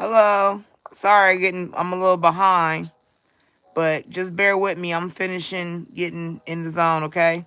Hello. Sorry, I'm a little behind, but just bear with me. I'm finishing getting in the zone, okay?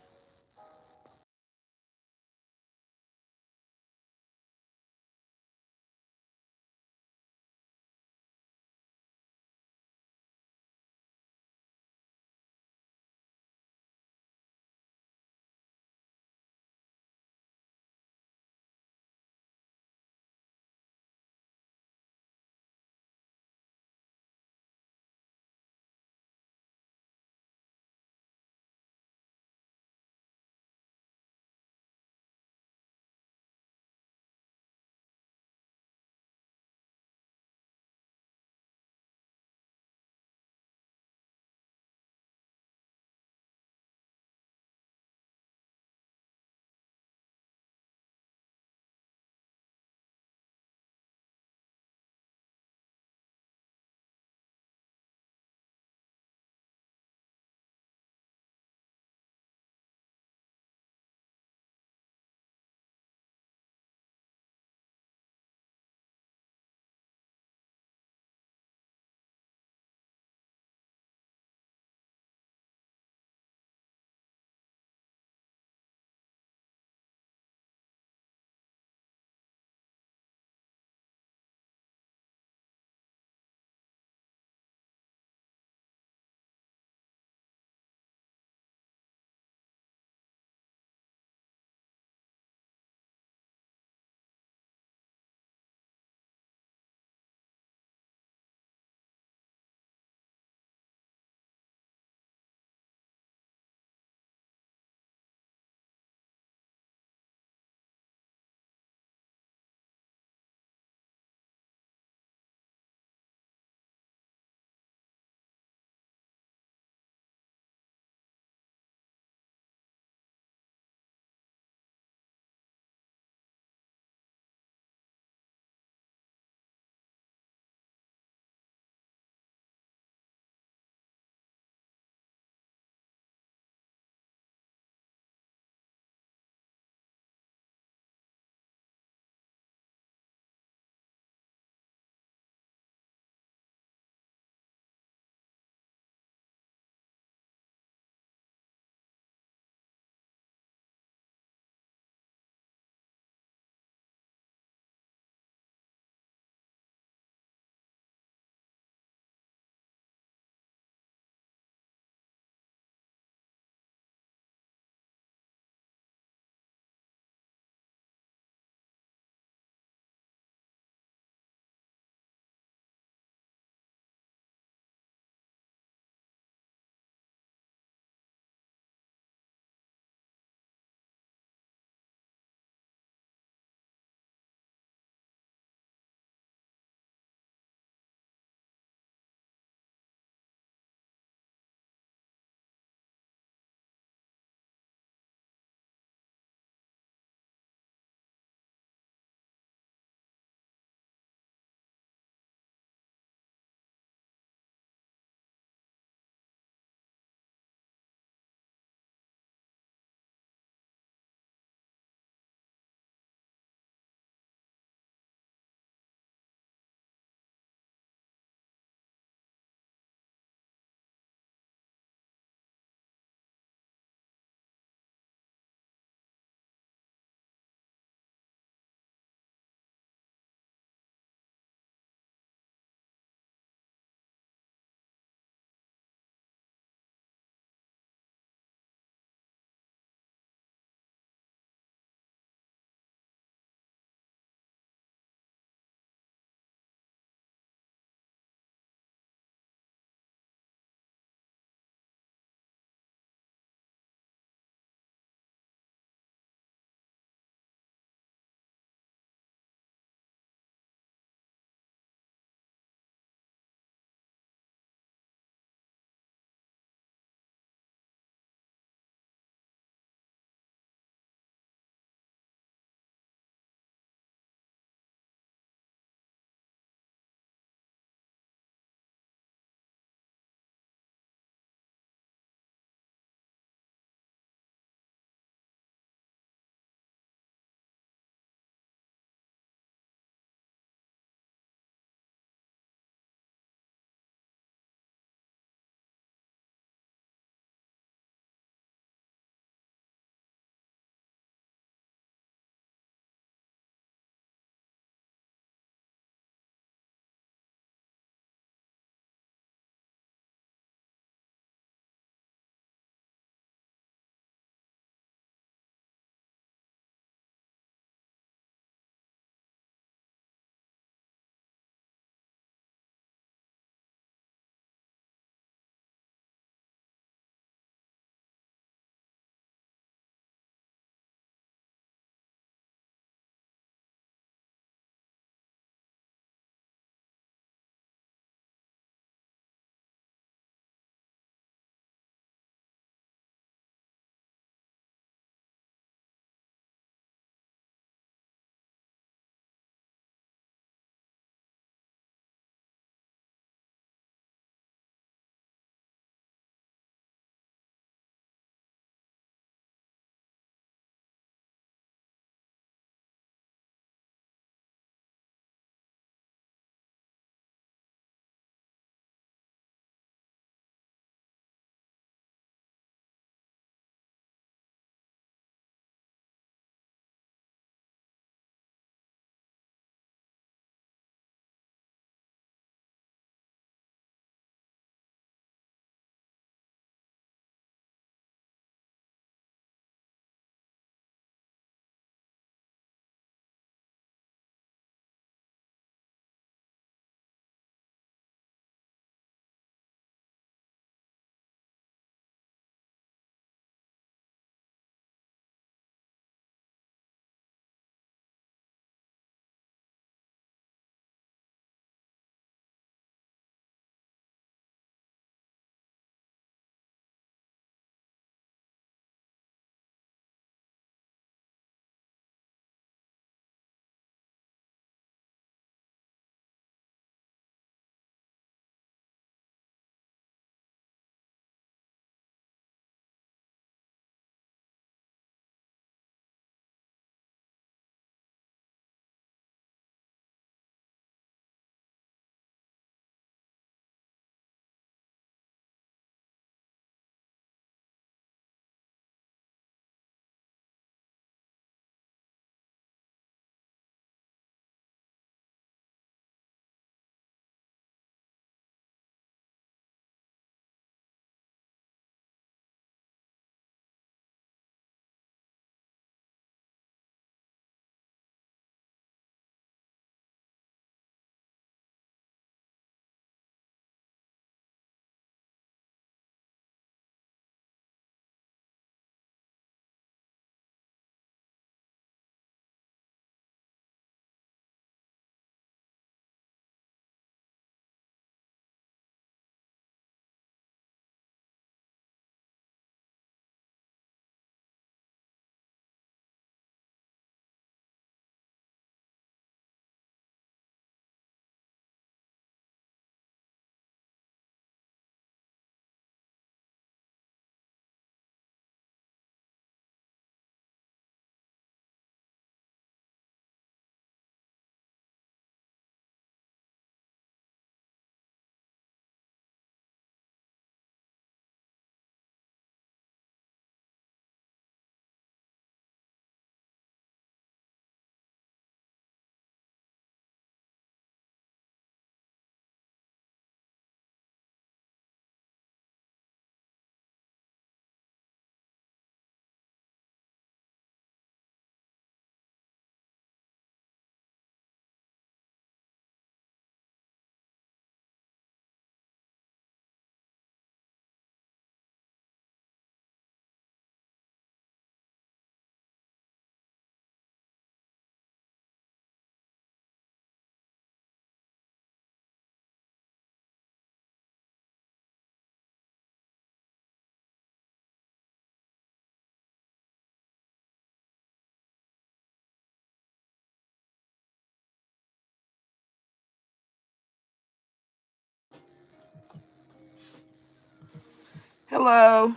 Hello.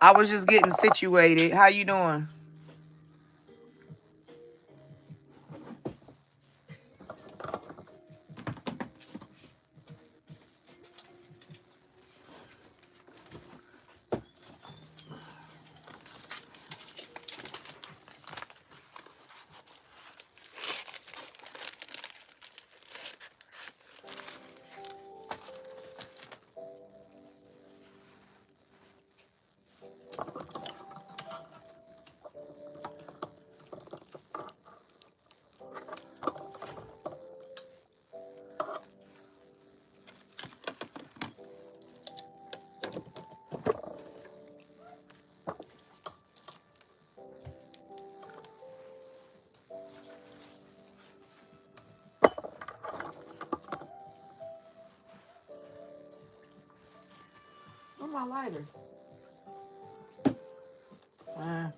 I was just getting situated. How you doing? Where's my lighter? I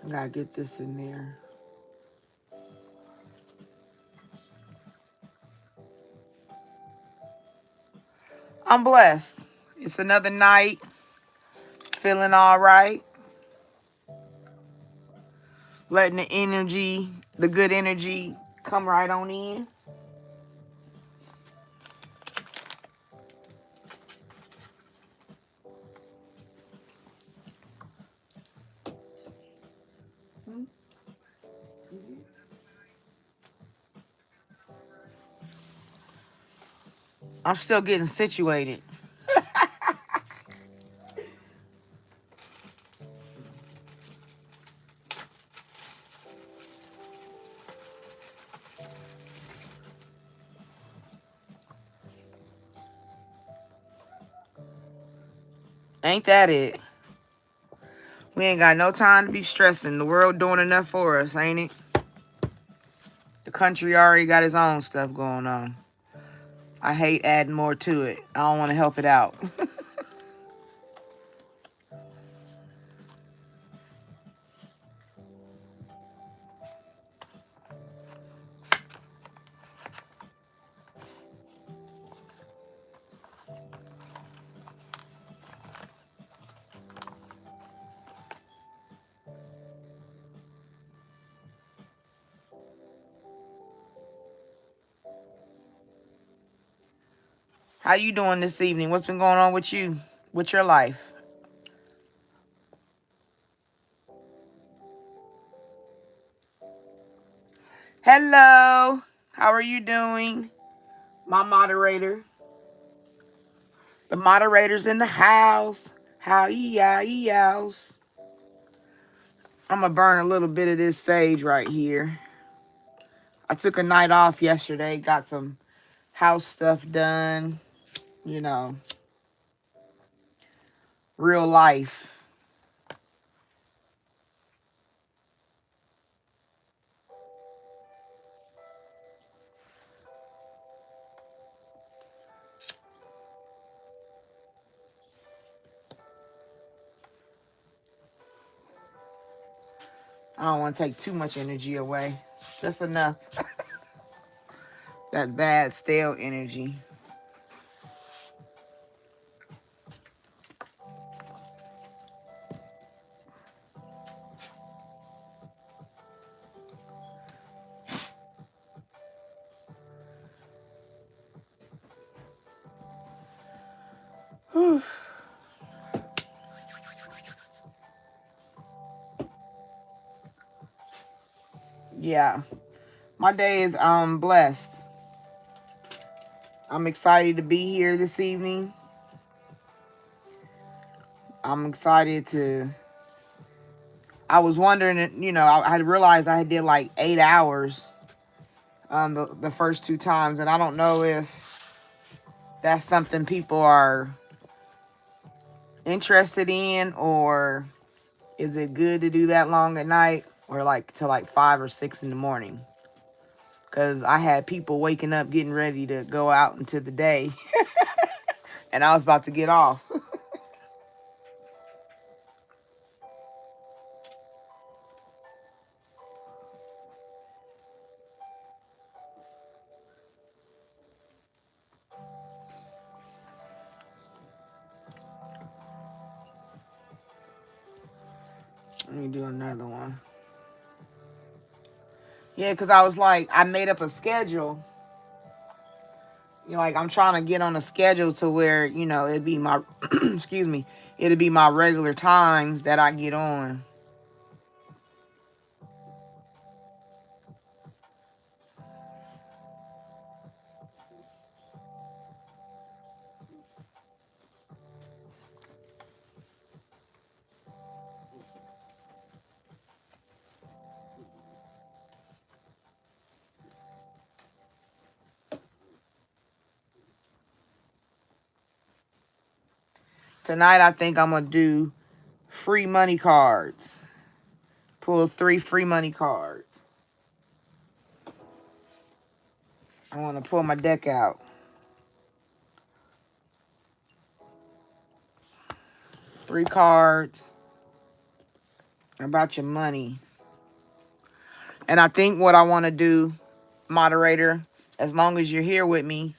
gotta get this in there. I'm blessed. It's another night. Feeling all right. Letting the energy, the good energy, come right on in. I'm still getting situated. Ain't that it? We ain't got no time to be stressing. The world doing enough for us, ain't it? The country already got its own stuff going on. I hate adding more to it. I don't want to help it out. How you doing this evening? What's been going on with you? With your life? Hello. How are you doing? My moderator. The moderator's in the house. How youse. I'm going to burn a little bit of this sage right here. I took a night off yesterday. Got some house stuff done. You know, real life. I don't want to take too much energy away. Just enough. That bad, stale energy. Whew. Yeah. My day is blessed. I'm excited to be here this evening. I'm excited to... I was wondering, you know, I realized I did like 8 hours the first 2 times, and I don't know if that's something people are interested in, or is it good to do that long at night, or like till like 5 or 6 in the morning? Because I had people waking up getting ready to go out into the day and I was about to get off. Let me do another one. Yeah, because I was like, I made up a schedule. You know, like I'm trying to get on a schedule to where, you know, it'd be my, excuse me, it'd be my regular times that I get on. Tonight, I think I'm going to do free money cards. Pull 3 free money cards. I want to pull my deck out. 3 cards about your money. And I think what I want to do, moderator, as long as you're here with me,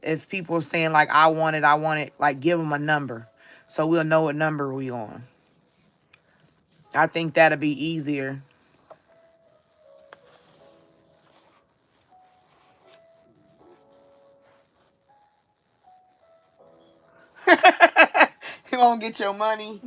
if people are saying like I want it, like give them a number so we'll know what number we on. I think that'll be easier. You won't get your money.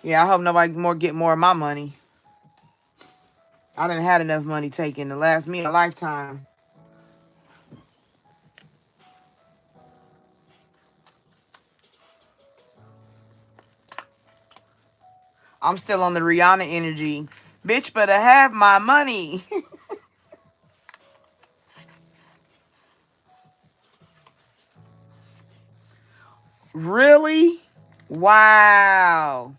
Yeah, I hope nobody get more of my money. I done had enough money taken to last me a lifetime. I'm still on the Rihanna energy. Bitch better have my money. Really? Wow.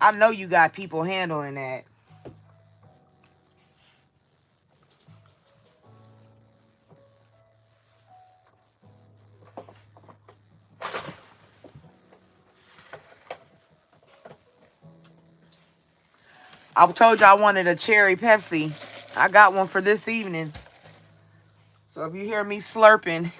I know you got people handling that. I told you I wanted a cherry Pepsi. I got one for this evening. So if you hear me slurping.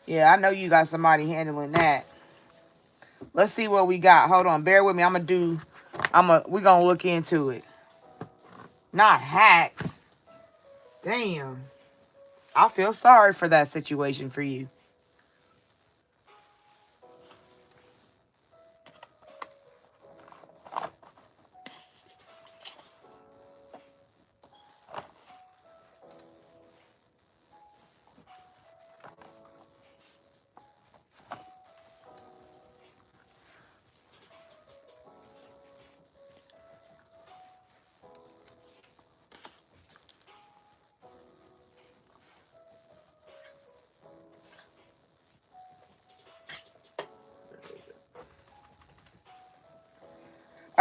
Yeah, I know you got somebody handling that. Let's see what we got. Hold on. Bear with me. We're going to look into it. Not hacks. Damn. I feel sorry for that situation for you.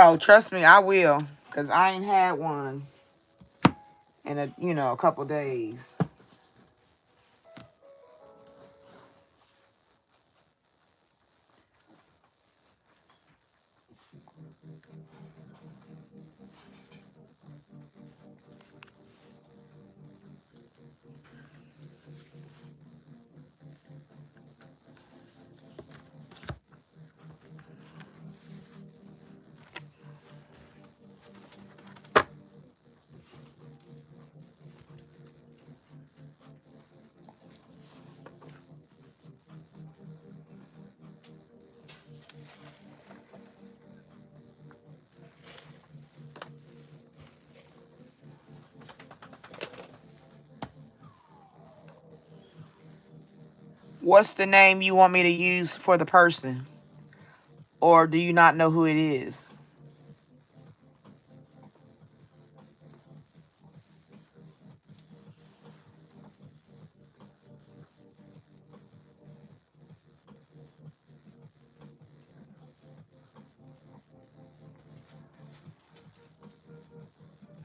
Oh, trust me, I will. Because I ain't had one in a couple days. What's the name you want me to use for the person? Or do you not know who it is?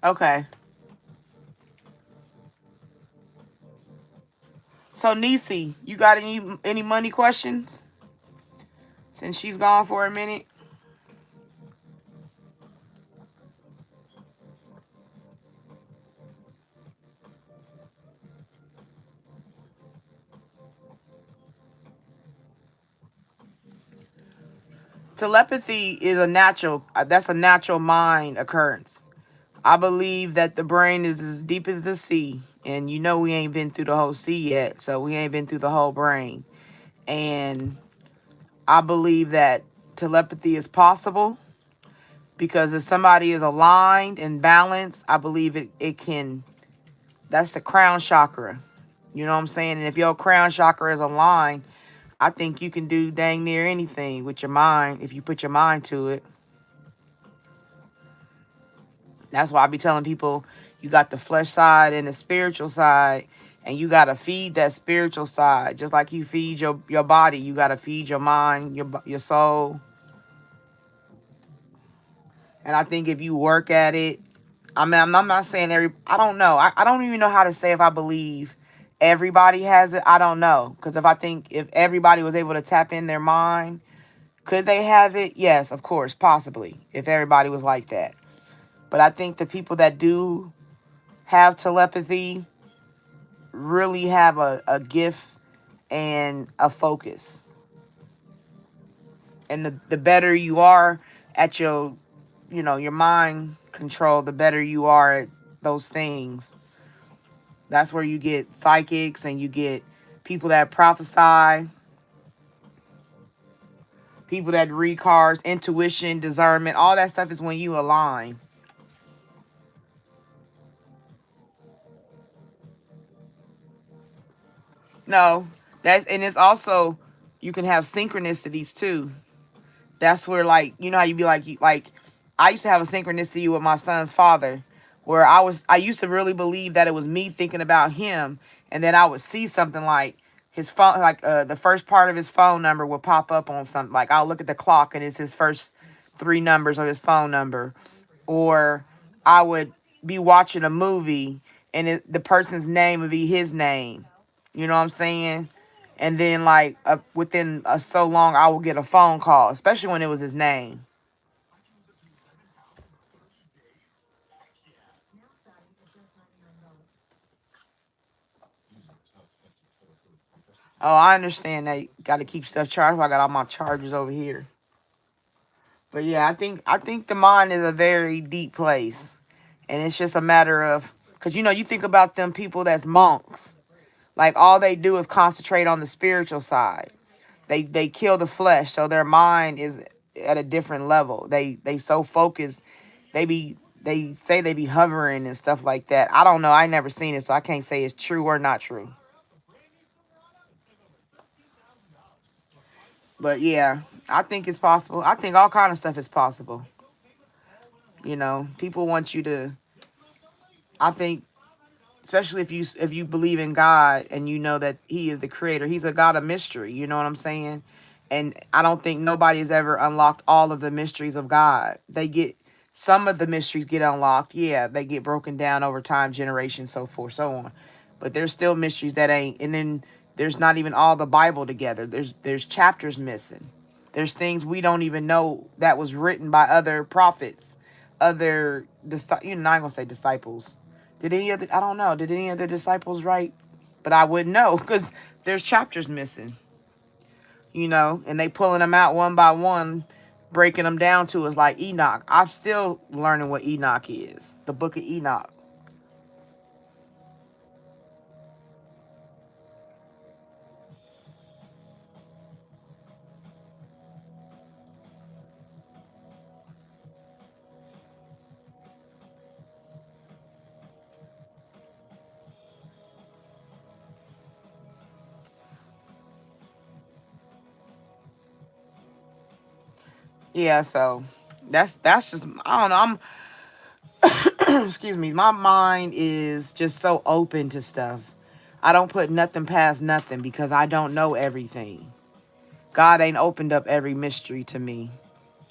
Okay. So Nisi, you got any money questions? Since she's gone for a minute. Telepathy is that's a natural mind occurrence. I believe that the brain is as deep as the sea. And you know we ain't been through the whole sea yet. So we ain't been through the whole brain. And I believe that telepathy is possible. Because if somebody is aligned and balanced, I believe it can. That's the crown chakra. You know what I'm saying? And if your crown chakra is aligned, I think you can do dang near anything with your mind if you put your mind to it. That's why I be telling people you got the flesh side and the spiritual side, and you got to feed that spiritual side. Just like you feed your body, you got to feed your mind, your soul. And I think if you work at it, I mean, I'm not saying I don't know. I don't even know how to say if I believe everybody has it. I don't know. Because if everybody was able to tap in their mind, could they have it? Yes, of course, possibly. If everybody was like that. But I think the people that do have telepathy really have a gift and a focus. And the better you are at your mind control, the better you are at those things. That's where you get psychics and you get people that prophesy, people that read cards, intuition, discernment. All that stuff is when you align. No, and it's also, you can have synchronicities too. That's where, like, you know how you be like I used to have a synchronicity with my son's father, where I used to really believe that it was me thinking about him, and then I would see something like his phone, like the first part of his phone number would pop up on something. Like, I'll look at the clock and it's his first three numbers of his phone number. Or I would be watching a movie and the person's name would be his name. You know what I'm saying? And then, like, within so long, I would get a phone call, especially when it was his name. Oh, I understand that you got to keep stuff charged. I got all my chargers over here. But yeah, I think the mind is a very deep place, and it's just a matter of, because you think about them people that's monks, like all they do is concentrate on the spiritual side. They kill the flesh, so their mind is at a different level. They so focused. They say they be hovering and stuff like that. I don't know. I never seen it, so I can't say it's true or not true. But yeah, I think it's possible. I think all kind of stuff is possible. People want you to. I think, especially if you believe in God and you know that He is the creator. He's a God of mystery. You know what I'm saying? And I don't think nobody has ever unlocked all of the mysteries of God. Some of the mysteries get unlocked. Yeah, they get broken down over time, generations, so forth, so on. But there's still mysteries that ain't. And then there's not even all the Bible together. There's chapters missing. There's things we don't even know that was written by other prophets, not gonna say disciples. I don't know. Did any of the disciples write? But I wouldn't know because there's chapters missing, and they pulling them out one by one, breaking them down to us like Enoch. I'm still learning what Enoch is, the book of Enoch. Yeah, so that's just, I don't know. I'm excuse me. My mind is just so open to stuff. I don't put nothing past nothing because I don't know everything. God ain't opened up every mystery to me.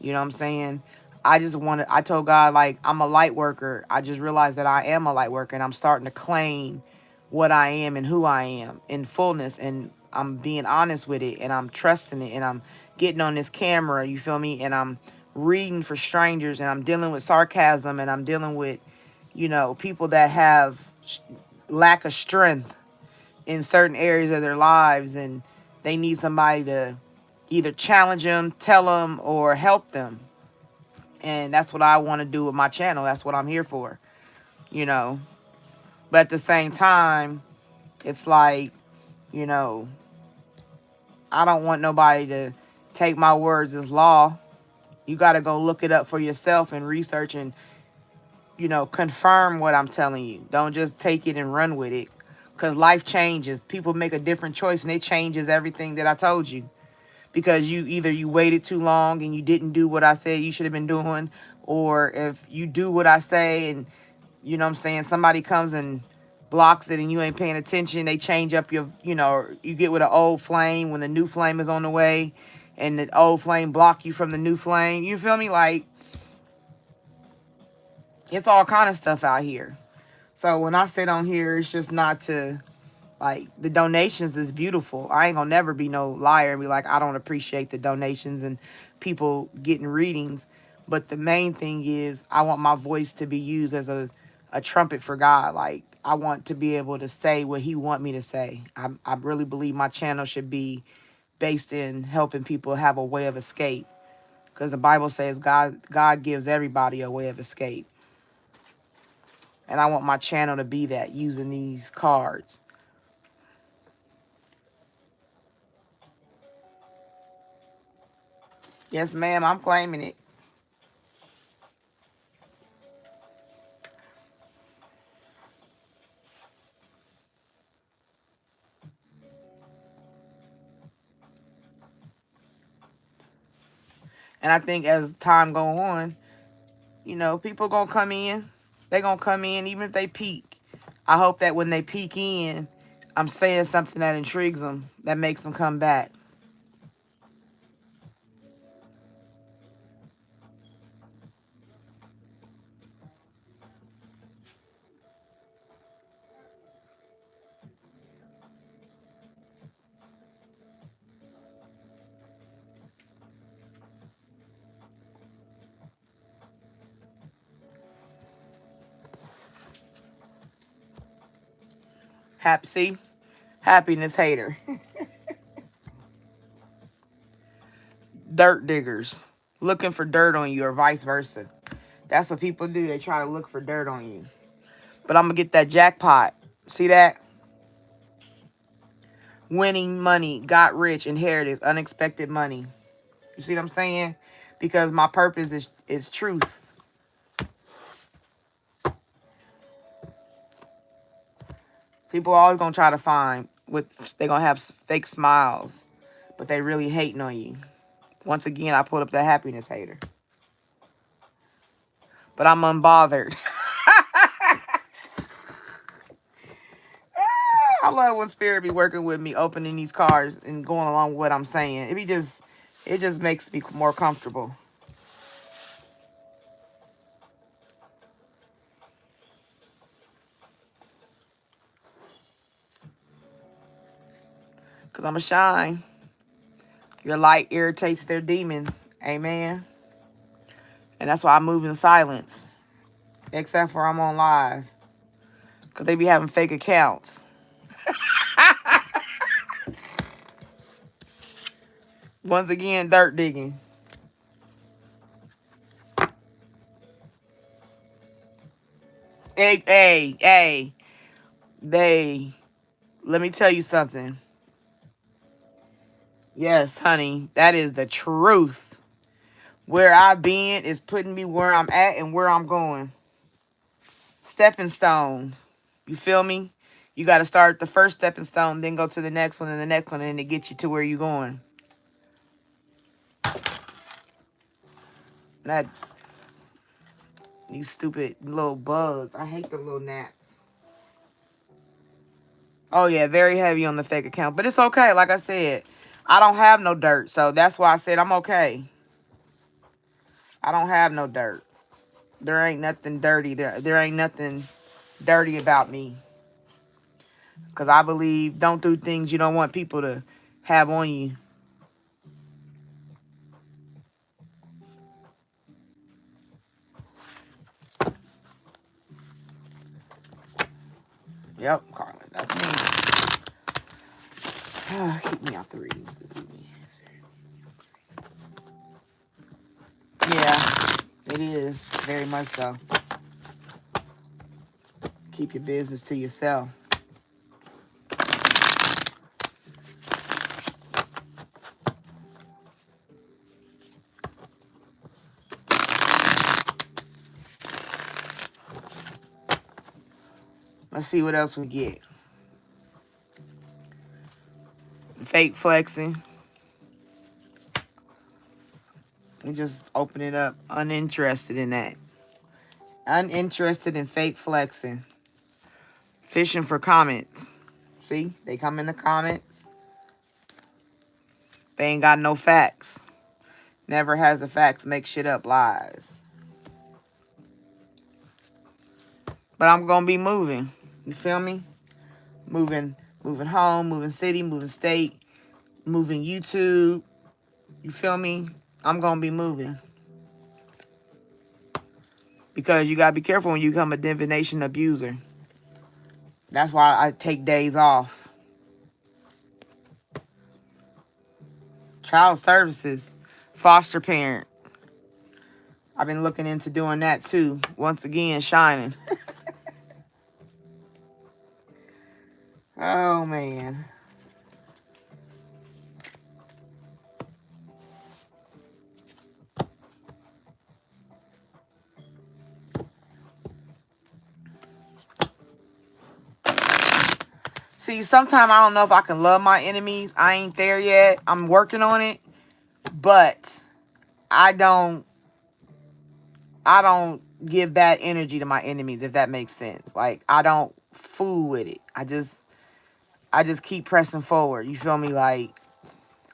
You know what I'm saying? I told God, like, I'm a light worker. I just realized that I am a light worker, and I'm starting to claim what I am and who I am in fullness. And I'm being honest with it, and I'm trusting it, and I'm getting on this camera, you feel me? And I'm reading for strangers, and I'm dealing with sarcasm, and I'm dealing with, people that have lack of strength in certain areas of their lives, and they need somebody to either challenge them, tell them, or help them. And that's what I want to do with my channel. That's what I'm here for, you know. But at the same time, it's like, you know, I don't want nobody to take my words as law. You got to go look it up for yourself and research and, confirm what I'm telling you. Don't just take it and run with it. Because life changes. People make a different choice, and it changes everything that I told you. Because you waited too long and you didn't do what I said you should have been doing. Or if you do what I say and, somebody comes and blocks it and you ain't paying attention, they change up your, you get with an old flame when the new flame is on the way, and the old flame block you from the new flame. You feel me? Like, it's all kind of stuff out here. So when I sit on here, it's just not to, like, the donations is beautiful. I ain't gonna never be no liar and be like, I don't appreciate the donations and people getting readings. But the main thing is I want my voice to be used as a trumpet for God. Like, I want to be able to say what he want me to say. I really believe my channel should be based in helping people have a way of escape. Because the Bible says God gives everybody a way of escape. And I want my channel to be that, using these cards. Yes, ma'am, I'm claiming it. And I think as time go on, people gonna come in. They gonna come in even if they peek. I hope that when they peek in, I'm saying something that intrigues them, that makes them come back. See? Happiness hater. Dirt diggers. Looking for dirt on you or vice versa. That's what people do. They try to look for dirt on you. But I'm going to get that jackpot. See that? Winning money, got rich, inheritance, unexpected money. You see what I'm saying? Because my purpose is truth. People always going to try to find they're going to have fake smiles, but they really hating on you. Once again, I pulled up the happiness hater. But I'm unbothered. I love when Spirit be working with me, opening these cards and going along with what I'm saying. It just makes me more comfortable. Because I'm a shine. Your light irritates their demons. Amen. And that's why I move in silence. Except for I'm on live. Because they be having fake accounts. Once again, dirt digging. Hey. Let me tell you something. Yes, honey, that is the truth. Where I've been is putting me where I'm at and where I'm going. Stepping stones. You feel me? You got to start the first stepping stone, then go to the next one and the next one, and it gets you to where you're going. That, these stupid little bugs. I hate the little gnats. Oh, yeah, very heavy on the fake account. But it's okay. Like I said, I don't have no dirt. So that's why I said I'm okay. I don't have no dirt. There ain't nothing dirty. There ain't nothing dirty about me. Because I believe don't do things you don't want people to have on you. Yep, Carla, that's me. Keep me off the readings. Yeah, it is. Very much so. Keep your business to yourself. Let's see what else we get. Fake flexing. We just open it up. Uninterested in that. Uninterested in fake flexing. Fishing for comments. See? They come in the comments. They ain't got no facts. Never has the facts. Make shit up. Lies. But I'm going to be moving. You feel me? Moving home, moving city, moving state, moving YouTube. You feel me? I'm going to be moving. Because you got to be careful when you become a divination abuser. That's why I take days off. Child services. Foster parent. I've been looking into doing that too. Once again, shining. Oh, man. See, sometimes I don't know if I can love my enemies. I ain't there yet. I'm working on it. But I don't give bad energy to my enemies, if that makes sense. Like, I don't fool with it. I just keep pressing forward. You feel me? Like,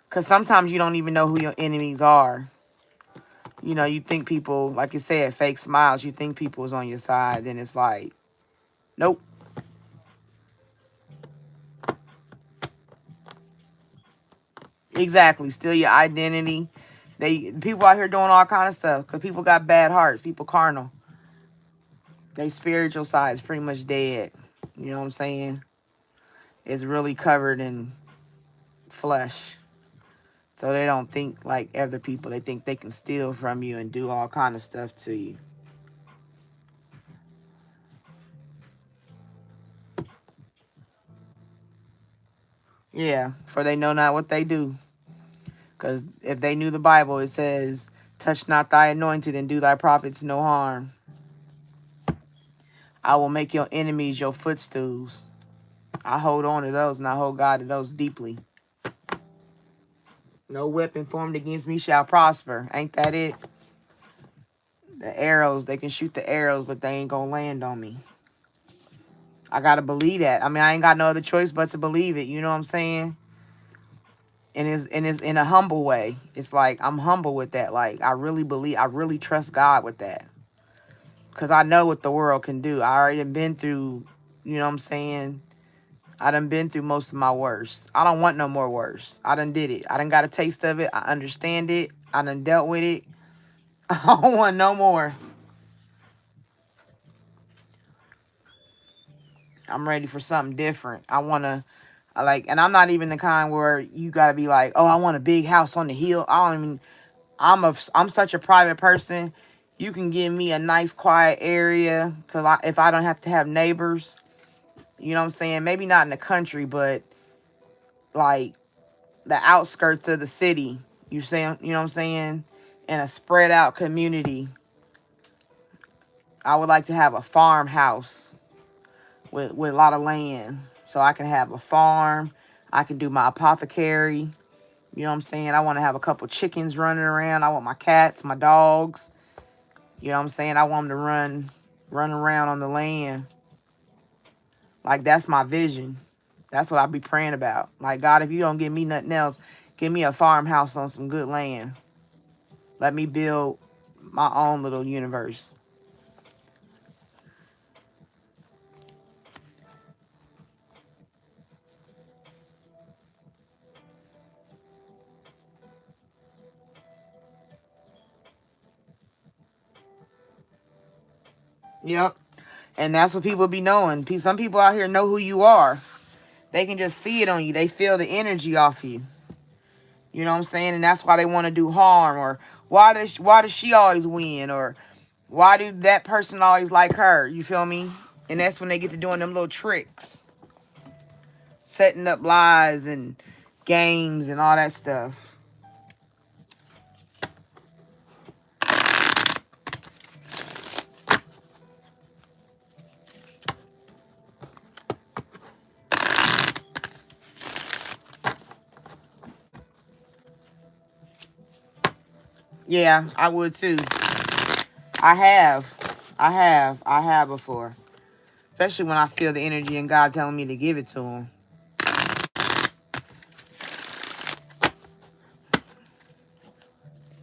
because sometimes you don't even know who your enemies are. You know, you think people, like you said, fake smiles. You think people is on your side. Then it's like, nope. Exactly. Steal your identity. People out here doing all kind of stuff because people got bad hearts. People carnal. They spiritual side is pretty much dead. You know what I'm saying? It's really covered in flesh. So they don't think like other people. They think they can steal from you and do all kind of stuff to you. Yeah, for they know not what they do. Because if they knew the Bible, it says, touch not thy anointed and do thy prophets no harm. I will make your enemies your footstools. I hold on to those and I hold God to those deeply. No weapon formed against me shall prosper. Ain't that it? The arrows, they can shoot the arrows, but they ain't gonna land on me. I gotta believe that. I mean, I ain't got no other choice but to believe it. You know what I'm saying? And it's in a humble way. It's like I'm humble with that. Like I really believe, I really trust God with that. Cause I know what the world can do. I already been through, you know what I'm saying? I done been through most of my worst. I don't want no more worst. I done did it. I done got a taste of it. I understand it. I done dealt with it. I don't want no more. I'm ready for something different. I want to, and I'm not even the kind where you got to be like, oh, I want a big house on the hill. I don't even, I'm such a private person. You can give me a nice quiet area. Because if I don't have to have neighbors, you know what I'm saying? Maybe not in the country, but like the outskirts of the city. You know what I'm saying? In a spread out community. I would like to have a farmhouse with a lot of land. So I can have a farm. I can do my apothecary. You know what I'm saying? I want to have a couple chickens running around. I want my cats, my dogs. You know what I'm saying? I want them to run around on the land. Like, that's my vision. That's what I be praying about. Like, God, if you don't give me nothing else, give me a farmhouse on some good land. Let me build my own little universe. Yep. And that's what people be knowing. Some people out here know who you are. They can just see it on you. They feel the energy off you. You know what I'm saying? And that's why they want to do harm. Or why does she always win? Or why do that person always like her? You feel me? And that's when they get to doing them little tricks. Setting up lies and games and all that stuff. Yeah, I would too. I have before. Especially when I feel the energy and God telling me to give it to him.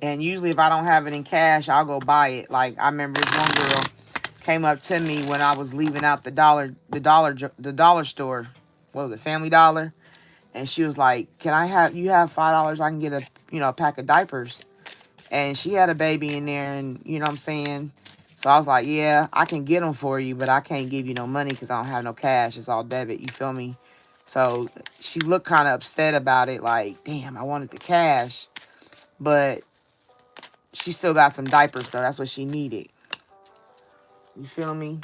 And usually if I don't have it in cash, I'll go buy it. Like, I remember this one girl came up to me when I was leaving out the dollar store. What was it, Family Dollar? And she was like, you have $5, I can get a pack of diapers. And she had a baby in there, and you know what I'm saying? So I was like, yeah, I can get them for you, but I can't give you no money because I don't have no cash. It's all debit, you feel me? So she looked kind of upset about it, like, damn, I wanted the cash. But she still got some diapers, though. That's what she needed. You feel me?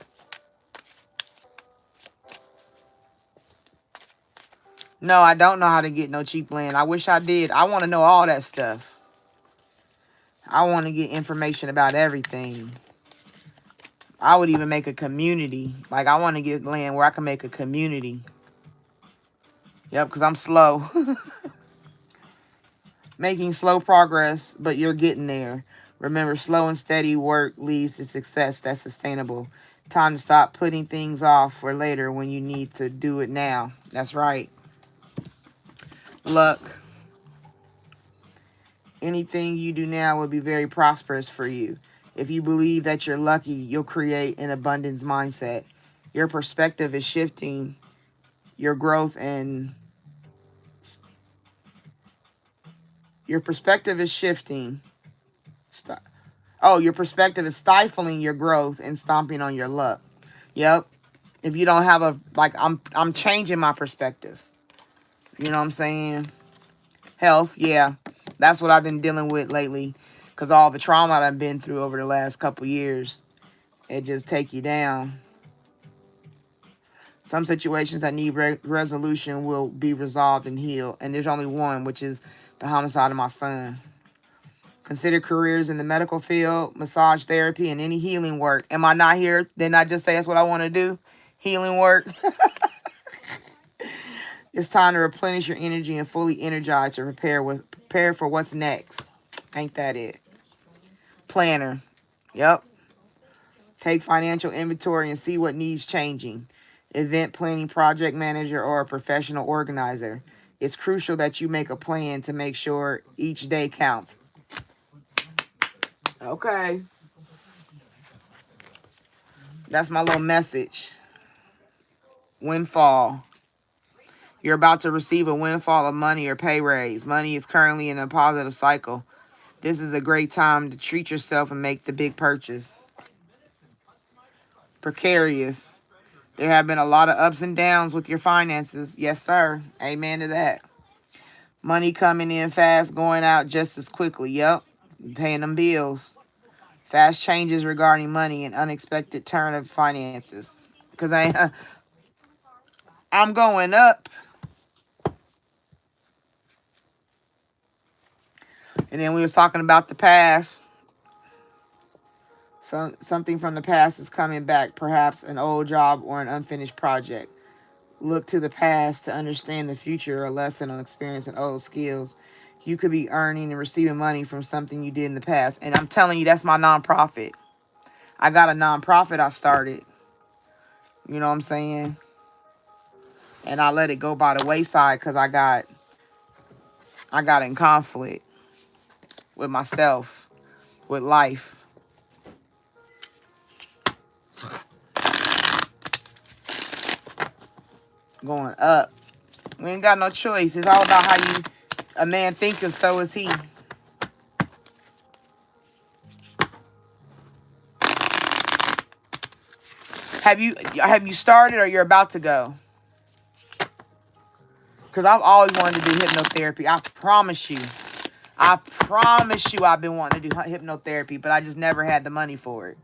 No, I don't know how to get no cheap land. I wish I did. I want to know all that stuff. I want to get information about everything. I would even make a community. Like, I want to get land where I can make a community. Yep, because I'm slow. Making slow progress, but you're getting there. Remember, slow and steady work leads to success that's sustainable. Time to stop putting things off for later when you need to do it now. That's right. Luck. Anything you do now will be very prosperous for you. If you believe that you're lucky, you'll create an abundance mindset. Your perspective is shifting. Your growth and your perspective is shifting. Your perspective is stifling your growth and stomping on your luck. Yep. If you don't have I'm changing my perspective. You know what I'm saying? Health, yeah. That's what I've been dealing with lately. Because all the trauma that I've been through over the last couple years, it just take you down. Some situations that need resolution will be resolved and healed. And there's only one, which is the homicide of my son. Consider careers in the medical field, massage therapy, and any healing work. Am I not here? Didn't I just say that's what I want to do? Healing work. It's time to replenish your energy and fully energize to prepare for what's next. Ain't that it? Planner. Yep. Take financial inventory and see what needs changing. Event planning project manager or a professional organizer. It's crucial that you make a plan to make sure each day counts. Okay. That's my little message. Windfall. You're about to receive a windfall of money or pay raise. Money is currently in a positive cycle. This is a great time to treat yourself and make the big purchase. Precarious. There have been a lot of ups and downs with your finances. Yes, sir. Amen to that. Money coming in fast, going out just as quickly. Yep. Paying them bills. Fast changes regarding money and unexpected turn of finances. Because I'm going up. And then we was talking about the past. Something from the past is coming back. Perhaps an old job or an unfinished project. Look to the past to understand the future, a lesson on experience and old skills. You could be earning and receiving money from something you did in the past. And I'm telling you, that's my nonprofit. I got a nonprofit I started. You know what I'm saying? And I let it go by the wayside because I got in conflict with myself, with life. Going up. We ain't got no choice. It's all about how a man thinketh, so is he. Have you started or you're about to go? Because I've always wanted to do hypnotherapy. I promise you. I've been wanting to do hypnotherapy, but I just never had the money for it.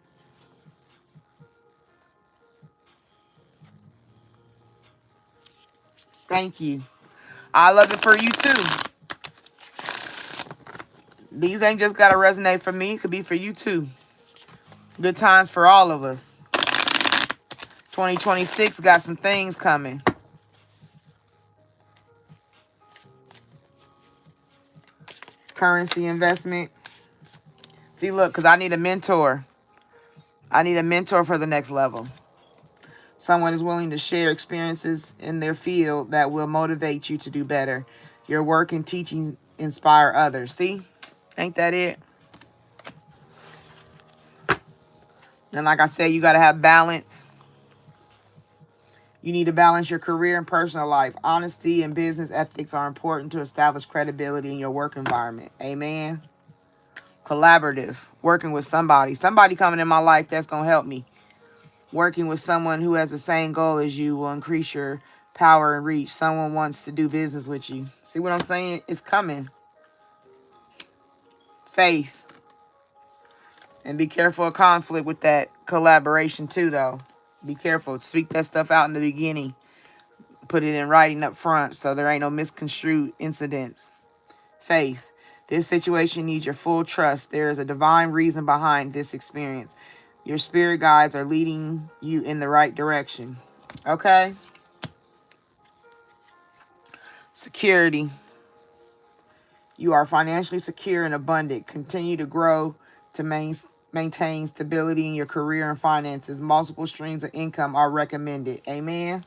Thank you. I love it for you too. These ain't just got to resonate for me. It could be for you too. Good times for all of us. 2026 got some things coming. Currency investment. See, look, because I need a mentor. I need a mentor for the next level. Someone is willing to share experiences in their field that will motivate you to do better. Your work and teaching inspire others. See? Ain't that it? And like I said, you got to have balance. You need to balance your career and personal life. Honesty and business ethics are important to establish credibility in your work environment. Amen. Collaborative. Working with somebody. Somebody coming in my life that's going to help me. Working with someone who has the same goal as you will increase your power and reach. Someone wants to do business with you. See what I'm saying? It's coming. Faith. And be careful of conflict with that collaboration too, though. Be careful. Speak that stuff out in the beginning. Put it in writing up front so there ain't no misconstrued incidents. Faith. This situation needs your full trust. There is a divine reason behind this experience. Your spirit guides are leading you in the right direction. Okay? Security. You are financially secure and abundant. Continue to grow to maintain stability in your career and finances. Multiple streams of income are recommended. Amen?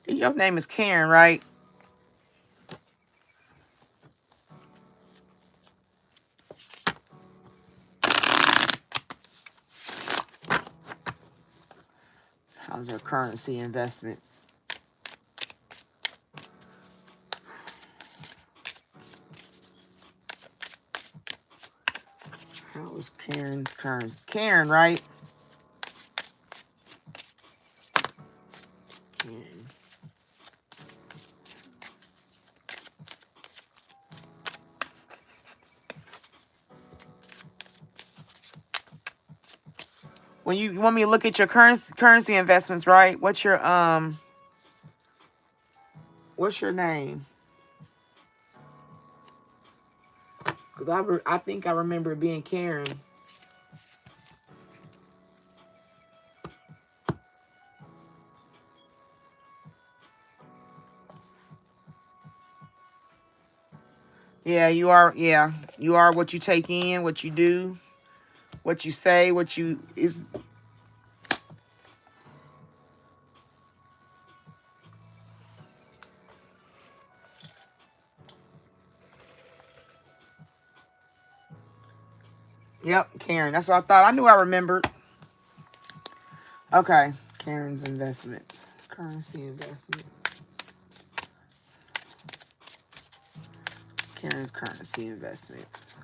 Your name is Karen, right? How's your currency investments? How is Karen's currency? Karen, right? Karen. When you want me to look at your currency investments, right? What's your name? Because I think I remember it being Karen. Yeah, you are. Yeah, you are what you take in, what you do, what you say, what you is. Yep, Karen. That's what I thought. I knew I remembered. Okay, Karen's investments, currency investments. Karen's currency investments.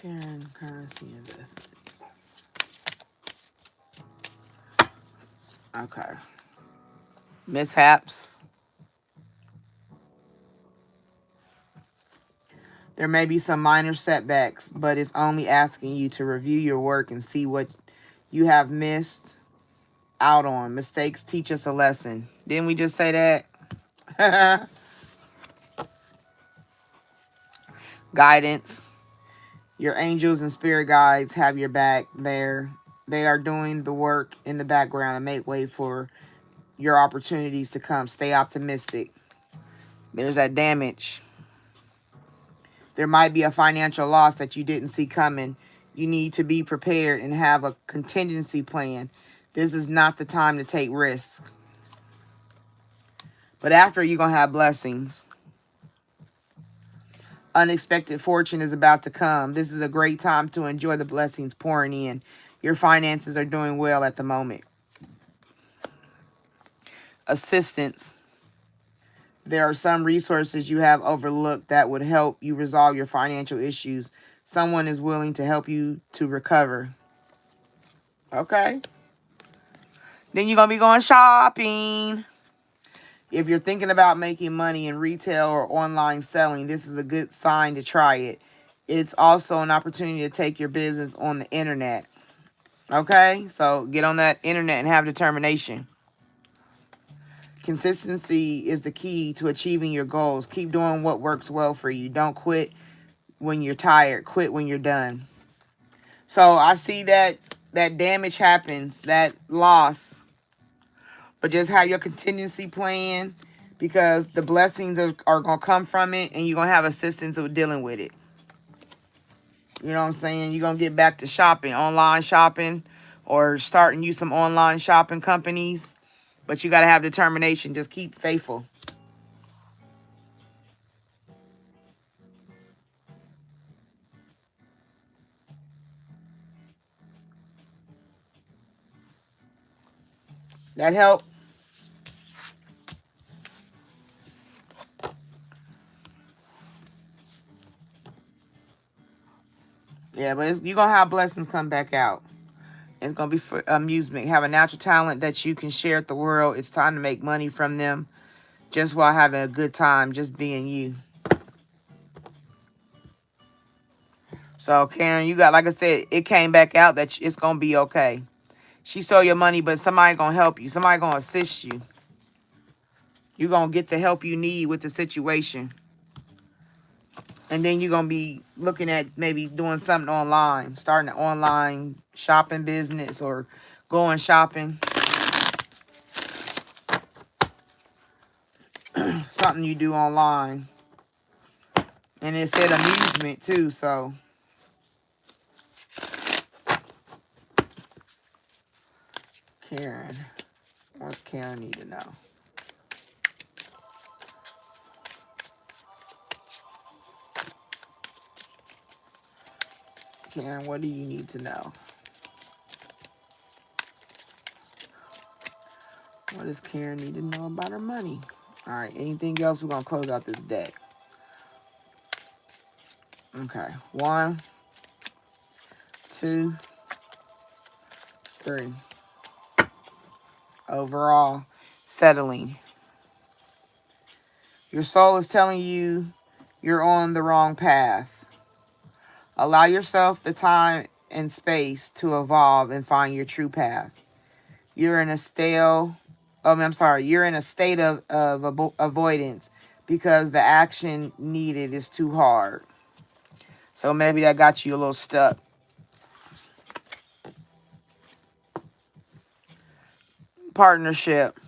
Karen currency investments. Okay. Mishaps. There may be some minor setbacks, but it's only asking you to review your work and see what you have missed out on. Mistakes teach us a lesson. Didn't we just say that? Guidance. Your angels and spirit guides have your back there. They are doing the work in the background and make way for your opportunities to come. Stay optimistic. There's that damage. There might be a financial loss that you didn't see coming. You need to be prepared and have a contingency plan. This is not the time to take risks. But after, you're going to have blessings. Unexpected fortune is about to come. This is a great time to enjoy the blessings pouring in. Your finances are doing well at the moment. Assistance. There are some resources you have overlooked that would help you resolve your financial issues. Someone is willing to help you to recover. Okay. Then you're going to be going shopping. If you're thinking about making money in retail or online selling, this is a good sign to try it. It's also an opportunity to take your business on the internet. Okay? So get on that internet and have determination. Consistency is the key to achieving your goals. Keep doing what works well for you. Don't quit when you're tired. Quit when you're done. So I see that damage happens, that loss. But just have your contingency plan, because the blessings are going to come from it, and you're going to have assistance with dealing with it. You know what I'm saying? You're going to get back to shopping, online shopping, or starting you some online shopping companies. But you got to have determination. Just keep faithful. That help? Yeah, but you're going to have blessings come back out. It's going to be for amusement. Have a natural talent that you can share with the world. It's time to make money from them just while having a good time, just being you. So, Karen, you got, like I said, it came back out that it's going to be okay. She stole your money, but somebody going to help you. Somebody going to assist you. You're going to get the help you need with the situation. And then you're going to be looking at maybe doing something online, starting an online shopping business or going shopping. Something you do online. And it said amusement too, so. Karen. What does Karen need to know? Karen, what do you need to know? What does Karen need to know about her money? All right, anything else? We're going to close out this deck. Okay, 1, 2, 3. Overall, settling. Your soul is telling you you're on the wrong path. Allow yourself the time and space to evolve and find your true path. You're in a You're in a state of avoidance because the action needed is too hard. So maybe that got you a little stuck. Partnership.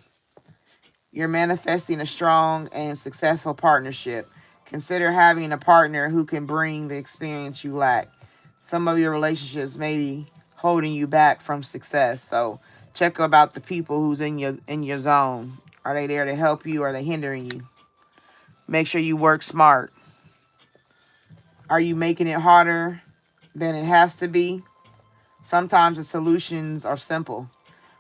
You're manifesting a strong and successful partnership. Consider having a partner who can bring the experience you lack. Some of your relationships may be holding you back from success. So check about the people who's in your zone. Are they there to help you or are they hindering you? Make sure you work smart. Are you making it harder than it has to be? Sometimes the solutions are simple.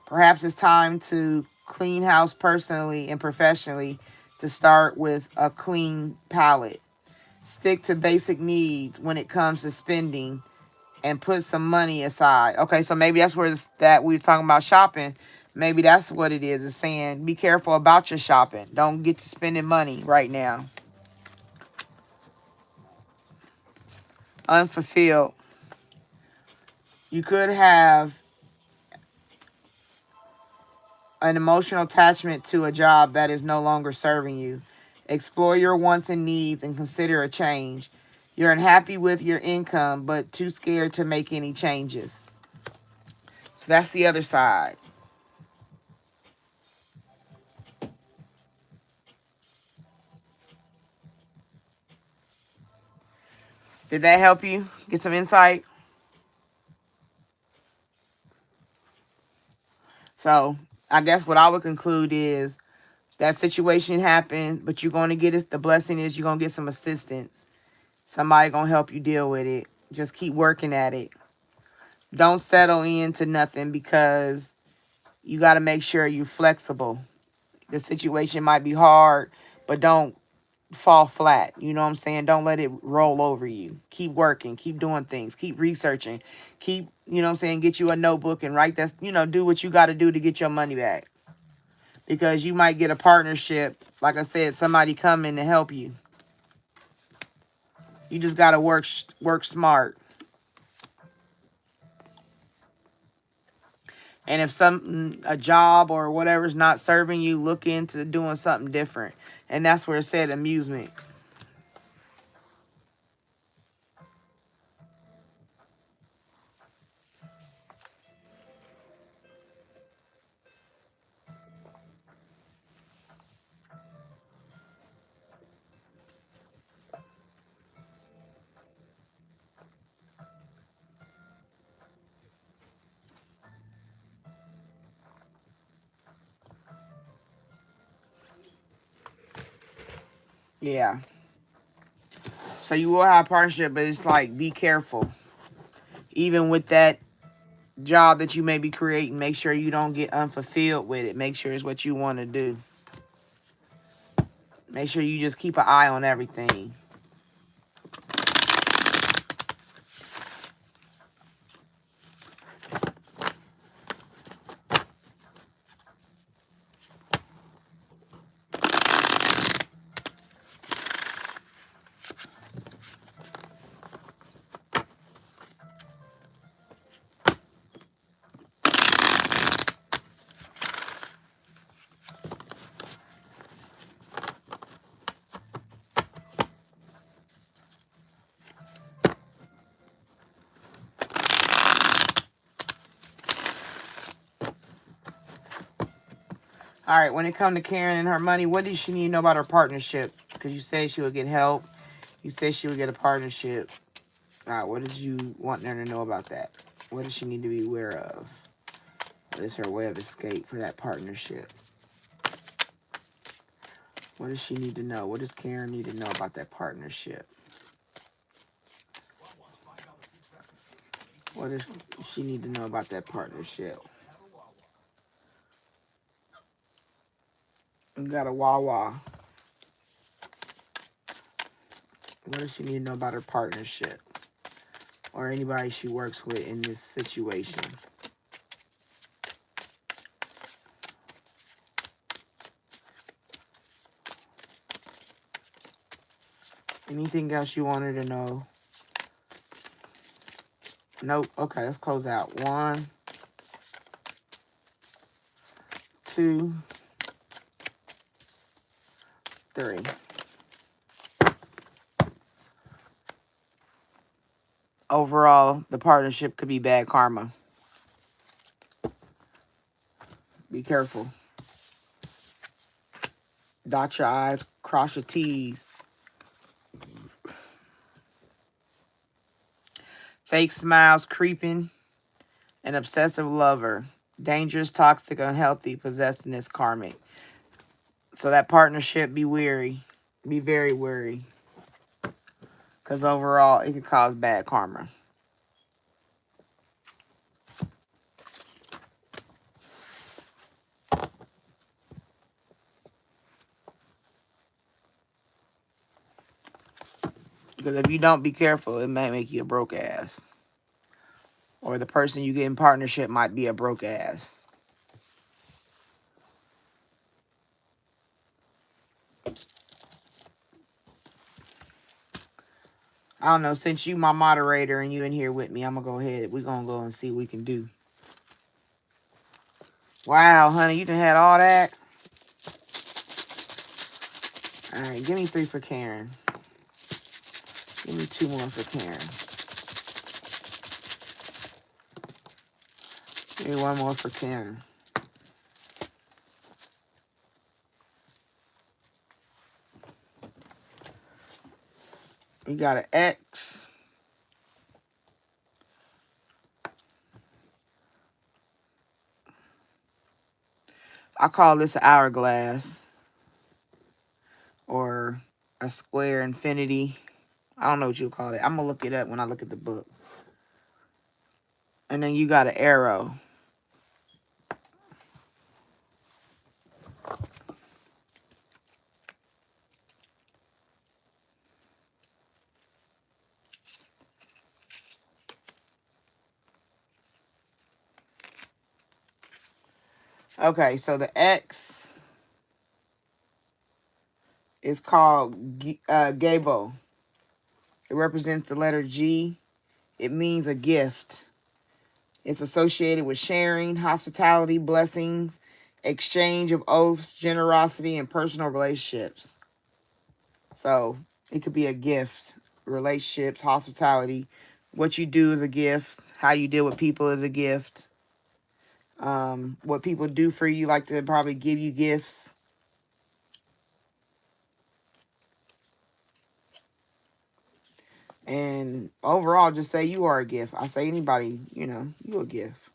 Perhaps it's time to clean house personally and professionally, to start with a clean palette. Stick to basic needs when it comes to spending and put some money aside. Okay, so maybe that's where that we were talking about shopping. Maybe that's what it is. It's saying be careful about your shopping. Don't get to spending money right now. Unfulfilled. You could have an emotional attachment to a job that is no longer serving you. Explore your wants and needs and consider a change. You're unhappy with your income, but too scared to make any changes. So that's the other side. Did that help you get some insight? So I guess what I would conclude is that situation happened, but you're going to get it. The blessing is you're going to get some assistance. Somebody going to help you deal with it. Just keep working at it. Don't settle into nothing because you got to make sure you're flexible. The situation might be hard, but don't fall flat. You know what I'm saying? Don't let it roll over you. Keep working. Keep doing things. Keep researching. Keep, you know what I'm saying, get you a notebook and write that, do what you got to do to get your money back. Because you might get a partnership. Like I said, somebody coming to help you. You just got to work smart. And if a job or whatever is not serving you, look into doing something different. And that's where it said amusement. Yeah. So you will have a partnership, but it's like, be careful. Even with that job that you may be creating, make sure you don't get unfulfilled with it. Make sure it's what you want to do. Make sure you just keep an eye on everything. All right, when it comes to Karen and her money, what does she need to know about her partnership? Because you said she would get help. You said she would get a partnership. All right, what did you want her to know about that? What does she need to be aware of? What is her way of escape for that partnership? What does she need to know? What does Karen need to know about that partnership? What does she need to know about that partnership? We got a Wawa. What does she need to know about her partnership? Or anybody she works with in this situation? Anything else you want her to know? Nope. Okay, let's close out. 1, 2, 3. Overall, the partnership could be bad karma. Be careful. Dot your I's, cross your T's. Fake smiles, creeping, an obsessive lover. Dangerous, toxic, unhealthy, possessiveness, karmic. So that partnership, be wary. Be very wary. Because overall, it could cause bad karma. Because if you don't be careful, it may make you a broke ass. Or the person you get in partnership might be a broke ass. I don't know. Since you my moderator and you in here with me, I'm going to go ahead. We're going to go and see what we can do. Wow, honey, you done had all that? All right, give me 3 for Karen. Give me 2 more for Karen. Give me 1 more for Karen. We got an X. I call this an hourglass or a square infinity. I don't know what you call it. I'm going to look it up when I look at the book. And then you got an arrow. Okay, so the X is called Gabo. It represents the letter G. It means a gift. It's associated with sharing, hospitality, blessings, exchange of oaths, generosity, and personal relationships. So it could be a gift, relationships, hospitality. What you do is a gift. How you deal with people is a gift. What people do for you, like to probably give you gifts. And overall, just say you are a gift. I say anybody, you a gift.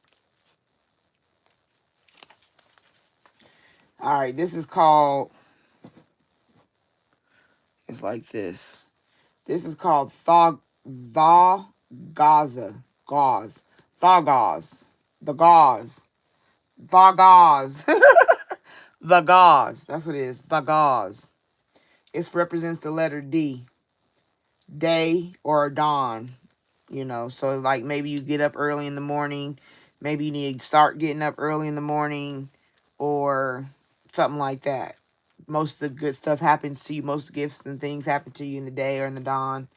All right, this is called, it's like this. This is called Thagaza. Gauze. Thagaz. The gauze. Thagaz. The gauze. That's what it is. The gauze. It represents the letter D. Day or dawn. So like maybe you get up early in the morning. Maybe you need to start getting up early in the morning or something like that. Most of the good stuff happens to you. Most gifts and things happen to you in the day or in the dawn.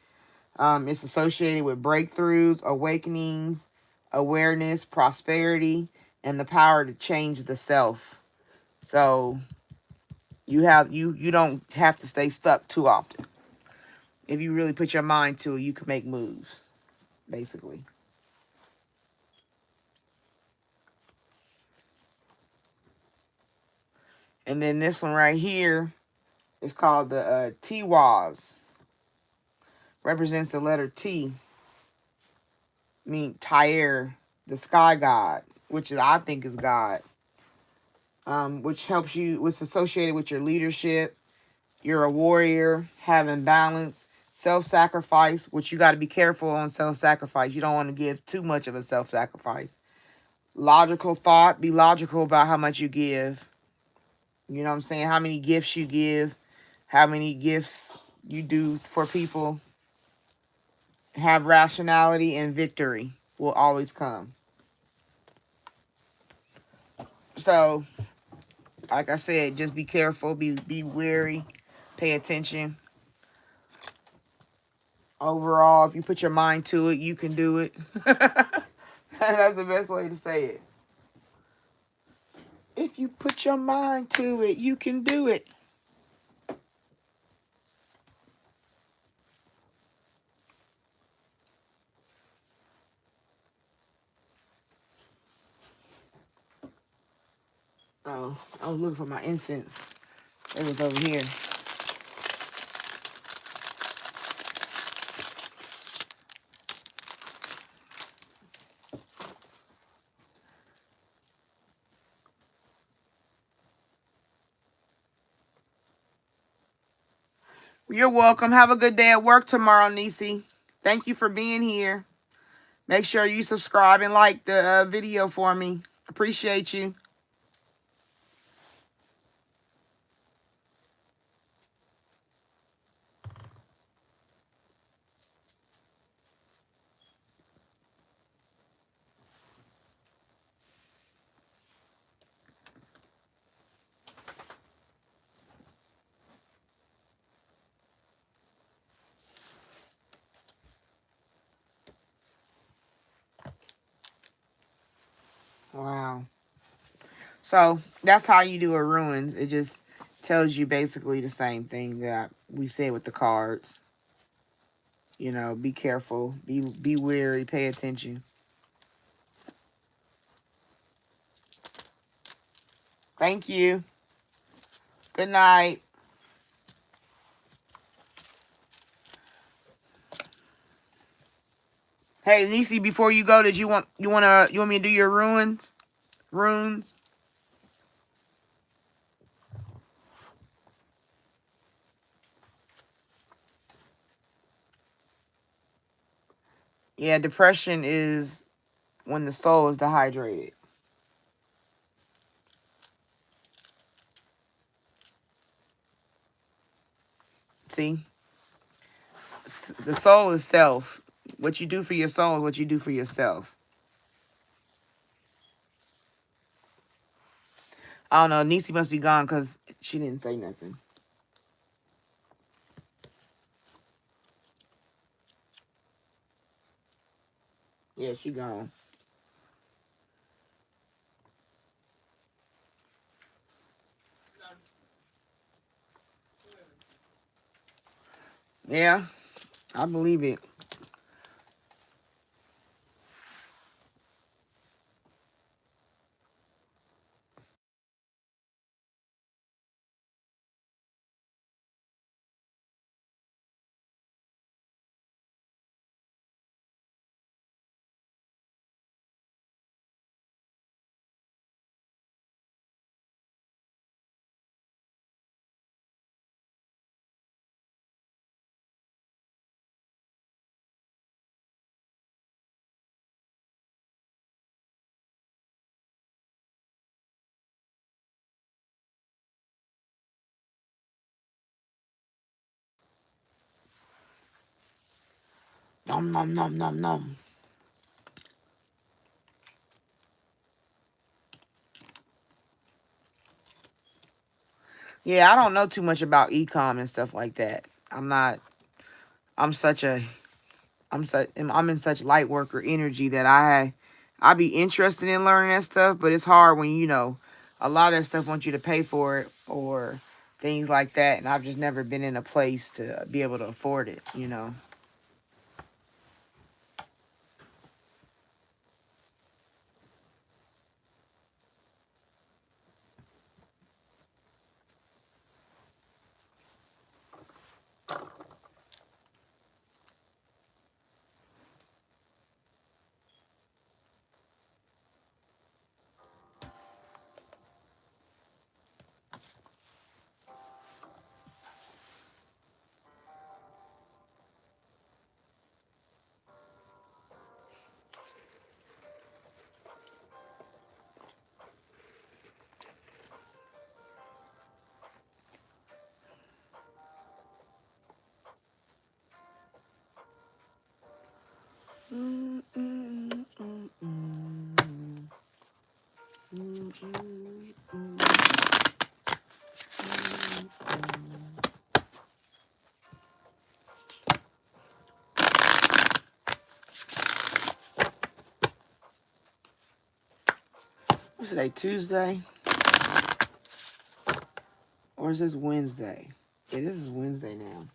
It's associated with breakthroughs, awakenings, awareness, prosperity, and the power to change the self. So you don't have to stay stuck too often. If you really put your mind to it, you can make moves, basically. And then this one right here is called the Tiwas. Represents the letter T. Mean Tyre, the sky god, which I think is God. Which helps you, which is associated with your leadership. You're a warrior, having balance, self-sacrifice, which you got to be careful on self-sacrifice. You don't want to give too much of a self-sacrifice. Logical thought, be logical about how much you give. You know what I'm saying? How many gifts you give, how many gifts you do for people. Have rationality, and victory will always come. So, like I said, just be careful, be wary, pay attention. Overall, if you put your mind to it, you can do it. That's the best way to say it. If you put your mind to it, you can do it. Oh, I was looking for my incense. It was over here. You're welcome. Have a good day at work tomorrow, Nisi. Thank you for being here. Make sure you subscribe and like the video for me. Appreciate you. Wow. So that's how you do a ruins. It just tells you basically the same thing that we said with the cards. Be careful, be wary, pay attention. Thank you. Good night. Hey, Nisi, before you go, did you want me to do your runes? Runes? Yeah, depression is when the soul is dehydrated. See? The soul is self. What you do for your soul is what you do for yourself. I don't know. Niecy must be gone because she didn't say nothing. Yeah, she gone. Yeah, I believe it. Nom, nom, nom, nom, nom. Yeah, I don't know too much about e-com and stuff like that. I'm such a, I'm in such light worker energy that I be interested in learning that stuff, but it's hard when, a lot of that stuff wants you to pay for it or things like that. And I've just never been in a place to be able to afford it. Mm, mm, mm, mm, mm, mm, mm. What's today, Tuesday? Or is this Wednesday? Yeah, this is Wednesday now.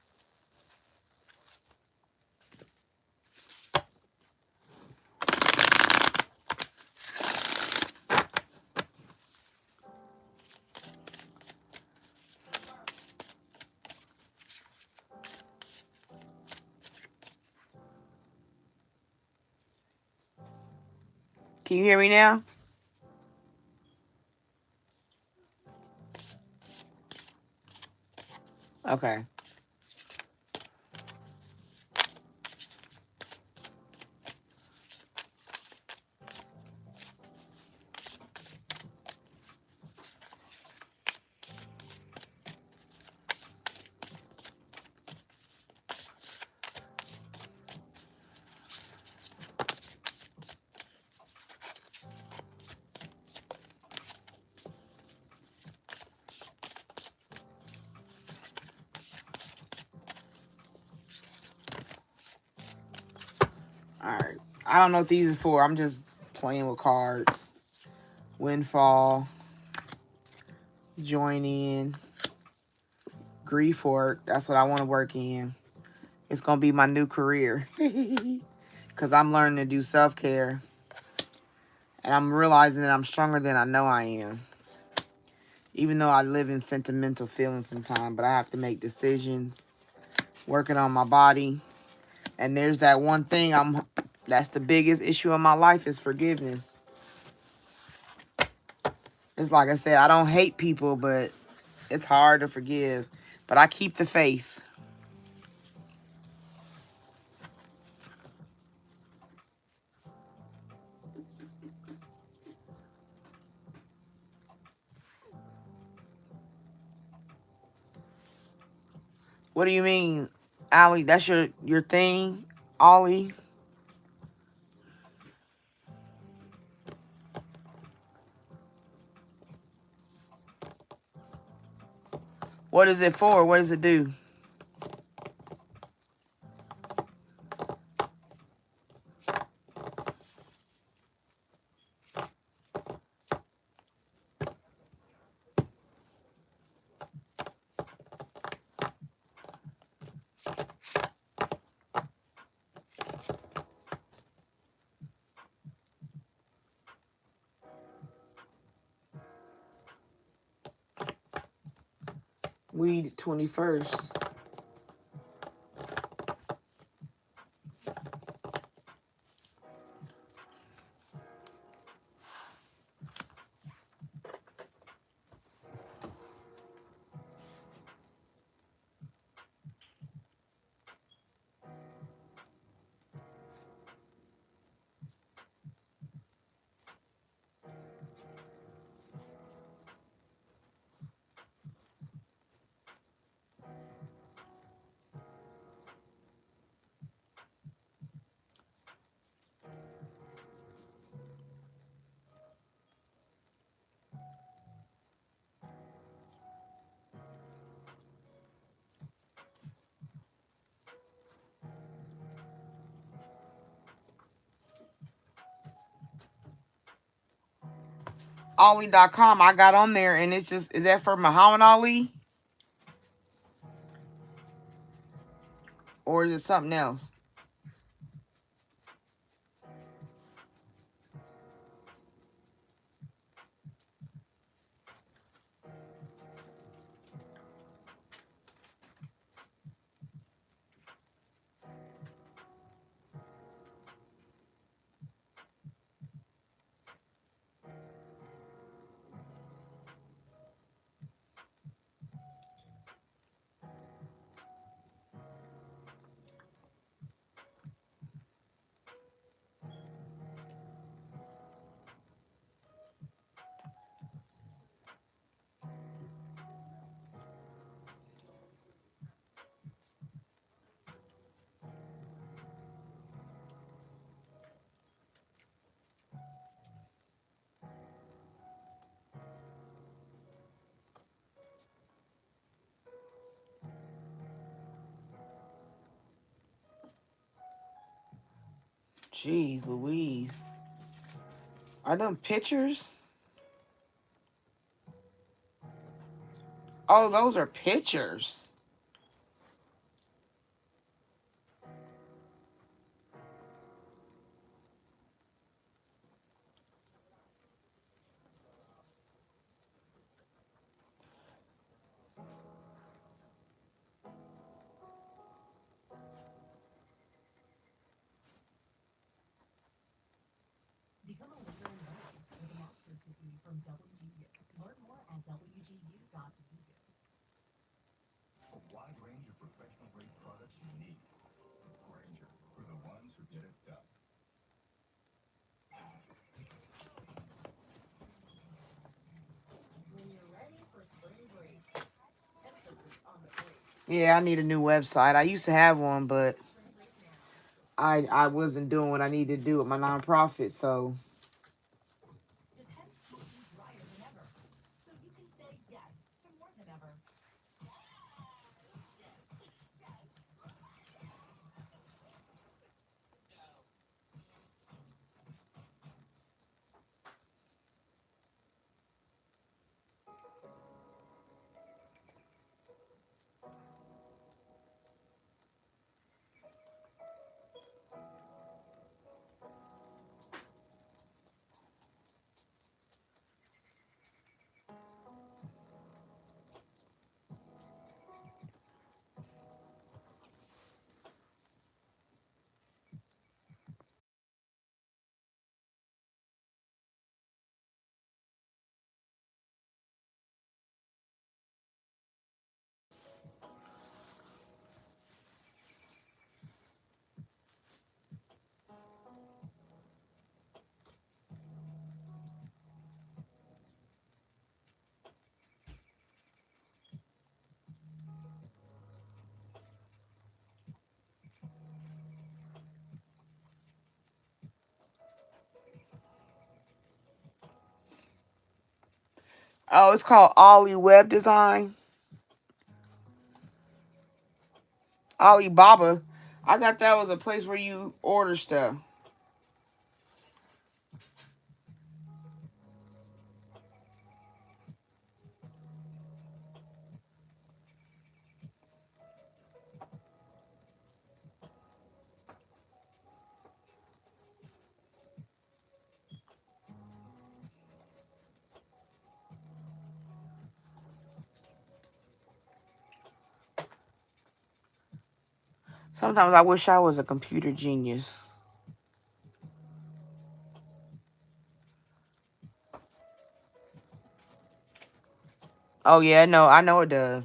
Can you hear me now? Okay. Alright. I don't know what these are for. I'm just playing with cards. Windfall. Join in. Grief work. That's what I want to work in. It's going to be my new career. Because I'm learning to do self-care. And I'm realizing that I'm stronger than I know I am. Even though I live in sentimental feelings sometimes. But I have to make decisions. Working on my body. And there's that one thing that's the biggest issue in my life is forgiveness. It's like I said, I don't hate people, but it's hard to forgive. But I keep the faith. What do you mean, Allie? That's your thing, Ollie? What is it for? What does it do? Weed 21st. Ollie.com. I got on there and it's just, is that for Muhammad Ali? Or is it something else? Jeez Louise. Are them pictures? Oh, those are pictures. Become a leader in learning with a master's degree from WGU. Learn more at wgu.edu. A wide range of professional-grade products you need. Granger, for the ones who get it done. When you're ready for spring break, emphasis on the break. Yeah, I need a new website. I used to have one, but Spring break now. I wasn't doing what I needed to do with my nonprofit, so Depends keeps you drier than ever, so you can say yes to more than ever. Oh, it's called Ollie Web Design. Alibaba. I thought that was a place where you order stuff. Sometimes I wish I was a computer genius. Oh yeah, no, I know it does.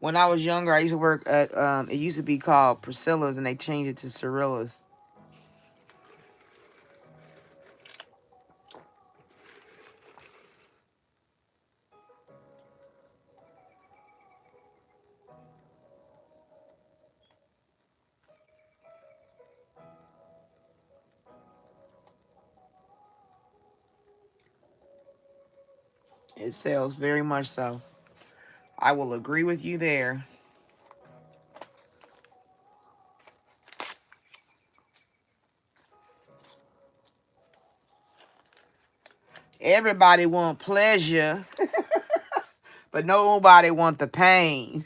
When I was younger, I used to work at it used to be called Priscilla's and they changed it to Cirilla's. It sells very much so. I will agree with you there. Everybody want pleasure, but nobody want the pain.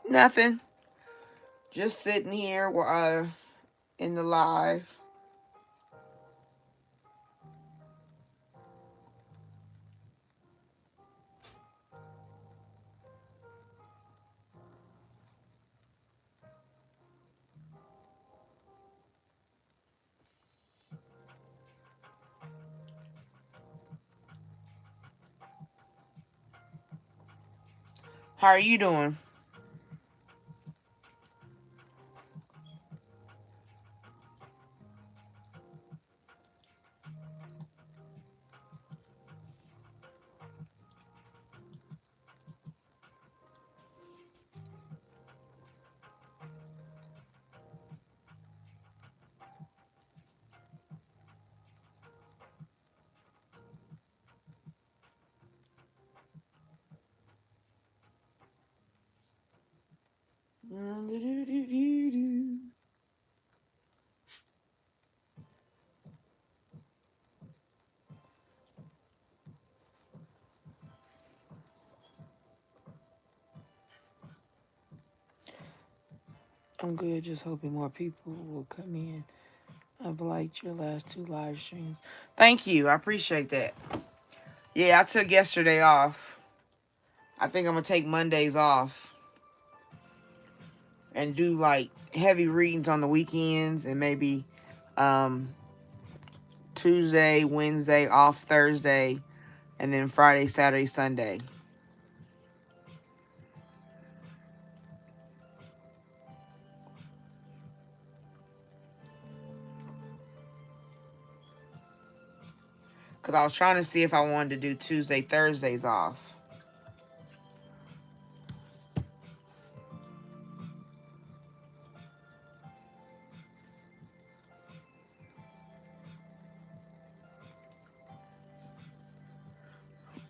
Nothing. Just sitting here in the live. How are you doing? I'm good. Just hoping more people will come in. I've liked your last 2 live streams. Thank you. I appreciate that. Yeah, I took yesterday off. I think I'm going to take Mondays off and do like heavy readings on the weekends and maybe um, Tuesday, Wednesday off Thursday, and then Friday, Saturday, Sunday. Because I was trying to see if I wanted to do Tuesday, Thursdays off.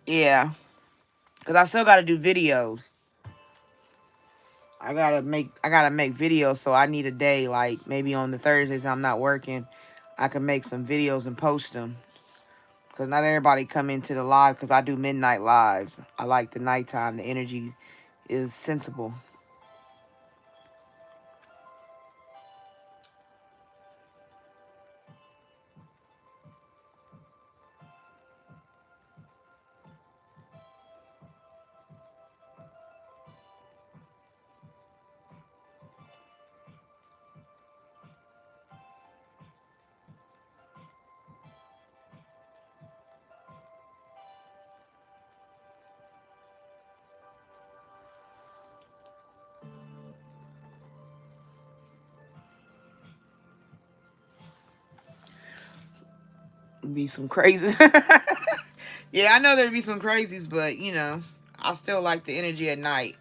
Yeah. Because I still got to do videos. I gotta make videos, so I need a day, like maybe on the Thursdays I'm not working, I can make some videos and post them. Because not everybody come into the live, because I do midnight lives. I like the nighttime. The energy is sensible. Be some crazy. Yeah, I know there'd be some crazies, but I still like the energy at night.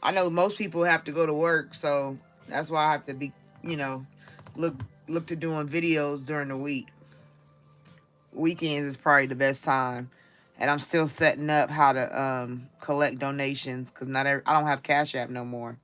I know most people have to go to work, so that's why I have to be, you know, look look to doing videos during the week. Weekends is probably the best time, and I'm still setting up how to collect donations, because I don't have Cash App no more.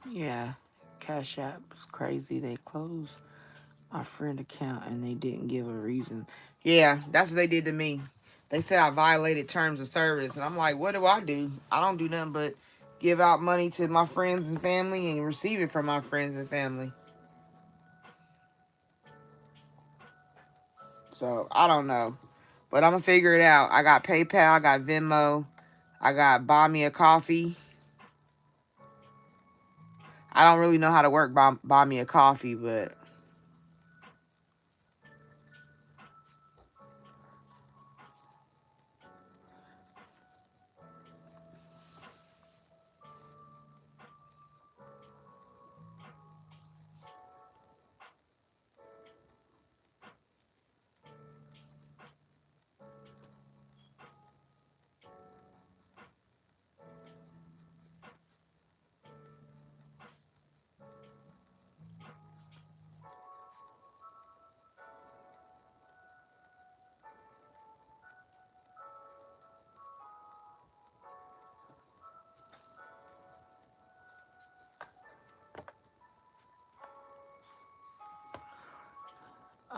Yeah, Cash App is crazy. They closed my friend account and they didn't give a reason. Yeah, that's what they did to me. They said I violated terms of service, and I'm like, what do? I don't do nothing but give out money to my friends and family and receive it from my friends and family. So I don't know, but I'm gonna figure it out. I got PayPal, I got Venmo, I got Buy Me a Coffee. I don't really know how to work buy Me a Coffee, but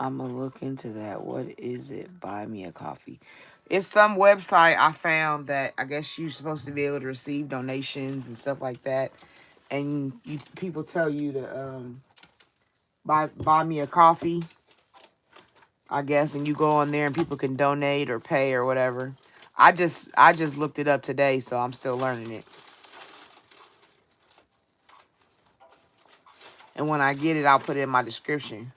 I'm gonna look into that. What is it? Buy Me a Coffee. It's some website I found that I guess you're supposed to be able to receive donations and stuff like that, and people tell you to buy me a coffee, I guess, and you go on there and people can donate or pay or whatever. I just looked it up today, so I'm still learning it. And when I get it, I'll put it in my description.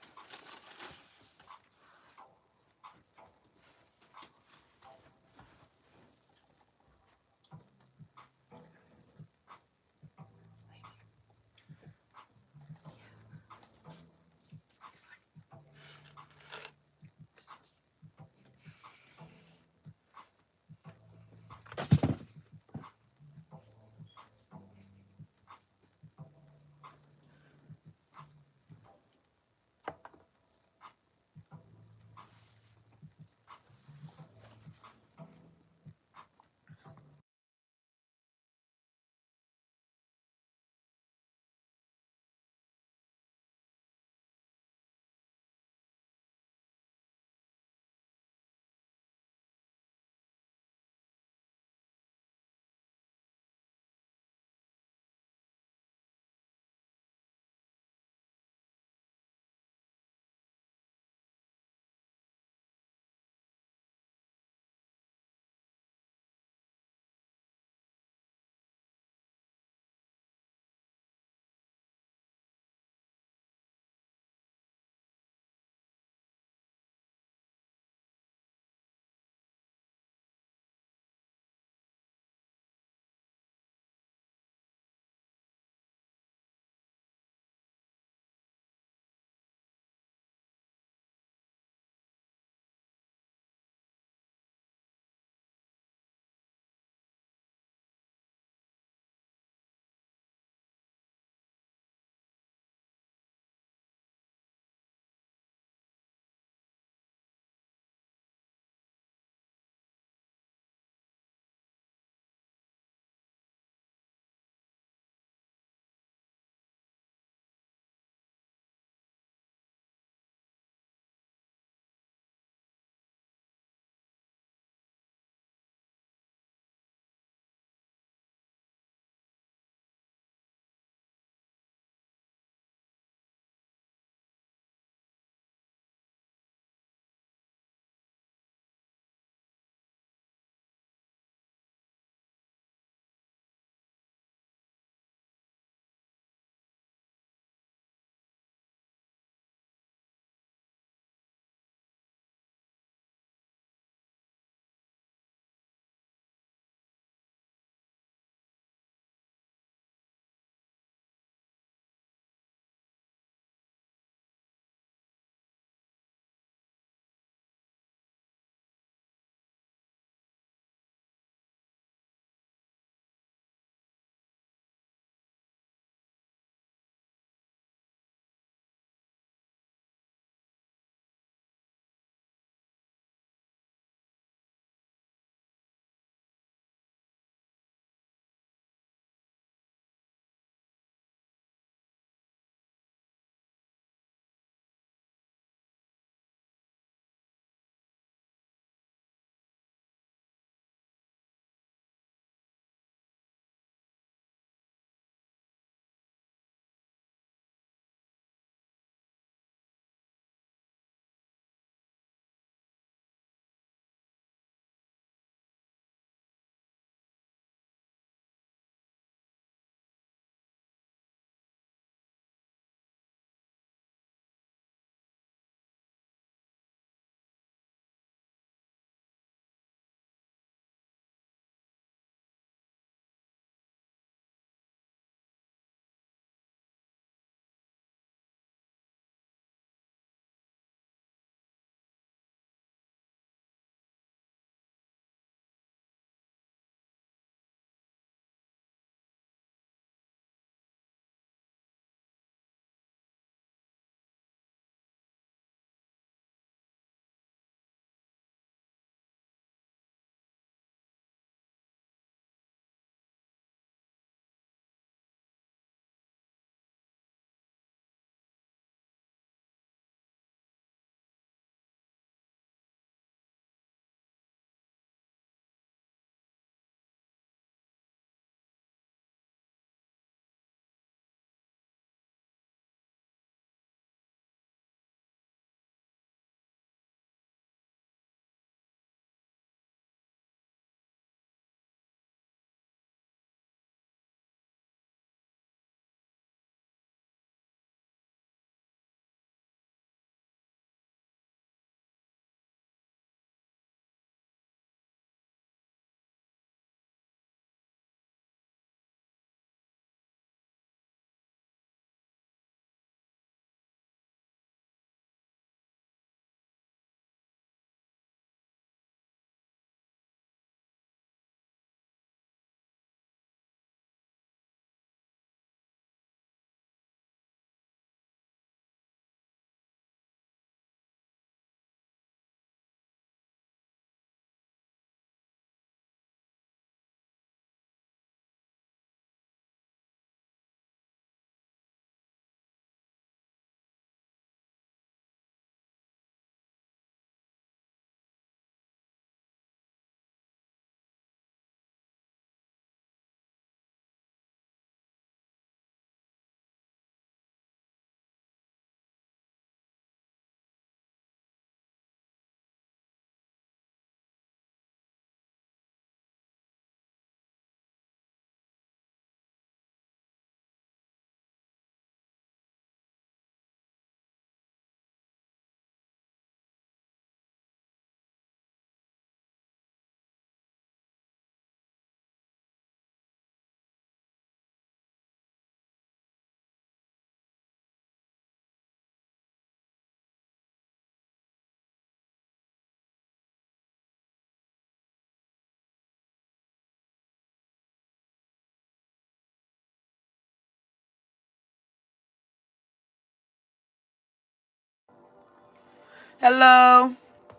Hello.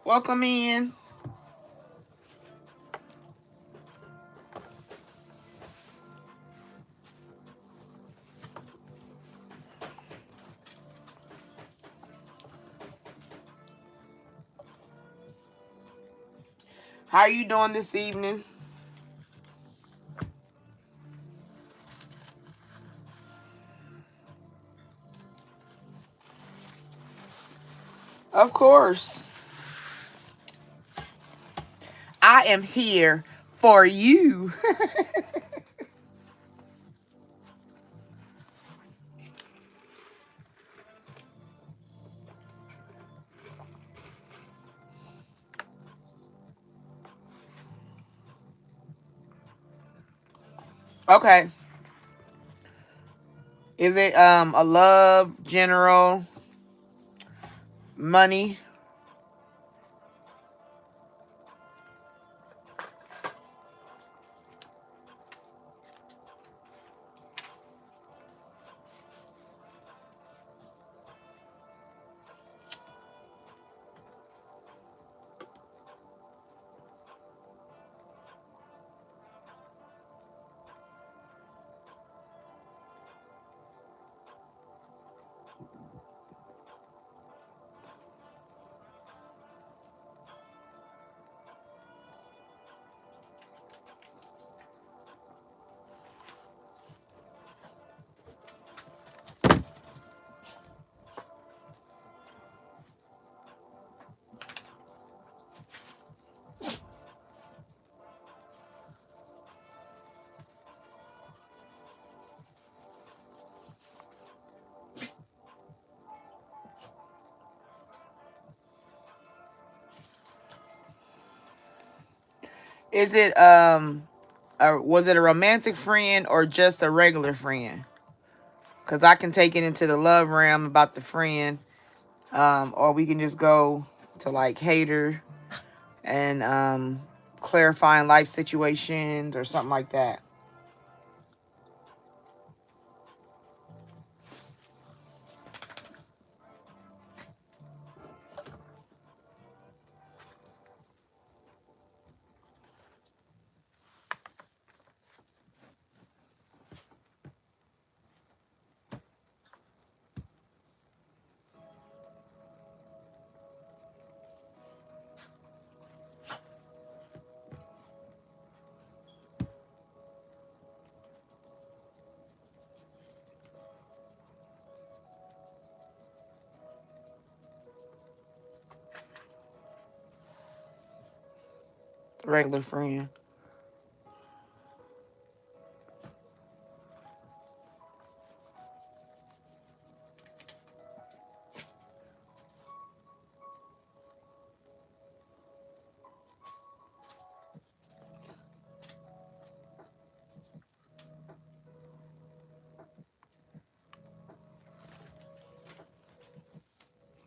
Welcome in. How are you doing this evening? Of course. I am here for you. Okay. Is it a love, general, money? Is it was it a romantic friend or just a regular friend? Because I can take it into the love realm about the friend, or we can just go to like hater and clarifying life situations or something like that. Regular friend.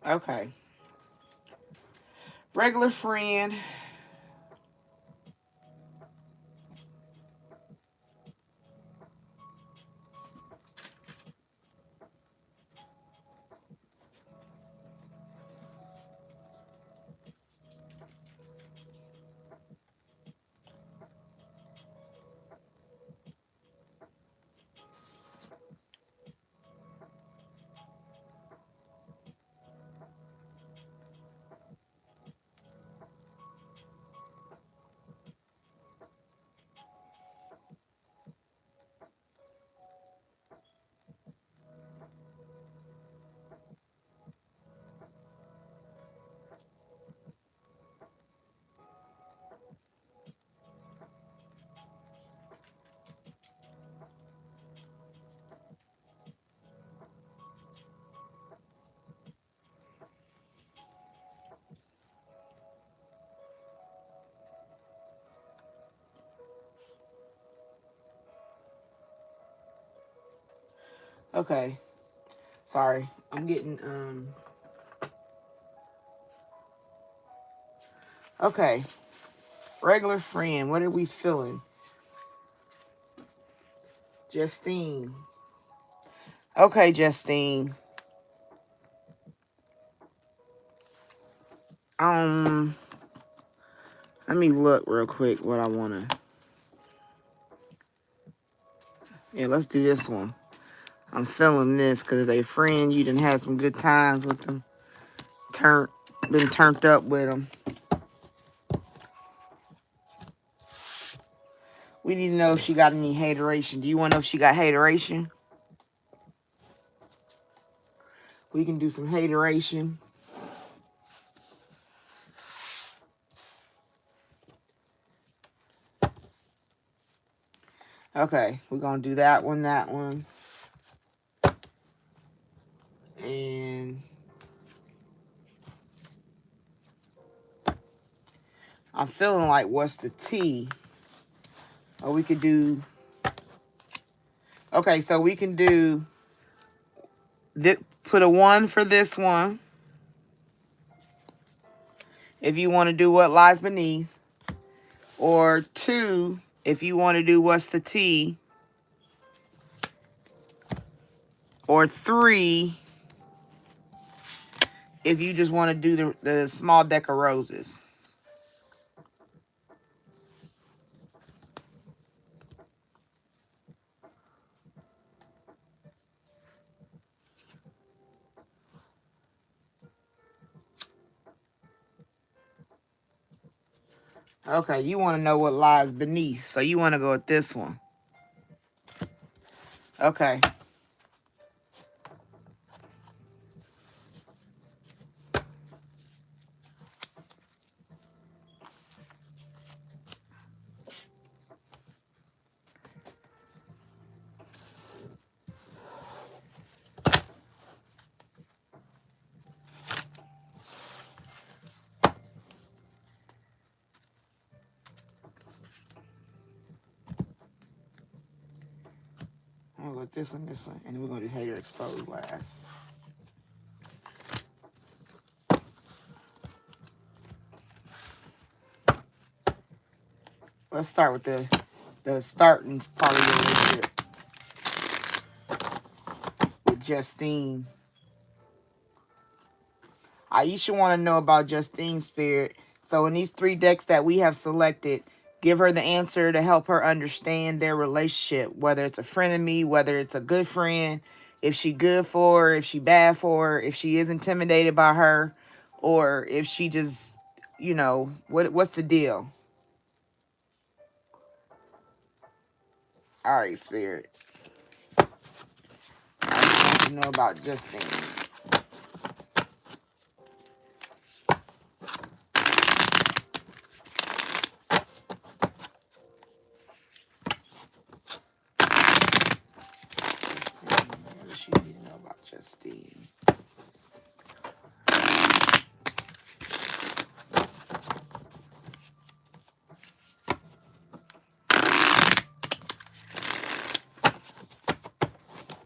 Okay. Regular friend. Okay. Sorry. I'm getting okay. Regular friend. What are we feeling? Justine. Okay, Justine. Um, let me look real quick what I want to. Yeah, let's do this one. I'm feeling this because if they friend, you done had some good times with them. Been turned up with them. We need to know if she got any hateration. Do you want to know if she got hateration? We can do some hateration. Okay, we're going to do that one. And I'm feeling like what's the T? Or we could do... Okay, so we can do... Put a 1 for this one. If you want to do what lies beneath. Or 2, if you want to do what's the T. Or 3, if you just want to do the small deck of roses. Okay, you want to know what lies beneath. So you want to go with this one. Okay. I'm going to go with this one. And then we're going to do hater exposed last. Let's start with the starting part of your relationship with Justine. Aisha want to know about Justine's spirit. So in these 3 decks that we have selected, give her the answer to help her understand their relationship, whether it's a frenemy, whether it's a good friend, if she good for her, if she bad for her, if she is intimidated by her, or if she just, what's the deal? All right, spirit. I want to know about Justine. What does she need to know about Justine?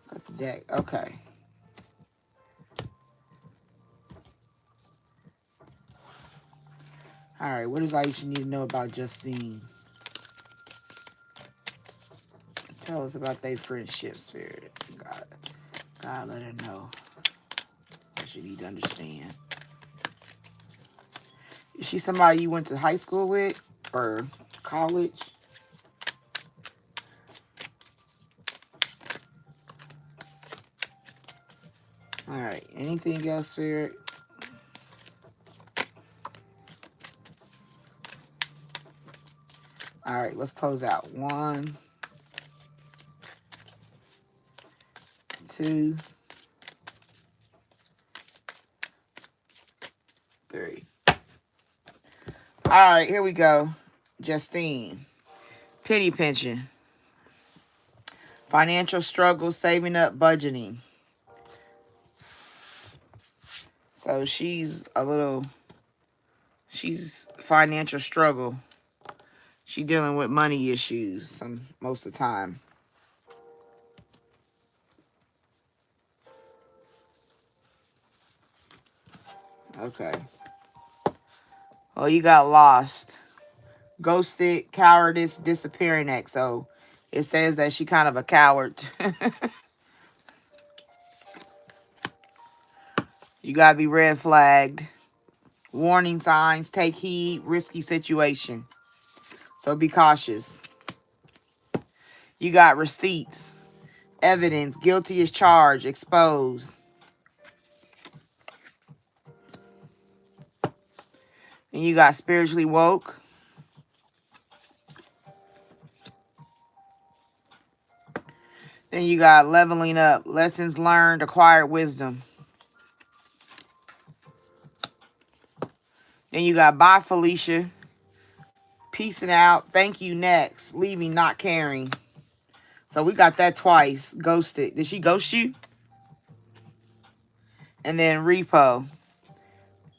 Got the deck. Okay. All right. What does Aisha need to know about Justine? Tell us about their friendship, spirit. God, let her know what she need to understand. Is she somebody you went to high school with or college? All right. Anything else, spirit? All right. Let's close out. 1, 2, 3. All right. Here we go. Justine. Pity pension. Financial struggle, saving up, budgeting. So she's financial struggle. She dealing with money issues most of the time. Okay. Oh, you got lost. Ghosted, cowardice, disappearing act. So it says that she kind of a coward. You gotta be red flagged. Warning signs, take heed, risky situation. So be cautious. You got receipts, evidence, guilty as charged, exposed. And you got spiritually woke. Then you got leveling up, lessons learned, acquired wisdom. Then you got bye, Felicia. Peacing out. Thank you, next. Leaving, not caring. So we got that twice. Ghosted. Did she ghost you? And then repo.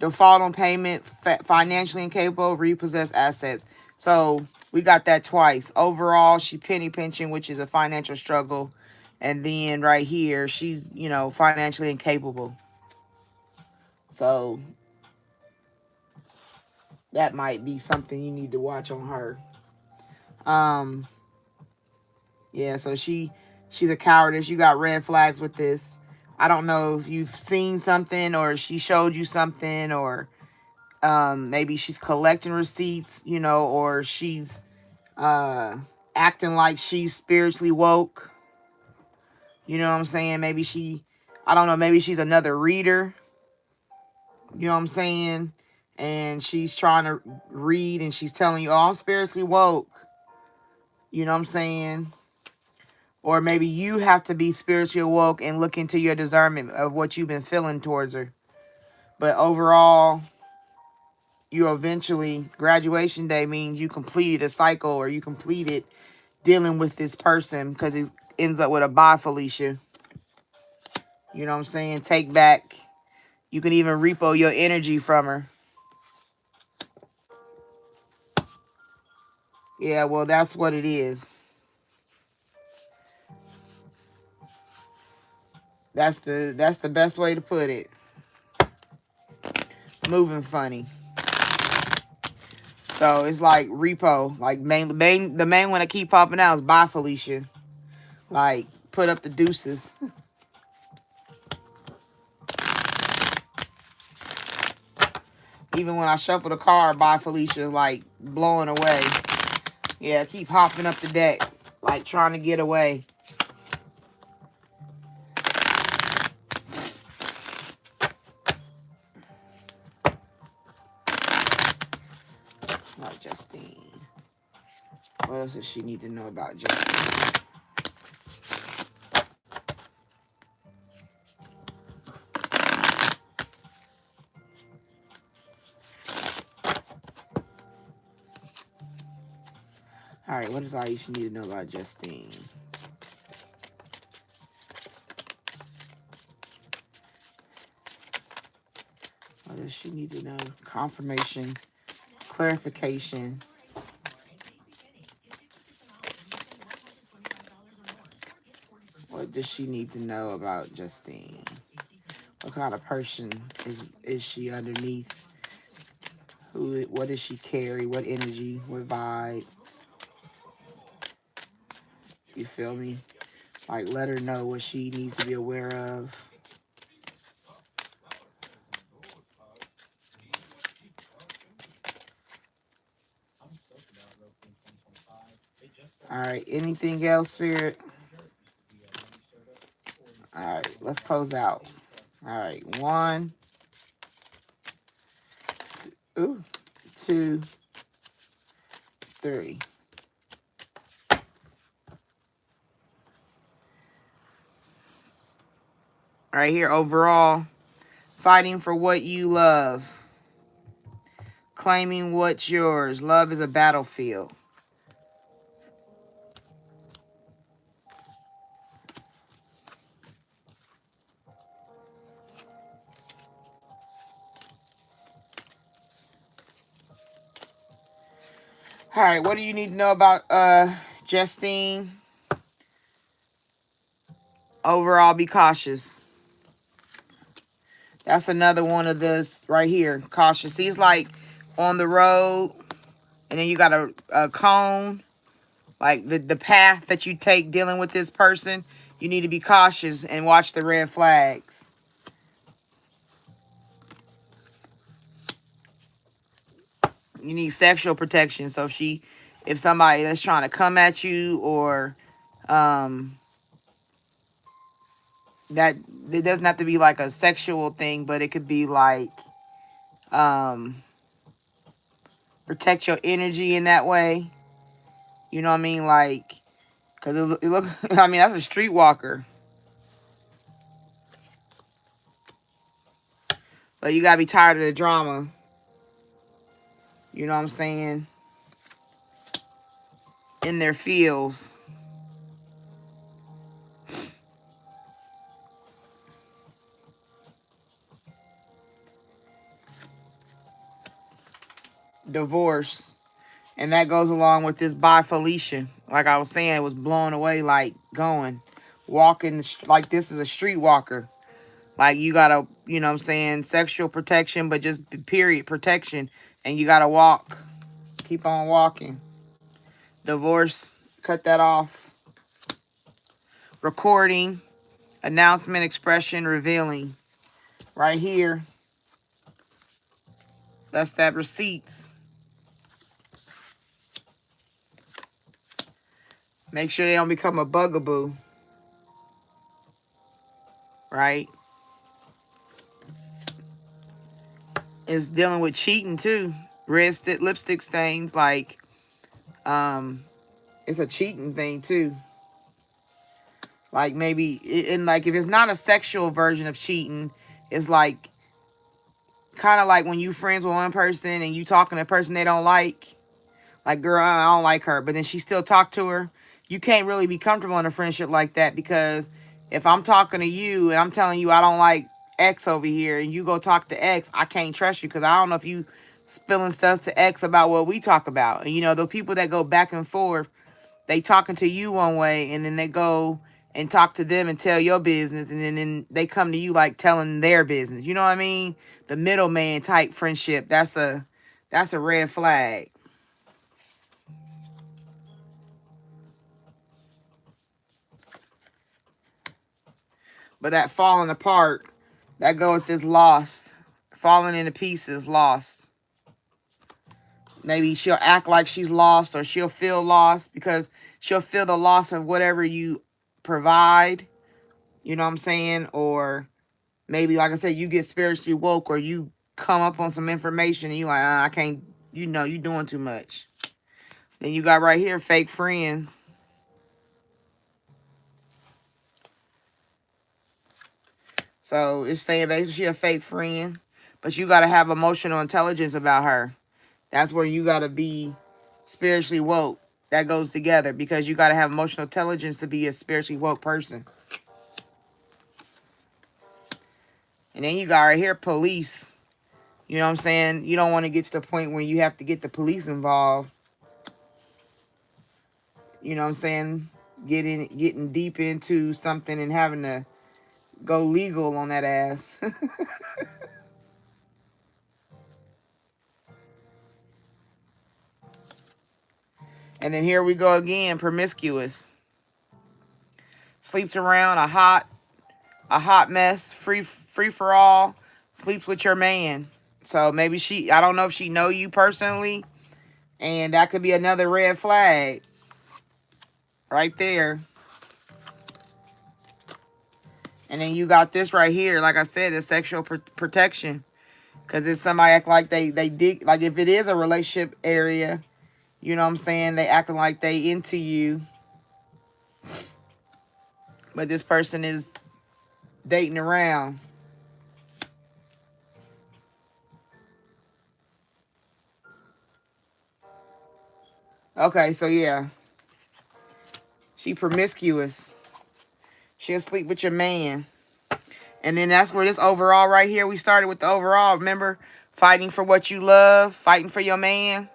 Default on payment, financially incapable, repossess assets. So we got that twice. Overall, she penny pinching, which is a financial struggle. And then right here, she's, financially incapable. So that might be something you need to watch on her. Yeah, so she's a cowardice. You got red flags with this. I don't know if you've seen something or she showed you something, or maybe she's collecting receipts, or she's acting like she's spiritually woke. You know what I'm saying? Maybe I don't know, maybe she's another reader. You know what I'm saying? And she's trying to read and she's telling you, oh, I'm spiritually woke. You know what I'm saying? Or maybe you have to be spiritually awoke and look into your discernment of what you've been feeling towards her. But overall, you eventually, graduation day means you completed a cycle, or you completed dealing with this person, because it ends up with a bye, Felicia. You know what I'm saying? Take back. You can even repo your energy from her. Yeah, well, that's what it is. That's the best way to put it. Moving funny. So it's like repo. Like the main one that keep popping out is bye, Felicia. Like, put up the deuces. Even when I shuffle the card, bye, Felicia, like blowing away. Yeah, keep hopping up the deck. Like trying to get away. Like Justine. What else does she need to know about Justine? Alright, what is all you should need to know about Justine? What does she need to know? Confirmation, clarification. What does she need to know about Justine? What kind of person is she underneath? What does she carry? What energy? What vibe? You feel me? Like, let her know what she needs to be aware of. Alright, anything else, Spirit? Alright, let's close out. Alright, 1, 2, 3. Right here, overall, fighting for what you love. Claiming what's yours. Love is a battlefield. Alright, what do you need to know about Justine? Overall, be cautious. That's another one of this right here. Cautious. He's like on the road, and then you got a cone. Like the path that you take dealing with this person, you need to be cautious and watch the red flags. You need sexual protection. So if somebody that's trying to come at you, or um, that it doesn't have to be like a sexual thing, but it could be like um, protect your energy in that way. You know what I mean? Like, cause it look. I mean, that's a streetwalker. But you gotta be tired of the drama. You know what I'm saying? In their fields. Divorce. And that goes along with this by Felicia. Like I was saying, it was blown away, like going. Walking, like this is a streetwalker. Like you gotta, you know what I'm saying, sexual protection, but just period protection. And you gotta walk. Keep on walking. Divorce, cut that off. Recording, announcement, expression, revealing. Right here, that's that receipts. Make sure they don't become a bugaboo. Right? It's dealing with cheating too. Red lipstick stains, like it's a cheating thing too. Like maybe, and like if it's not a sexual version of cheating, it's like kind of like when you friends with one person and you talking to a person they don't like. Like, girl, I don't like her, but then she still talk to her. You can't really be comfortable in a friendship like that, because if I'm talking to you and I'm telling you I don't like X over here, and you go talk to X, I can't trust you, because I don't know if you spilling stuff to X about what we talk about. And you know, the people that go back and forth, they talking to you one way, and then they go and talk to them and tell your business, and then they come to you like telling their business. You know what I mean? The middleman type friendship. That's a red flag. But that falling apart, that go with this lost. Falling into pieces, lost. Maybe she'll act like she's lost, or she'll feel lost because she'll feel the loss of whatever you provide. You know what I'm saying? Or maybe, like I said, you get spiritually woke, or you come up on some information and you like, I can't, you know, you doing too much. Then you got right here, fake friends. So it's saying basically she a fake friend, but you got to have emotional intelligence about her. That's where you got to be spiritually woke. That goes together, because you got to have emotional intelligence to be a spiritually woke person. And then you got right here, police. You know what I'm saying? You don't want to get to the point where you have to get the police involved. You know what I'm saying? Getting deep into something and having to go legal on that ass. And then here we go again, promiscuous. Sleeps around, a hot mess, free for all, sleeps with your man. So maybe I don't know if she know you personally, and that could be another red flag right there. And then you got this right here, like I said, it's sexual protection, because it's somebody act like they dig, like if it is a relationship area, you know what I'm saying, they acting like they into you, but this person is dating around. Okay, so yeah, she promiscuous. She'll sleep with your man. And then that's where this overall right here, we started with the overall. Remember, fighting for what you love, fighting for your man.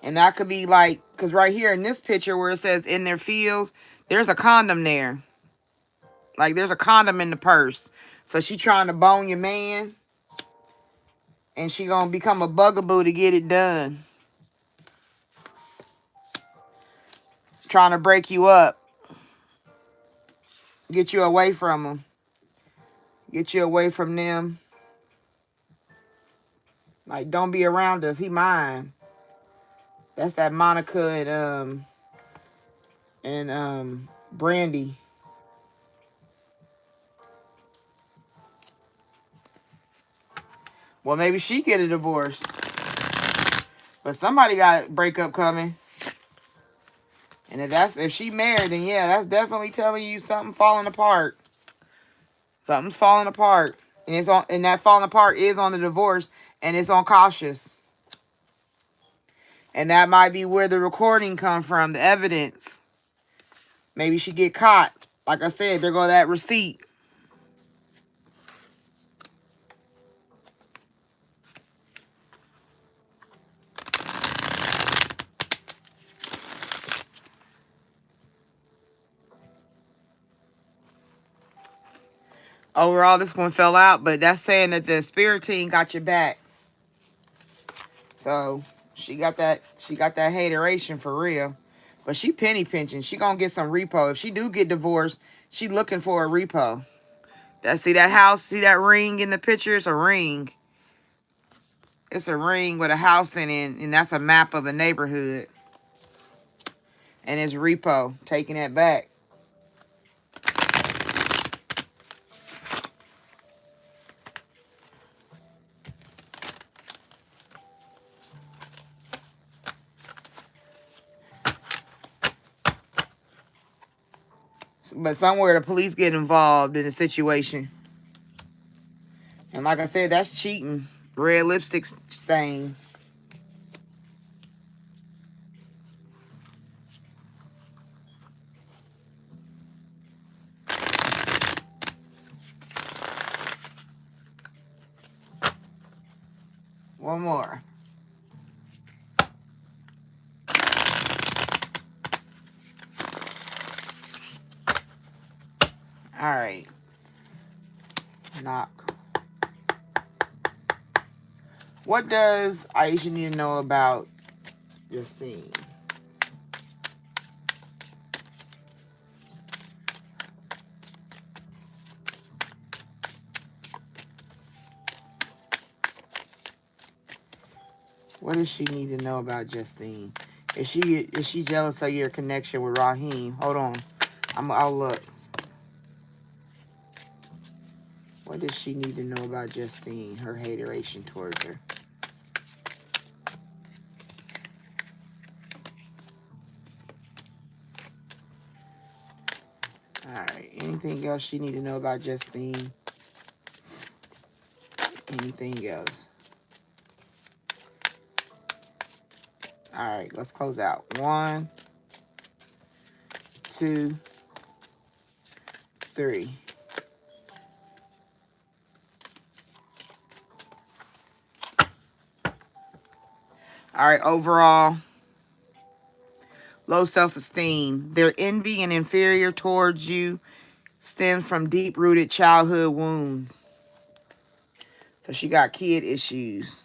And that could be like, because right here in this picture where it says in their fields, there's a condom there. Like there's a condom in the purse. So she trying to bone your man, and she gonna become a bugaboo to get it done. Trying to break you up. Get you away from him. Get you away from them. Like, don't be around us. He mine. That's that Monica and Brandy. Well, maybe she get a divorce. But somebody got a breakup coming. And if she married, then yeah, that's definitely telling you something falling apart. Something's falling apart. And that falling apart is on the divorce, and it's on cautious. And that might be where the recording come from, the evidence. Maybe she get caught. Like I said, there go that receipt. Overall, this one fell out, but that's saying that the spirit team got your back. So she got that hateration for real. But she penny pinching. She gonna get some repo. If she do get divorced, she looking for a repo. See that house? See that ring in the picture? It's a ring. It's a ring with a house in it, and that's a map of a neighborhood. And it's repo, taking it back. But somewhere the police get involved in the situation. And like I said, that's cheating. Red lipstick stains. One more. All right. Knock. What does Aisha need to know about Justine? What does she need to know about Justine? Is she jealous of your connection with Raheem? Hold on. I'll look. What does she need to know about Justine? Her hateration towards her. Alright. Anything else she need to know about Justine? Anything else? Alright, let's close out. 1, 2, 3. Alright, overall, low self-esteem. Their envy and inferior towards you stems from deep-rooted childhood wounds. So she got kid issues.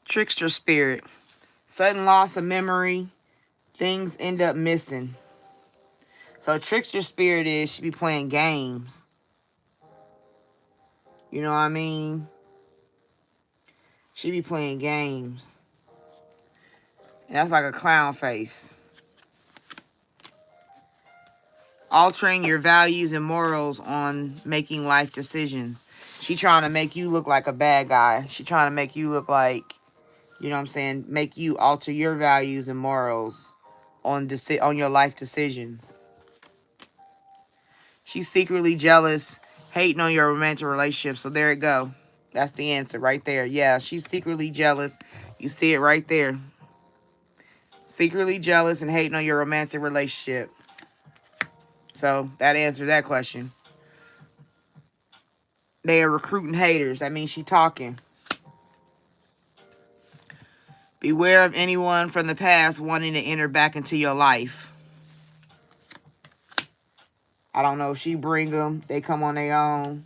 Trickster spirit. Sudden loss of memory. Things end up missing. So trickster spirit is she be playing games. You know what I mean? She be playing games. And that's like a clown face. Altering your values and morals on making life decisions. She trying to make you look like a bad guy. She trying to make you look like, you know what I'm saying, make you alter your values and morals on your life decisions. She's secretly jealous, hating on your romantic relationship. So there it go. That's the answer right there. Yeah, she's secretly jealous. You see it right there. Secretly jealous and hating on your romantic relationship. So that answered that question. They are recruiting haters. That means she talking. Beware of anyone from the past wanting to enter back into your life. I don't know if she bring them. They come on their own.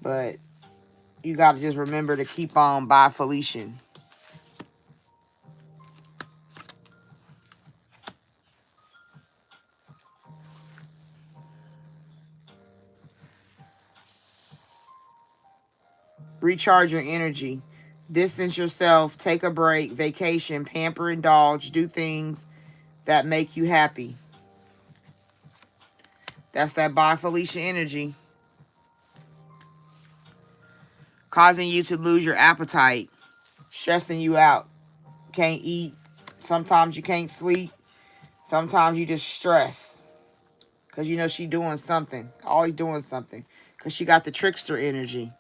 But you got to just remember to keep on by Felician. Recharge your energy. Distance yourself. Take a break. Vacation. Pamper. Indulge. Do things that make you happy. That's that by Felicia energy. Causing you to lose your appetite. Stressing you out. Can't eat. Sometimes you can't sleep. Sometimes you just stress. Because you know she doing something. Always doing something. Because she got the trickster energy.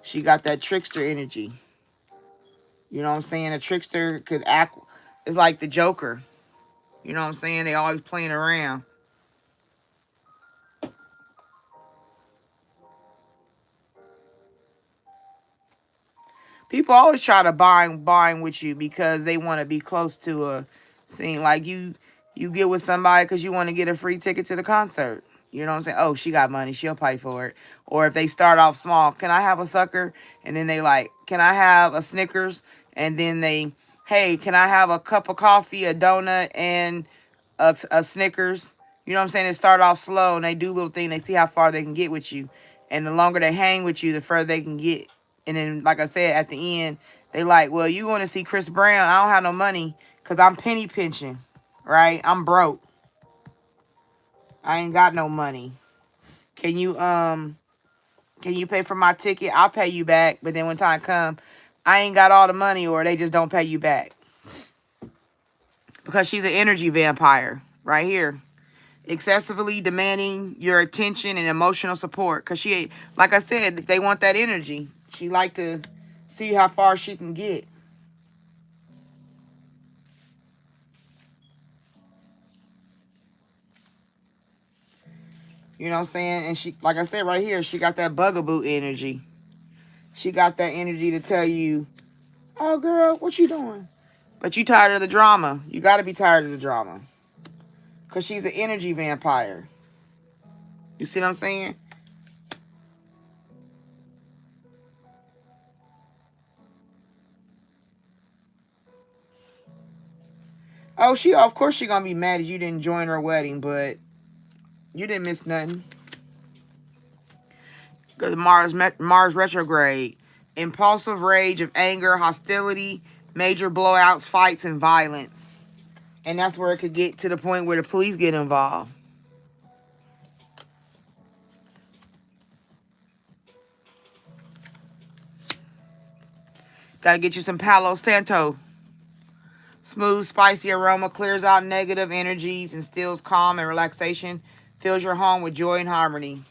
She got that trickster energy. You know what I'm saying? A trickster could act. It's like the Joker. You know what I'm saying? They always playing around. People always try to bind with you because they want to be close to a scene. Like you get with somebody because you want to get a free ticket to the concert. You know what I'm saying? Oh, she got money. She'll pay for it. Or if they start off small, can I have a sucker? And then they like, can I have a Snickers? And then they, hey, can I have a cup of coffee, a donut, and a Snickers? You know what I'm saying? They start off slow and they do little things. They see how far they can get with you. And the longer they hang with you, the further they can get. And then, like I said, at the end, they like, well, you want to see Chris Brown? I don't have no money because I'm penny pinching, right? I'm broke. I ain't got no money. Can you pay for my ticket? I'll pay you back. But then when time come, I ain't got all the money, or they just don't pay you back. Because she's an energy vampire right here. Excessively demanding your attention and emotional support. Because she, like I said, they want that energy. She like to see how far she can get. You know what I'm saying? And she, like I said right here, she got that bugaboo energy. She got that energy to tell you, oh, girl, what you doing? But you tired of the drama. You got to be tired of the drama. Because she's an energy vampire. You see what I'm saying? Oh, of course she going to be mad that you didn't join her wedding, but you didn't miss nothing. Because Mars retrograde. Impulsive rage of anger, hostility, major blowouts, fights, and violence. And that's where it could get to the point where the police get involved. Gotta get you some Palo Santo. Smooth, spicy aroma clears out negative energies, instills calm and relaxation, fills your home with joy and harmony.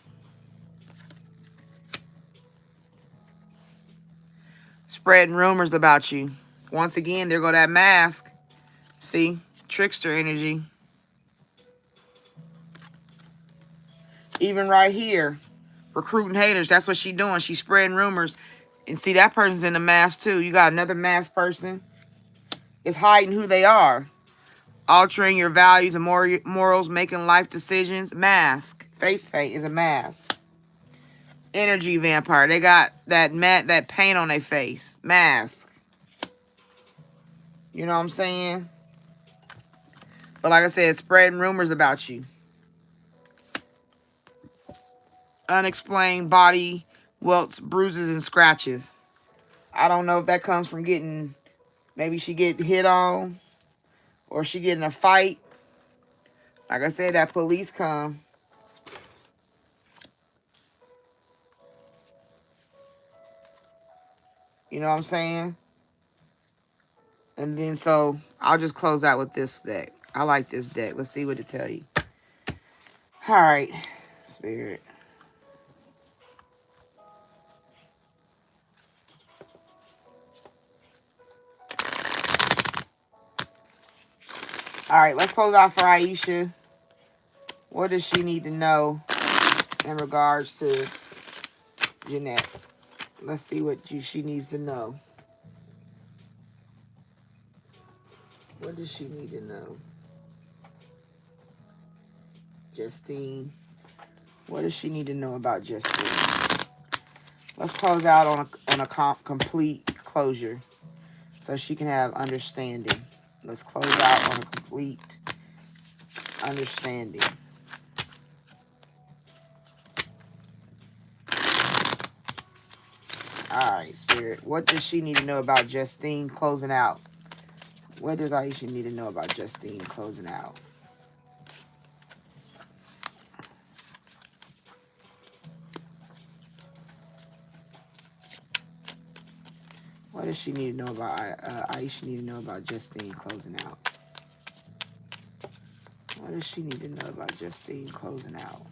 Spreading rumors about you. Once again, there go that mask. See? Trickster energy. Even right here, recruiting haters. That's what she's doing. She's spreading rumors. And see, that person's in the mask too. You got another masked person. It's hiding who they are. Altering your values and morals, making life decisions. Mask. Face paint is a mask. Energy vampire. They got that paint on their face. Mask. You know what I'm saying? But like I said, spreading rumors about you. Unexplained body welts, bruises, and scratches. I don't know if that comes from getting, maybe she get hit on, or she get in a fight. Like I said, that police come. You know what I'm saying? And then so I'll just close out with this deck. I like this deck. Let's see what it tell you. All right, Spirit. All right, let's close out for Aisha. What does she need to know in regards to Jeanette? Let's see what she needs to know. What does she need to know? Justine. What does she need to know about Justine? Let's close out on a complete closure so she can have understanding. Let's close out on a complete understanding. All right, Spirit. What does she need to know about Justine closing out? What does Aisha need to know about Justine closing out? What does she need to know about Aisha need to know about Justine closing out? What does she need to know about Justine closing out?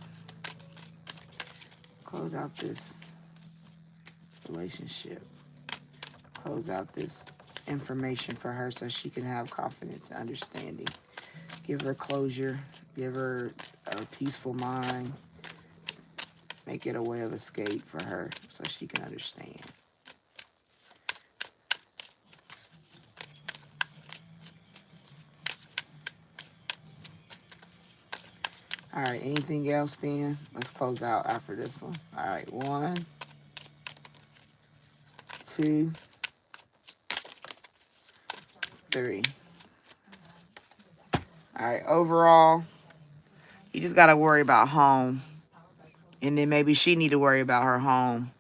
Close out this relationship. Close out this information for her so she can have confidence and understanding. Give her closure. Give her a peaceful mind. Make it a way of escape for her so she can understand. All right, anything else then? Let's close out after this one. All right, 1, 2, 3. All right, overall, you just got to worry about home. And then maybe she need to worry about her home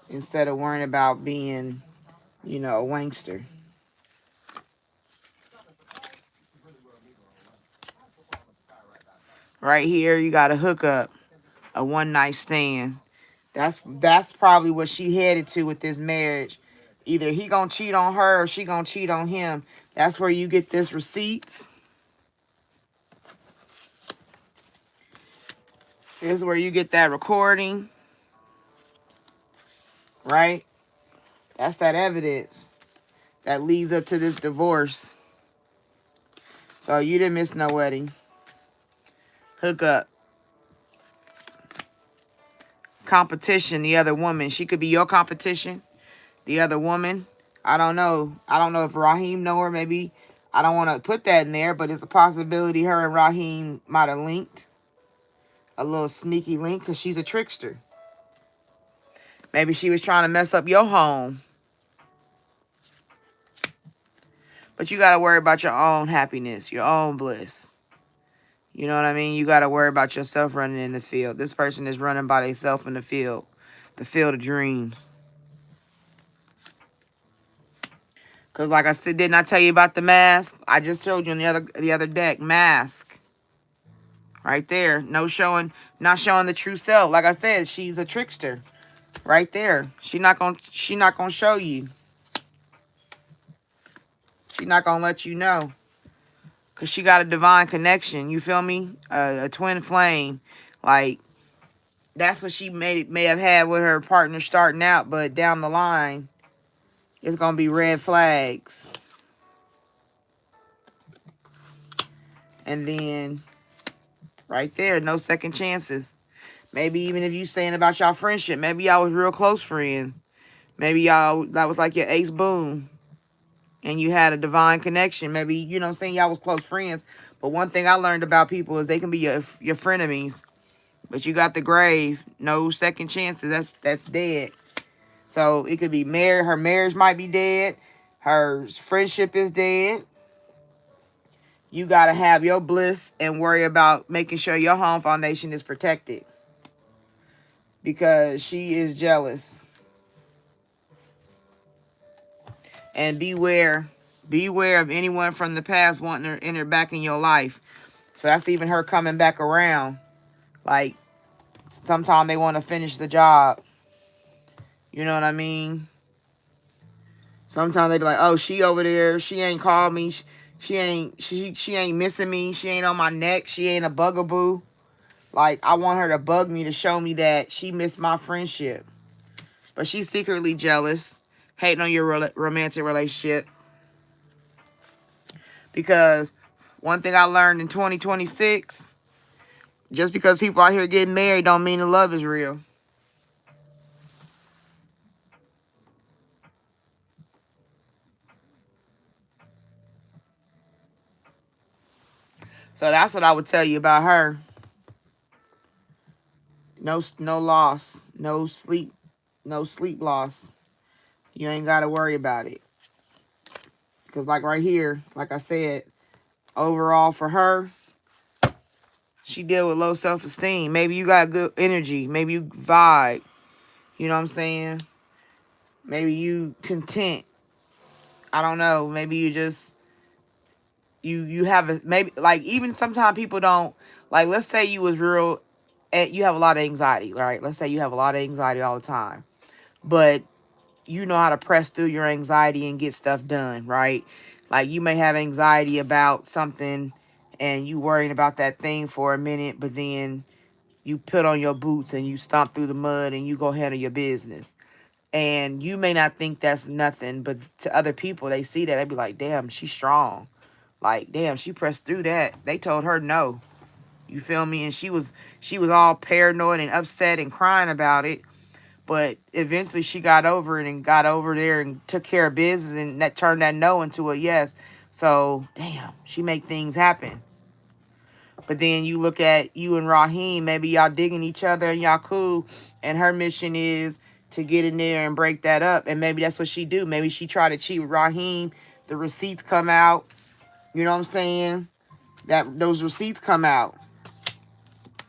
instead of worrying about being, you know, a wankster. Right here, you got a hookup, a one-night stand. That's probably what she headed to with this marriage. Either he gonna cheat on her or she gonna cheat on him. That's where you get this receipts. This is where you get that recording. Right? That's that evidence that leads up to this divorce. So you didn't miss no wedding. Hookup. Competition, the other woman. She could be your competition. The other woman. I don't know. I don't know if Raheem know her. Maybe. I don't want to put that in there, but it's a possibility her and Raheem might have linked. A little sneaky link because she's a trickster. Maybe she was trying to mess up your home. But you got to worry about your own happiness, your own bliss. You know what I mean? You got to worry about yourself running in the field. This person is running by themselves in the field of dreams. Because like I said, didn't I tell you about the mask? I just showed you on the other deck. Mask. Right there. No showing, not showing the true self. Like I said, she's a trickster. Right there. She not gonna show you. She not gonna let you know. Because she got a divine connection. You feel me? A twin flame. Like, that's what she may have had with her partner starting out. But down the line, it's going to be red flags. And then, right there, no second chances. Maybe even if you saying about y'all friendship, maybe y'all was real close friends. Maybe y'all, that was like your ace boom. And you had a divine connection. Maybe, you know what I'm saying, y'all was close friends. But one thing I learned about people is they can be your frenemies. But you got the grave. No second chances. That's dead. So it could be married. Her marriage might be dead. Her friendship is dead. You got to have your bliss and worry about making sure your home foundation is protected. Because she is jealous. And beware of anyone from the past wanting to enter back in your life. So that's even her coming back around. Like, sometimes they want to finish the job. You know what I mean? Sometimes they be like, oh, she over there. She ain't called me. She ain't missing me. She ain't on my neck. She ain't a bugaboo. Like, I want her to bug me to show me that she missed my friendship. But she's secretly jealous. Hating on your romantic relationship. Because one thing I learned in 2026, just because people out here getting married don't mean the love is real. So that's what I would tell you about her. No loss. No sleep loss. You ain't got to worry about it. Because like right here, like I said, overall for her, she deal with low self-esteem. Maybe you got good energy. Maybe you vibe. You know what I'm saying? Maybe you content. I don't know. Maybe you just you have a maybe like even sometimes people don't like. Let's say you was real, you have a lot of anxiety, right? Let's say you have a lot of anxiety all the time, but you know how to press through your anxiety and get stuff done, right? Like you may have anxiety about something and you worrying about that thing for a minute, but then you put on your boots and you stomp through the mud and you go handle your business. And you may not think that's nothing, but to other people, they see that, they be like, damn, she's strong. Like, damn, she pressed through that. They told her no. You feel me? And she was all paranoid and upset and crying about it. But eventually she got over it and got over there and took care of business and that turned that no into a yes. So, damn, she make things happen. But then you look at you and Raheem, maybe y'all digging each other and y'all cool. And her mission is to get in there and break that up. And maybe that's what she do. Maybe she try to cheat with Raheem. The receipts come out. You know what I'm saying? That those receipts come out.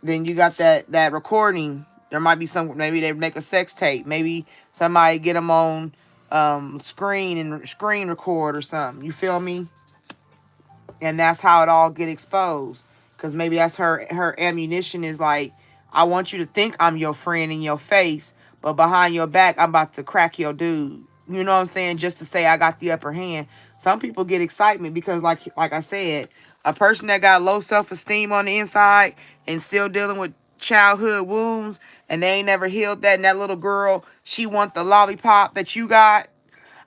Then you got that recording. There might be some, maybe they make a sex tape. Maybe somebody get them on screen and screen record or something. You feel me? And that's how it all get exposed. Because maybe that's her ammunition is like, I want you to think I'm your friend in your face, but behind your back, I'm about to crack your dude. You know what I'm saying? Just to say I got the upper hand. Some people get excitement because like I said, a person that got low self-esteem on the inside and still dealing with childhood wounds and they ain't never healed that, and that little girl, she want the lollipop that you got.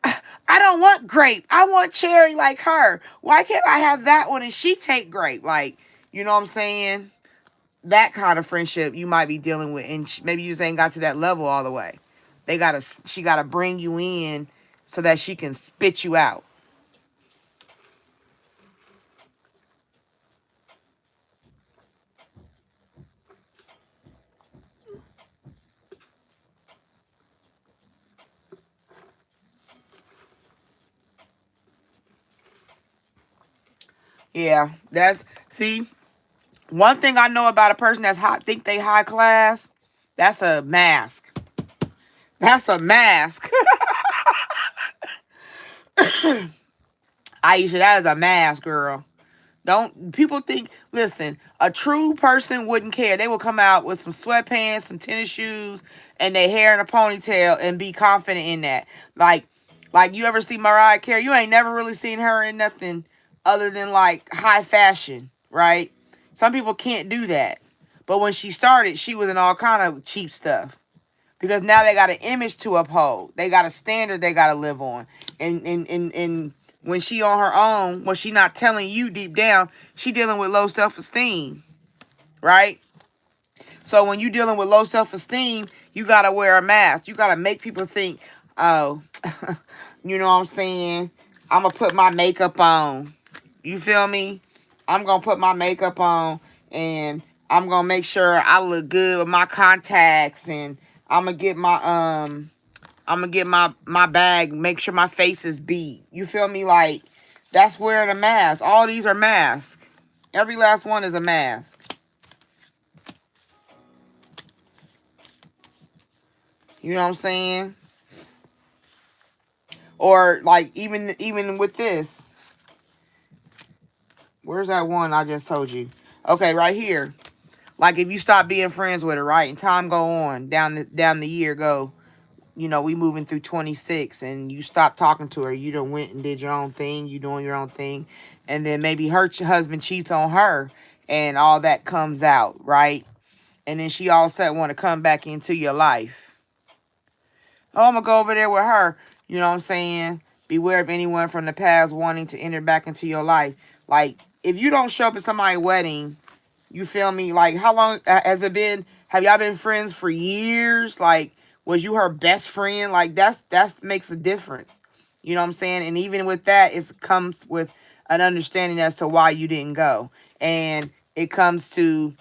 I don't want grape. I want cherry like her. Why can't I have that one and she take grape? Like, you know what I'm saying? That kind of friendship you might be dealing with, and maybe you just ain't got to that level all the way. She gotta bring you in so that she can spit you out. Yeah, see, one thing I know about a person that's high, think they high class, that's a mask. That's a mask. Aisha, that is a mask, girl. Don't people think, listen, a true person wouldn't care. They would come out with some sweatpants, some tennis shoes, and their hair in a ponytail and be confident in that. Like you ever see Mariah Carey? You ain't never really seen her in nothing other than like high fashion, right? Some people can't do that. But when she started, she was in all kind of cheap stuff. Because now they got an image to uphold. They got a standard they got to live on. And when she on her own, when she not telling you deep down, she dealing with low self-esteem, right? So when you dealing with low self-esteem, you got to wear a mask. You got to make people think, oh, you know what I'm saying? I'm going to put my makeup on. You feel me? I'm going to put my makeup on and I'm going to make sure I look good with my contacts, and I'm going to get my bag, make sure my face is beat. You feel me? Like, that's wearing a mask. All these are masks. Every last one is a mask. You know what I'm saying? Or like even with this. Where's that one I just told you? Okay, right here. Like if you stop being friends with her, right? And time go on, down the year go, you know, we moving through 26 and you stop talking to her. You done went and did your own thing. You doing your own thing. And then maybe her husband cheats on her and all that comes out, right? And then she all of a sudden want to come back into your life. Oh, I'm going to go over there with her. You know what I'm saying? Beware of anyone from the past wanting to enter back into your life. Like, if you don't show up at somebody's wedding, you feel me? Like, how long has it been? Have y'all been friends for years? Like, was you her best friend? Like, that's makes a difference. You know what I'm saying? And even with that, it comes with an understanding as to why you didn't go. And it comes to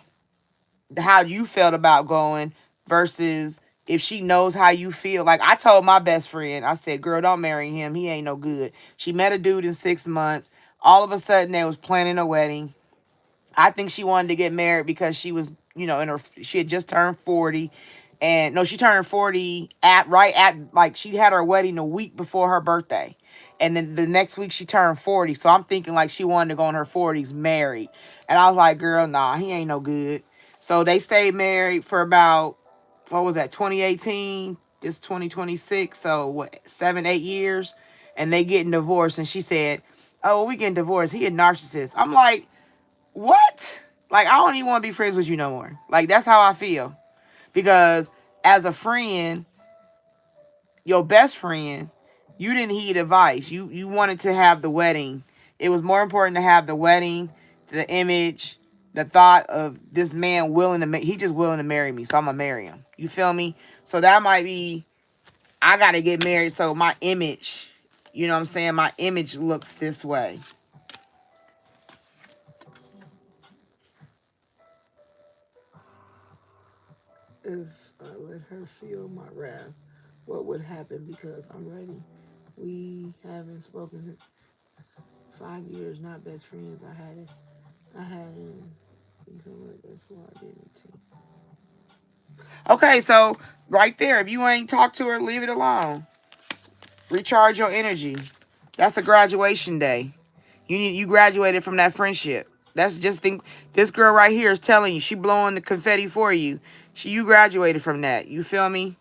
how you felt about going versus if she knows how you feel. Like I told my best friend, I said, girl, don't marry him. He ain't no good. She met a dude in 6 months. All of a sudden they was planning a wedding. I think she wanted to get married because she was, she had just turned 40. And no, she turned 40 like she had her wedding a week before her birthday. And then the next week she turned 40. So I'm thinking like she wanted to go in her 40s married. And I was like, girl, nah, he ain't no good. So they stayed married for about, what was that, 2018? This 2026. So what, 7, 8 years? And they getting divorced. And she said, oh, we getting divorced. He a narcissist. I'm like, what? Like, I don't even want to be friends with you no more. Like, that's how I feel. Because as a friend, your best friend, you didn't heed advice. You wanted to have the wedding. It was more important to have the wedding, the image, the thought of this man he just willing to marry me, so I'm gonna marry him. You feel me? So that might be, I gotta get married so my image, you know what I'm saying? My image looks this way. If I let her feel my wrath, what would happen? Because I'm ready. We haven't spoken in 5 years, not best friends. I hadn't become like that's who I didn't. Okay, so right there, if you ain't talked to her, leave it alone. Recharge your energy. That's a graduation day. You graduated from that friendship. That's just think this girl right here is telling you, she blowing the confetti for you. You graduated from that. You feel me?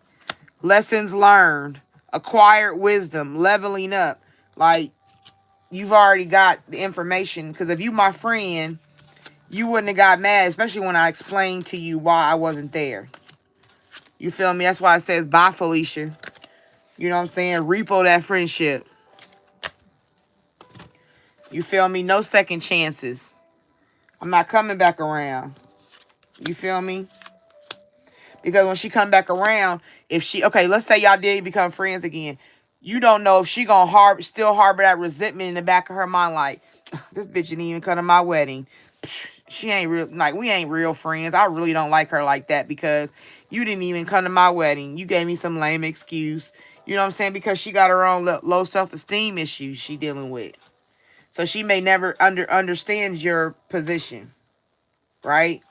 Lessons learned, acquired wisdom, leveling up. Like, you've already got the information. Because if you my friend, you wouldn't have got mad, especially when I explained to you why I wasn't there. You feel me? That's why it says, bye, Felicia. You know what I'm saying? Repo that friendship. You feel me? No second chances. I'm not coming back around. You feel me? Because when she come back around, okay, let's say y'all did become friends again. You don't know if she gonna still harbor that resentment in the back of her mind, like, this bitch didn't even come to my wedding. She ain't real, like, we ain't real friends. I really don't like her like that because you didn't even come to my wedding. You gave me some lame excuse. You know what I'm saying? Because she got her own low self-esteem issues she dealing with. So she may never understand your position, right?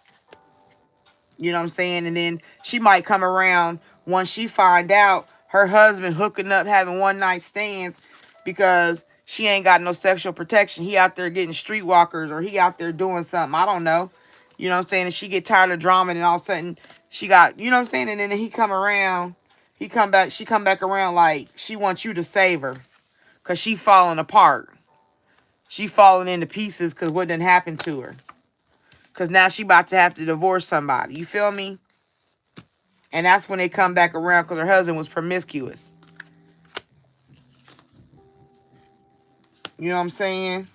You know what I'm saying? And then she might come around once she find out her husband hooking up, having one night stands because she ain't got no sexual protection. He out there getting streetwalkers or he out there doing something. I don't know. You know what I'm saying? And she get tired of drama and all of a sudden she got, you know what I'm saying? And then he come around, she come back around like she wants you to save her because she falling apart. She falling into pieces because what done happened to her. Because now she about to have to divorce somebody. You feel me? And that's when they come back around because her husband was promiscuous. You know what I'm saying?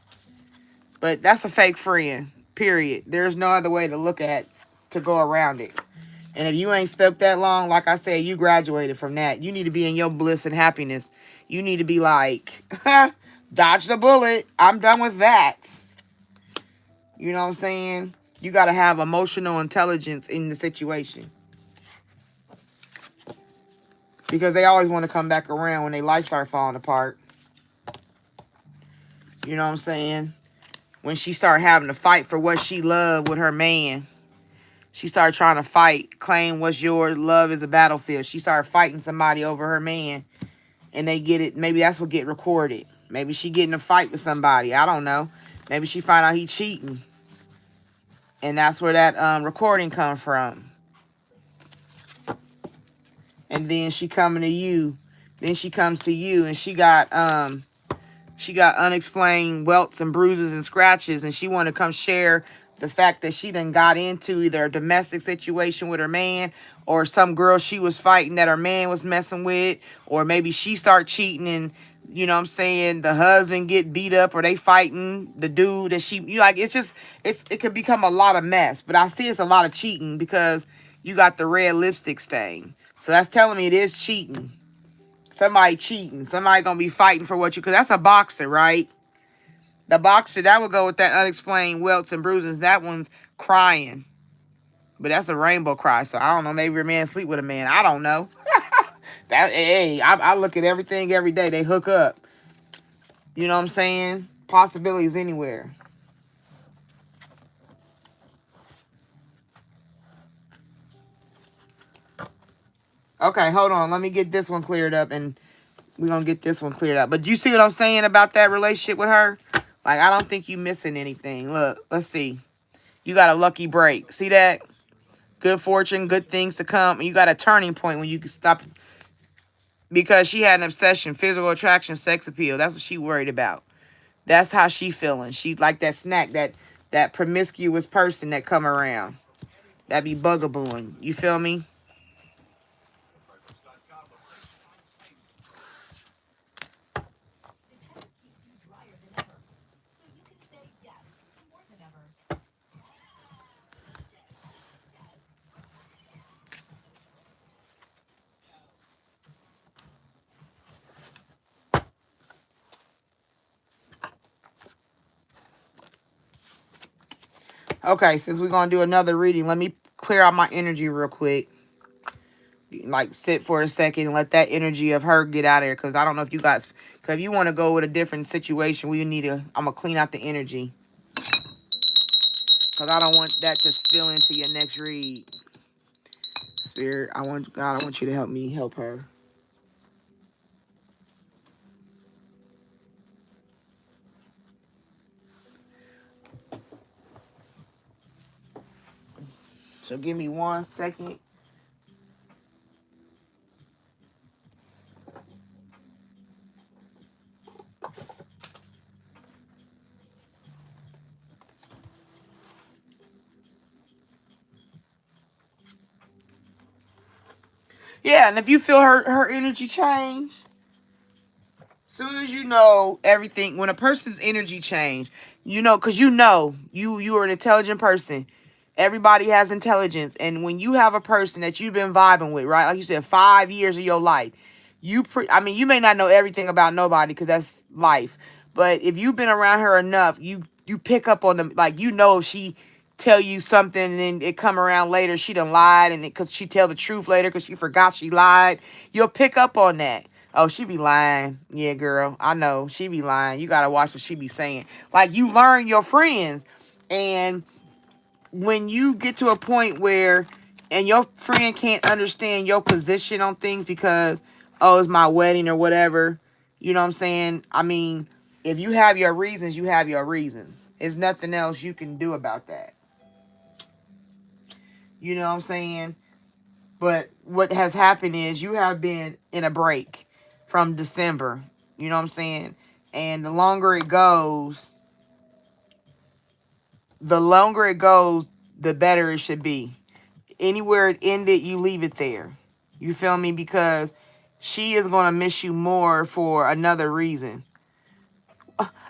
But that's a fake friend, period. There's no other way to go around it. And if you ain't spoke that long, like I said, you graduated from that. You need to be in your bliss and happiness. You need to be like, dodge the bullet. I'm done with that. You know what I'm saying? You got to have emotional intelligence in the situation. Because they always want to come back around when their life start falling apart. You know what I'm saying? When she started having to fight for what she loved with her man. She started trying to fight, claim what's yours, love is a battlefield. She started fighting somebody over her man. And they get it. Maybe that's what get recorded. Maybe she get in a fight with somebody. I don't know. Maybe she find out he cheating. And that's where that recording come from. And then she coming to you. Then she comes to you and she got unexplained welts and bruises and scratches, and she want to come share the fact that she done got into either a domestic situation with her man or some girl she was fighting that her man was messing with, or maybe she start cheating and, you know what I'm saying, the husband get beat up or they fighting the dude that it could become a lot of mess. But I see it's a lot of cheating because you got the red lipstick stain. So that's telling me it is cheating. Somebody cheating. Somebody gonna be fighting for because that's a boxer, right? The boxer, that would go with that unexplained welts and bruises. That one's crying. But that's a rainbow cry. So I don't know. Maybe your man sleep with a man. I don't know. That hey, I look at everything every day. They hook up. You know what I'm saying? Possibilities anywhere. Okay, hold on. Let me get this one cleared up, and we're gonna get this one cleared up. But you see what I'm saying about that relationship with her? Like, I don't think you missing anything. Look, let's see. You got a lucky break. See that? Good fortune, good things to come. You got a turning point when you can stop, because she had an obsession, physical attraction, sex appeal. That's what she worried about. That's how she feeling. She like that snack, that promiscuous person that come around. That be bugabooing. You feel me? The pen keeps you drier than ever, so you can say yes more than ever. Okay, since we're gonna do another reading, let me clear out my energy real quick. Like, sit for a second and let that energy of her get out of here. Because I don't know if you guys, because if you want to go with a different situation, we need to, I'm going to clean out the energy. Because I don't want that to spill into your next read. Spirit, God, I want you to help me help her. So give me 1 second. Yeah, and if you feel her energy change, soon as you know everything, when a person's energy change, you know, because you are an intelligent person. Everybody has intelligence, and when you have a person that you've been vibing with, right, like you said, 5 years of your life, I mean, you may not know everything about nobody because that's life, but if you've been around her enough, you pick up on them, like, you know, if she tell you something and then it come around later, she done lied, and because she tell the truth later because she forgot she lied, you'll pick up on that. Oh, she be lying. Yeah, girl. I know. She be lying. You got to watch what she be saying. Like, you learn your friends. And when you get to a point where, and your friend can't understand your position on things because, oh, it's my wedding or whatever. You know what I'm saying? I mean, if you have your reasons, you have your reasons. There's nothing else you can do about that. You know what I'm saying? But what has happened is you have been in a break from December. You know what I'm saying? And the longer it goes, the better it should be. Anywhere it ended, you leave it there. You feel me? Because she is going to miss you more for another reason.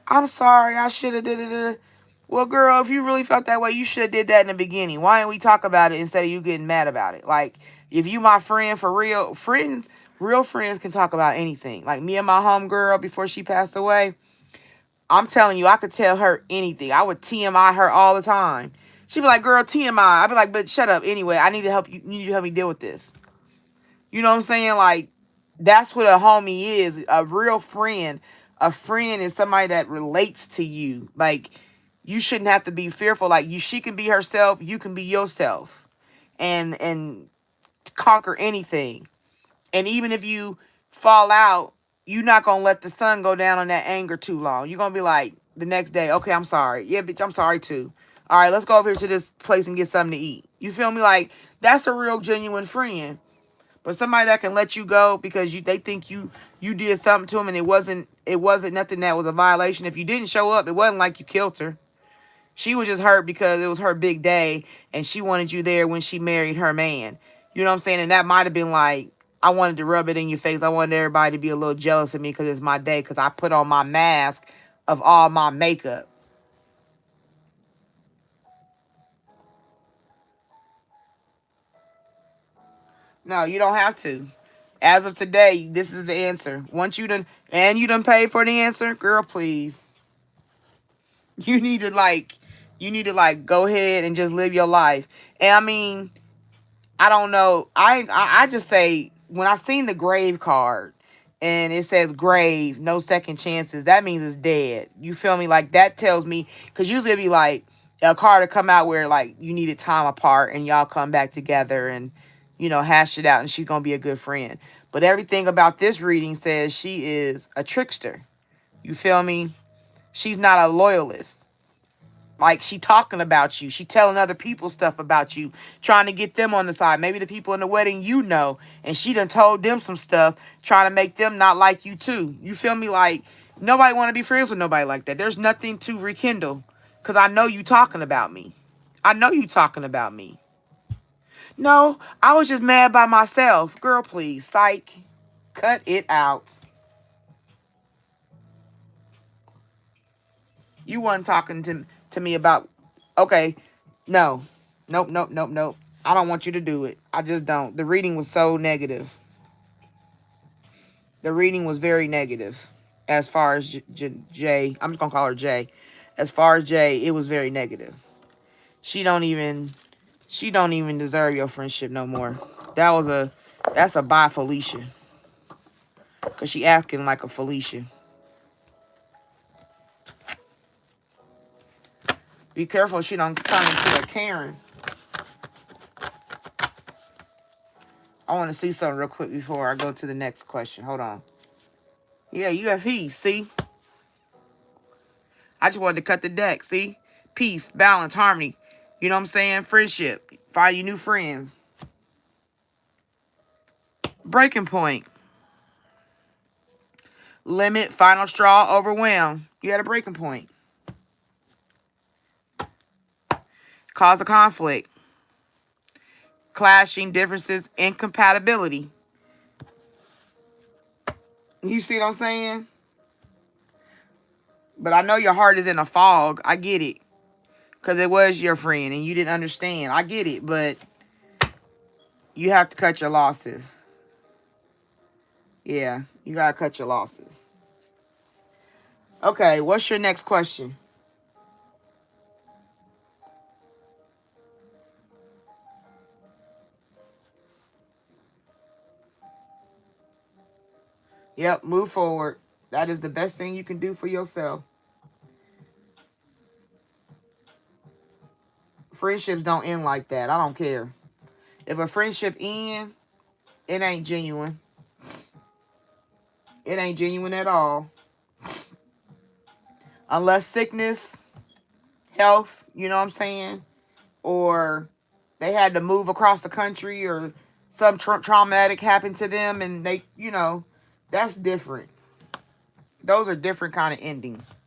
I'm sorry, I should have did it. Well, girl, if you really felt that way, you should have did that in the beginning. Why didn't we talk about it instead of you getting mad about it? Like, if you my friend for real, real friends can talk about anything. Like me and my homegirl before she passed away, I'm telling you, I could tell her anything. I would TMI her all the time. She'd be like, girl, TMI. I'd be like, but shut up. Anyway, I need to help you. You need to help me deal with this. You know what I'm saying? Like, that's what a homie is. A real friend. A friend is somebody that relates to you. Like, you shouldn't have to be fearful. Like, she can be herself. You can be yourself. And conquer anything. And even if you fall out, you're not going to let the sun go down on that anger too long. You're going to be like, the next day, okay, I'm sorry. Yeah, bitch, I'm sorry too. All right, let's go over here to this place and get something to eat. You feel me? Like, that's a real genuine friend. But somebody that can let you go because they think you did something to them and it wasn't nothing that was a violation. If you didn't show up, it wasn't like you killed her. She was just hurt because it was her big day and she wanted you there when she married her man. You know what I'm saying? And that might have been like, I wanted to rub it in your face. I wanted everybody to be a little jealous of me because it's my day, because I put on my mask of all my makeup. No, you don't have to. As of today, this is the answer. Once you done paid for the answer, girl, please. You need to, like, You need to like go ahead and just live your life. And I mean, I don't know. I just say when I seen the grave card and it says grave, no second chances, that means it's dead. You feel me? Like that tells me, because usually it'd be like a card to come out where like you needed time apart and y'all come back together and hash it out and she's gonna be a good friend. But everything about this reading says she is a trickster. You feel me? She's not a loyalist. Like she talking about you. She telling other people stuff about you, trying to get them on the side. Maybe the people in the wedding and she done told them some stuff, trying to make them not like you too. You feel me? Like nobody want to be friends with nobody like that. There's nothing to rekindle because I know you talking about me. I know you talking about me. No, I was just mad by myself. Girl, please, psych. Cut it out. You wasn't talking to me about, okay, no. Nope, nope, nope, nope. I don't want you to do it. I just don't. The reading was so negative. The reading was very negative as far as Jay. I'm just going to call her Jay. As far as Jay, it was very negative. She don't even deserve your friendship no more. That's a bye Felicia. Because she acting like a Felicia. Be careful she don't turn into a Karen. I want to see something real quick before I go to the next question. Hold on. Yeah, you have peace. See? I just wanted to cut the deck. See? Peace, balance, harmony. You know what I'm saying? Friendship. Find you new friends. Breaking point. Limit, final straw, overwhelm. You had a breaking point. Cause a conflict. Clashing, differences, incompatibility. You see what I'm saying? But I know your heart is in a fog. I get it. Because it was your friend and you didn't understand. I get it. But you have to cut your losses. Yeah, you got to cut your losses. Okay, what's your next question? Yep, move forward. That is the best thing you can do for yourself. Friendships don't end like that. I don't care. If a friendship ends, it ain't genuine. It ain't genuine at all. Unless sickness, health, you know what I'm saying? Or they had to move across the country or some traumatic happened to them and they, that's different. Those are different kind of endings.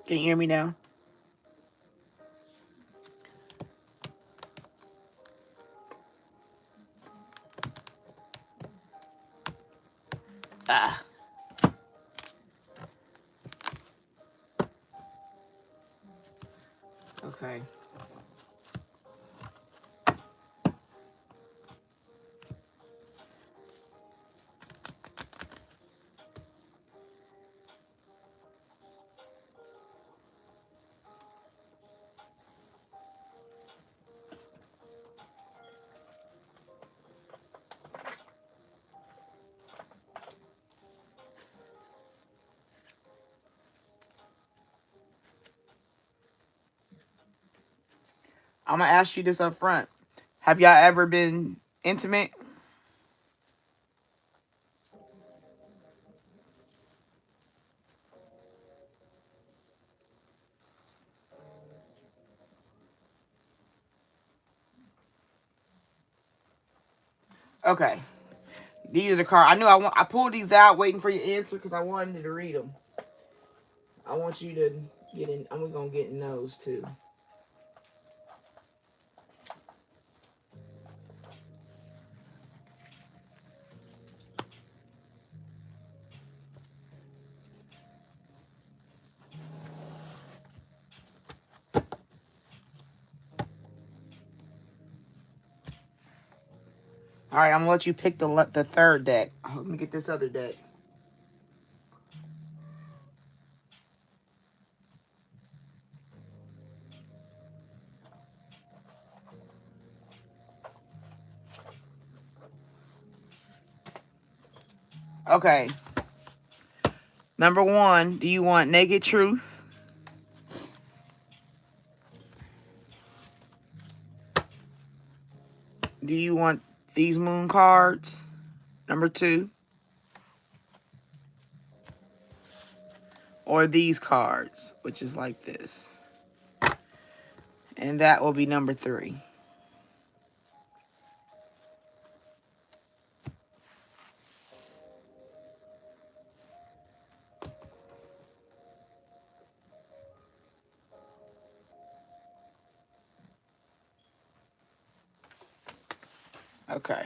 Can you hear me now? Ah, okay. I'm going to ask you this up front. Have y'all ever been intimate? Okay. These are the cards. I knew I pulled these out waiting for your answer because I wanted to read them. I want you to get in. I'm going to get in those too. All right, I'm going to let you pick the third deck. Let me get this other deck. Okay. Number 1, do you want naked truth? Do you want these moon cards? Number 2. Or these cards, which is like this. And that will be number 3. Okay.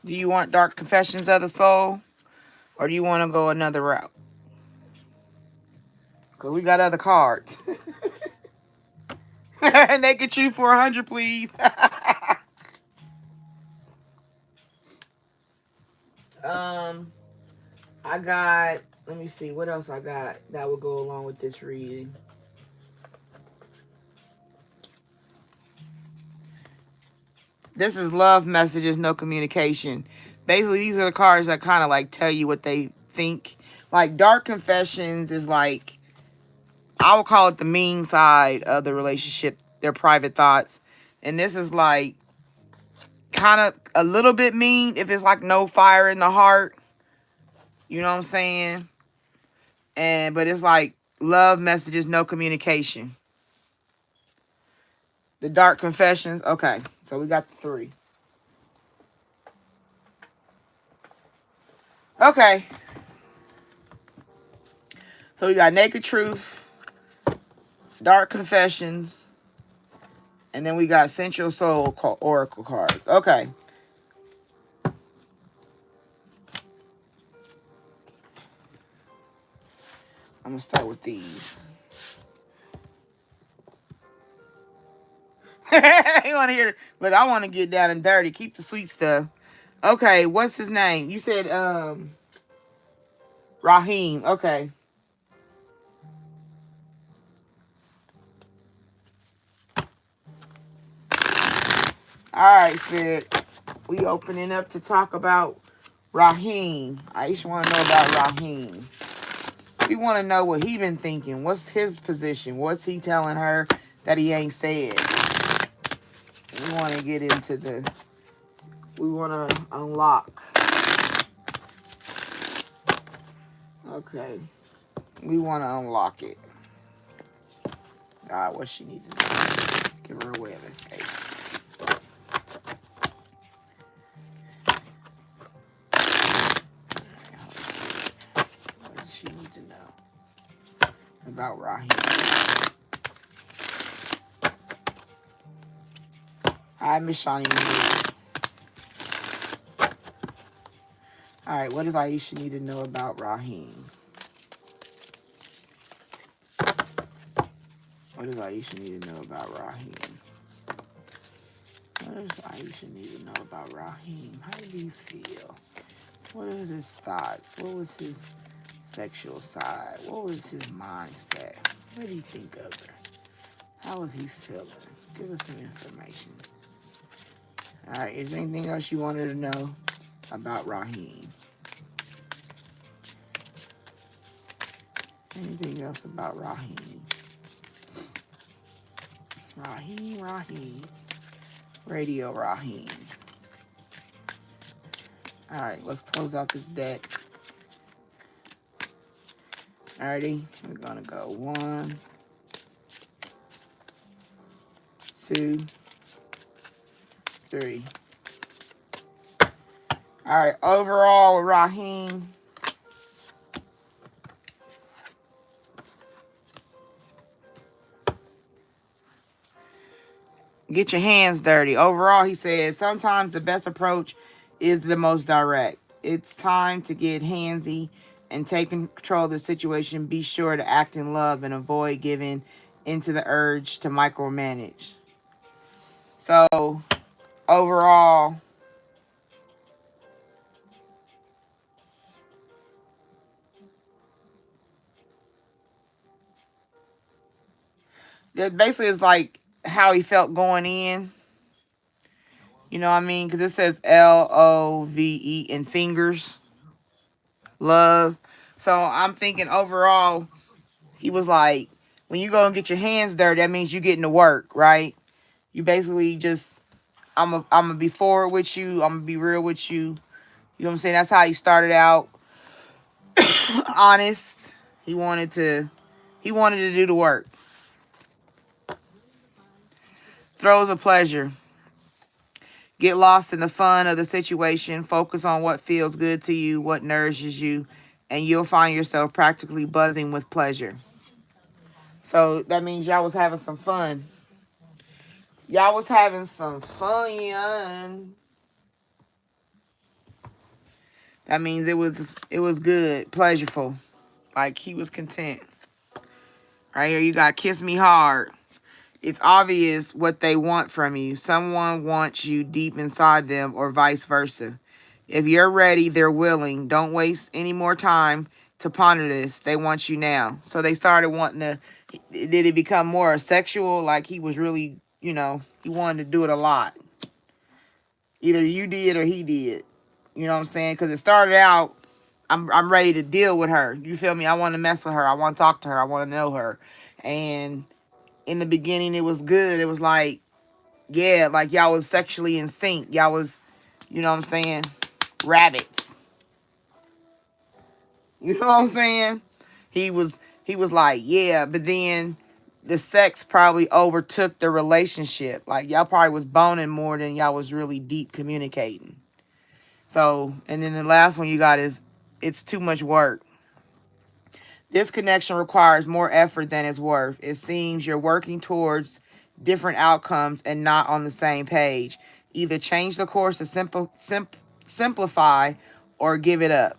Do you want Dark Confessions of the Soul? Or do you want to go another route? Because we got other cards. Naked Truth for 100, please. I got, let me see, what else I got that would go along with this reading. This is love messages, no communication. Basically, these are the cards that kind of like tell you what they think. Like Dark Confessions is like, I would call it the mean side of the relationship, their private thoughts. And this is like kind of a little bit mean if it's like no fire in the heart. You know what I'm saying? But it's like love messages, no communication. The Dark Confessions. Okay, so we got the 3. Okay. So we got Naked Truth, Dark Confessions, and then we got Central Soul Oracle cards. Okay. I'm going to start with these. You want to hear? Look, I want to get down and dirty. Keep the sweet stuff. Okay, what's his name? You said Raheem. Okay. All right, Sid. We opening up to talk about Raheem. I just want to know about Raheem. We want to know what he been thinking. What's his position? What's he telling her that he ain't said? We want to get into the... We want to unlock. Okay. We want to unlock it. God, what she needs to do. Give her a way of escape. What does she need to know about Raheem? Hi, Miss Shawnee. Alright, what does Aisha need to know about Raheem? What does Aisha need to know about Raheem? What does Aisha need to know about Raheem? How did he feel? What was his thoughts? What was his sexual side. What was his mindset? What did he think of her? How was he feeling? Give us some information. All right, is there anything else you wanted to know about Raheem? Anything else about Raheem? Raheem. Radio Raheem. All right, let's close out this deck. Alrighty, we're gonna go 1, 2, 3. All right, overall with Raheem, get your hands dirty. Overall, he says, sometimes the best approach is the most direct. It's time to get handsy and take control of the situation. Be sure to act in love and avoid giving into the urge to micromanage. So, overall, that basically is like how he felt going in. You know what I mean? Because it says LOVE in fingers. Love. So I'm thinking overall, he was like, when you go and get your hands dirty, that means you getting to work, right? You basically just, I'm gonna be forward with you. I'm gonna be real with you. You know what I'm saying? That's how he started out. Honest. He wanted to do the work. Throes of pleasure. Get lost in the fun of the situation. Focus on what feels good to you, what nourishes you, and you'll find yourself practically buzzing with pleasure. So that means y'all was having some fun. Y'all was having some fun. That means it was good, pleasurable. Like he was content. Right here you got kiss me hard. It's obvious what they want from you. Someone wants you deep inside them or vice versa. If you're ready, they're willing. Don't waste any more time to ponder this. They want you now. So they started wanting to, did it become more sexual? Like he was really, he wanted to do it a lot. Either you did or he did. You know what I'm saying? Because it started out, I'm ready to deal with her. You feel me? I want to mess with her. I want to talk to her. I want to know her. And in the beginning, it was good. It was like, yeah, like y'all was sexually in sync. Y'all was, you know what I'm saying, rabbits. You know what I'm saying? He was like, yeah, but then the sex probably overtook the relationship. Like y'all probably was boning more than y'all was really deep communicating. So, and then the last one you got is, it's too much work. This connection requires more effort than it's worth. It seems you're working towards different outcomes and not on the same page. Either change the course to simplify or give it up.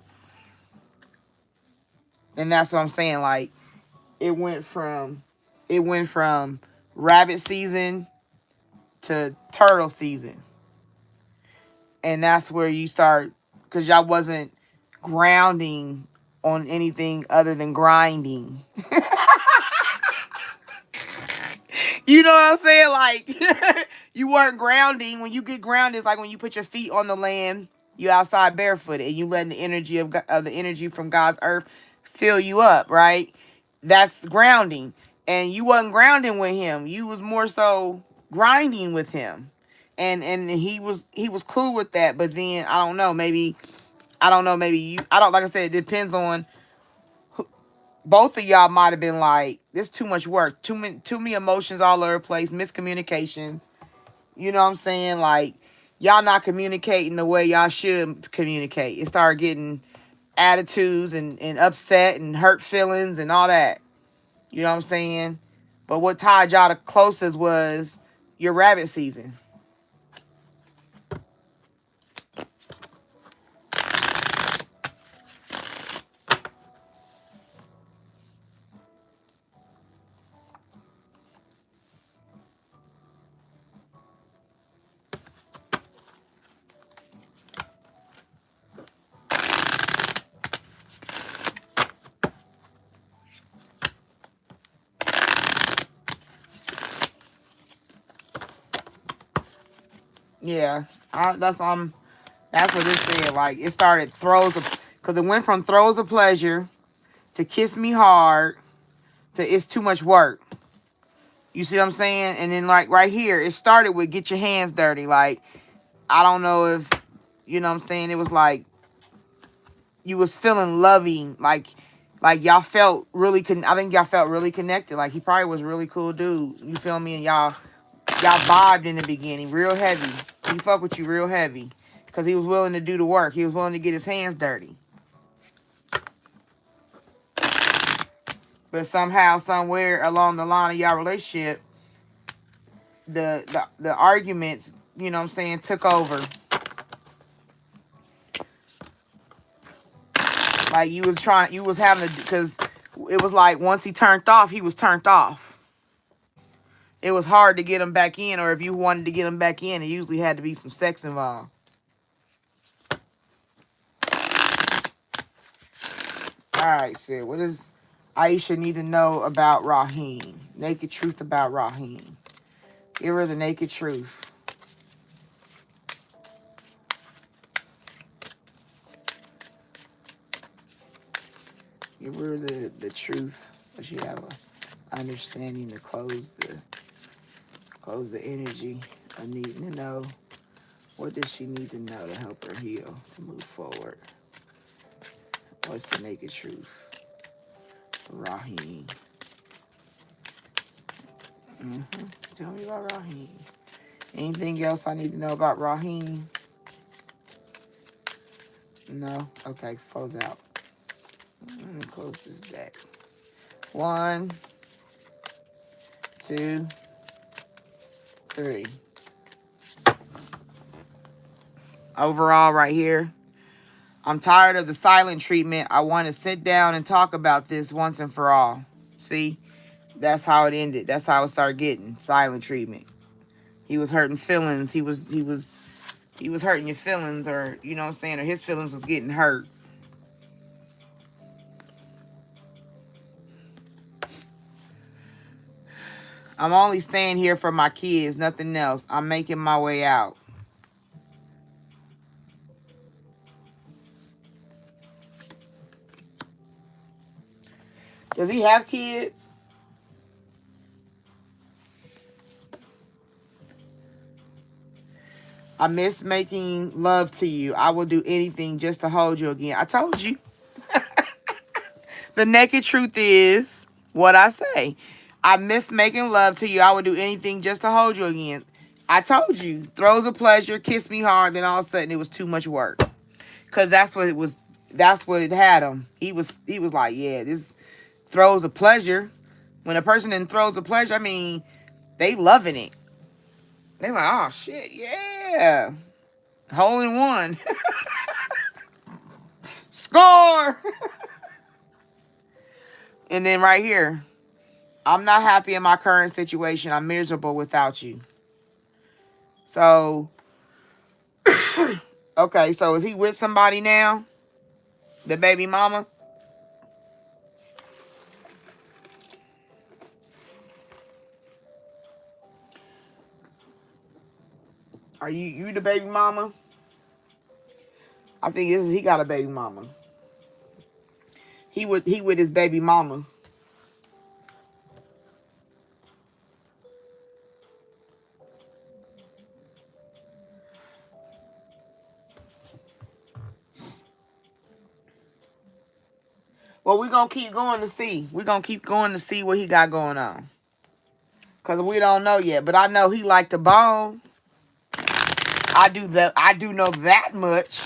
And that's what I'm saying. Like it went from rabbit season to turtle season. And that's where you start, because y'all wasn't grounding on anything other than grinding. You know what I'm saying? Like, you weren't grounding. When you get grounded, it's like when you put your feet on the land, you outside barefooted, and you letting the energy of the energy from God's earth fill you up, right? That's grounding. And you wasn't grounding with him. You was more so grinding with him. And he was cool with that, but then I don't know, maybe you, I don't, like I said, it depends on, both of y'all might have been like, this too much work, too many emotions all over the place, miscommunications. You know what I'm saying? Like, y'all not communicating the way y'all should communicate. It started getting attitudes and upset and hurt feelings and all that. You know what I'm saying? But what tied y'all the closest was your rabbit season. Yeah, that's what it said. Like, it started because it went from throes of pleasure to kiss me hard to it's too much work. You see what I'm saying? And then, like, right here, it started with get your hands dirty. Like, I don't know if, you know what I'm saying? It was like you was feeling loving. Like y'all felt really, I think y'all felt really connected. Like, he probably was a really cool dude. You feel me? And y'all vibed in the beginning real heavy. He fucked with you real heavy because he was willing to do the work. He was willing to get his hands dirty. But somehow, somewhere along the line of y'all relationship, the arguments, you know what I'm saying, took over. Like, you was having to, because it was like once he turned off, he was turned off. It was hard to get him back in, or if you wanted to get him back in, it usually had to be some sex involved. All right, Spirit. What does Aisha need to know about Raheem? Naked truth about Raheem. Give her the naked truth. Give her the truth so she have a understanding to close the energy of needing to know. What does she need to know to help her heal, to move forward? What's the naked truth? Raheem. Tell me about Raheem. Anything else I need to know about Raheem? No? Okay, close out. Let me close this deck. 1, 2, 3. Overall, right here, I'm tired of the silent treatment. I want to sit down and talk about this once and for all. See? That's how it ended. That's how it started getting. Silent treatment. He was hurting feelings. He was hurting your feelings, or, you know what I'm saying, or his feelings was getting hurt. I'm only staying here for my kids, nothing else. I'm making my way out. Does he have kids? I miss making love to you. I will do anything just to hold you again. I told you. The naked truth is what I say. I miss making love to you. I would do anything just to hold you again. I told you. Throes of pleasure, kiss me hard, then all of a sudden it was too much work. Because that's what it was. That's what it had him. He was like, yeah, this throes of pleasure. When a person in throes of pleasure, I mean, they loving it. They like, oh shit, yeah. Hole in one. Score! And then right here, I'm not happy in my current situation. I'm miserable without you. So, okay, so is he with somebody now? The baby mama? Are you the baby mama? I think he got a baby mama. He with his baby mama. Well, we're going to keep going to see. We're going to keep going to see what he got going on. Because we don't know yet. But I know he like to bone. I do know that much.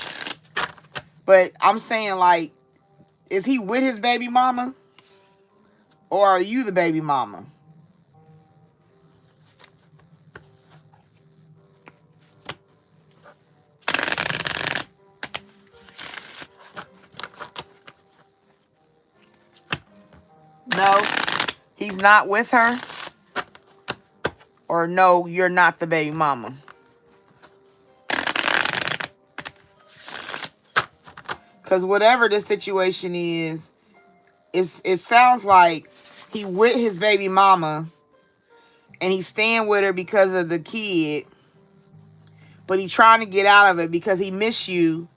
But I'm saying, like, is he with his baby mama? Or are you the baby mama? No, he's not with her. Or no, you're not the baby mama. Because whatever the situation is, it sounds like he with his baby mama and he's staying with her because of the kid. but he trying to get out of it because he miss you,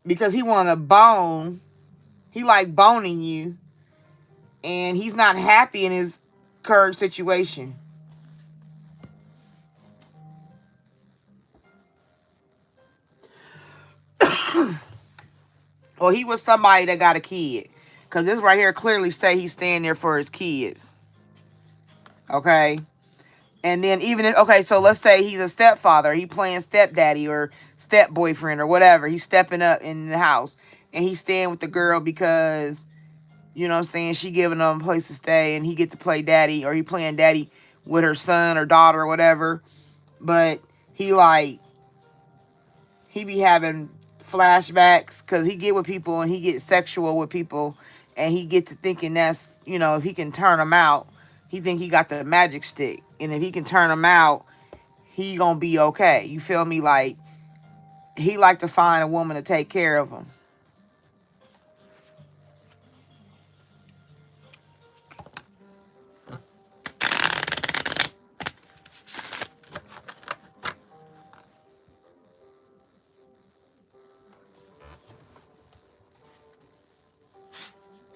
because he want to bone. He like boning you, and he's not happy in his current situation. Well, he was somebody that got a kid, because this right here clearly say he's staying there for his kids. Okay. And then even if, okay, so let's say he's a stepfather, he playing stepdaddy or step boyfriend or whatever. He's stepping up in the house and he's staying with the girl because, you know what I'm saying, she giving him a place to stay and he get to play daddy, or he playing daddy with her son or daughter or whatever. But he like, he be having flashbacks because he get with people and he get sexual with people, and he get to thinking that's, you know, if he can turn them out, he think he got the magic stick, and if he can turn them out, he gonna be okay. You feel me? Like, he like to find a woman to take care of him.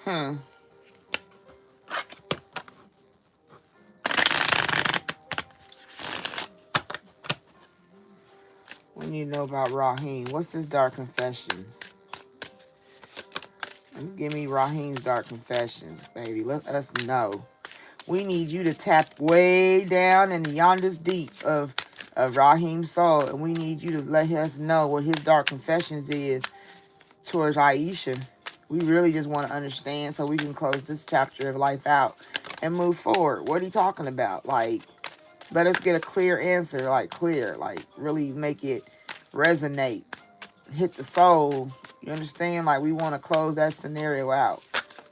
Hmm. We need to know about Raheem. What's his dark confessions? Let's give me Raheem's dark confessions, baby. Let us know. We need you to tap way down in the yondest deep of Raheem's soul, and we need you to let us know what his dark confessions is towards Aisha. We really just want to understand so we can close this chapter of life out and move forward. What are you talking about? Like, let us get a clear answer, like clear, like really make it resonate, hit the soul. You understand? Like, we want to close that scenario out.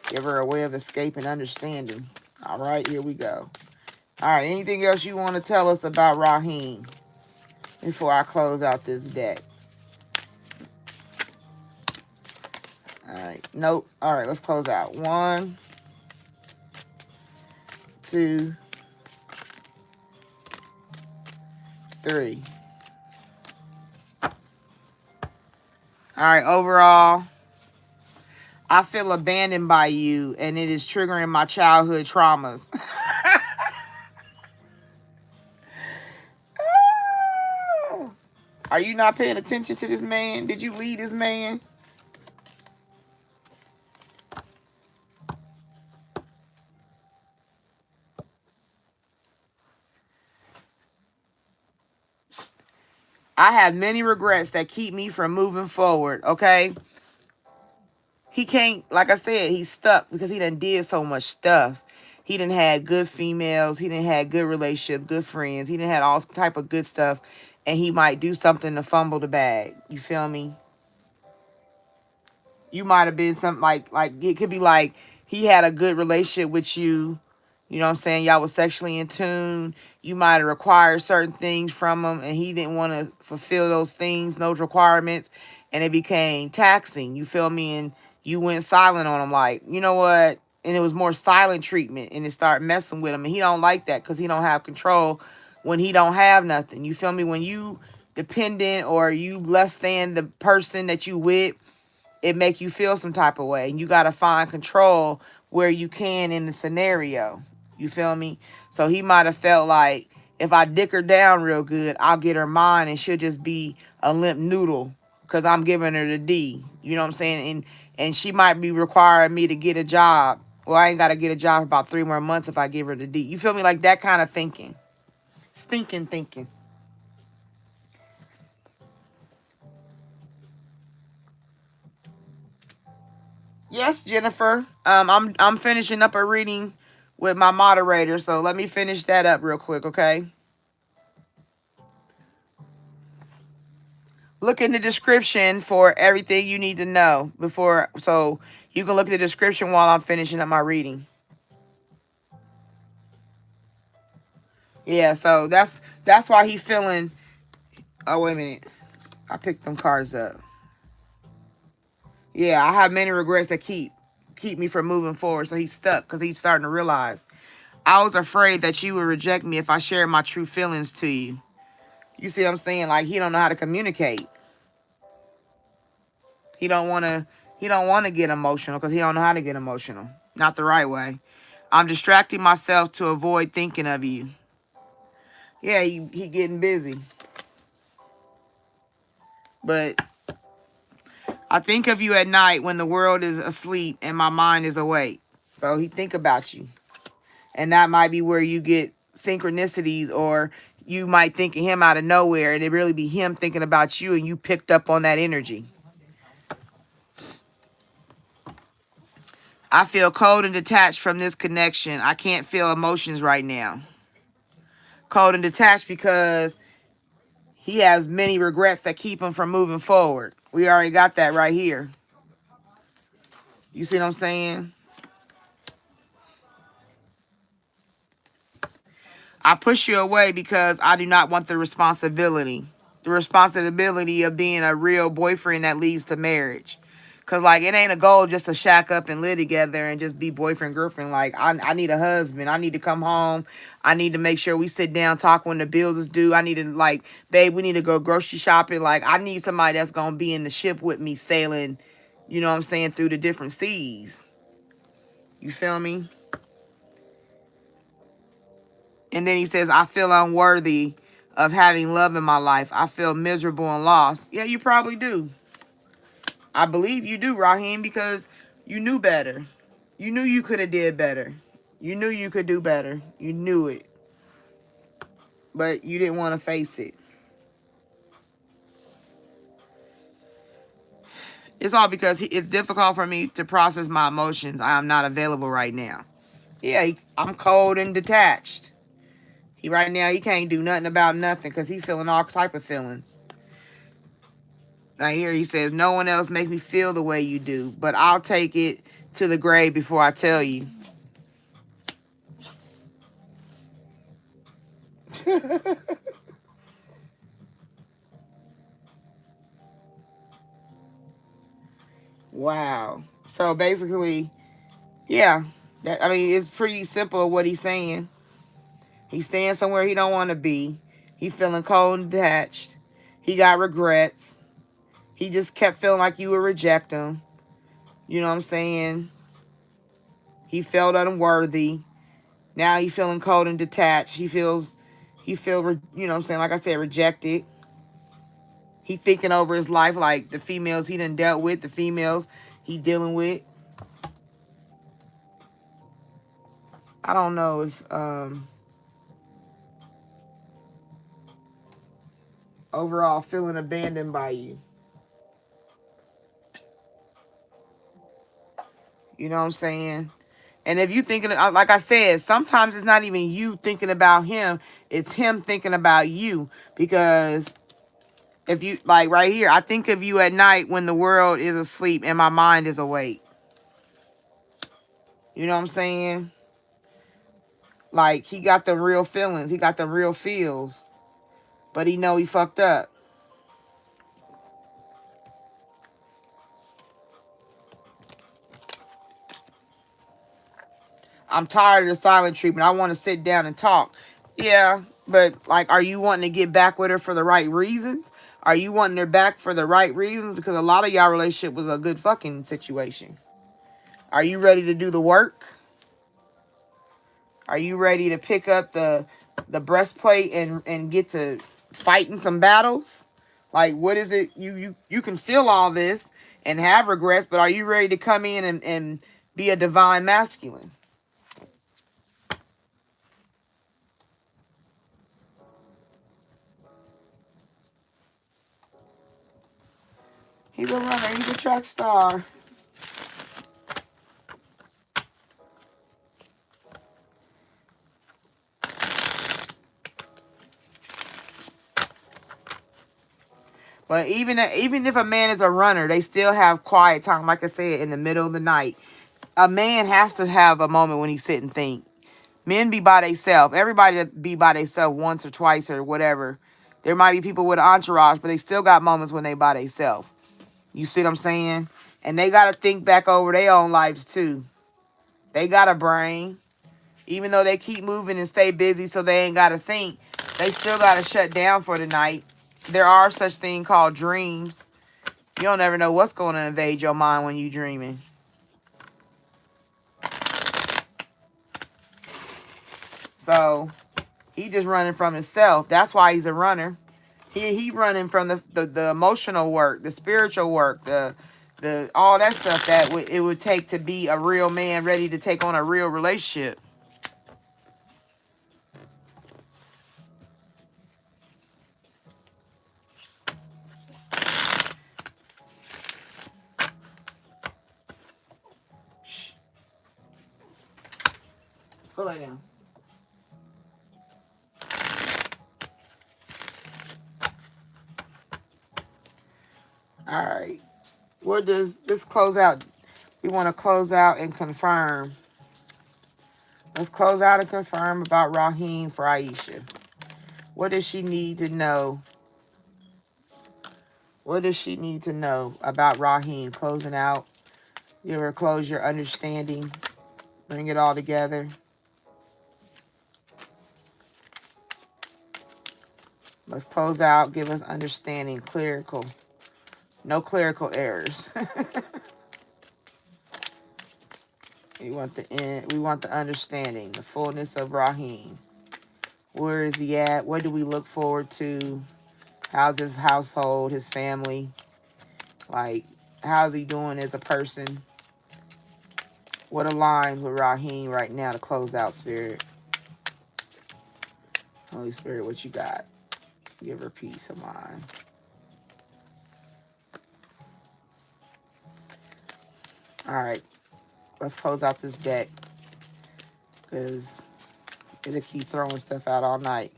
Give her a way of escape and understanding. All right, here we go. All right, anything else you want to tell us about Raheem before I close out this deck? All right, nope. All right, let's close out. 1, 2, 3. All right, overall, I feel abandoned by you, and it is triggering my childhood traumas. Are you not paying attention to this man? Did you lead this man? I have many regrets that keep me from moving forward, okay? He can't, like I said, he's stuck because he done did so much stuff. He done had good females. He done had good relationships, good friends. He done had all type of good stuff. And he might do something to fumble the bag. You feel me? You might have been something like it could be like he had a good relationship with you. You know what I'm saying? Y'all was sexually in tune. You might have required certain things from him, and he didn't want to fulfill those things, those requirements, and it became taxing. You feel me? And you went silent on him, like, you know what? And it was more silent treatment, and it started messing with him, and he don't like that because he don't have control when he don't have nothing. You feel me? When you dependent or you less than the person that you with, it make you feel some type of way, and you got to find control where you can in the scenario. You feel me? So he might have felt like, if I dick her down real good, I'll get her mine, and she'll just be a limp noodle because I'm giving her the D. You know what I'm saying? And she might be requiring me to get a job. Well, I ain't got to get a job for about 3 more months if I give her the D. You feel me? Like that kind of thinking. Stinking thinking. Yes, Jennifer. I'm finishing up a reading with my moderator, so let me finish that up real quick, okay? Look in the description for everything you need to know before, so you can look at the description while I'm finishing up my reading. Yeah, so that's why he feeling. Oh, wait a minute. I picked them cards up. Yeah, I have many regrets that keep me from moving forward. So he's stuck because he's starting to realize, I was afraid that you would reject me if I shared my true feelings to you. You see what I'm saying? Like, he don't know how to communicate. He don't want to get emotional because he don't know how to get emotional. Not the right way. I'm distracting myself to avoid thinking of you. Yeah, he getting busy. But I think of you at night when the world is asleep and my mind is awake. So he think about you. And that might be where you get synchronicities, or you might think of him out of nowhere and it really be him thinking about you and you picked up on that energy. I feel cold and detached from this connection. I can't feel emotions right now. Cold and detached because he has many regrets that keep him from moving forward. We already got that right here. You see what I'm saying? I push you away because I do not want the responsibility. The responsibility of being a real boyfriend that leads to marriage. Because, like, it ain't a goal just to shack up and live together and just be boyfriend, girlfriend. Like, I need a husband. I need to come home. I need to make sure we sit down, talk when the bills is due. I need to, like, babe, we need to go grocery shopping. Like, I need somebody that's going to be in the ship with me sailing, you know what I'm saying, through the different seas. You feel me? And then he says, I feel unworthy of having love in my life. I feel miserable and lost. Yeah, you probably do. I believe you do, Raheem, because you knew better. You knew you could have did better. You knew you could do better. You knew it. But you didn't want to face it. It's all because it's difficult for me to process my emotions. I am not available right now. Yeah, I'm cold and detached. Right now, he can't do nothing about nothing because he's feeling all type of feelings. Right here, he says, no one else makes me feel the way you do, but I'll take it to the grave before I tell you. Wow. So basically, yeah, I mean, it's pretty simple what he's saying. He's staying somewhere he don't want to be. He feeling cold and detached. He got regrets. He just kept feeling like you would reject him. You know what I'm saying? He felt unworthy. Now he feeling cold and detached. He feel, you know what I'm saying? Like I said, rejected. He thinking over his life, like the females he done dealt with, the females he dealing with. I don't know if overall feeling abandoned by you. You know what I'm saying? And if you thinking, like I said, sometimes it's not even you thinking about him. It's him thinking about you. Because if you, like right here, I think of you at night when the world is asleep and my mind is awake. You know what I'm saying? Like, he got them real feelings. He got them real feels. But he know he fucked up. I'm tired of the silent treatment. I want to sit down and talk. Yeah, but, like, are you wanting to get back with her for the right reasons? Are you wanting her back for the right reasons? Because a lot of y'all relationship was a good fucking situation. Are you ready to do the work? Are you ready to pick up the breastplate and get to fighting some battles? Like, what is it? You can feel all this and have regrets, but are you ready to come in and be a divine masculine? He's a runner. He's a track star. But even if a man is a runner, they still have quiet time. Like I said, in the middle of the night, a man has to have a moment when he sit and think. Men be by themselves. Everybody be by themselves once or twice or whatever. There might be people with an entourage, but they still got moments when they by themselves. You see what I'm saying? And they got to think back over their own lives too. They got a brain. Even though they keep moving and stay busy so they ain't got to think, They still got to shut down for the night. There are such thing called dreams. You don't ever know what's going to invade your mind when you dreaming. So he just running from himself. That's why he's a runner. He running from the emotional work, the spiritual work, the all that stuff that it would take to be a real man ready to take on a real relationship. Shh. Go lay down. All right. What does this close out? We want to close out and confirm. Let's close out and confirm about Raheem for Aisha. What does she need to know? What does she need to know about Raheem? Closing out. Give her closure, understanding. Bring it all together. Let's close out. Give us understanding. Clerical. No clerical errors. We want the end. We want the understanding. The fullness of Raheem. Where is he at? What do we look forward to? How's his household, his family? Like, how's he doing as a person? What aligns with Raheem right now to close out, Spirit? Holy Spirit, what you got? Give her peace of mind. All right. Let's close out this deck. Because it'll keep throwing stuff out all night.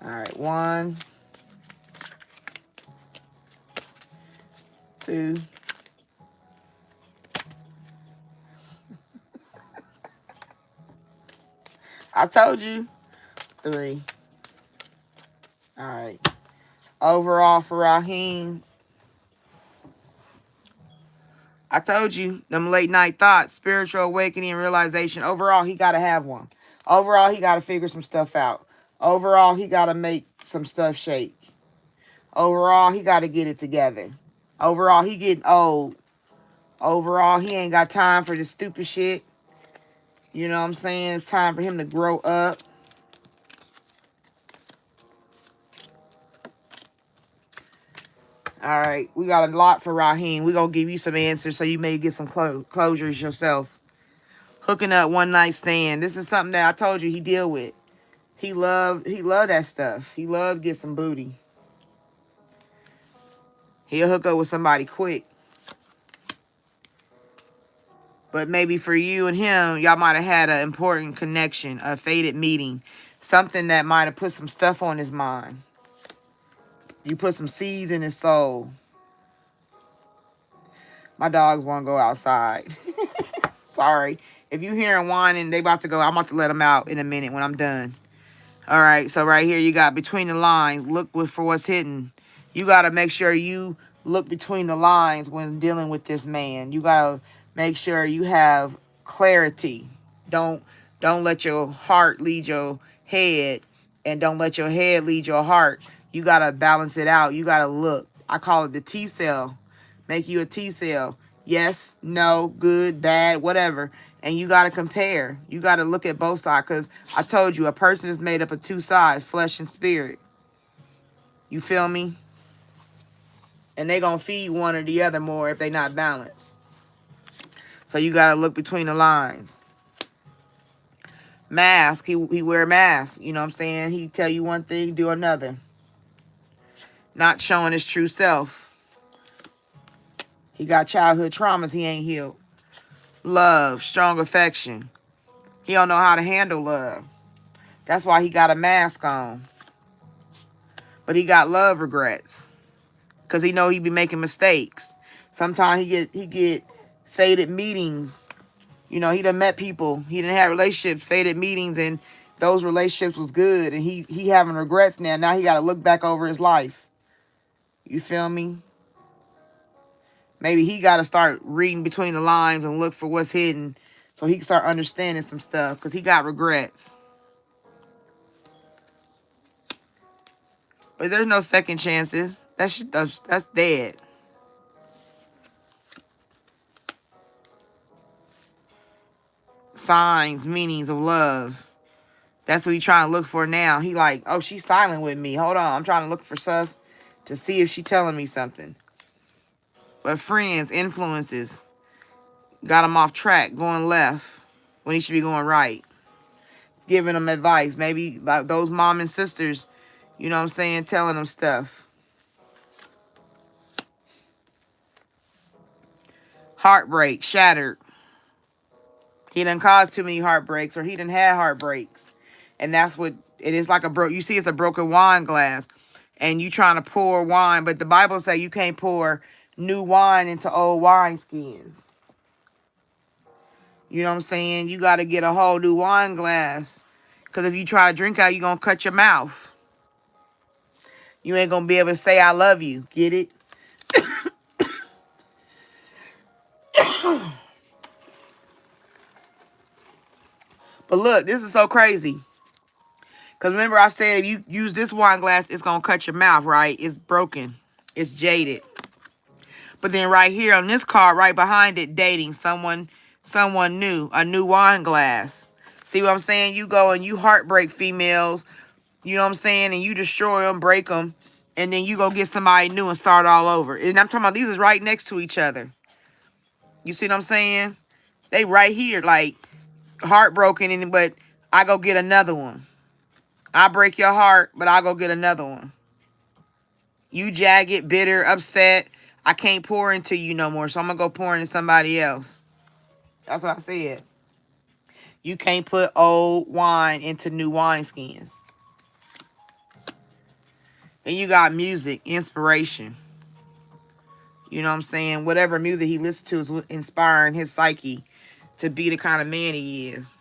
All right. 1, 2. I told you. 3. All right. Overall for Raheem, I told you, them late night thoughts, spiritual awakening and realization. Overall, he got to have one. Overall, he got to figure some stuff out. Overall, he got to make some stuff shake. Overall, he got to get it together. Overall, he getting old. Overall, he ain't got time for this stupid shit. You know what I'm saying? It's time for him to grow up. All right, we got a lot for Raheem. We're going to give you some answers so you may get some closures yourself. Hooking up one night stand. This is something that I told you he deal with. He loved that stuff. He loved get some booty. He'll hook up with somebody quick. But maybe for you and him, y'all might have had an important connection, a fated meeting. Something that might have put some stuff on his mind. You put some seeds in his soul. My dogs want to go outside. Sorry. If you hear them whining, they about to go. I'm about to let them out in a minute when I'm done. All right. So right here, you got between the lines. Look for what's hidden. You got to make sure you look between the lines when dealing with this man. You got to make sure you have clarity. Don't let your heart lead your head, and don't let your head lead your heart. You got to balance it out. You got to look. I call it the T cell. Make you a T cell. Yes, no, good, bad, whatever. And you got to compare. You got to look at both sides. Because I told you, a person is made up of 2 sides, flesh and spirit. You feel me? And they going to feed one or the other more if they not balanced. So you got to look between the lines. Mask. He wear a mask. You know what I'm saying? He tell you one thing, do another. Not showing his true self. He got childhood traumas he ain't healed. Love. Strong affection. He don't know how to handle love. That's why he got a mask on. But he got love regrets. Because he know he be making mistakes. Sometimes he get faded meetings. You know, he done met people. He done had relationships, faded meetings, and those relationships was good. And he having regrets now. Now he got to look back over his life. You feel me? Maybe he got to start reading between the lines and look for what's hidden so he can start understanding some stuff because he got regrets. But there's no second chances. That's dead. Signs, meanings of love. That's what he's trying to look for now. He like, oh, she's silent with me. Hold on. I'm trying to look for stuff to see if she's telling me something. But friends, influences, got him off track, going left when he should be going right. Giving him advice. Maybe like those mom and sisters, you know what I'm saying, telling him stuff. Heartbreak, shattered. He done caused too many heartbreaks, or he done had heartbreaks. And that's what it is, like you see it's a broken wine glass. And you trying to pour wine, but the Bible say you can't pour new wine into old wine skins. You know what I'm saying? You got to get a whole new wine glass. Because if you try to drink out, you're going to cut your mouth. You ain't going to be able to say, I love you. Get it? But look, this is so crazy. Because remember I said if you use this wine glass, it's going to cut your mouth, right? It's broken. It's jaded. But then right here on this card, right behind it, dating someone new, a new wine glass. See what I'm saying? You go and you heartbreak females, you know what I'm saying? And you destroy them, break them. And then you go get somebody new and start all over. And I'm talking about these is right next to each other. You see what I'm saying? They right here, like heartbroken, but I go get another one. I break your heart, but I go get another one. You jagged, bitter, upset. I can't pour into you no more, so I'm going to go pour into somebody else. That's what I said. You can't put old wine into new wineskins. Then you got music, inspiration. You know what I'm saying? Whatever music he listens to is inspiring his psyche to be the kind of man he is.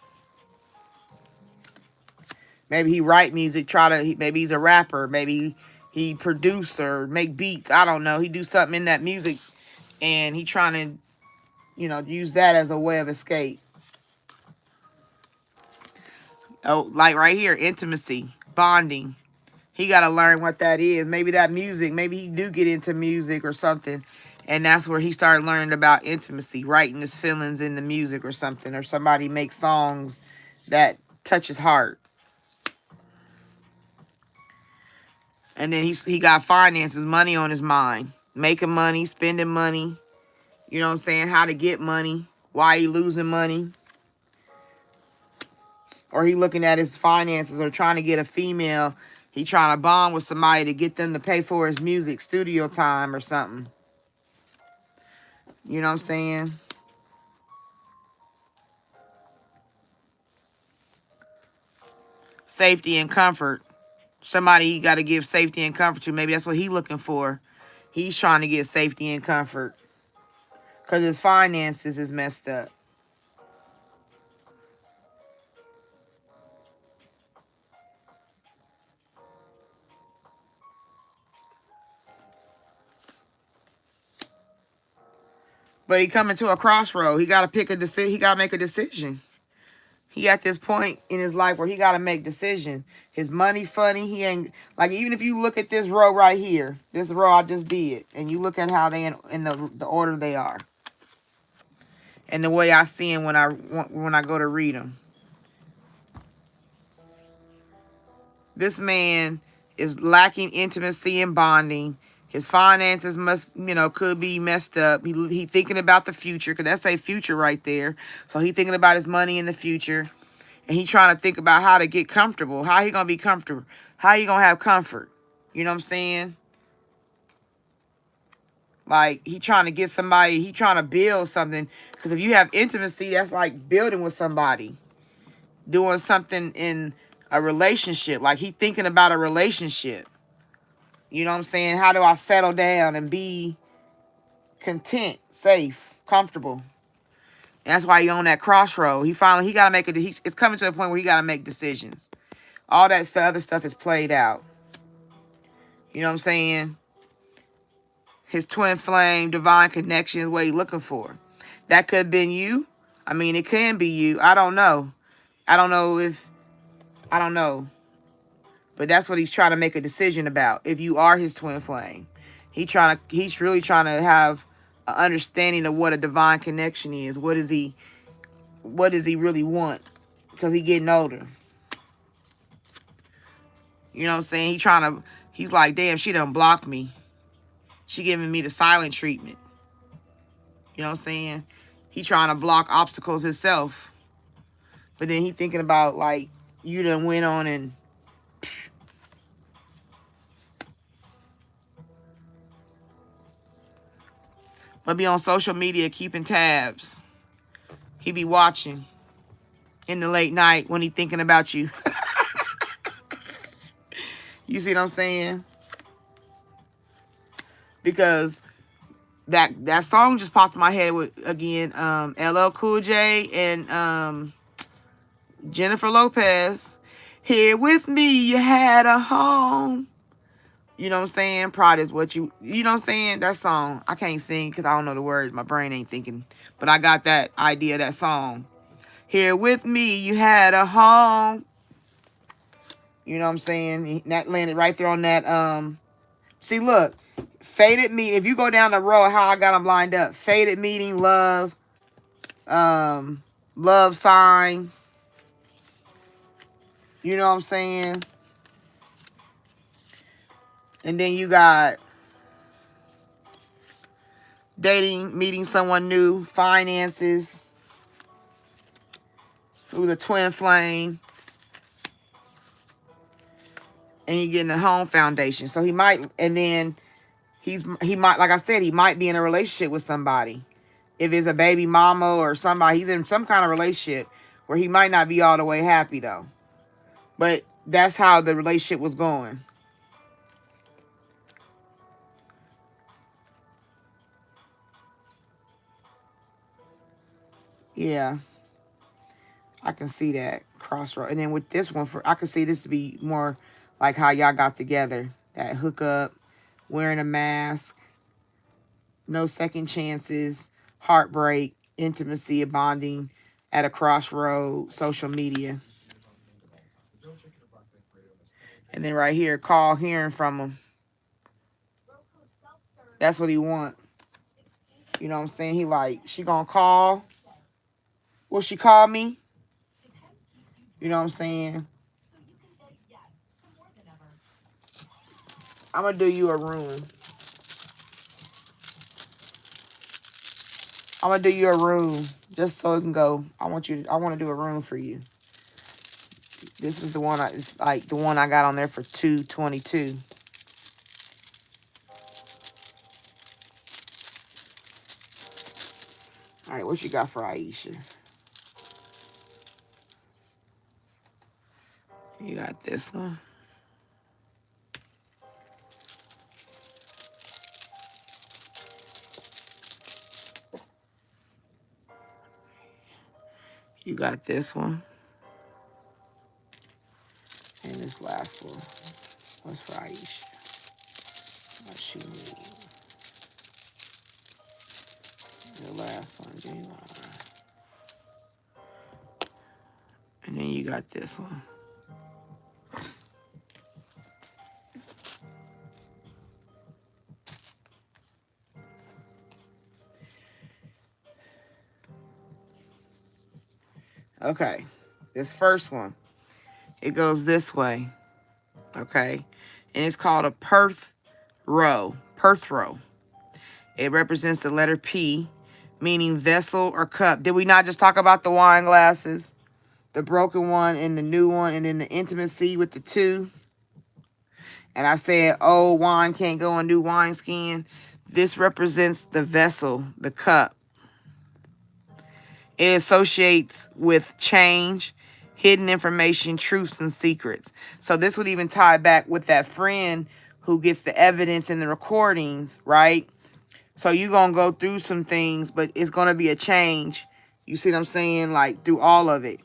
Maybe he write music, maybe he's a rapper, maybe he produce or make beats. I don't know. He do something in that music and he trying to, use that as a way of escape. Oh, like right here, intimacy, bonding. He got to learn what that is. Maybe that music, maybe he do get into music or something. And that's where he started learning about intimacy, writing his feelings in the music or something. Or somebody makes songs that touch his heart. And then he got finances, money on his mind. Making money, spending money. You know what I'm saying? How to get money. Why he losing money. Or he looking at his finances or trying to get a female. He trying to bond with somebody to get them to pay for his music, studio time or something. You know what I'm saying? Safety and comfort. Somebody he got to give safety and comfort to. Maybe that's what he's looking for. He's trying to get safety and comfort. Because his finances is messed up. But he coming to a crossroad. He got to pick a decision. He got to make a decision. He at this point in his life where he got to make decisions. His money funny. He ain't, like, even if you look at this row right here, this row I just did, and you look at how they in the order they are. And the way I see them when I go to read them. This man is lacking intimacy and bonding. His finances could be messed up. He thinking about the future, because that's a future right there. So he thinking about his money in the future. And he trying to think about how to get comfortable. How he going to be comfortable? How he going to have comfort? You know what I'm saying? Like, he trying to get somebody. He trying to build something. Because if you have intimacy, that's like building with somebody. Doing something in a relationship. Like, he thinking about a relationship. You know what I'm saying? How do I settle down and be content, safe, comfortable? And that's why he on that crossroad. He got to make it's coming to a point where he got to make decisions. All that other stuff is played out. You know what I'm saying? His twin flame, divine connection is what he's looking for. That could have been you. I mean, it can be you. I don't know. I don't know. But that's what he's trying to make a decision about. If you are his twin flame, he's really trying to have an understanding of what a divine connection is. What does he really want? Because he getting older. You know what I'm saying? He's like, damn, she done blocked me. She giving me the silent treatment. You know what I'm saying? He trying to block obstacles himself. But then he thinking about, like, you done went on and but be on social media keeping tabs. He be watching in the late night when he thinking about you. You see what I'm saying? Because that song just popped in my head with, again, LL Cool J and Jennifer Lopez. Here with me, you had a home. You know what I'm saying? Pride is what you know what I'm saying? That song. I can't sing because I don't know the words. My brain ain't thinking. But I got that idea of that song. Here with me, you had a home. You know what I'm saying? That landed right there on that. See, look. Faded meeting. If you go down the road, how I got them lined up. Faded meeting, love. Love signs. You know what I'm saying? And then you got dating, meeting someone new, finances. Who's a twin flame. And you getting a home foundation. So he might, and then he might, like I said, he might be in a relationship with somebody. If it's a baby mama or somebody, he's in some kind of relationship where he might not be all the way happy though. But that's how the relationship was going. Yeah, I can see that crossroad. And then with this one, I can see this to be more like how y'all got together. That hookup, wearing a mask, no second chances, heartbreak, intimacy, a bonding at a crossroad, social media. And then right here, call hearing from him. That's what he want. You know what I'm saying? He like, she gonna call. Will she call me? You know what I'm saying? I'm gonna do you a room. I'm gonna do you a room just so it can go. I want to do a room for you. This is the one it's like the one I got on there for 222. All right, what you got for Aisha? You got this one. You got this one. And this last one. What's for Aisha? What she need? The last one, Genuine. And then you got this one. Okay. This first one. It goes this way. Okay. And it's called a Perth row. Perth row. It represents the letter P, meaning vessel or cup. Did we not just talk about the wine glasses? The broken one and the new one, and then the intimacy with the two. And I said, old wine can't go in new wineskin. This represents the vessel, the cup. It associates with change, hidden information, truths, and secrets. So this would even tie back with that friend who gets the evidence in the recordings, right? So you're going to go through some things, but it's going to be a change. You see what I'm saying? Like, through all of it.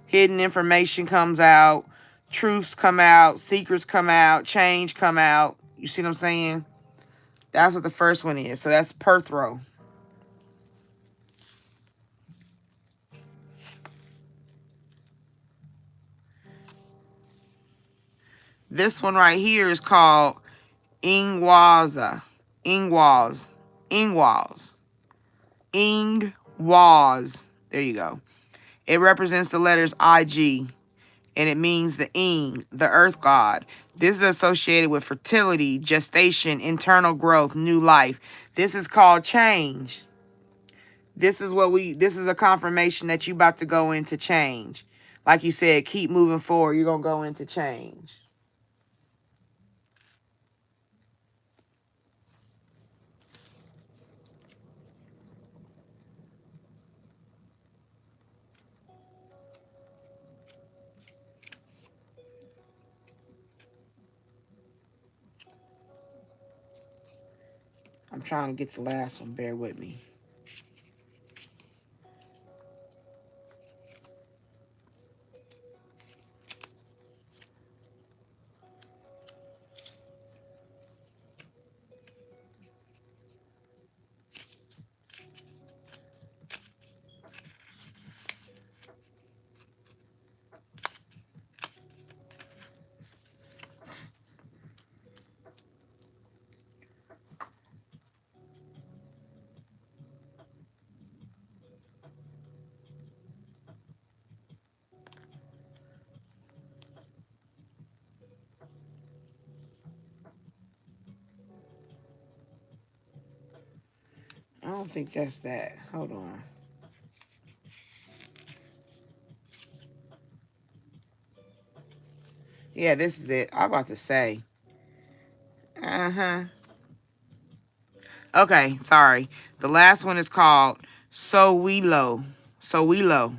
Hidden information comes out. Truths come out. Secrets come out. Change come out. You see what I'm saying? That's what the first one is. So that's Perth row. This one right here is called Ingwaza. Ingwaz. Ingwaz. Ingwaz. There you go. It represents the letters IG, and it means the Ing, the earth god. This is associated with fertility, gestation, internal growth, new life. This is called change. This is a confirmation that you about to go into change. Like you said, keep moving forward. You're going to go into change. I'm trying to get the last one. Bear with me. I don't think that's that. Hold on. Yeah, this is it. I'm about to say. Uh-huh. Okay, sorry. The last one is called Sowilo. Sowilo.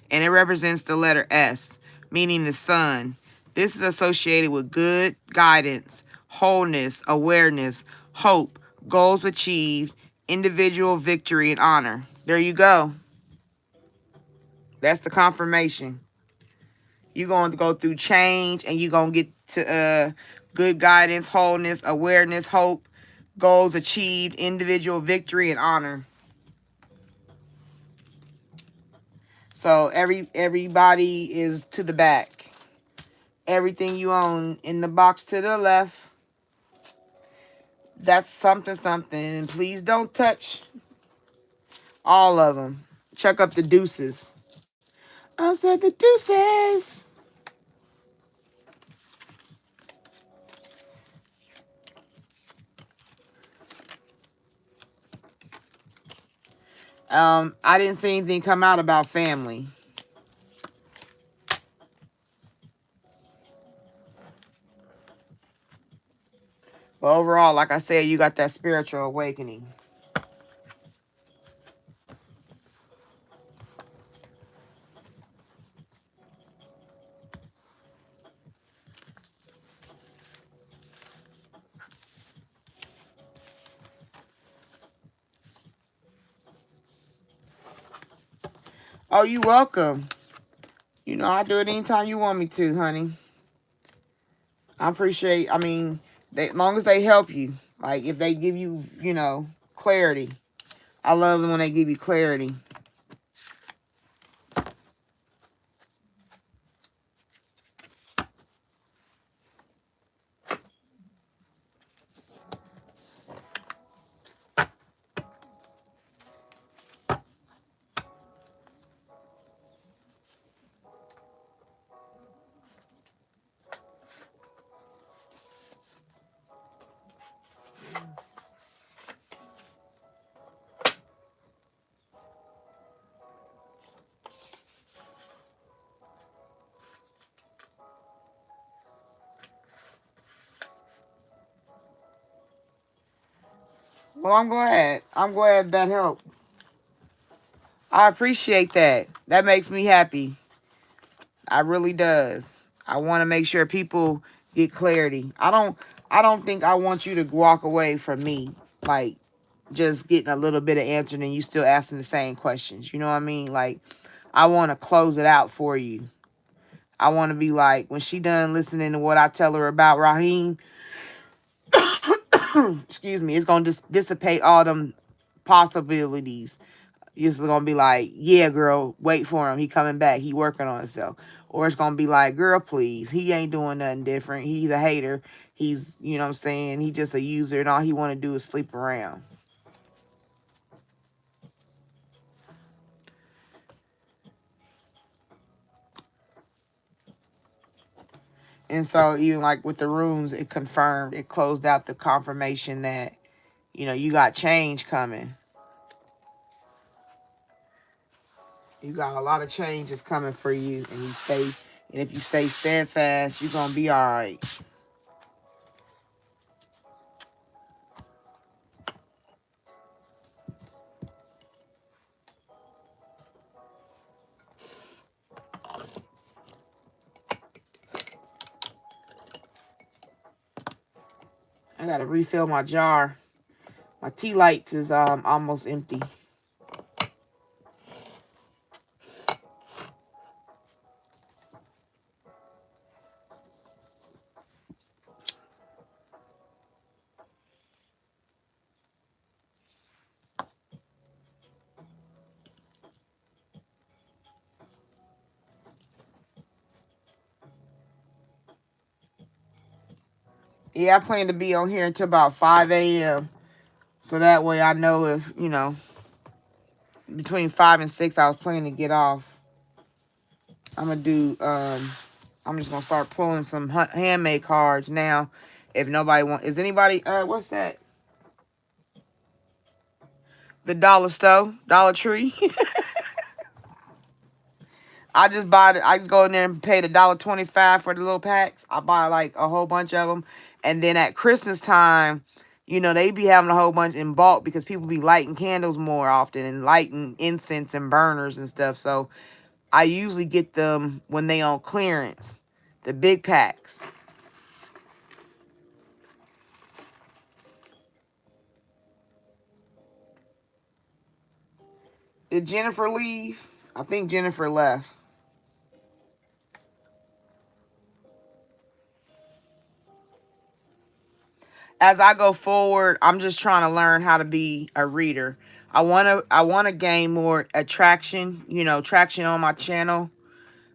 And it represents the letter S, meaning the sun. This is associated with good guidance, wholeness, awareness, hope, goals achieved, individual victory, and honor. There you go. That's the confirmation. You're going to go through change, and you're going to get to good guidance, wholeness, awareness, hope, goals achieved, individual victory, and honor. So everybody is to the back. Everything you own in the box to the left. That's something, something. Please don't touch all of them. Check up the deuces. I said the deuces. I didn't see anything come out about family. But overall, like I said, you got that spiritual awakening. Oh, you welcome. You know, I'll do it anytime you want me to, honey. I appreciate, as long as they help you. Like, if they give you, clarity. I love them when they give you clarity. Well, I'm glad. I'm glad that helped. I appreciate that. That makes me happy. I really does. I want to make sure people get clarity. I don't think I want you to walk away from me like just getting a little bit of answer and you still asking the same questions. You know what I mean? Like, I want to close it out for you. I want to be like, when she done listening to what I tell her about Raheem, excuse me, it's going to dissipate all them possibilities. It's gonna be like, yeah, girl, wait for him. He coming back. He working on himself. Or it's gonna be like, girl, please. He ain't doing nothing different. He's a hater. He's, you know what I'm saying? He just a user and all he wanna do is sleep around. And so even like with the rooms, it confirmed, it closed out the confirmation that, you got change coming. You got a lot of changes coming for you, and if you stay steadfast, you're gonna be all right. I gotta refill my jar. My tea lights is almost empty. Yeah, I plan to be on here until about 5 a.m. So that way I know if, between 5 and 6 I was planning to get off. I'm gonna do I'm just gonna start pulling some handmade cards now. If nobody is anybody what's that? The dollar store, Dollar Tree. I just buy it. I go in there and pay the $1.25 for the little packs. I buy like a whole bunch of them, and then at Christmas time, they be having a whole bunch in bulk because people be lighting candles more often and lighting incense and burners and stuff. So I usually get them when they on clearance, the big packs. Did Jennifer leave? I think Jennifer left. As I go forward, I'm just trying to learn how to be a reader. I want to gain more attraction, traction on my channel.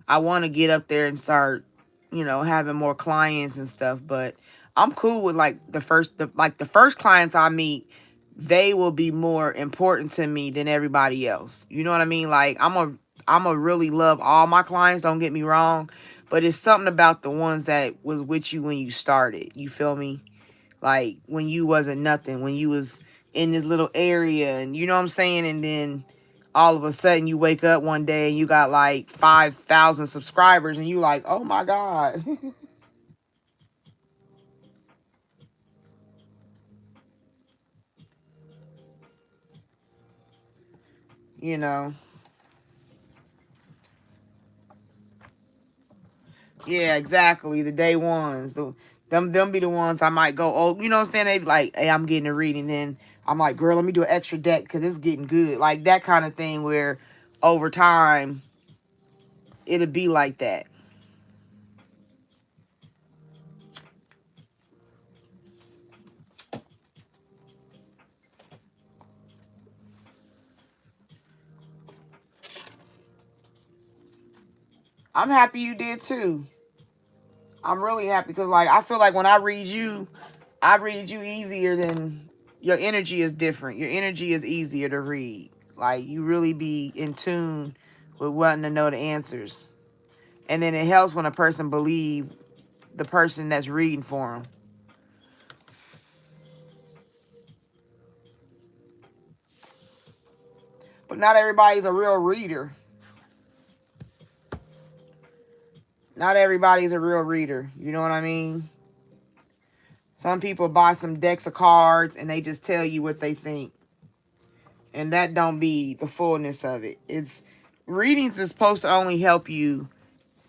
I want to get up there and start, having more clients and stuff, but I'm cool with like the first clients I meet, they will be more important to me than everybody else. You know what I mean? Like I'm a really love all my clients, don't get me wrong, but it's something about the ones that was with you when you started. You feel me? Like when you wasn't nothing, when you was in this little area, and you know what I'm saying, and then all of a sudden you wake up one day and you got like 5,000 subscribers and you like, oh my God. you know yeah, exactly, the day ones, them be the ones I might go, oh, you know what I'm saying, they be like, hey, I'm getting a reading, then I'm like, girl, let me do an extra deck because it's getting good, like that kind of thing, where over time it'll be like that. I'm happy you did too. I'm really happy because, like, I feel like when I read you easier than your energy is different. Your energy is easier to read. Like, you really be in tune with wanting to know the answers. And then it helps when a person believe the person that's reading for them. But not everybody's a real reader. Not everybody's a real reader. You know what I mean? Some people buy some decks of cards and they just tell you what they think. And that don't be the fullness of it. It's readings is supposed to only help you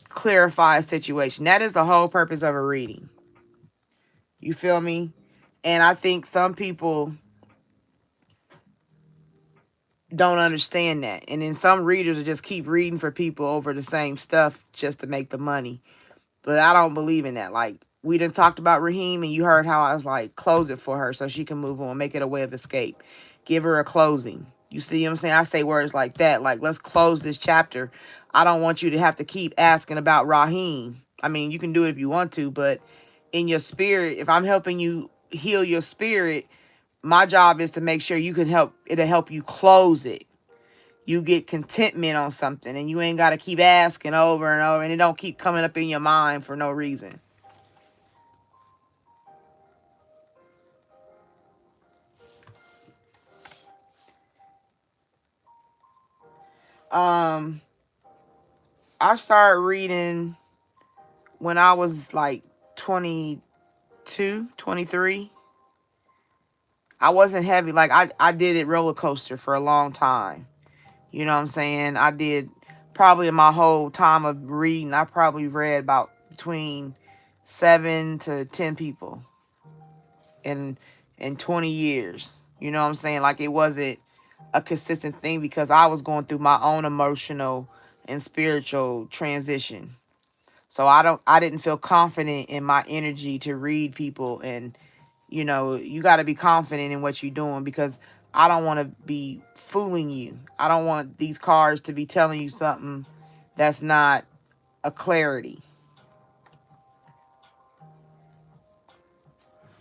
clarify a situation. That is the whole purpose of a reading. You feel me? And I think some people don't understand that. And then some readers will just keep reading for people over the same stuff just to make the money. But I don't believe in that. Like, we done talked about Raheem, and you heard how I was like, close it for her so she can move on, make it a way of escape. Give her a closing. You see what I'm saying? I say words like that. Like, let's close this chapter. I don't want you to have to keep asking about Raheem. I mean, you can do it if you want to, but in your spirit, if I'm helping you heal your spirit, my job is to make sure you can help. It'll help you close it. You get contentment on something, and you ain't got to keep asking over and over, and it don't keep coming up in your mind for no reason. I started reading when I was like 22, 23. I wasn't heavy. Like, I did it roller coaster for a long time. You know what I'm saying? I did probably in my whole time of reading, I probably read about between 7 to 10 people in 20 years. You know what I'm saying? Like, it wasn't a consistent thing because I was going through my own emotional and spiritual transition. So I didn't feel confident in my energy to read people. And you got to be confident in what you're doing, because I don't want to be fooling you. I don't want these cards to be telling you something that's not a clarity.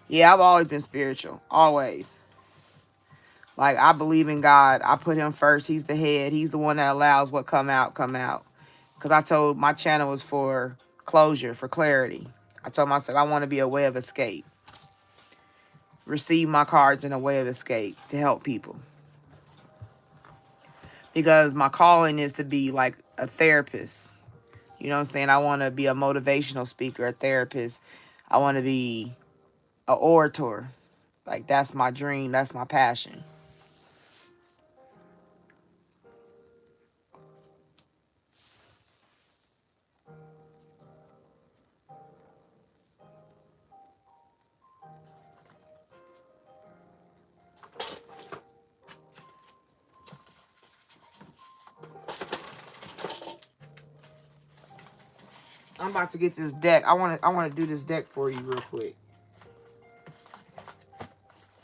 Yeah, I've always been spiritual. Always. Like, I believe in God. I put him first. He's the head. He's the one that allows what come out, come out. Because I told my channel was for closure, for clarity. I told myself I want to be a way of escape. Receive my cards in a way of escape to help people. Because my calling is to be like a therapist. You know what I'm saying? I want to be a motivational speaker, a therapist. I want to be an orator. Like, that's my dream. That's my passion. I'm about to get this deck. I want to do this deck for you real quick.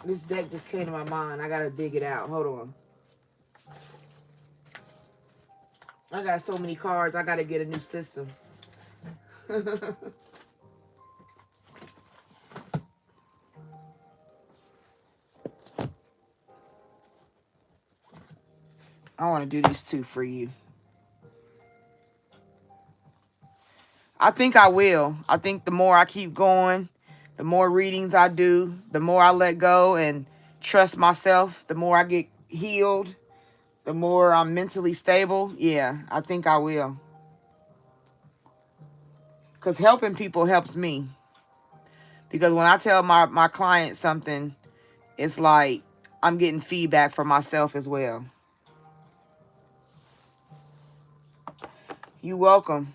This deck just came to my mind. I got to dig it out. Hold on. I got so many cards. I got to get a new system. I want to do these two for you. I think I will. I think the more I keep going, the more readings I do, the more I let go and trust myself, the more I get healed, the more I'm mentally stable. Yeah, I think I will. Because helping people helps me. Because when I tell my clients something, it's like I'm getting feedback from myself as well. You're welcome.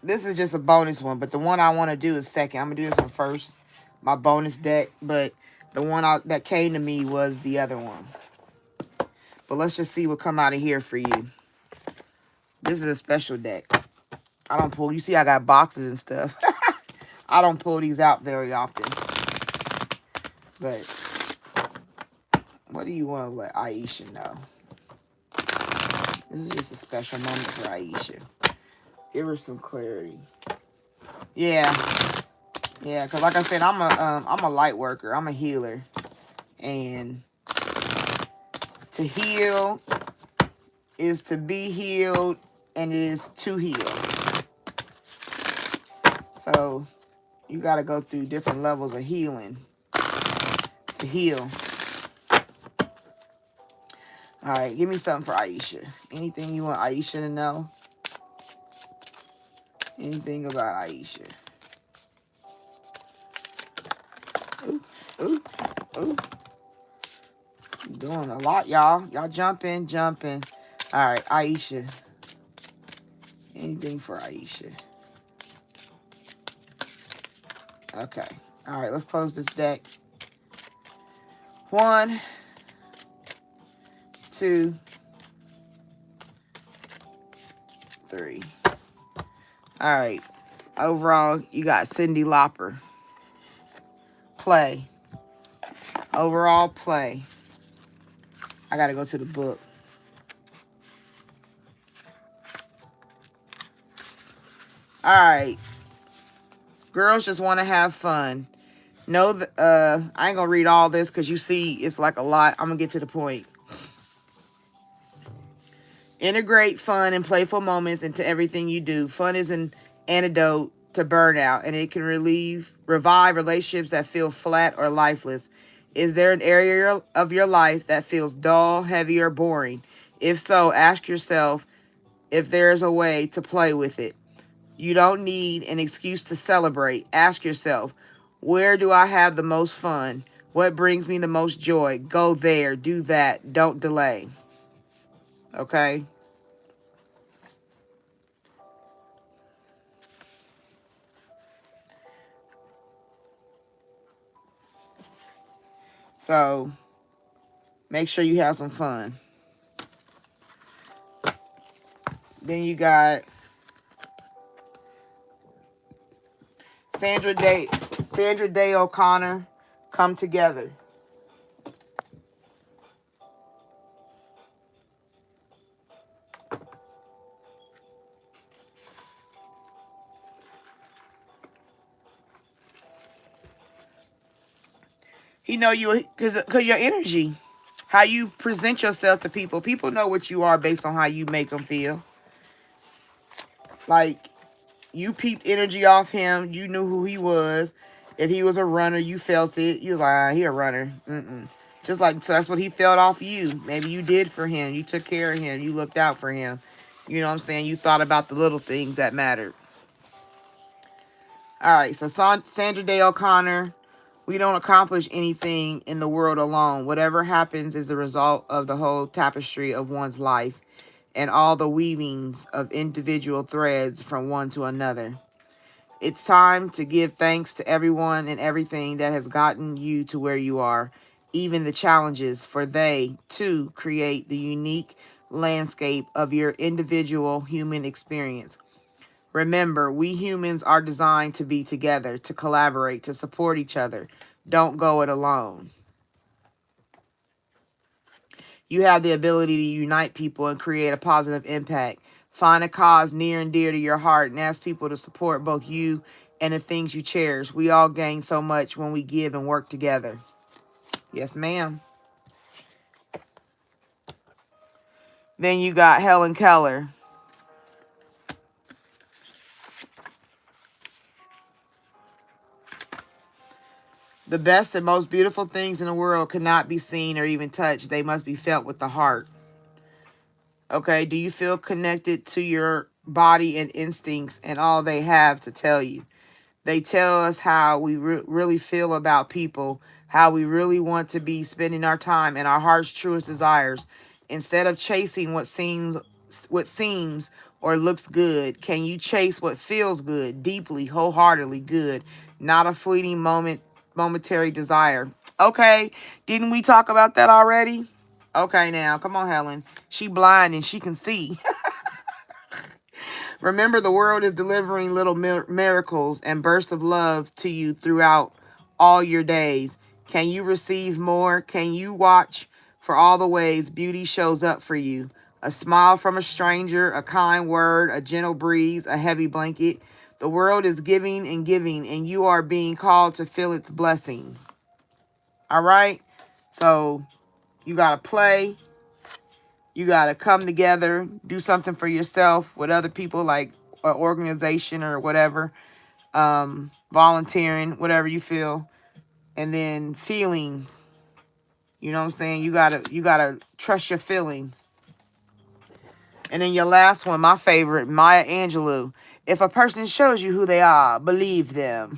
This is just a bonus one, but the one I want to do is second. I'm going to do this one first, my bonus deck, but the one that came to me was the other one. But let's just see what come out of here for you. This is a special deck. I don't pull, you see I got boxes and stuff. I don't pull these out very often. But what do you want to let Aisha know? This is just a special moment for Aisha. Give her some clarity. Yeah. Yeah, because like I said, I'm a light worker. I'm a healer. And to heal is to be healed, and it is to heal. So you got to go through different levels of healing to heal. All right, give me something for Aisha. Anything you want Aisha to know? Anything about Aisha? Ooh, ooh, ooh. I'm doing a lot, y'all. Y'all jumping. All right, Aisha. Anything for Aisha? Okay. All right, let's close this deck. 1, 2, 3. All right. Overall, you got Cyndi Lauper. play. Overall play. I got to go to the book. All right. Girls just want to have fun. Know that I ain't gonna read all this because you see it's like a lot. I'm gonna get to the point. Integrate fun and playful moments into everything you do. Fun is an antidote to burnout, and it can revive relationships that feel flat or lifeless. Is there an area of your life that feels dull, heavy, or boring? If so, ask yourself if there's a way to play with it. You don't need an excuse to celebrate. Ask yourself, where do I have the most fun? What brings me the most joy? Go there, do that, don't delay. Okay? So, make sure you have some fun. Then you got Sandra Day O'Connor, Come Together. He know you because your energy, how you present yourself to people. People know what you are based on how you make them feel. Like, you peeped energy off him. You knew who he was. If he was a runner, you felt it. You was like, he a runner. Just like, so that's what he felt off you. Maybe you did for him. You took care of him. You looked out for him. You know what I'm saying? You thought about the little things that mattered. All right, so Sandra Day O'Connor, we don't accomplish anything in the world alone. Whatever happens is the result of the whole tapestry of one's life and all the weavings of individual threads from one to another. It's time to give thanks to everyone and everything that has gotten you to where you are, even the challenges, for they, too, create the unique landscape of your individual human experience. Remember, we humans are designed to be together, to collaborate, to support each other. Don't go it alone. You have the ability to unite people and create a positive impact. Find a cause near and dear to your heart and ask people to support both you and the things you cherish. We all gain so much when we give and work together. Yes, ma'am. Then you got Helen Keller. The best and most beautiful things in the world cannot be seen or even touched. They must be felt with the heart. Okay, do you feel connected to your body and instincts and all they have to tell you? They tell us how we really feel about people, how we really want to be spending our time and our heart's truest desires. Instead of chasing what seems or looks good, can you chase what feels good, deeply, wholeheartedly good, not a fleeting momentary desire? Okay, didn't we talk about that already? Okay, now, come on, Helen. She blind and she can see. Remember, the world is delivering little miracles and bursts of love to you throughout all your days. Can you receive more? Can you watch for all the ways beauty shows up for you? A smile from a stranger, a kind word, a gentle breeze, a heavy blanket. The world is giving, and you are being called to feel its blessings. All right? So you got to play. You got to come together, do something for yourself with other people, like an organization or whatever, volunteering, whatever you feel. And then feelings, you know what I'm saying? You gotta trust your feelings. And then your last one, my favorite, Maya Angelou. If a person shows you who they are, believe them.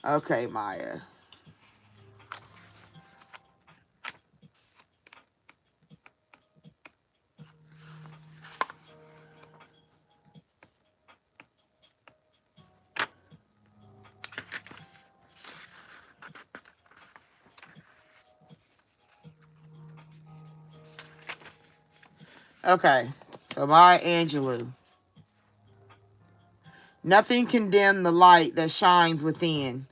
Okay, Maya. Okay, so Maya Angelou. Nothing can dim the light that shines within.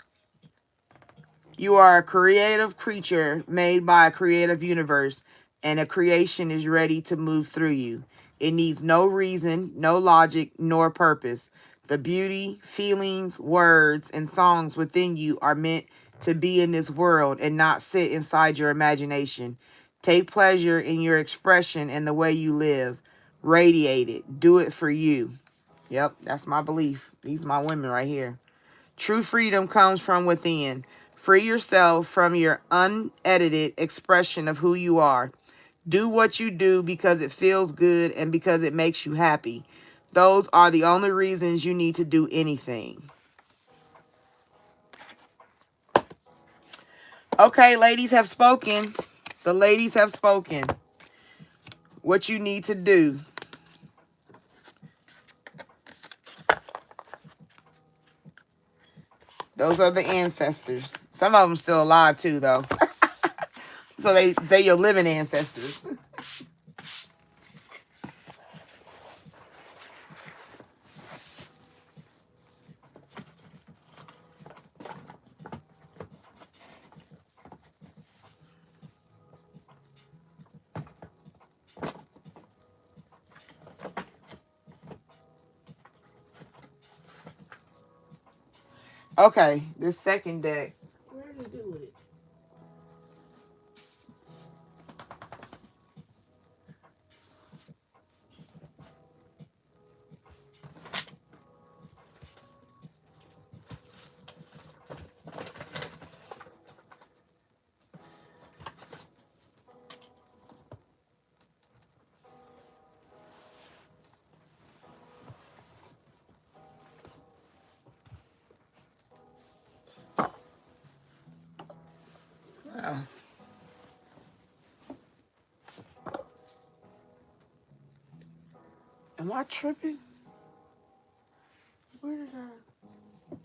You are a creative creature made by a creative universe, and a creation is ready to move through you. It needs no reason, no logic, nor purpose. The beauty, feelings, words, and songs within you are meant to be in this world and not sit inside your imagination. Take pleasure in your expression and the way you live. Radiate it. Do it for you. Yep, that's my belief. These are my women right here. True freedom comes from within. Free yourself from your unedited expression of who you are. Do what you do because it feels good and because it makes you happy. Those are the only reasons you need to do anything. Okay, ladies have spoken. The ladies have spoken. What you need to do. Those are the ancestors. Some of them still alive too, though. So they're your living ancestors. Okay, this second deck. Where did it do it? Wow. Am I tripping? Where did I?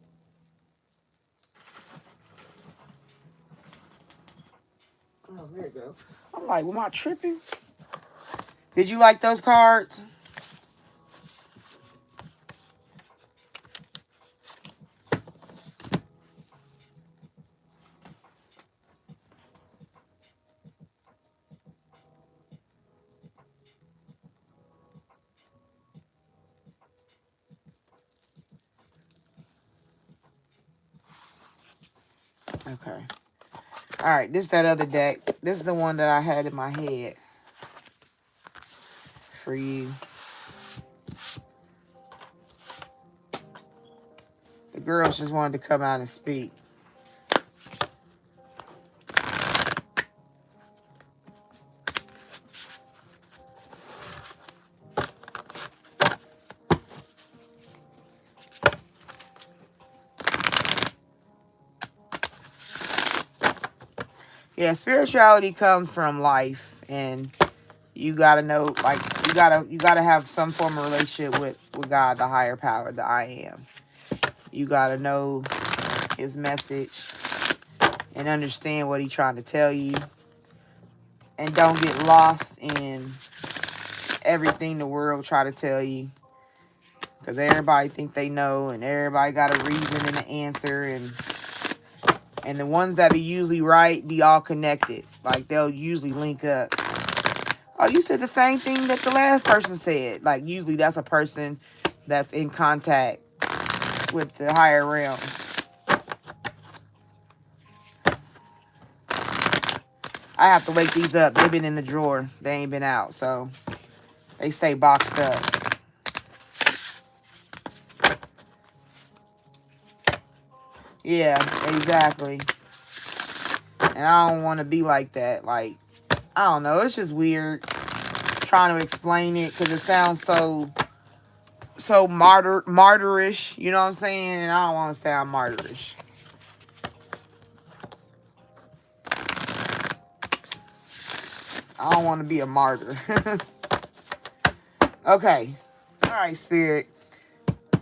Oh, there it goes. I'm like, am I tripping? Did you like those cards? Okay. All right, this is that other deck. This is the one that I had in my head for you. The girls just wanted to come out and speak. Yeah, spirituality comes from life, and you gotta know, like, you gotta have some form of relationship with God, the higher power, the I am. You gotta know his message and understand what he's trying to tell you, and don't get lost in everything the world try to tell you, because everybody think they know, and everybody got a reason and an answer, and the ones that be usually right be all connected. Like, they'll usually link up. Oh, you said the same thing that the last person said. Like, usually that's a person that's in contact with the higher realm. I have to wake these up. They've been in the drawer. They ain't been out, so they stay boxed up. Yeah, exactly. And I don't want to be like that. Like, I don't know. It's just weird trying to explain it because it sounds so martyrish. You know what I'm saying? And I don't want to sound martyrish. I don't want to be a martyr. Okay. All right, Spirit.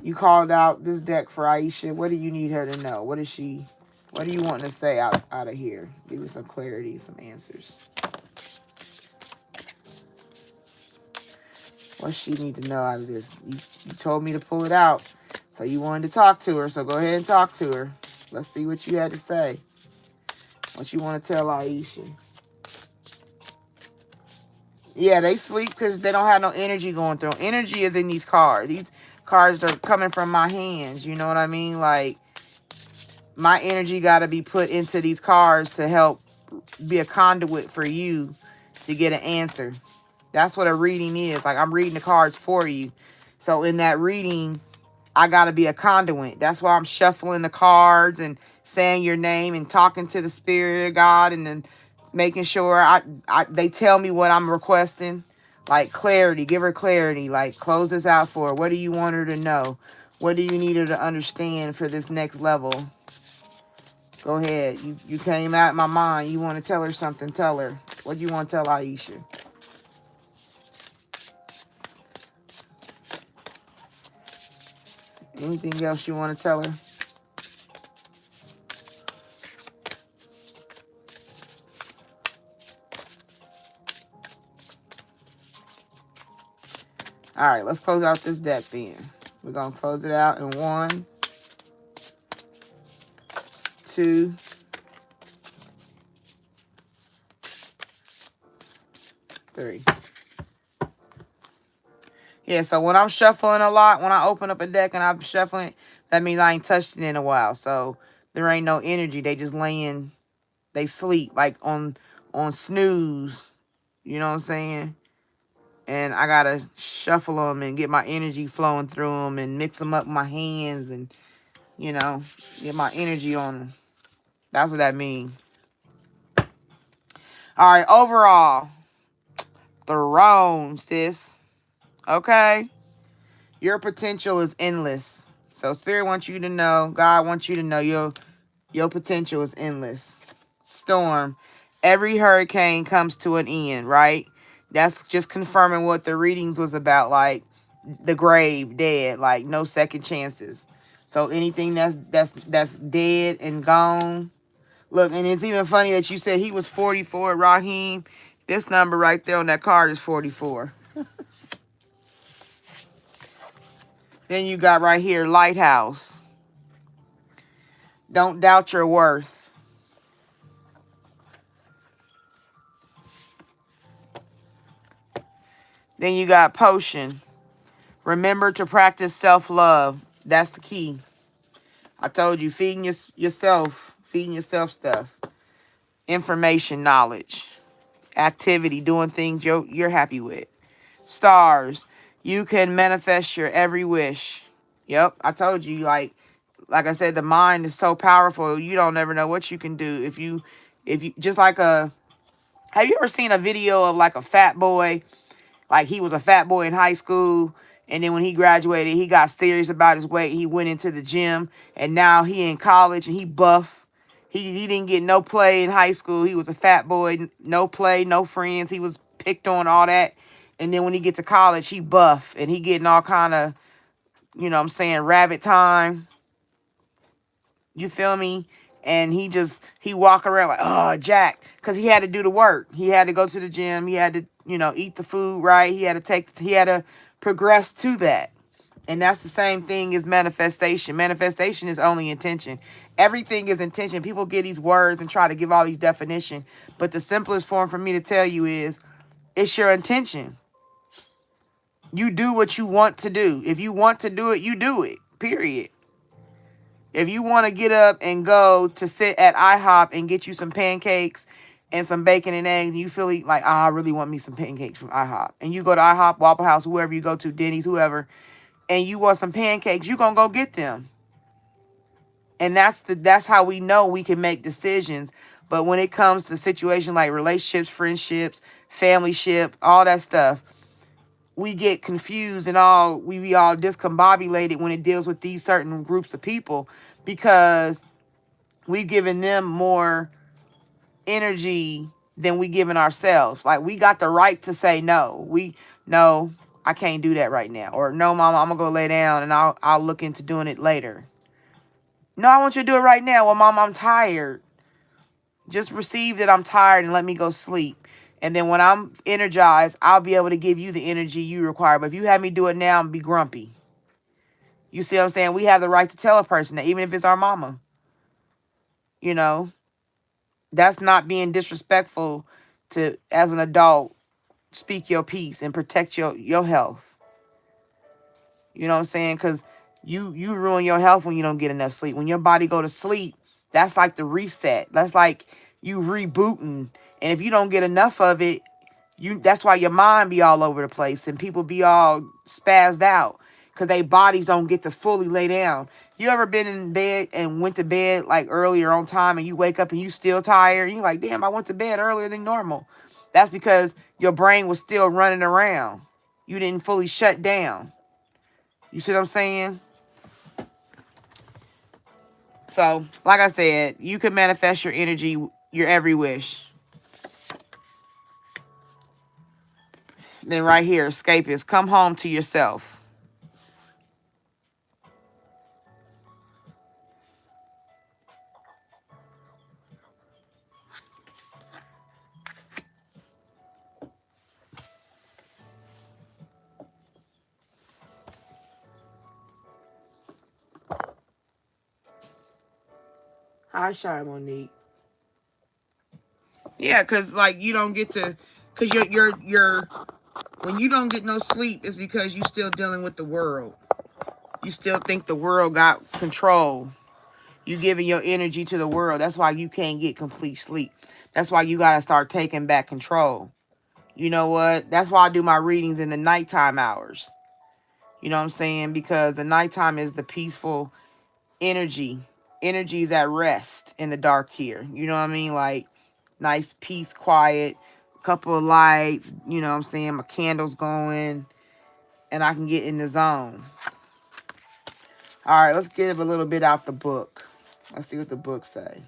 You called out this deck for Aisha. What do you need her to know? What do you want to say out of here? Give me some clarity, some answers. What she need to know out of this? You told me to pull it out. So you wanted to talk to her, so go ahead and talk to her. Let's see what you had to say. What you want to tell Aisha. Yeah, they sleep because they don't have no energy going through them. Energy is in these cards. These cards are coming from my hands. You know what I mean? Like, my energy got to be put into these cards to help be a conduit for you to get an answer. That's what a reading is. Like, I'm reading the cards for you. So in that reading, I got to be a conduit. That's why I'm shuffling the cards and saying your name and talking to the spirit of God, and then making sure they tell me what I'm requesting. Like clarity, give her clarity. Like, close this out for her. What do you want her to know? What do you need her to understand for this next level? Go ahead. You came out my mind. You want to tell her something, tell her. What do you want to tell Aisha? Anything else you want to tell her? All right, let's close out this deck then. We're going to close it out in 1, 2, 3. Yeah, so when I'm shuffling a lot, when I open up a deck and I'm shuffling, that means I ain't touched it in a while. So there ain't no energy. They just laying, they sleep like on snooze. You know what I'm saying? And I got to shuffle them and get my energy flowing through them and mix them up with my hands and, you know, get my energy on them. That's what that means. All right, overall, throne, sis. Okay? Your potential is endless. So Spirit wants you to know, God wants you to know your potential is endless. Storm. Every hurricane comes to an end, right? That's just confirming what the readings was about, like the grave, dead, like no second chances. So anything that's dead and gone. Look, and it's even funny that you said he was 44, Raheem. This number right there on that card is 44. Then you got right here, lighthouse. Don't doubt your worth. Then you got potion. Remember to practice self-love. That's the key. I told you, feeding yourself stuff. Information, knowledge, activity, doing things you're happy with. Stars. You can manifest your every wish. Yep, I told you, like I said, the mind is so powerful. You don't ever know what you can do if you just like have you ever seen a video of like a fat boy? Like, he was a fat boy in high school, and then when he graduated, he got serious about his weight. He went into the gym, and now he in college and he buff. He didn't get no play in high school. He was a fat boy, no play, no friends. He was picked on, all that. And then when he get to college, he buff and he getting all kind of, you know what I'm saying, rabbit time. You feel me? And he walk around like, oh, Jack, because he had to do the work. He had to go to the gym. He had to, eat the food right. He had to progress to that. And that's the same thing as manifestation. Manifestation is only intention. Everything is intention. People get these words and try to give all these definition. But the simplest form for me to tell you is, it's your intention. You do what you want to do. If you want to do it, you do it. Period. If you want to get up and go to sit at IHOP and get you some pancakes and some bacon and eggs, and you feel like, I really want me some pancakes from IHOP. And you go to IHOP, Waffle House, whoever you go to, Denny's, whoever, and you want some pancakes, you're going to go get them. And that's how we know we can make decisions. But when it comes to situations like relationships, friendships, family ship, all that stuff, we get confused and we be all discombobulated when it deals with these certain groups of people, because we've given them more energy than we given ourselves. Like, we got the right to say no. No, I can't do that right now. Or, no, mama, I'm gonna go lay down and I'll look into doing it later. No, I want you to do it right now. Well, mom, I'm tired. Just receive that I'm tired and let me go sleep. And then when I'm energized, I'll be able to give you the energy you require. But if you have me do it now, I'm be grumpy. You see what I'm saying? We have the right to tell a person that, even if it's our mama. You know, that's not being disrespectful to, as an adult, speak your piece and protect your health. You know what I'm saying? Because you ruin your health when you don't get enough sleep. When your body go to sleep, that's like the reset. That's like you rebooting. And if you don't get enough of it, that's why your mind be all over the place and people be all spazzed out because their bodies don't get to fully lay down. You ever been in bed and went to bed like earlier on time and you wake up and you still tired? And you're like, damn, I went to bed earlier than normal. That's because your brain was still running around. You didn't fully shut down. You see what I'm saying? So, like I said, you can manifest your energy, your every wish. Then right here, escapist, come home to yourself. Hi, Shy Monique. Yeah, because like you don't get to, because you're when you don't get no sleep, it's because you still dealing with the world. You still think the world got control. You giving your energy to the world. That's why you can't get complete sleep. That's why you got to start taking back control. You know what? That's why I do my readings in the nighttime hours. You know what I'm saying? Because the nighttime is the peaceful energy. Energy is at rest in the dark here. You know what I mean? Like nice, peace, quiet, couple of lights. You know what I'm saying? My candles going. And I can get in the zone. All right, let's give a little bit out the book. Let's see what the book say.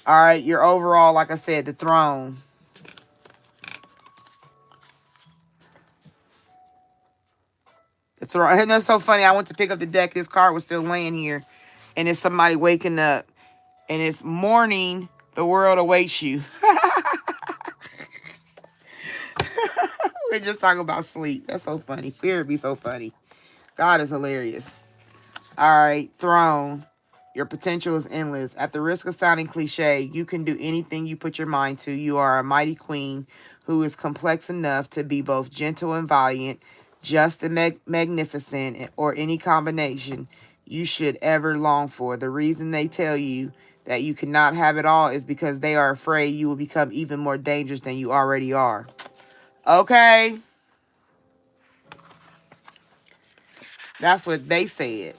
All right, your overall, like I said, the throne. The throne. And that's so funny. I went to pick up the deck. This card was still laying here. And it's somebody waking up. And it's morning. The world awaits you. We're just talking about sleep. That's so funny. Spirit be so funny. God is hilarious. All right, throne. Your potential is endless. At the risk of sounding cliche, you can do anything you put your mind to. You are a mighty queen who is complex enough to be both gentle and valiant, just and magnificent, or any combination you should ever long for. The reason they tell you that you cannot have it all is because they are afraid you will become even more dangerous than you already are. Okay? That's what they said.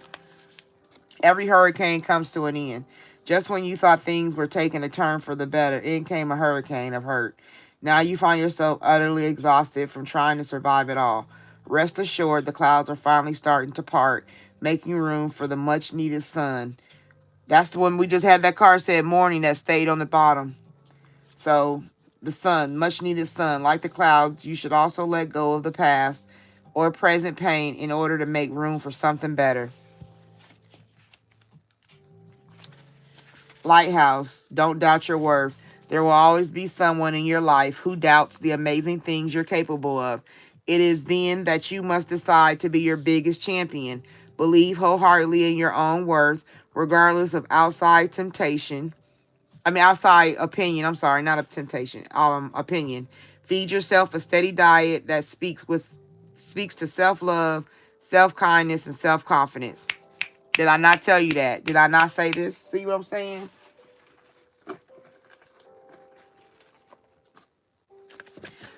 Every hurricane comes to an end. Just when you thought things were taking a turn for the better, in came a hurricane of hurt. Now you find yourself utterly exhausted from trying to survive it all. Rest assured, the clouds are finally starting to part, making room for the much-needed sun. That's the one we just had that card said morning that stayed on the bottom. So, the sun, much-needed sun. Like the clouds, you should also let go of the past or present pain in order to make room for something better. Lighthouse, don't doubt your worth. There will always be someone in your life who doubts the amazing things you're capable of. It is then that you must decide to be your biggest champion. Believe wholeheartedly in your own worth, regardless of outside temptation. Outside opinion. I'm sorry, not a temptation. Opinion. Feed yourself a steady diet that speaks to self-love, self-kindness, and self-confidence. Did I not tell you that? Did I not say this? See what I'm saying?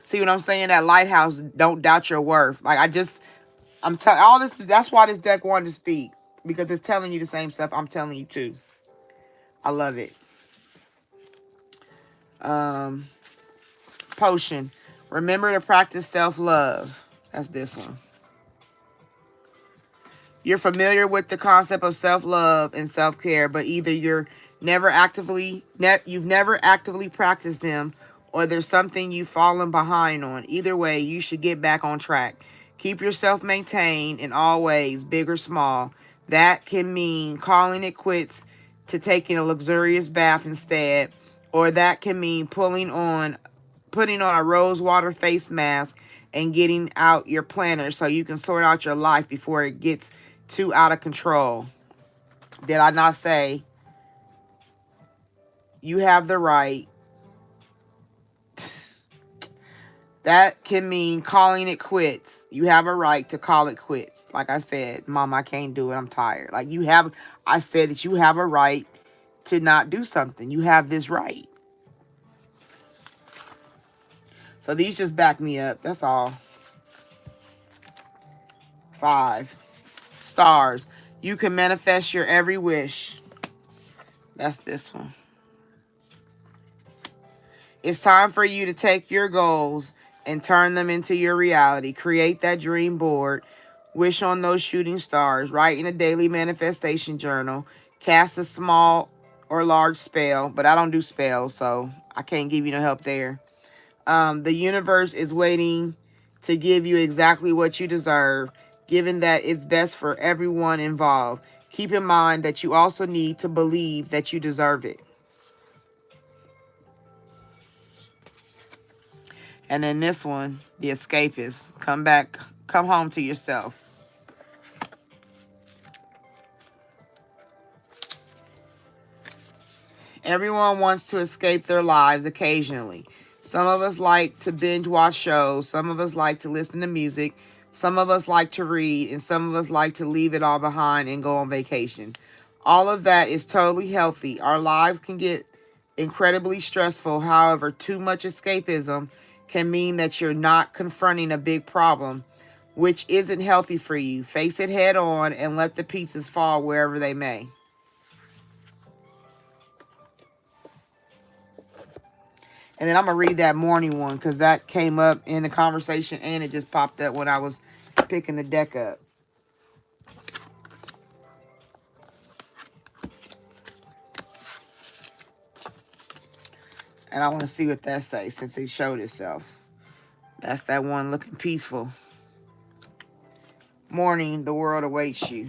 See what I'm saying? That lighthouse, don't doubt your worth. Like I'm telling all this. That's why this deck wanted to speak, because it's telling you the same stuff I'm telling you too. I love it. Potion. Remember to practice self-love. That's this one. You're familiar with the concept of self-love and self-care, but either you've never actively practiced them, or there's something you've fallen behind on. Either way, you should get back on track. Keep yourself maintained in all ways, big or small. That can mean calling it quits to taking a luxurious bath instead, or that can mean putting on a rose water face mask and getting out your planner so you can sort out your life before it gets too out of control. Did I not say you have the right? That can mean calling it quits. You have a right to call it quits. Like I said, Mom, I can't do it. I'm tired. Like I said that you have a right to not do something. You have this right. So these just back me up. That's all. 5 stars. You can manifest your every wish. That's this one. It's time for you to take your goals and turn them into your reality. Create that dream board. Wish on those shooting stars. Write in a daily manifestation journal. Cast a small or large spell, but I don't do spells, so I can't give you no help there. The universe is waiting to give you exactly what you deserve, given that it's best for everyone involved. Keep in mind that you also need to believe that you deserve it. And then this one, the escapist. Come back, come home to yourself. Everyone wants to escape their lives occasionally. Some of us like to binge watch shows. Some of us like to listen to music. Some of us like to read. And some of us like to leave it all behind and go on vacation. All of that is totally healthy. Our lives can get incredibly stressful. However, too much escapism can mean that you're not confronting a big problem, which isn't healthy for you. Face it head on and let the pieces fall wherever they may. And then I'm going to read that morning one because that came up in the conversation and it just popped up when I was picking the deck up. And I want to see what that says since it showed itself. That's that one looking peaceful. Morning, the world awaits you.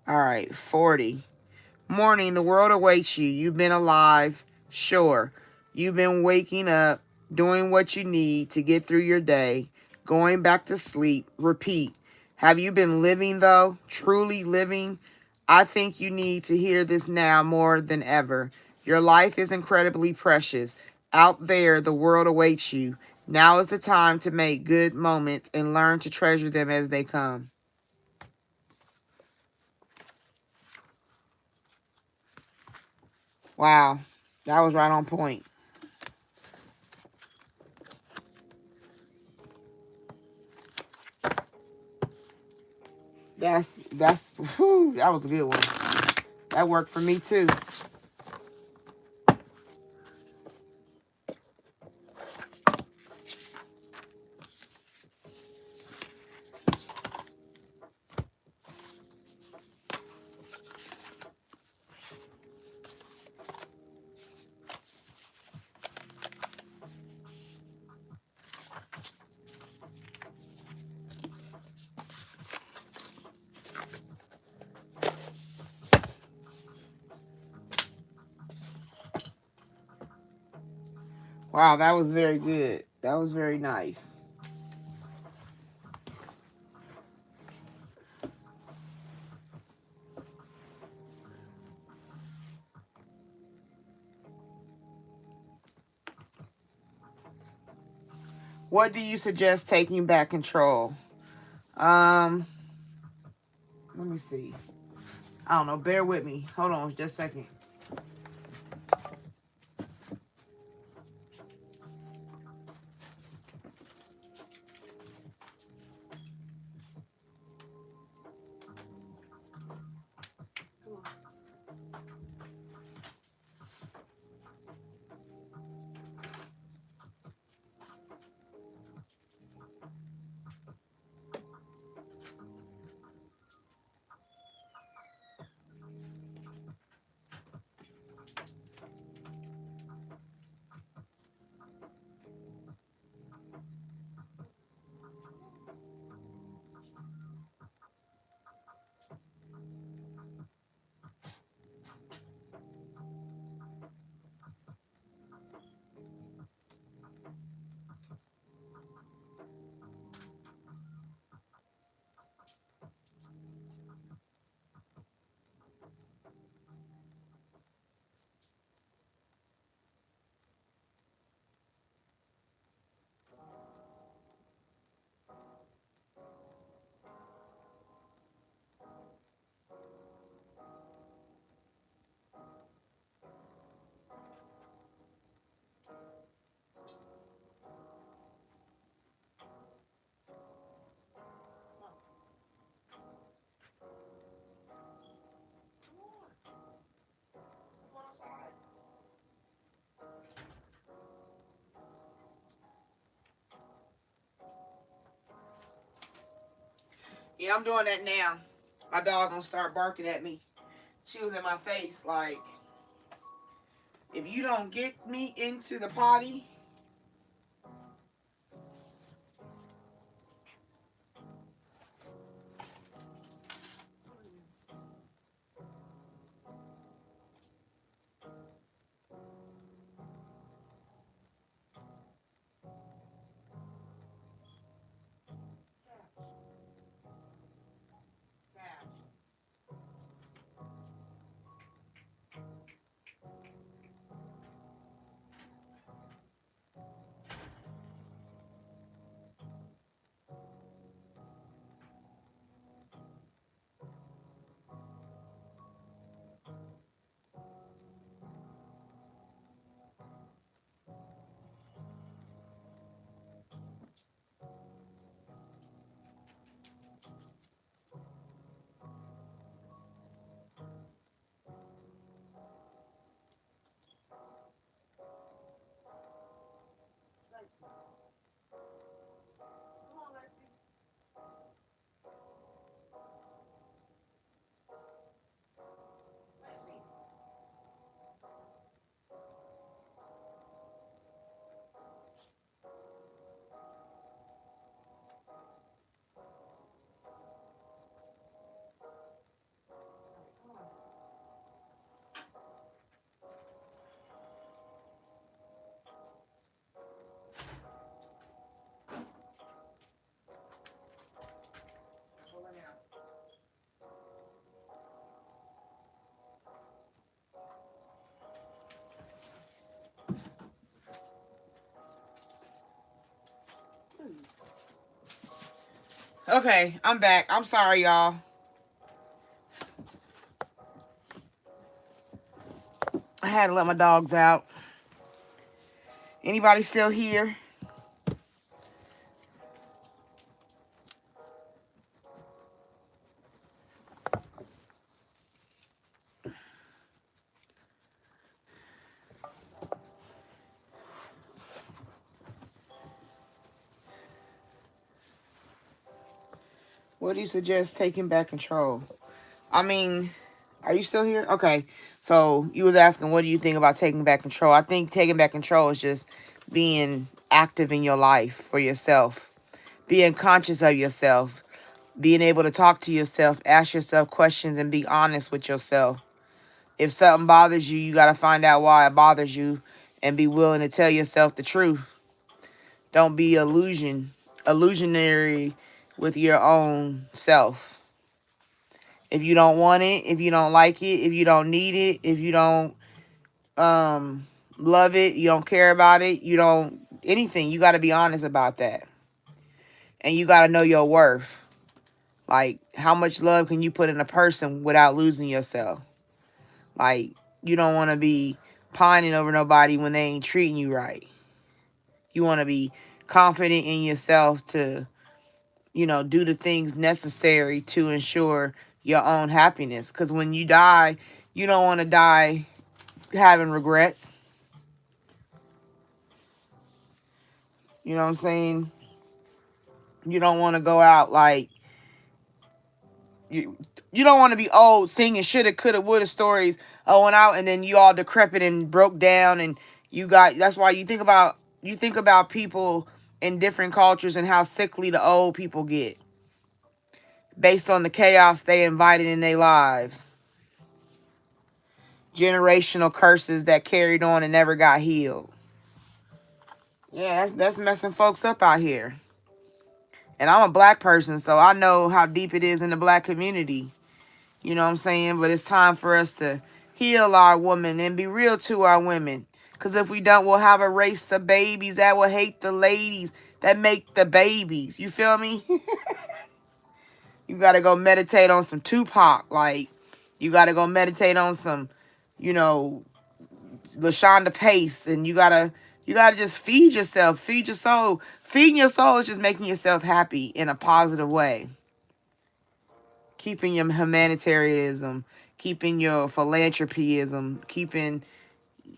All right, 40. Morning, the world awaits you. You've been alive, sure. You've been waking up, doing what you need to get through your day, going back to sleep, repeat. Have you been living, though? Truly living? I think you need to hear this now more than ever. Your life is incredibly precious. Out there, the world awaits you. Now is the time to make good moments and learn to treasure them as they come. Wow, that was right on point. Whew, that was a good one. That worked for me too. Wow, that was very good. That was very nice. What do you suggest taking back control? Um, Let me see. I don't know. Bear with me. Hold on just a second. Yeah, I'm doing that now. My dog gonna start barking at me. She was in my face like, if you don't get me into the potty. Okay, I'm back. I'm sorry, y'all. I had to let my dogs out. Anybody still here? What do you suggest taking back control? I mean, are you still here? Okay. So you was asking, what do you think about taking back control? I think taking back control is just being active in your life for yourself, being conscious of yourself, being able to talk to yourself, ask yourself questions, and be honest with yourself. If something bothers you, you got to find out why it bothers you and be willing to tell yourself the truth. Don't be illusionary with your own self. If you don't want it, if you don't like it, if you don't need it, if you don't love it, you don't care about it, you don't anything, you got to be honest about that. And you got to know your worth. Like, how much love can you put in a person without losing yourself? Like, you don't want to be pining over nobody when they ain't treating you right. You want to be confident in yourself to, do the things necessary to ensure your own happiness. Because when you die, you don't want to die having regrets. You know what I'm saying? You don't want to go out like you. You don't want to be old singing shoulda, coulda, woulda stories. Went out and then you all decrepit and broke down, and you got. That's why you think about people in different cultures and how sickly the old people get based on the chaos they invited in their lives. Generational curses that carried on and never got healed. Yeah, that's messing folks up out here. And I'm a black person, so I know how deep it is in the black community. You know what I'm saying? But it's time for us to heal our women and be real to our women. Because if we don't, we'll have a race of babies that will hate the ladies that make the babies. You feel me? You got to go meditate on some Tupac. Like, you got to go meditate on some, you know, LaShonda Pace. And you gotta just feed yourself. Feed your soul. Feeding your soul is just making yourself happy in a positive way. Keeping your humanitarianism, keeping your philanthropism, keeping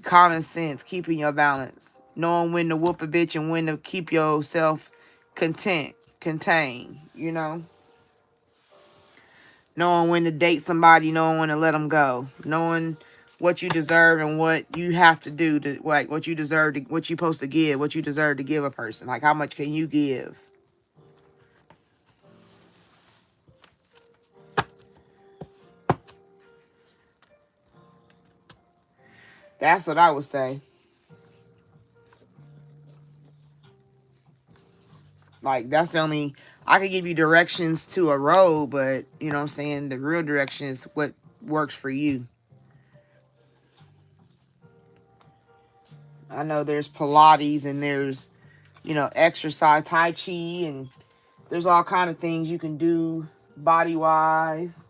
common sense, keeping your balance, knowing when to whoop a bitch and when to keep yourself contained, knowing when to date somebody, knowing when to let them go, knowing what you deserve and what you have to do to, like, what you deserve to, what you supposed to give, what you deserve to give a person. Like, how much can you give? That's what I would say. Like, that's the only, I could give you directions to a road, but you know what I'm saying? The real direction is what works for you. I know there's Pilates and there's, you know, exercise, Tai Chi, and there's all kind of things you can do body wise.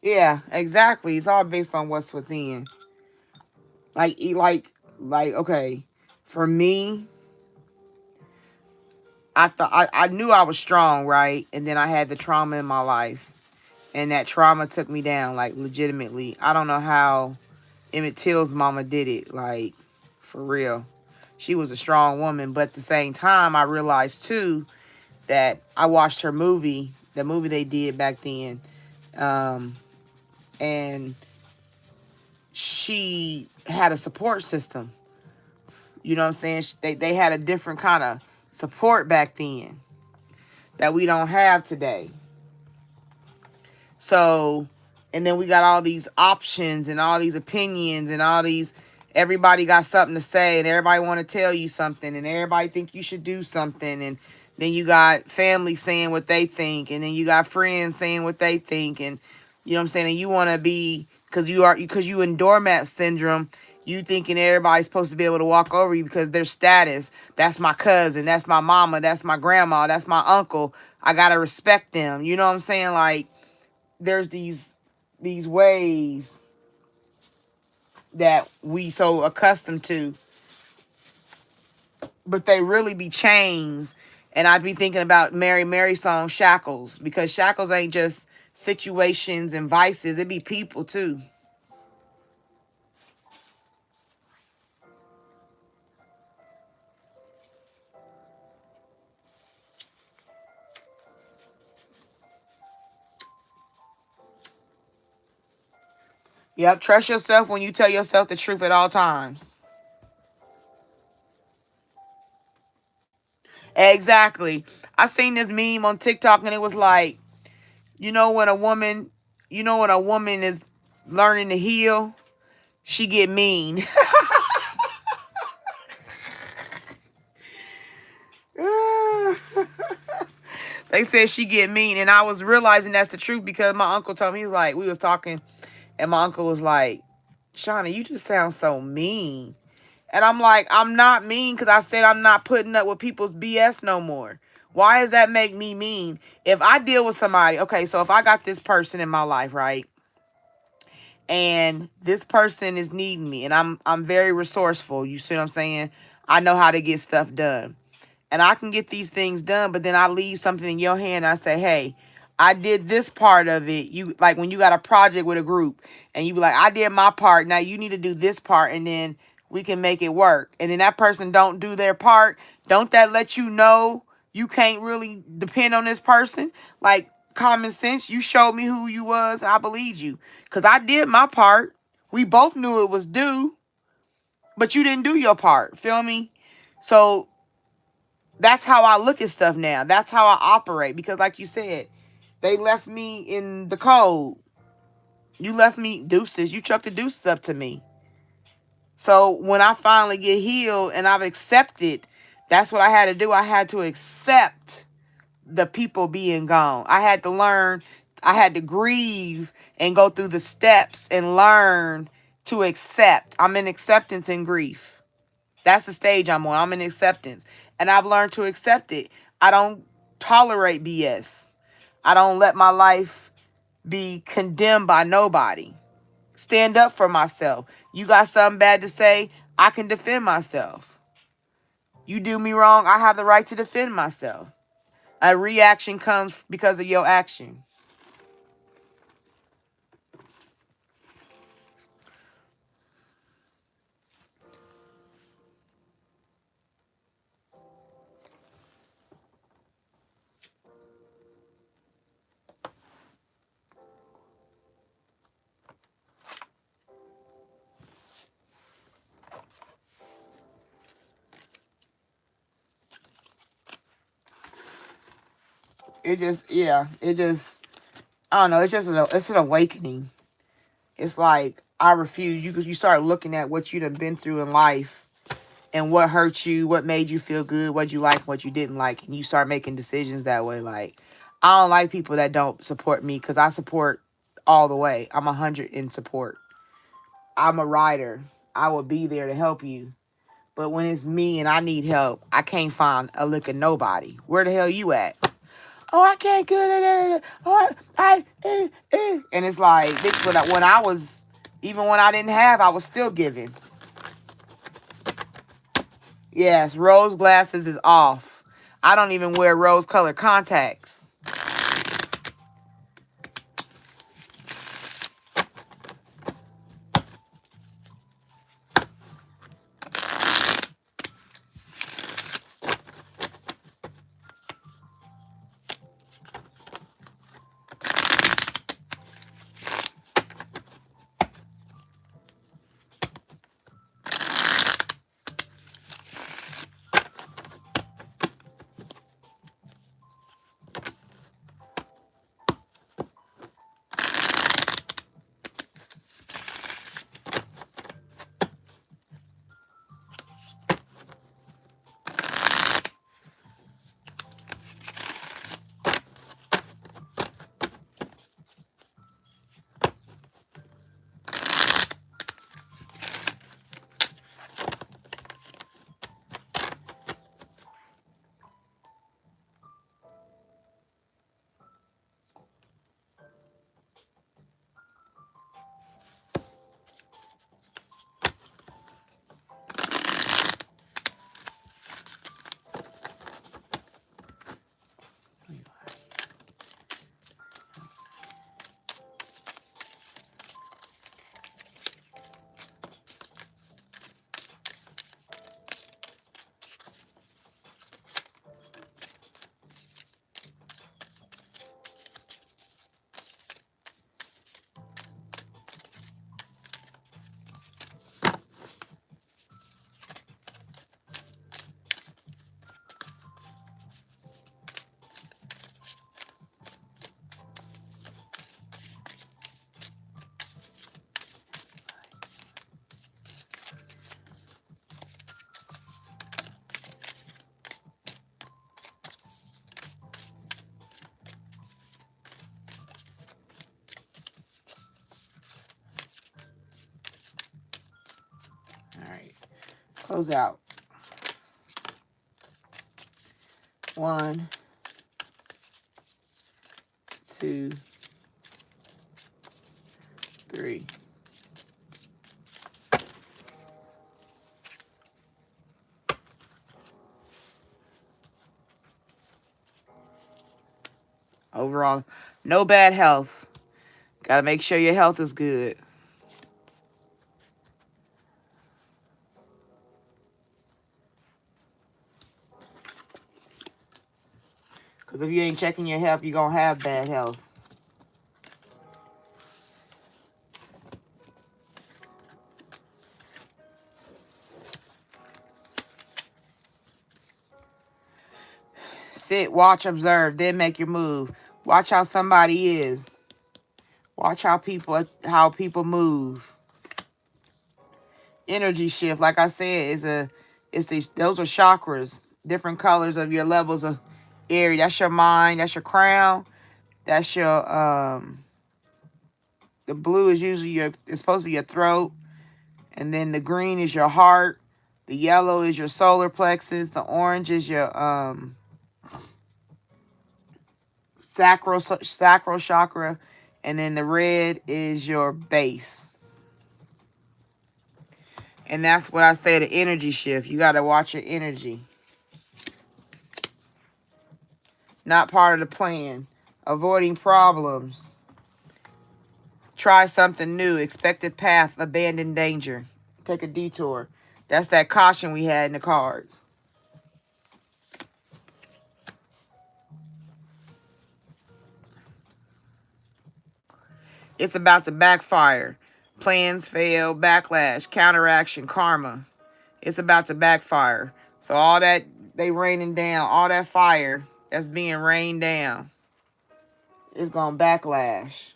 Yeah, exactly. It's all based on what's within. Like, okay, for me, I thought I knew I was strong, right? And then I had the trauma in my life, and that trauma took me down, like, legitimately. I don't know how Emmett Till's mama did it, like, for real. She was a strong woman, but at the same time, I realized too that I watched her movie, the movie they did back then, um, and she had a support system. You know what I'm saying? They had a different kind of support back then that we don't have today. So, and then we got all these options and all these opinions and all these, everybody got something to say and everybody want to tell you something and everybody think you should do something. And then you got family saying what they think, and then you got friends saying what they think. And you know what I'm saying? And you want to be, because you in doormat syndrome, you thinking everybody's supposed to be able to walk over you because their status. That's my cousin, that's my mama, that's my grandma, that's my uncle. I got to respect them. You know what I'm saying? Like, there's these ways that we so accustomed to, but they really be chains. And I'd be thinking about Mary song Shackles, because shackles ain't just situations and vices, it be people too. Yep, trust yourself when you tell yourself the truth at all times. Exactly. I seen this meme on TikTok and it was like, you know when a woman, when a woman is learning to heal, she get mean. They said she get mean, and I was realizing that's the truth because my uncle told me, he was like, we was talking, and my uncle was like, Shauna, you just sound so mean. And I'm like, I'm not mean because I said I'm not putting up with people's BS no more. Why does that make me mean? If I deal with somebody, okay, so if I got this person in my life, right, and this person is needing me, and I'm very resourceful, you see what I'm saying? I know how to get stuff done. And I can get these things done, but then I leave something in your hand. And I say, hey, I did this part of it. You, like, when you got a project with a group and you be like, I did my part. Now you need to do this part, and then we can make it work. And then that person don't do their part. Don't that let you know you can't really depend on this person? Like, common sense, you showed me who you was. I believed you because I did my part. We both knew it was due, but you didn't do your part. Feel me? So that's how I look at stuff now. That's how I operate. Because like you said, they left me in the cold. You left me deuces. You chucked the deuces up to me. So when I finally get healed and I've accepted, that's what I had to do. I had to accept the people being gone. I had to learn. I had to grieve and go through the steps and learn to accept. I'm in acceptance and grief. That's the stage I'm on. I'm in acceptance. And I've learned to accept it. I don't tolerate BS. I don't let my life be condemned by nobody. Stand up for myself. You got something bad to say, I can defend myself. You do me wrong, I have the right to defend myself. A reaction comes because of your action. I don't know, it's an awakening. It's like, I refuse. You start looking at what you done been through in life and what hurt you, what made you feel good, what you like, what you didn't like, and you start making decisions that way. Like, I don't like people that don't support me because I support all the way. I'm 100 in support. I'm a rider. I will be there to help you. But when it's me and I need help, I can't find a lick of nobody. Where the hell you at? Oh, I can't get it. Oh, and it's like, bitch, but when I was, even when I didn't have, I was still giving. Yes, rose glasses is off. I don't even wear rose colored contacts. All right, close out. 1, 2, 3. Overall, no bad health. Gotta make sure your health is good. Because if you ain't checking your health, you're gonna have bad health. Sit, watch, observe, then make your move. Watch how somebody is. Watch how people move. Energy shift, like I said, those are chakras, different colors of your levels of area. That's your mind, that's your crown, that's your the blue is usually it's supposed to be your throat, and then the green is your heart, the yellow is your solar plexus, the orange is your sacral chakra, And then the red is your base. And that's what I say, the energy shift. You got to watch your energy. Not part of the plan. Avoiding problems. Try something new. Expected path. Abandon danger. Take a detour. That's that caution we had in the cards. It's about to backfire. Plans fail. Backlash. Counteraction. Karma. It's about to backfire. So all that they raining down, all that fire that's being rained down is going to backlash.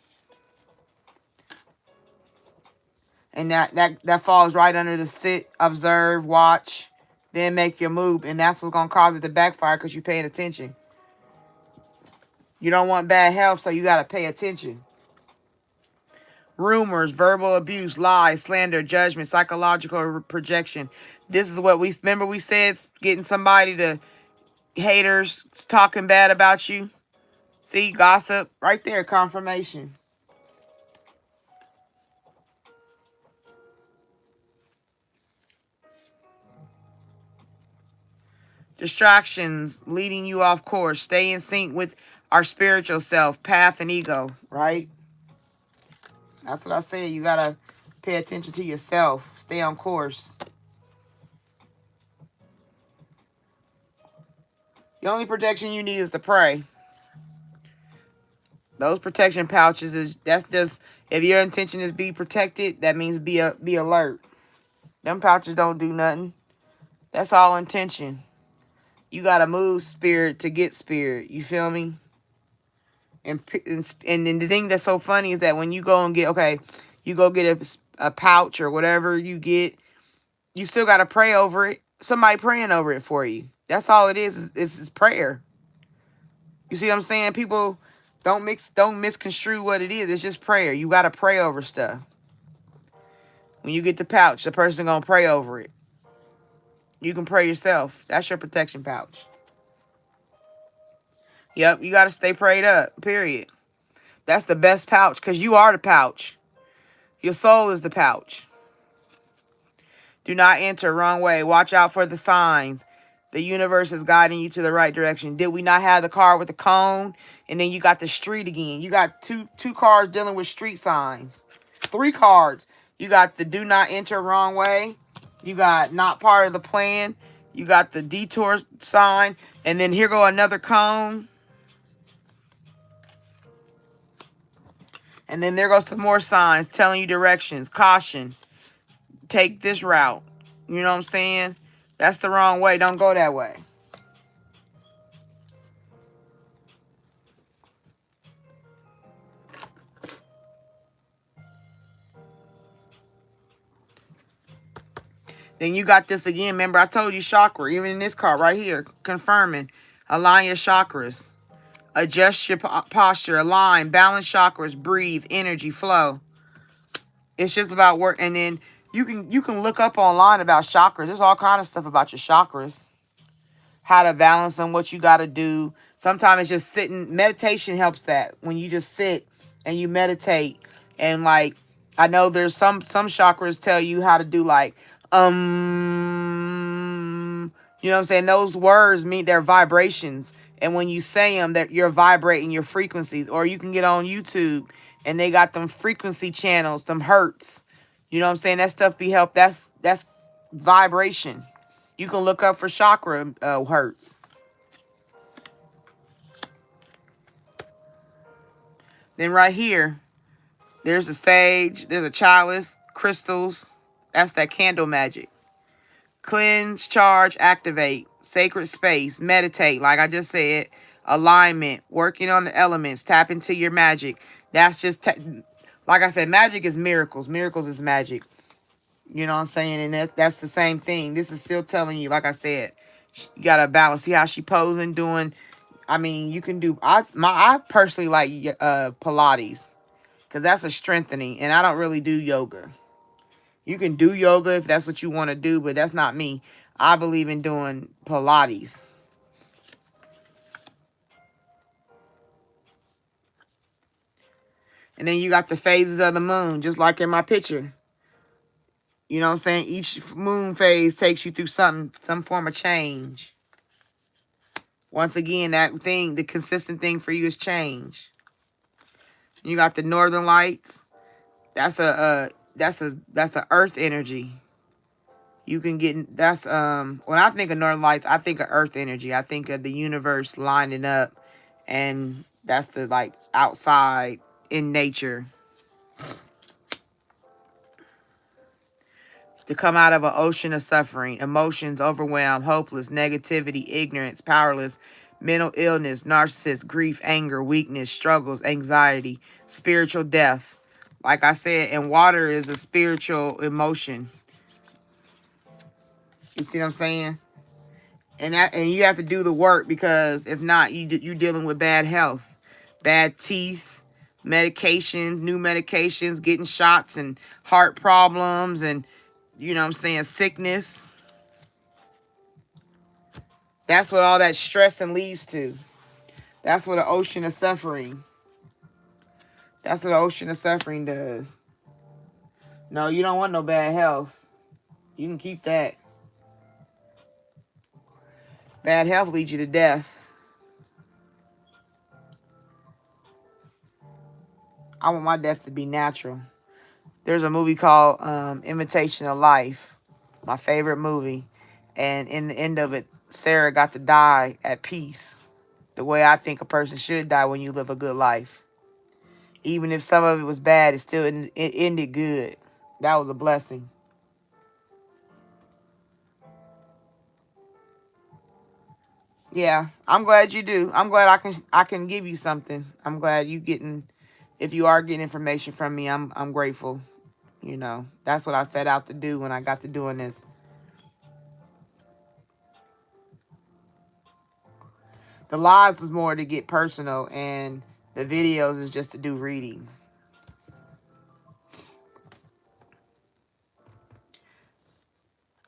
And that falls right under the sit, observe, watch, then make your move. And that's what's going to cause it to backfire because you're paying attention. You don't want bad health, so you got to pay attention. Rumors, verbal abuse, lies, slander, judgment, psychological projection. This is what we said, getting somebody to haters talking bad about you. See, gossip right there, confirmation. Distractions leading you off course. Stay in sync with our spiritual self, path, and ego, right? That's what I say. You got to pay attention to yourself. Stay on course. The only protection you need is to pray. Those protection pouches, that's just, if your intention is be protected, that means be alert. Them pouches don't do nothing. That's all intention. You got to move spirit to get spirit. You feel me? And then the thing that's so funny is that when you go and you go get a pouch or whatever you get, you still got to pray over it. Somebody praying over it for you. That's all it is prayer. You see what I'm saying? People don't misconstrue what it is. It's just prayer. You got to pray over stuff. When you get the pouch, the person going to pray over it. You can pray yourself. That's your protection pouch. Yep, you got to stay prayed up, period. That's the best pouch because you are the pouch. Your soul is the pouch. Do not enter wrong way. Watch out for the signs. The universe is guiding you to the right direction. Did we not have the card with the cone? And then you got the street again. You got two cards dealing with street signs. 3 cards. You got the do not enter wrong way. You got not part of the plan. You got the detour sign. And then here go another cone. And then there goes some more signs telling you directions. Caution. Take this route. You know what I'm saying? That's the wrong way. Don't go that way. Then you got this again. Remember, I told you chakra. Even in this card right here. Confirming. Align your chakras. Adjust your posture. Align. Balance chakras. Breathe. Energy. Flow. It's just about work. And then you can look up online about chakras. There's all kind of stuff about your chakras. How to balance them. What you got to do. Sometimes it's just sitting. Meditation helps that. When you just sit and you meditate. And like, I know there's some chakras tell you how to do like, you know what I'm saying? Those words mean they're vibrations. And when you say them, that you're vibrating your frequencies. Or you can get on YouTube and they got them frequency channels, them hertz. You know what I'm saying? That stuff be help. That's vibration. You can look up for chakra hertz. Then right here, there's a sage, there's a chalice, crystals. That's that candle magic. Cleanse, charge, activate. Sacred space, meditate, like I just said. Alignment, working on the elements, tap into your magic. That's just, like I said, magic is miracles. Miracles is magic. You know what I'm saying? And that's the same thing. This is still telling you, like I said, you got to balance. See how she posing, doing. I mean, you can do, I personally like Pilates. Because that's a strengthening. And I don't really do yoga. You can do yoga if that's what you want to do. But that's not me. I believe in doing Pilates. And then you got the phases of the moon, just like in my picture. You know what I'm saying? Each moon phase takes you through some form of change. Once again, that thing, the consistent thing for you is change. You got the northern lights. That's a earth energy. You can get, that's when I think of northern lights, I think of earth energy. I think of the universe lining up, and that's the like outside in nature. To come out of an ocean of suffering, emotions, overwhelm, hopeless, negativity, ignorance, powerless, mental illness, narcissist, grief, anger, weakness, struggles, anxiety, spiritual death. Like I said, and water is a spiritual emotion. You see what I'm saying? And you have to do the work, because if not, you're dealing with bad health, bad teeth, medications, new medications, getting shots, and heart problems, and you know what I'm saying, sickness. That's what all that stressing leads to. That's what an ocean of suffering. That's what an ocean of suffering does. No, you don't want no bad health. You can keep that. Bad health leads you to death. I want my death to be natural. There's a movie called Imitation of Life. My favorite movie. And in the end of it, Sarah got to die at peace. The way I think a person should die when you live a good life. Even if some of it was bad, it ended good. That was a blessing. Yeah, I'm glad you do. I'm glad I can give you something. I'm glad you getting, if you are getting information from me, I'm grateful. You know, that's what I set out to do when I got to doing this. The lives was more to get personal, and the videos is just to do readings.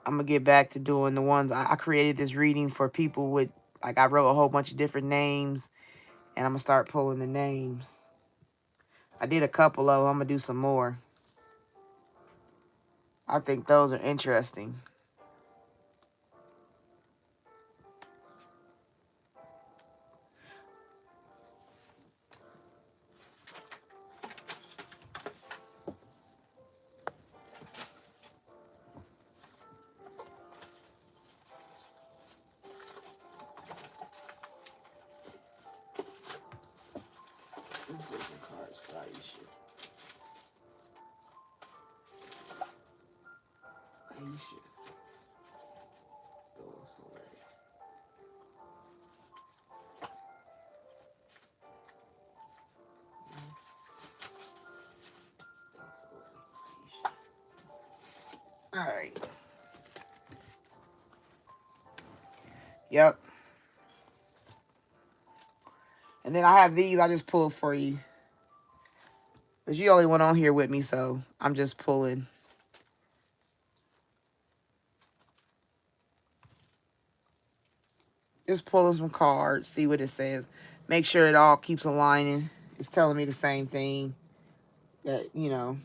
I'm gonna get back to doing the ones I created this reading for people with, like, I wrote a whole bunch of different names, and I'm gonna start pulling the names. I did a couple of them. I'm gonna do some more. I think those are interesting. Cards for Aisha. Aisha. Those away. Those away. Aisha. All right. Yep. And then I have these I just pulled for you. Because you only went on here with me, so I'm just pulling. Just pulling some cards, see what it says. Make sure it all keeps aligning. It's telling me the same thing. That, you know.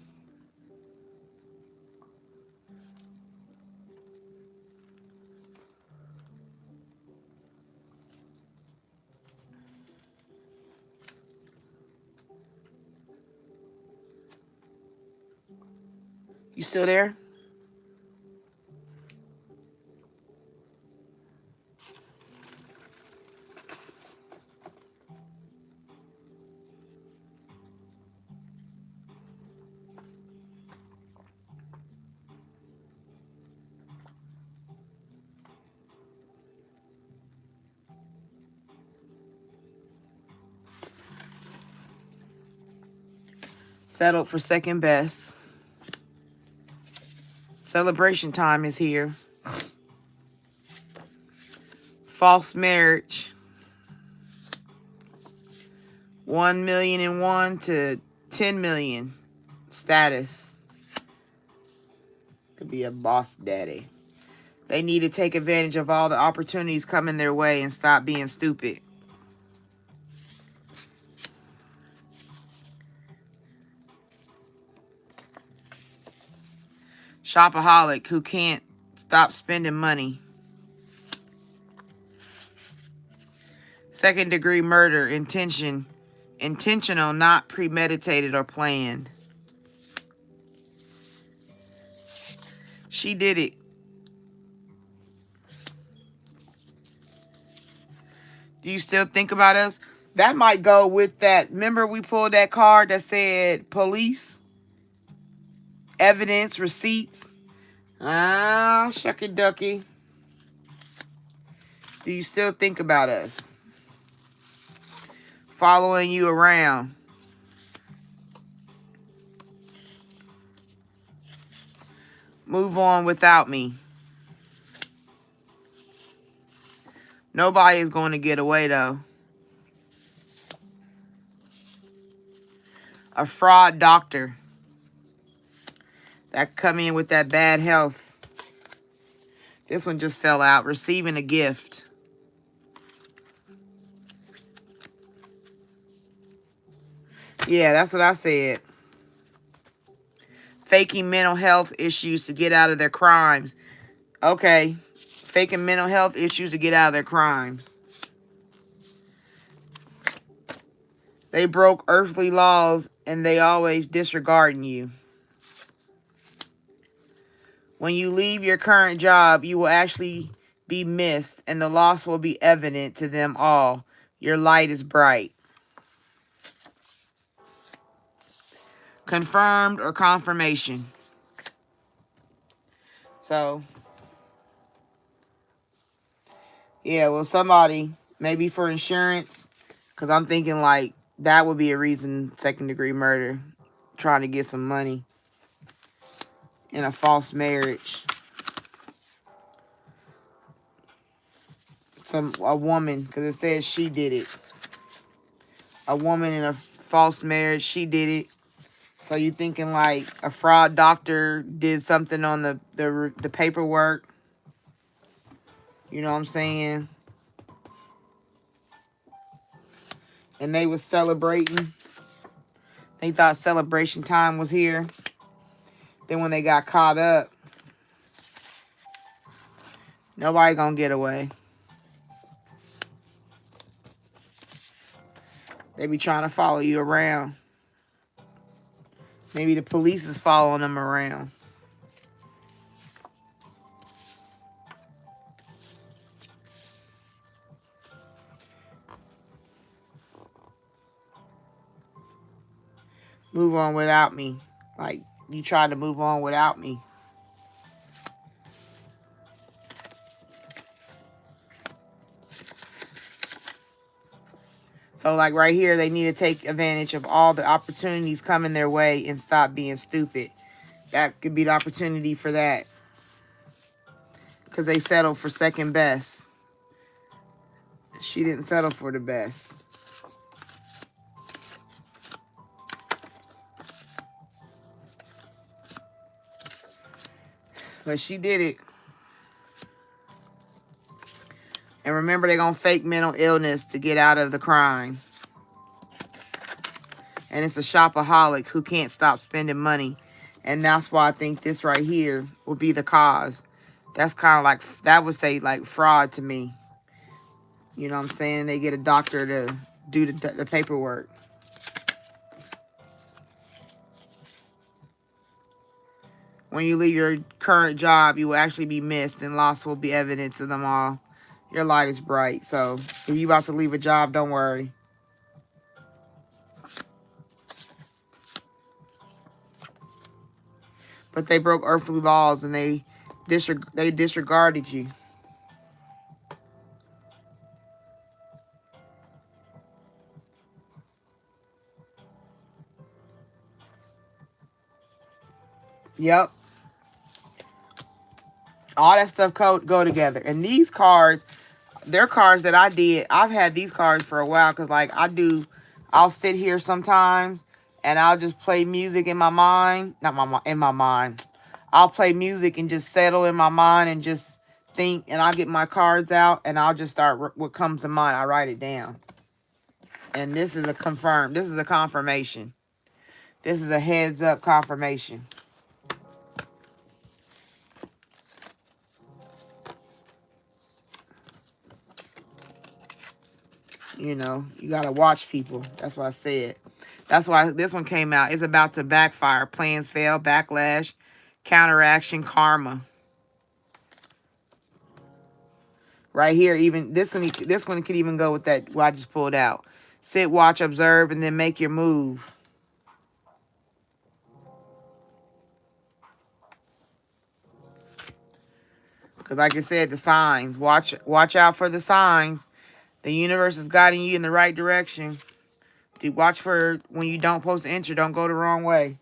You still there? Settled for second best. Celebration time is here. False marriage. 1,000,001 to 10 million status. Could be a boss daddy. They need to take advantage of all the opportunities coming their way and stop being stupid. Shopaholic who can't stop spending money. Second degree murder, intentional, not premeditated or planned. She did it. Do you still think about us? That might go with that. Remember we pulled that card that said police, evidence, receipts. Ah, shucky ducky. Do you still think about us? Following you around. Move on without me. Nobody is going to get away though. A fraud doctor that come in with that bad health. This one just fell out. Receiving a gift. Yeah, that's what I said. Faking mental health issues to get out of their crimes. Okay. Faking mental health issues to get out of their crimes. They broke earthly laws and they always disregarding you. When you leave your current job, you will actually be missed and the loss will be evident to them all. Your light is bright. Confirmed or confirmation. So, yeah, well, somebody, maybe for insurance, because I'm thinking like that would be a reason, second degree murder, trying to get some money in a false marriage. A woman, because it says she did it. A woman in a false marriage, she did it. So you thinking like a fraud doctor did something on the paperwork. You know what I'm saying? And they was celebrating. They thought celebration time was here. Then when they got caught up, nobody gonna get away. They be trying to follow you around. Maybe the police is following them around. Move on without me. Like, you tried to move on without me. So, like, right here, they need to take advantage of all the opportunities coming their way and stop being stupid. That could be the opportunity for that. Because they settled for second best. She didn't settle for the best. But she did it. And remember, they're going to fake mental illness to get out of the crime. And it's a shopaholic who can't stop spending money. And that's why I think this right here will be the cause. That's kind of like, that would say like fraud to me. You know what I'm saying? They get a doctor to do the paperwork. When you leave your current job, you will actually be missed and loss will be evident to them all. Your light is bright. So if you're about to leave a job, don't worry. But they broke earthly laws and they disregarded you. Yep. All that stuff go together. And these cards, they're cards that I did. I've had these cards for a while because, like, I'll sit here sometimes and I'll just play music in my mind. In my mind. I'll play music and just settle in my mind and just think. And I'll get my cards out and I'll just start what comes to mind. I write it down. And this is a confirm. This is a confirmation. This is a heads up confirmation. You know, you got to watch people. That's what I said. That's why this one came out. It's about to backfire. Plans fail, backlash, counteraction, karma. Right here, even this one could even go with that what I just pulled out. Sit, watch, observe, and then make your move. Because like I said, the signs. Watch out for the signs. The universe is guiding you in the right direction. Do watch for when you don't post to enter. Don't go the wrong way.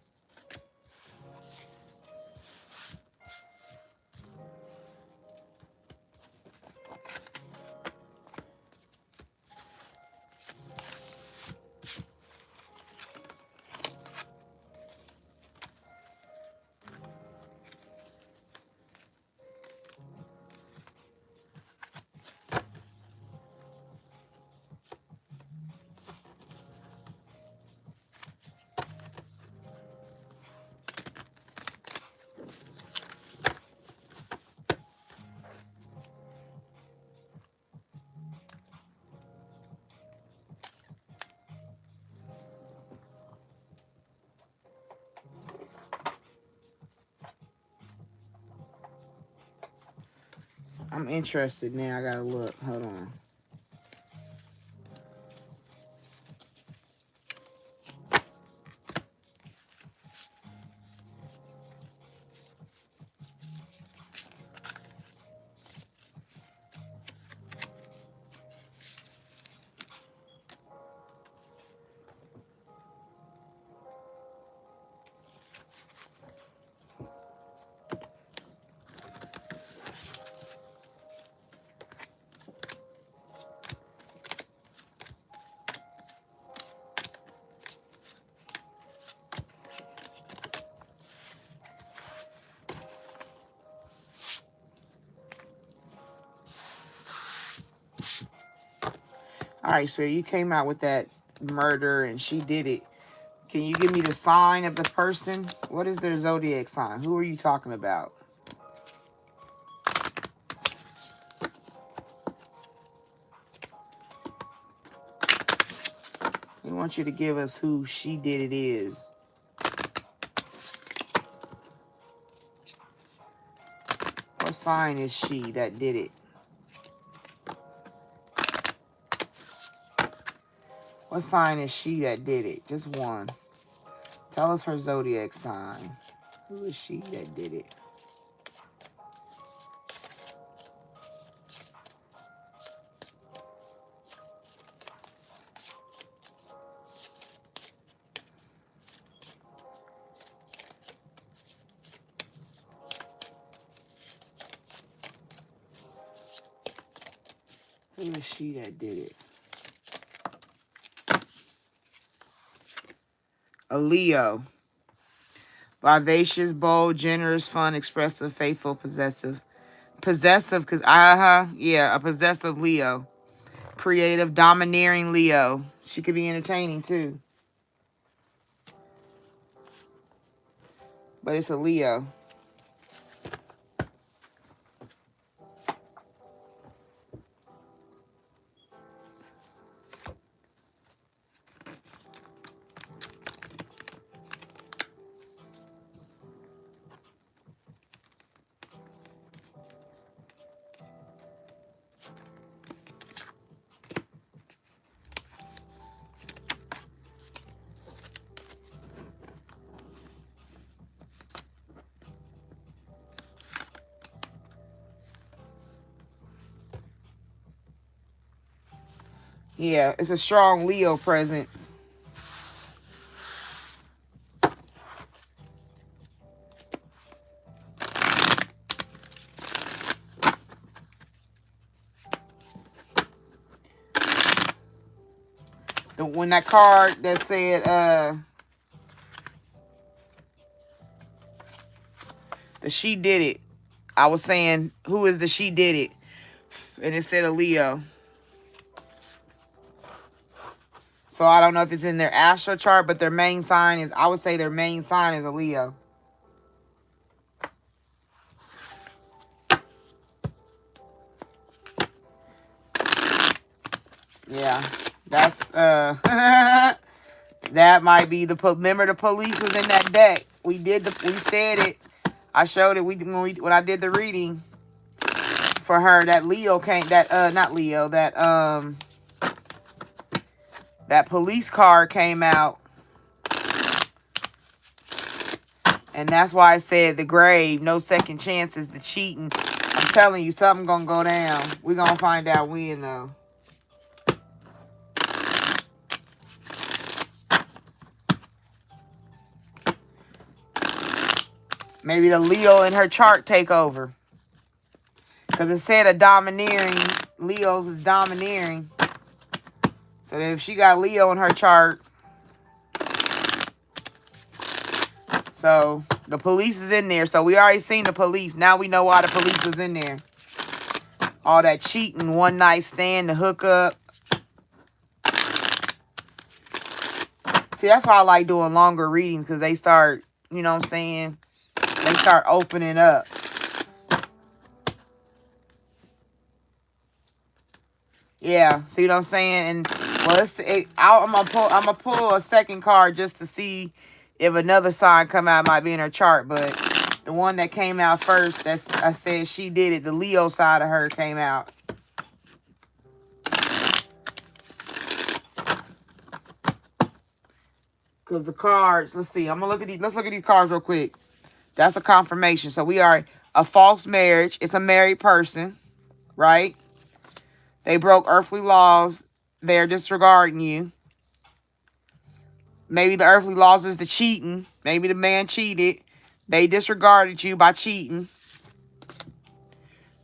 I'm interested now. I gotta look. Hold on. All right, Spirit, you came out with that murder and she did it. Can you give me the sign of the person? What is their zodiac sign? Who are you talking about? We want you to give us who she did it is. What sign is she that did it? What sign is she that did it? Just one. Tell us her zodiac sign. Who is she that did it? Who is she that did it? A Leo. Vivacious, bold, generous, fun, expressive, faithful, possessive. Possessive, because, yeah, a possessive Leo. Creative, domineering Leo. She could be entertaining, too. But it's a Leo. Yeah, it's a strong Leo presence. When that card that said, that she did it, I was saying, who is the she did it? And it said a Leo. So I don't know if it's in their astral chart, but their main sign is, I would say their main sign is a Leo. Yeah. That's, that might be remember the police was in that deck. We said it. I showed it when I did the reading for her. That Leo came, not Leo, that police card came out. And that's why I said the grave, no second chances, the cheating. I'm telling you, something gonna go down. We gonna find out when, though. Maybe the Leo in her chart take over. Because it said a domineering, Leo's is domineering. So if she got Leo in her chart. So the police is in there. So we already seen the police. Now we know why the police was in there. All that cheating, one night stand, the hookup. See, that's why I like doing longer readings. Because they start, you know what I'm saying? They start opening up. Yeah, see what I'm saying? And well, I'm gonna pull a second card just to see if another sign come out. Might be in her chart, but the one that came out first, I said she did it. The Leo side of her came out. Cause the cards, let's see. I'm gonna look at these. Let's look at these cards real quick. That's a confirmation. So we are a false marriage. It's a married person, right? They broke earthly laws. They're disregarding you. Maybe the earthly laws is the cheating. Maybe the man cheated. They disregarded you by cheating.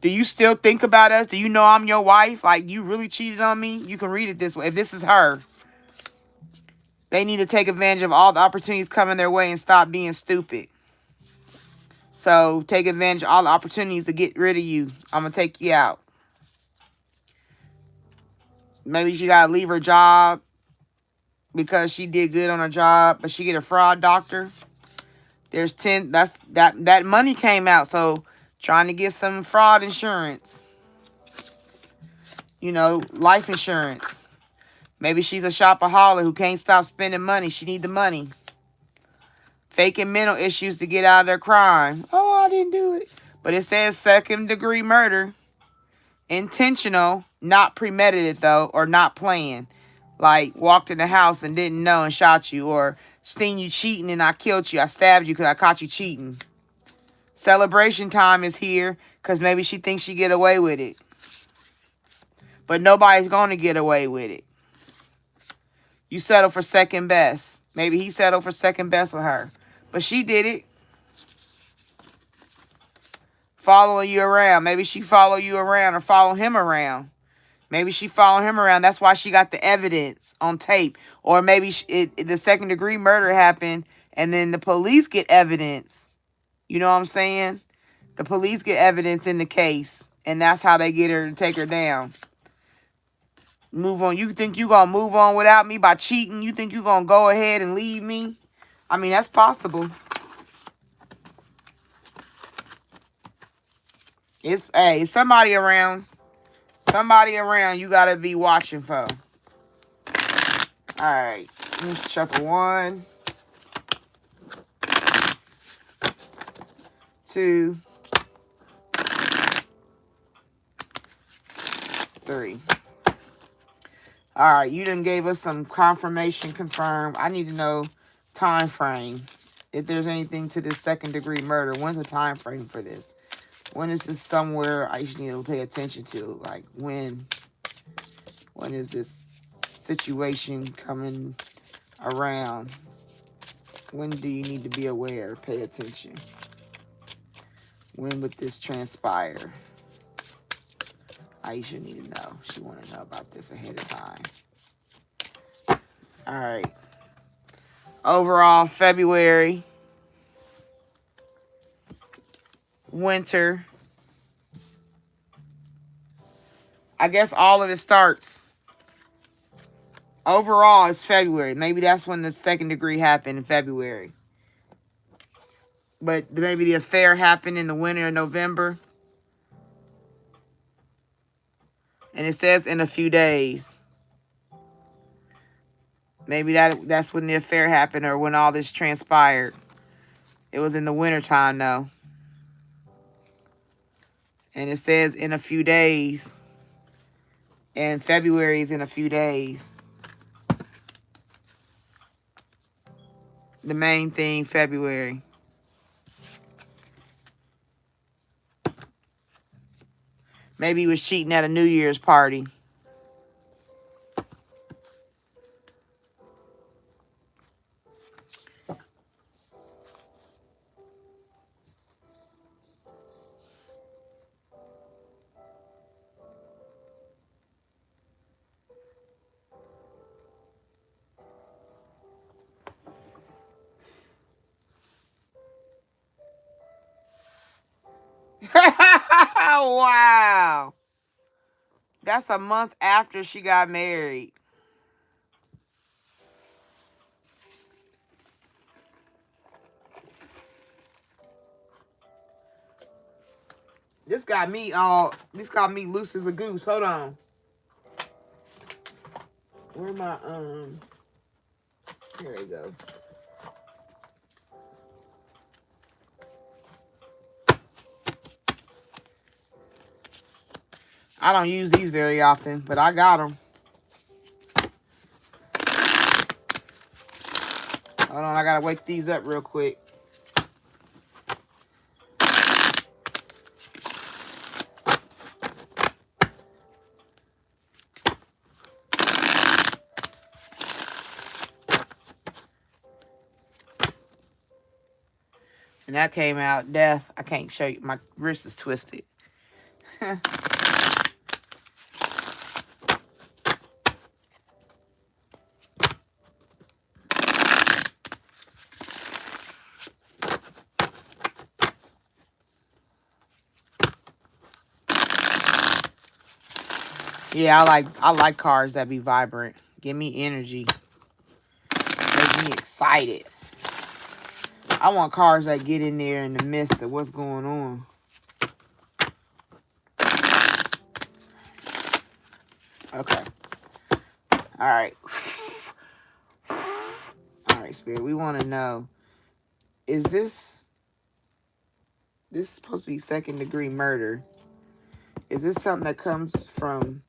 Do you still think about us? Do you know I'm your wife? Like, you really cheated on me? You can read it this way. If this is her, they need to take advantage of all the opportunities coming their way and stop being stupid. So, take advantage of all the opportunities to get rid of you. I'm going to take you out. Maybe she got to leave her job because she did good on her job, but she get a fraud doctor. There's 10, that money came out, so trying to get some fraud insurance. You know, life insurance. Maybe she's a shopaholic who can't stop spending money. She need the money. Faking mental issues to get out of their crime. Oh, I didn't do it. But it says second degree murder. Intentional, not premeditated though, or not planned. Like walked in the house and didn't know and shot you, or seen you cheating and I killed you. I stabbed you because I caught you cheating. Celebration time is here because maybe she thinks she get away with it. But nobody's going to get away with it. You settle for second best. Maybe he settled for second best with her. But she did it. Following you around. Maybe she follow you around or follow him around. Maybe she followed him around. That's why she got the evidence on tape. Or maybe the second degree murder happened and then the police get evidence. You know what I'm saying? The police get evidence in the case. And that's how they get her to take her down. Move on. You think you going to move on without me by cheating? You think you going to go ahead and leave me? I mean, that's possible. Hey, somebody around. Somebody around you got to be watching for. Alright. Let's shuffle 1, 2, 3. Alright, you done gave us some confirmation confirmed. I need to know time frame. If there's anything to this second degree murder. When's the time frame for this? When is this somewhere I usually need to pay attention to? Like when is this situation coming around? When do you need to be aware? Pay attention. When would this transpire? Aisha need to know. She want to know about this ahead of time. All right. Overall, February. Winter. I guess all of it starts. Overall, it's February. Maybe that's when the second degree happened in February. But maybe the affair happened in the winter of November. And it says in a few days. Maybe that's when the affair happened or when all this transpired. It was in the wintertime, though. And it says in a few days. And February is in a few days. The main thing, February. Maybe he was cheating at a New Year's party. Wow. That's a month after she got married. This got me loose as a goose. Hold on. Where my, here we go. I don't use these very often, but I got them. Hold on, I gotta wake these up real quick. And that came out death. I can't show you. My wrist is twisted. Yeah, I like cars that be vibrant. Give me energy. Make me excited. I want cars that get in there in the midst of what's going on. Okay. Alright. Alright, Spirit. We want to know, is this supposed to be second-degree murder? Is this something that comes from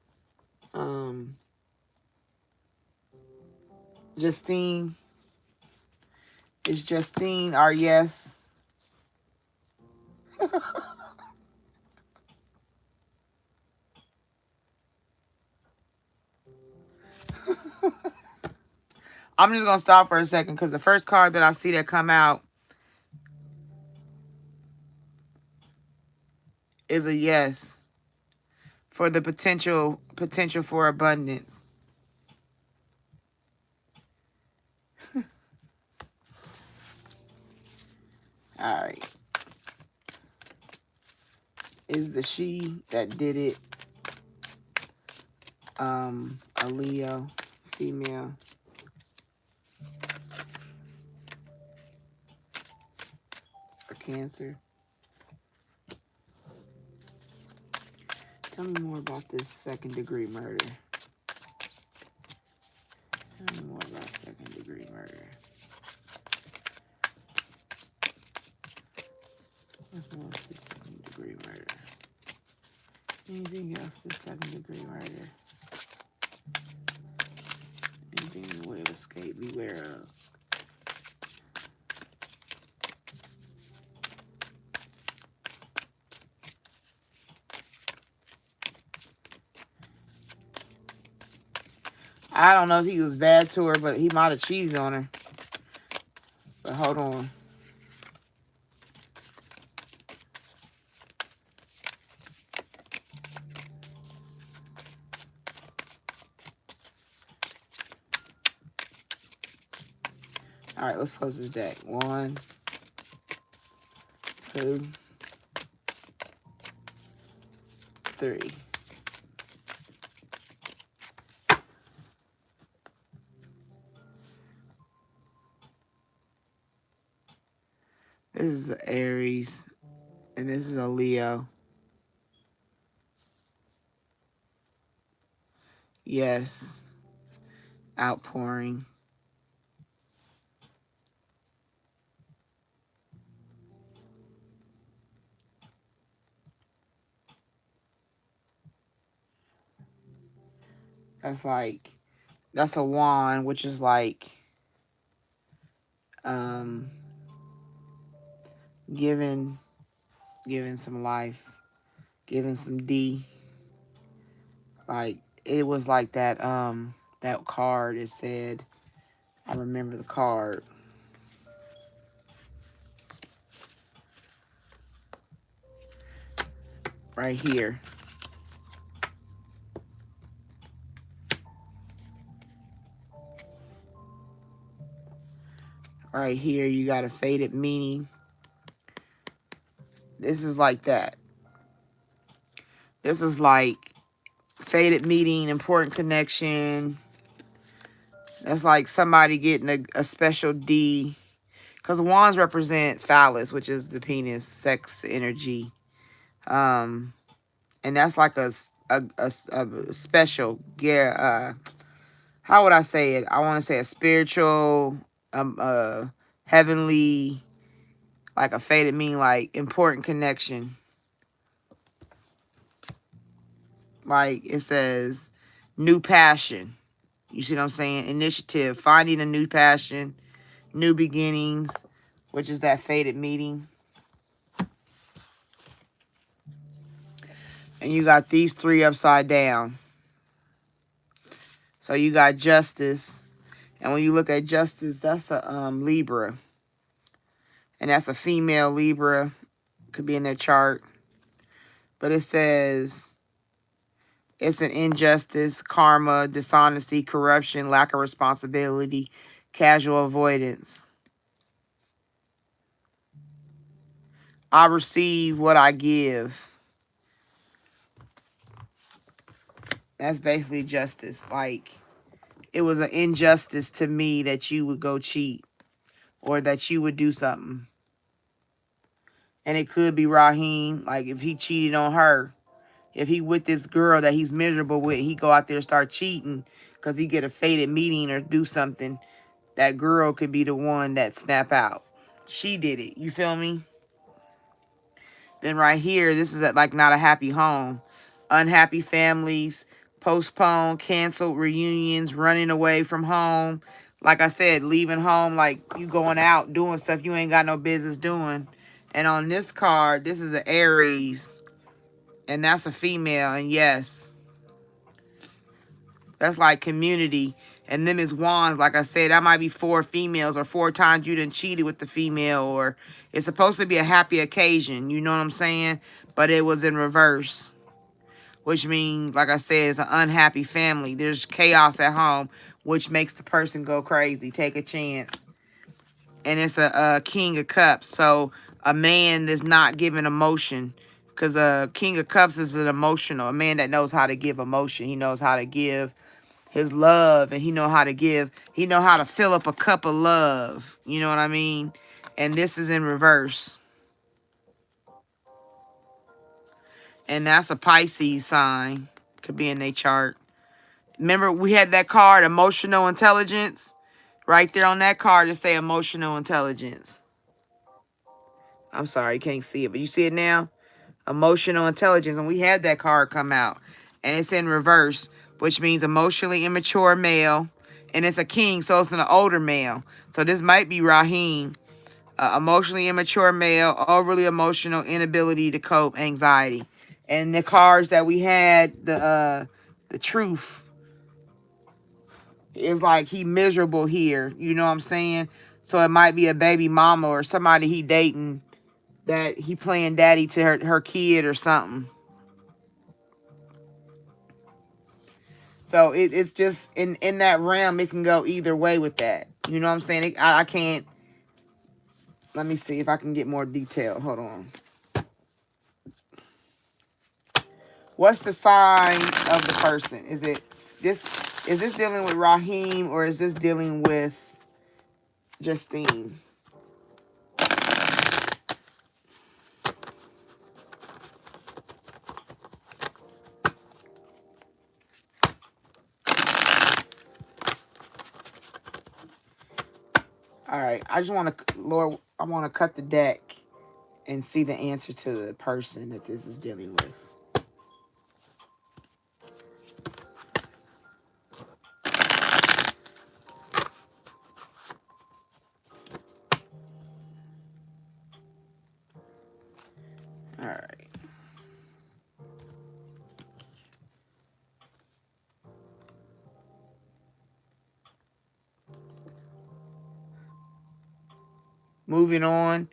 Justine? Is Justine our yes? I'm just going to stop for a second because the first card that I see that come out is a yes for the potential for abundance. All right. Is the she that did it a Leo, female? Or Cancer? Tell me more about this second-degree murder. Tell me more about second-degree murder. What's more with this second-degree murder? Anything else this second-degree murder? Anything in the way of escape, beware of. I don't know if he was bad to her, but he might have cheated on her. But hold on. All right, let's close this deck. 1, 2, 3. This is an Aries, and this is a Leo. Yes. Outpouring. That's a wand, which is like um giving some life, giving some D. Like it was like that card. It said, I remember the card right here. Right here, you got a faded meaning. This is like that. This is like faded meeting, important connection. That's like somebody getting a special D. Because wands represent phallus, which is the penis, sex energy. And that's like a special, yeah, how would I say it? I want to say a spiritual, heavenly, like a faded meaning, like important connection. Like it says, new passion. You see what I'm saying? Initiative, finding a new passion, new beginnings, which is that faded meeting. And you got these three upside down. So you got justice. And when you look at justice, that's a Libra. And that's a female Libra. Could be in their chart. But it says it's an injustice, karma, dishonesty, corruption, lack of responsibility, casual avoidance. I receive what I give. That's basically justice. Like, it was an injustice to me that you would go cheat or that you would do something. And it could be Raheem, like if he cheated on her, if he with this girl that he's miserable with, he go out there and start cheating because he get a faded meeting or do something, that girl could be the one that snap out. She did it. You feel me? Then right here, this is like not a happy home. Unhappy families, postponed, canceled reunions, running away from home. Like I said, leaving home, like you going out, doing stuff you ain't got no business doing. And on this card, this is an Aries, and that's a female. And yes, that's like community. And them is wands. Like I said, that might be 4 females or 4 times you done cheated with the female. Or it's supposed to be a happy occasion. You know what I'm saying? But it was in reverse. Which means, like I said, it's an unhappy family. There's chaos at home, which makes the person go crazy. Take a chance. And it's a King of Cups. So a man that's not giving emotion. Because a King of Cups is an emotional. A man that knows how to give emotion. He knows how to give his love, and he know how to give. He know how to fill up a cup of love. You know what I mean? And this is in reverse. And that's a Pisces sign. Could be in their chart. Remember, we had that card, emotional intelligence. Right there on that card, it say emotional intelligence. I'm sorry, you can't see it, but you see it now? Emotional intelligence. And we had that card come out. And it's in reverse, which means emotionally immature male. And it's a king, so it's an older male. So this might be Raheem. Emotionally immature male, overly emotional, inability to cope, anxiety. And the cards that we had, the truth, is like he miserable here. You know what I'm saying? So it might be a baby mama or somebody he dating that he playing daddy to her kid or something. So it's just in that realm, it can go either way with that. You know what I'm saying? I can't. Let me see if I can get more detail. Hold on. What's the sign of the person? Is this dealing with Raheem or is this dealing with Justine? All right, I just want to, Lord, I want to cut the deck and see the answer to the person that this is dealing with. moving on.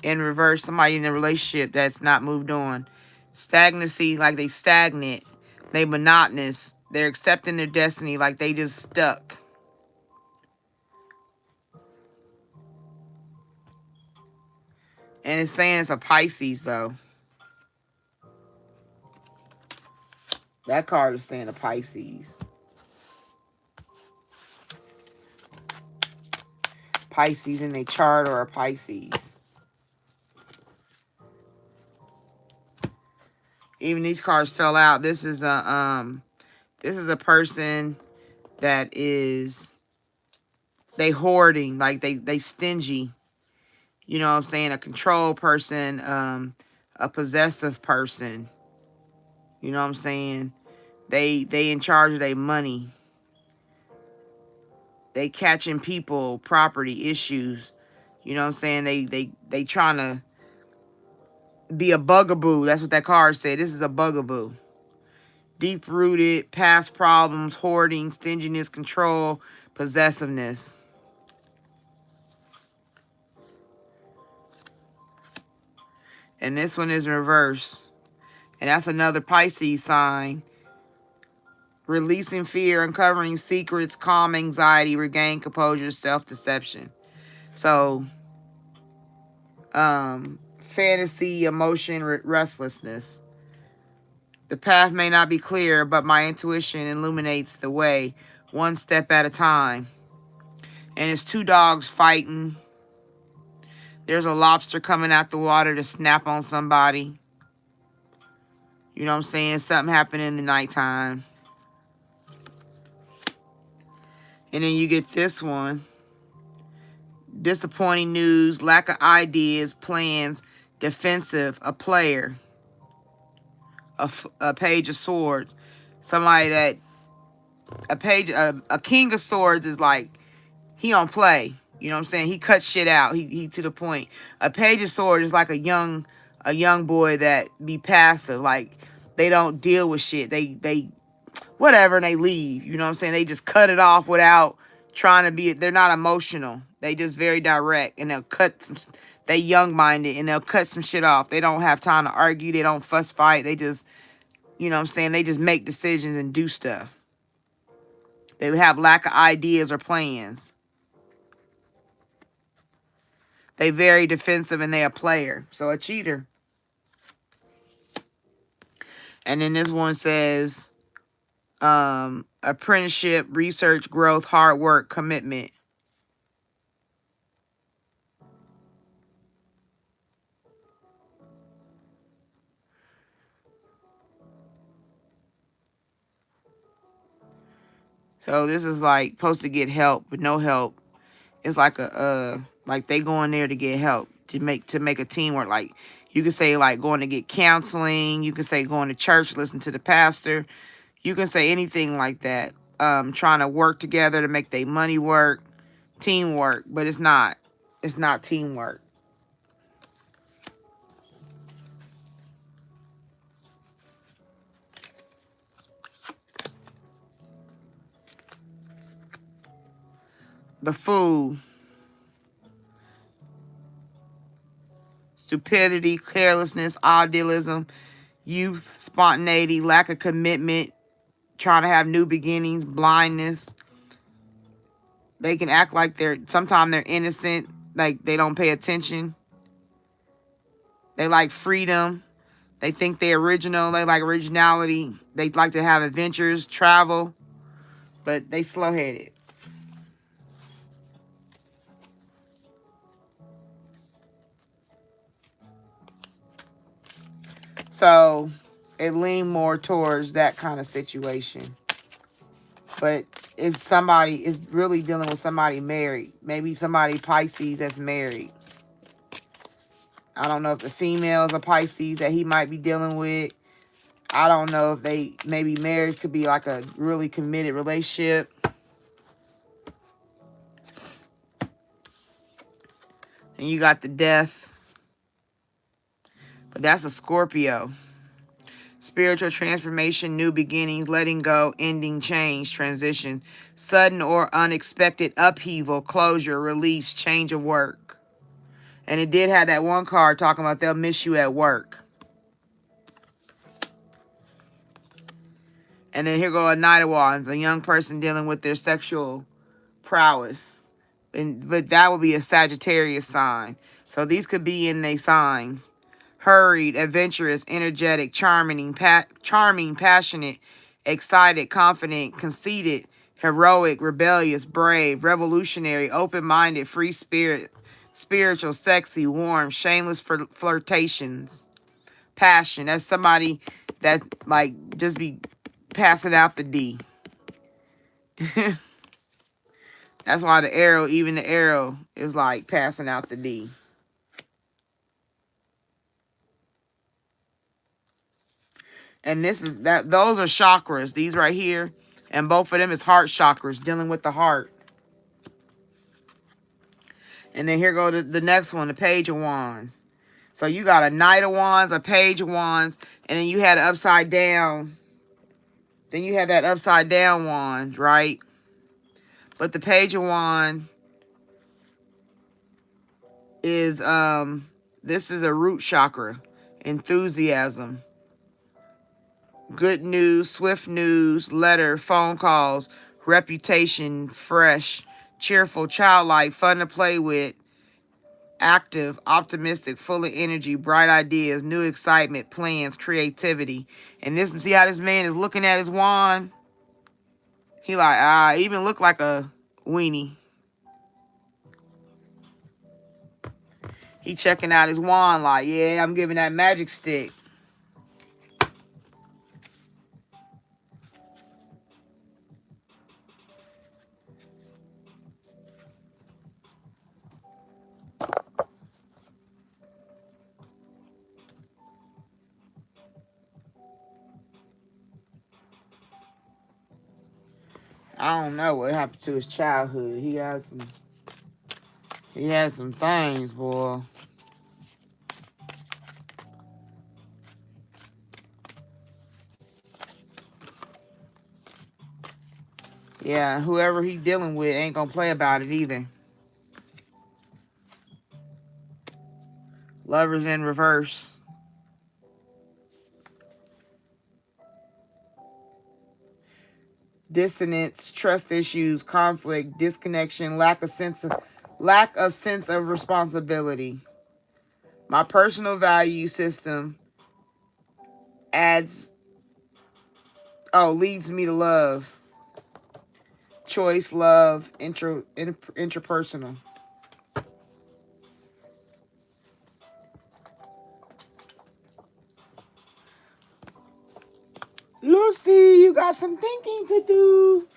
In reverse, somebody in a relationship that's not moved on. Stagnancy, like they stagnant. They monotonous. They're accepting their destiny like they just stuck. And it's saying it's a Pisces, though. That card is saying a Pisces. Pisces in their chart or a Pisces. Even these cards fell out. This is a person that is, they hoarding, like they stingy. You know what I'm saying? A control person, a possessive person. You know what I'm saying? They in charge of their money. They catching people, property issues. You know what I'm saying? They trying to be a bugaboo. That's what that card said. This is a bugaboo. Deep-rooted, past problems, hoarding, stinginess, control, possessiveness. And this one is in reverse. And that's another Pisces sign. Releasing fear, uncovering secrets, calm anxiety, regain composure, self-deception. So, fantasy, emotion, restlessness. The path may not be clear, but my intuition illuminates the way, one step at a time. And it's two dogs fighting. There's a lobster coming out the water to snap on somebody. You know what I'm saying? Something happened in the nighttime. And then you get this one. Disappointing news, lack of ideas, plans, defensive, a player. A page of swords. Somebody that, a king of swords is like, he don't play. You know what I'm saying? He cuts shit out. He to the point. A page of swords is like a young boy that be passive. Like, they don't deal with shit. They whatever, and they leave. You know what I'm saying? They just cut it off without trying to be, they're not emotional. They just very direct, and they'll cut some, they young-minded, and they'll cut some shit off. They don't have time to argue. They don't fuss fight. They just, you know what I'm saying? They just make decisions and do stuff. They have lack of ideas or plans. They very defensive, and they a player. So a cheater. And then this one says, apprenticeship, research, growth, hard work, commitment. So this is like supposed to get help, but no help. It's like like they going there to get help, to make a teamwork. Like, you could say like going to get counseling. You could say going to church, listen to the pastor. You can say anything like that. Trying to work together to make their money work, teamwork, but it's not. It's not teamwork. The Fool. Stupidity, carelessness, idealism, youth, spontaneity, lack of commitment, trying to have new beginnings, blindness. They can act like sometimes they're innocent, like they don't pay attention. They like freedom. They think they're original. They like originality. They like to have adventures, travel, but they slow-headed. So it leaned more towards that kind of situation. But somebody is really dealing with somebody married. Maybe somebody Pisces that's married. I don't know if the female is a Pisces that he might be dealing with. I don't know if they maybe marriage could be like a really committed relationship. And you got the Death. But that's a Scorpio. Spiritual transformation, new beginnings, letting go, ending, change, transition, sudden or unexpected upheaval, closure, release, change of work. And it did have that one card talking about they'll miss you at work. And then here go a Knight of Wands, a young person dealing with their sexual prowess. But that would be a Sagittarius sign. So these could be in their signs. Hurried, adventurous, energetic, charming, passionate, excited, confident, conceited, heroic, rebellious, brave, revolutionary, open-minded, free spirit, spiritual, sexy, warm, shameless flirtations. Passion. That's somebody that like just be passing out the D. That's why the arrow, even the arrow, is like passing out the D. And this is that. Those are chakras. These right here, and both of them is heart chakras, dealing with the heart. And then here go the next one, the Page of Wands. So you got a Knight of Wands, a Page of Wands, and then you had an upside down. Then you had that upside down wand, right? But the Page of Wands is this is a root chakra, enthusiasm, good news, swift news, letter, phone calls, reputation, fresh, cheerful, childlike, fun to play with, active, optimistic, full of energy, bright ideas, new excitement, plans, creativity. And this, see how this man is looking at his wand? He like, even look like a weenie. He checking out his wand like, yeah, I'm giving that magic stick. I don't know what happened to his childhood. He had some things, boy. Yeah, whoever he dealing with ain't gonna play about it either. Lovers in reverse. Dissonance, trust issues, conflict, disconnection, lack of sense of responsibility. My personal value system leads me to love. Choice, love, interpersonal. Lucy, you got some thinking to do.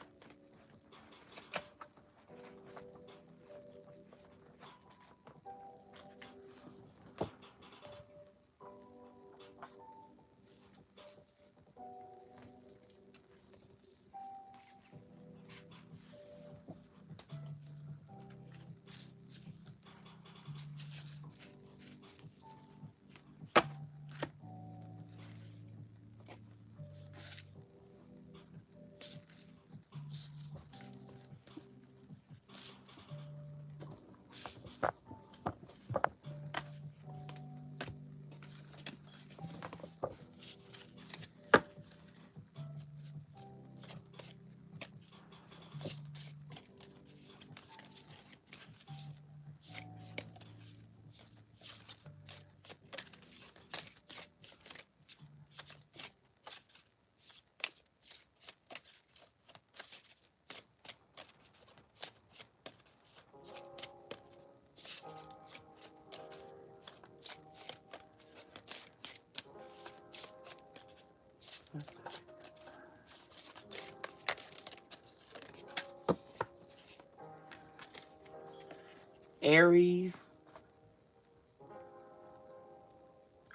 Aries.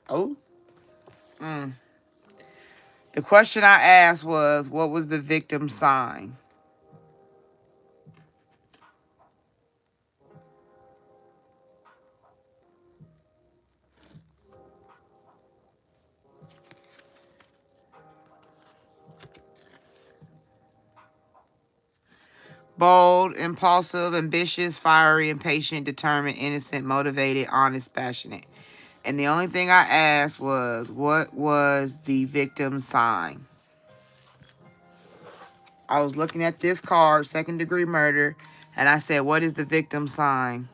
Oh. The question I asked was, what was the victim sign? Bold, impulsive, ambitious, fiery, impatient, determined, innocent, motivated, honest, passionate. And the only thing I asked was, what was the victim's sign? I was looking at this card, second degree murder, and I said, what is the victim's sign?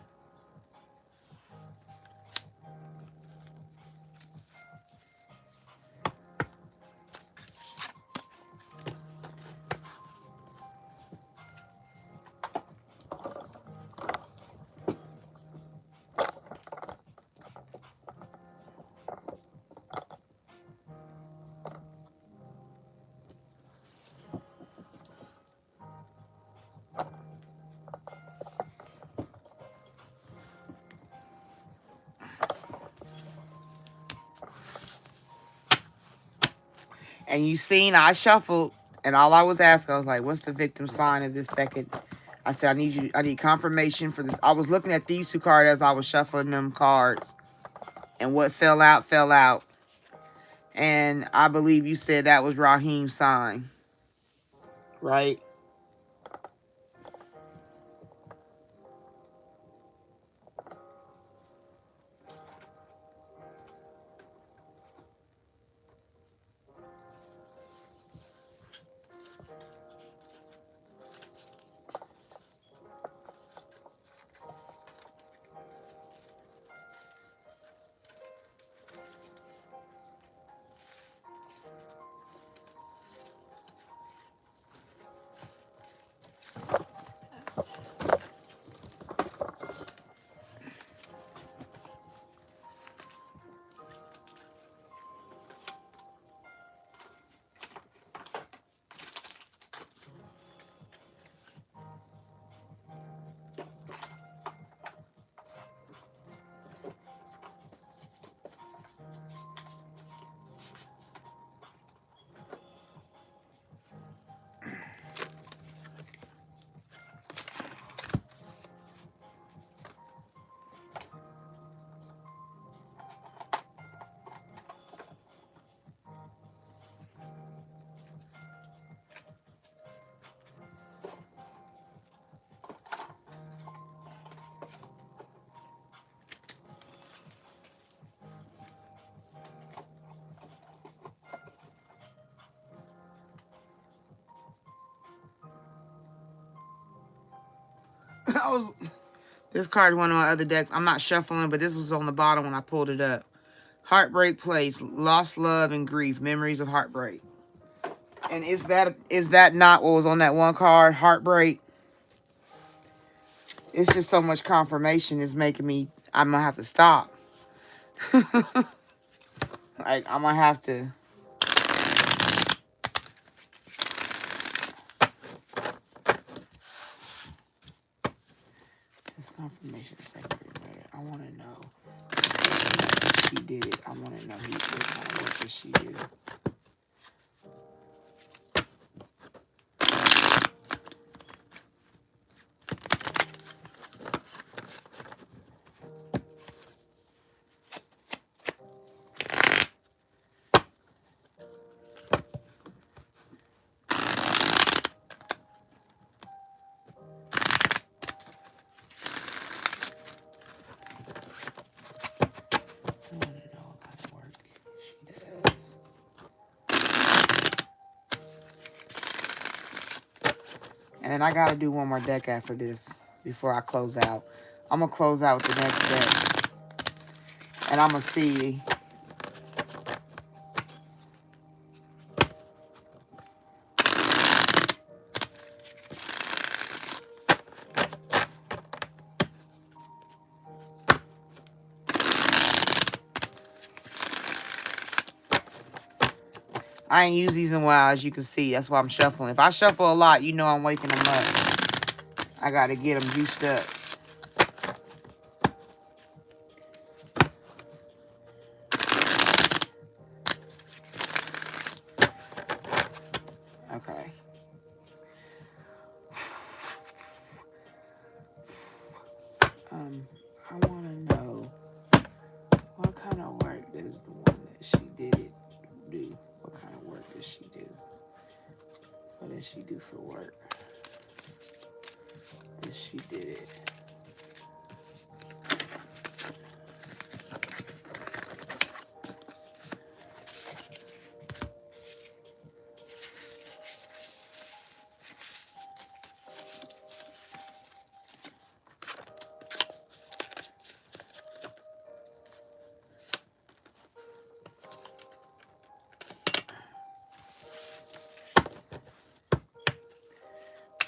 And you seen I shuffled, and all I was asking, I was like, what's the victim's sign of this second? I said, I need confirmation for this. I was looking at these two cards as I was shuffling them cards. And what fell out, fell out. And I believe you said that was Raheem's sign. Right? This card is one of my other decks. I'm not shuffling, but this was on the bottom when I pulled it up. Heartbreak place, lost love and grief, memories of heartbreak. And is that not what was on that one card? Heartbreak. It's just so much confirmation is making me, I'm gonna have to stop. Like, I'm gonna have to. This confirmation of secondary murder. I want to know she did it. I want to know what kind of work did she do. I want to know what kind of work she does. And then I got to do one more deck after this before I close out. I'm going to close out with the next deck. And I'm going to see. I ain't used these in a while, as you can see. That's why I'm shuffling. If I shuffle a lot, you know I'm waking them up. I got to get them juiced up. Okay. I want to know what kind of work does the one that she did it do? What kind of work does she do? What does she do for work? She did it.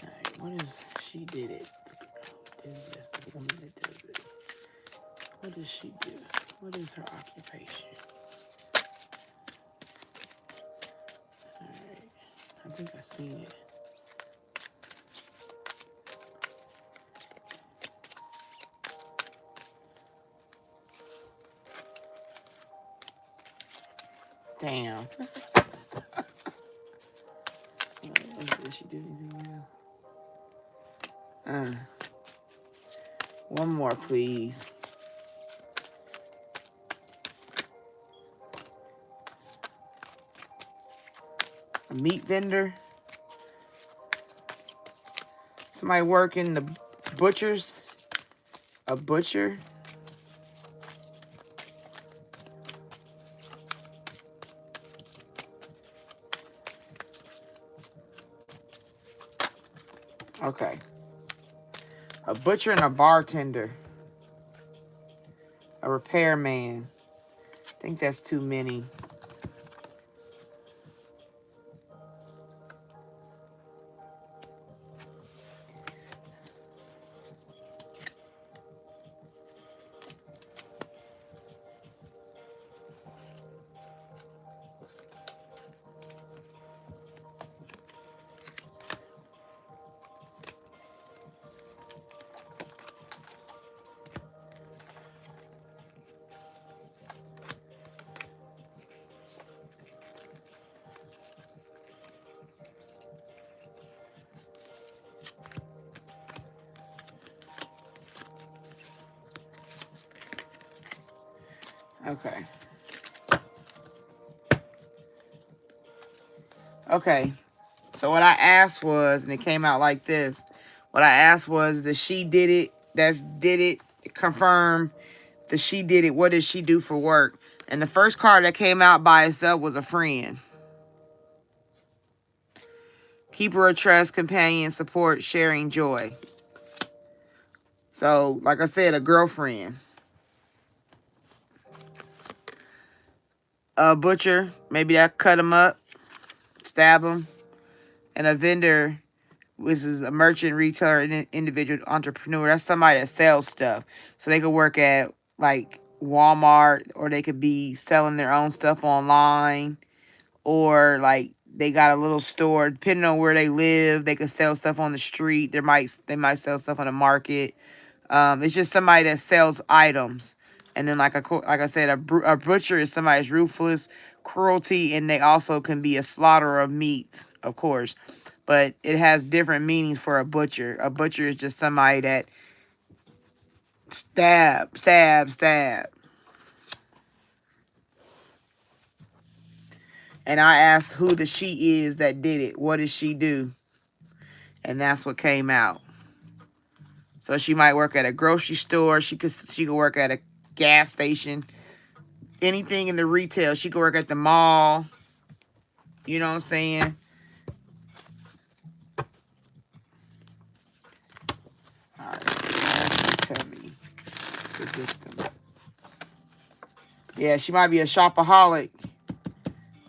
Alright, what is she did it? This the woman that does this. What does she do? What is her occupation? Alright. I think I've seen it. Damn. Did she do anything else? One more, please. A meat vendor. Somebody working the butchers. A butcher. Okay. A butcher and a bartender. A repairman. I think that's too many. Okay. Okay. So what I asked was, and it came out like this. What I asked was the she did it, did it, confirm the she did it. What does she do for work? And the first card that came out by itself was a friend. Keeper of trust, companion, support, sharing joy. So, like I said, a girlfriend. A butcher, maybe that cut him up, stab him. And a vendor, which is a merchant, retailer, and individual entrepreneur. That's somebody that sells stuff. So they could work at like Walmart, or they could be selling their own stuff online, or like they got a little store. Depending on where they live, they could sell stuff on the street. They might sell stuff on the market. It's just somebody that sells items. And then, like I said, a butcher is somebody that's ruthless, cruelty, and they also can be a slaughterer of meats, of course. But it has different meanings for a butcher. A butcher is just somebody that stab. And I asked who the she is that did it. What does she do? And that's what came out. So she might work at a grocery store. She could work at a gas station. Anything in the retail. She could work at the mall. You know what I'm saying? Alright, so tell me the victim. Yeah, she might be a shopaholic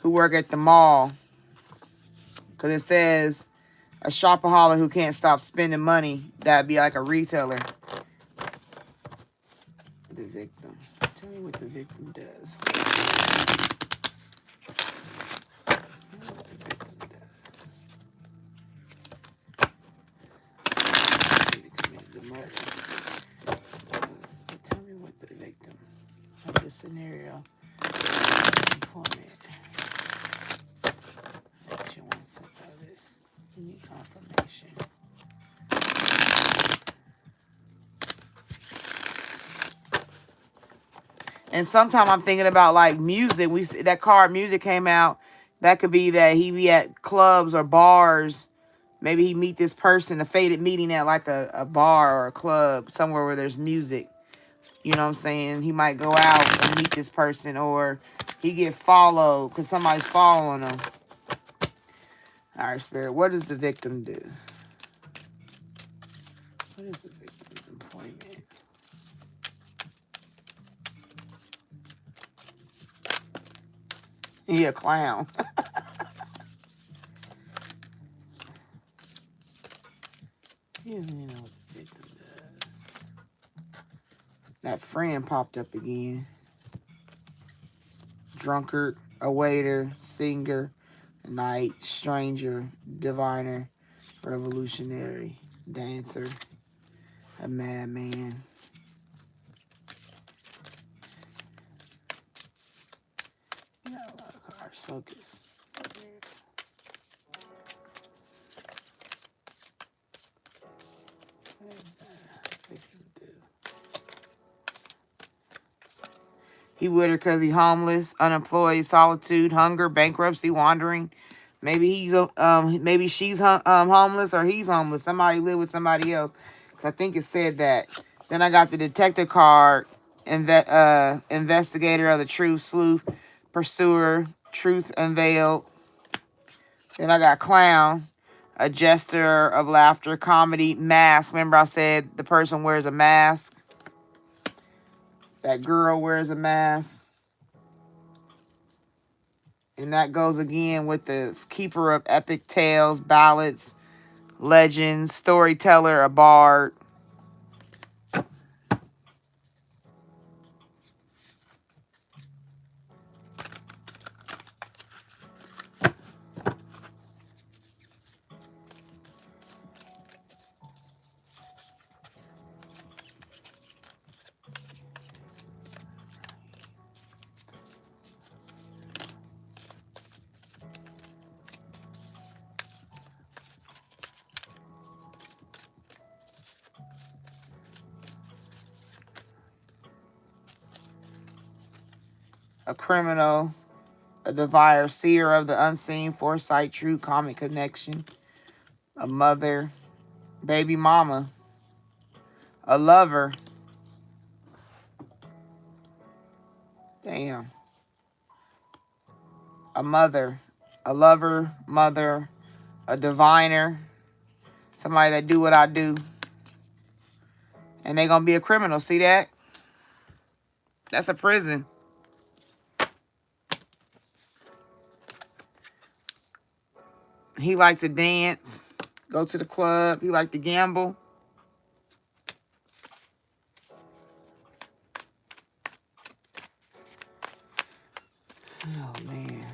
who work at the mall. Because it says a shopaholic who can't stop spending money. That'd be like a retailer. The victim. Tell me what the victim does. Tell me what the victim of this scenario. Employment. Action 1 step of this. You need confirmation. And sometimes I'm thinking about like music. That card music came out. That could be that he be at clubs or bars Maybe he meet this person, a fated meeting at like a bar or a club, somewhere where there's music. You know what I'm saying? He might go out and meet this person, or he get followed because somebody's following him. All right, Spirit, what does the victim do? What is the victim's employment? He a clown. He doesn't even know what the victim does. That friend popped up again. Drunkard, a waiter, singer, knight, stranger, diviner, revolutionary, dancer, a madman. You got a lot of cards. Focus. What does that victim do? He with her because he homeless, unemployed, solitude, hunger, bankruptcy, wandering. Maybe maybe she's homeless or he's homeless. Somebody live with somebody else. I think it said that. Then I got the detective card, investigator of the truth, sleuth, pursuer, truth unveiled. Then I got clown, a jester of laughter, comedy, mask. Remember I said the person wears a mask. That girl wears a mask. And that goes again with the keeper of epic tales, ballads, legends, storyteller, a bard. A criminal, a diviner, seer of the unseen, foresight, true comic connection, a mother, baby mama, a lover. Damn. A mother, a lover, mother, a diviner, somebody that do what I do. And they gonna be a criminal. See that? That's a prison. He liked to dance, go to the club. He liked to gamble. Oh, man.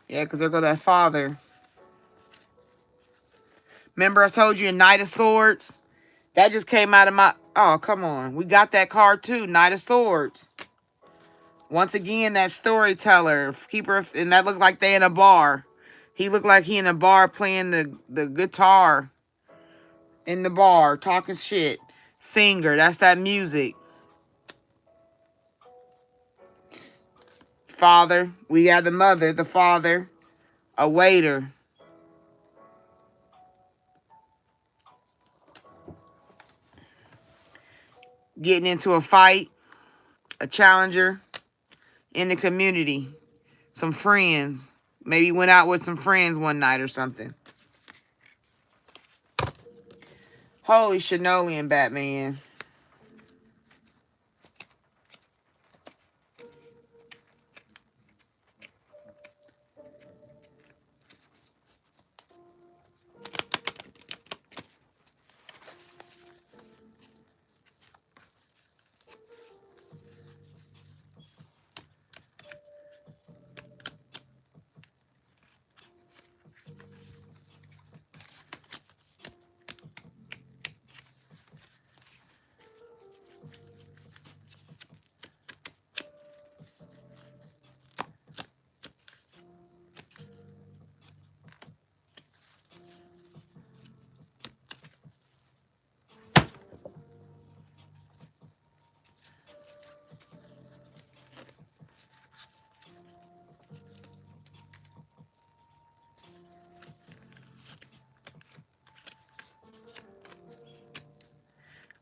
Yeah, because there go that father. Remember I told you in Knight of Swords? That just came out of my... Oh, come on. We got that card too, Knight of Swords. Once again, that storyteller, keeper, and that looked like they in a bar. He looked like he in a bar playing the guitar in the bar, talking shit. Singer, that's that music. Father, we got the mother, the father, a waiter. Getting into a fight, a challenger in the community. Some friends. Maybe went out with some friends one night or something. Holy Shinolian Batman.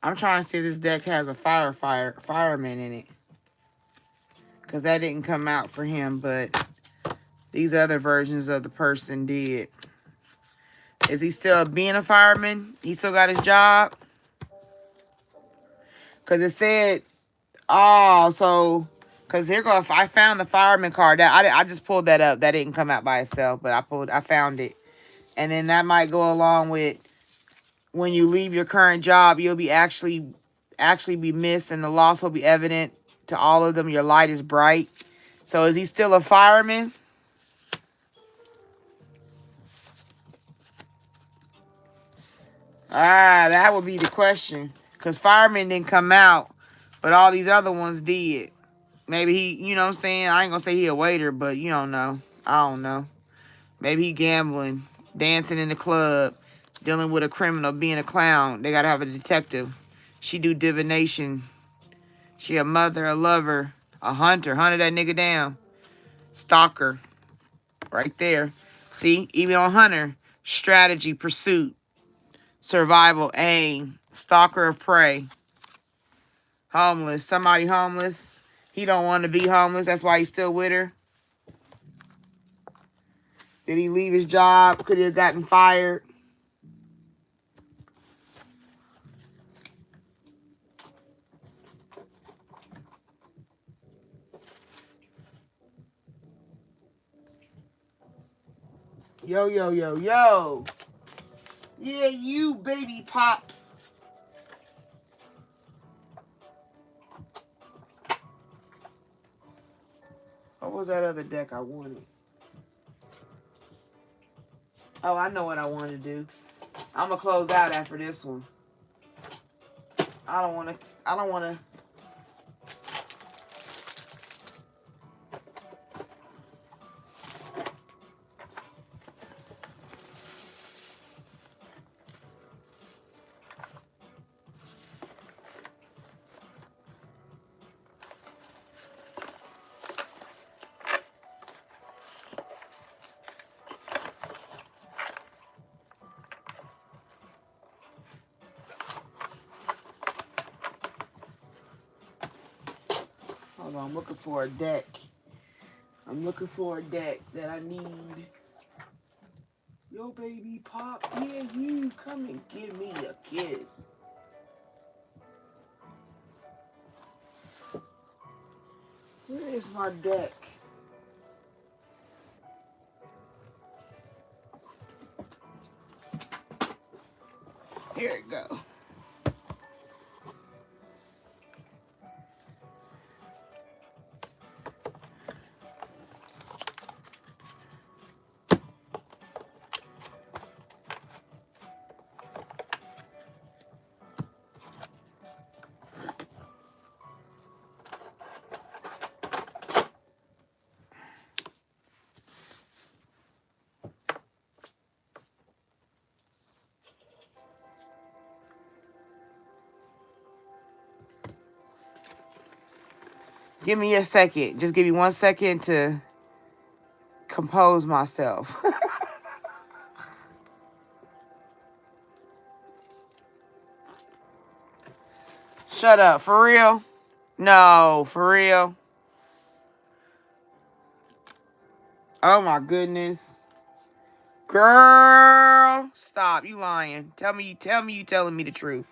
I'm trying to see if this deck has a fireman in it. Because that didn't come out for him, but these other versions of the person did. Is he still being a fireman? He still got his job? Because it said, oh, so, because here go, if I found the fireman card, that I just pulled that up. That didn't come out by itself, but I found it. And then that might go along with when you leave your current job, you'll be actually be missed and the loss will be evident to all of them. Your light is bright. So is he still a fireman? Ah, that would be the question. Because fireman didn't come out, but all these other ones did. Maybe he, you know what I'm saying? I ain't going to say he a waiter, but you don't know. I don't know. Maybe he gambling, dancing in the club, dealing with a criminal, being a clown. They got to have a detective. She do divination. She a mother, a lover, a hunter. Hunted that nigga down. Stalker. Right there. See? Even on hunter. Strategy, pursuit, survival, aim. Stalker of prey. Homeless. Somebody homeless. He don't want to be homeless. That's why he's still with her. Did he leave his job? Could he have gotten fired? Yo, yo, yo, yo. Yeah, you, baby pop. What was that other deck I wanted? Oh, I know what I want to do. I'm going to close out after this one. I don't want to. Hold on, I'm looking for a deck. I'm looking for a deck that I need. Yo, baby pop. Yeah, you come and give me a kiss. Where is my deck? Here it go. Give me a second. Just give me 1 second to compose myself. Shut up. For real? No, for real. Oh my goodness. Girl, stop. You lying. Tell me you telling me the truth.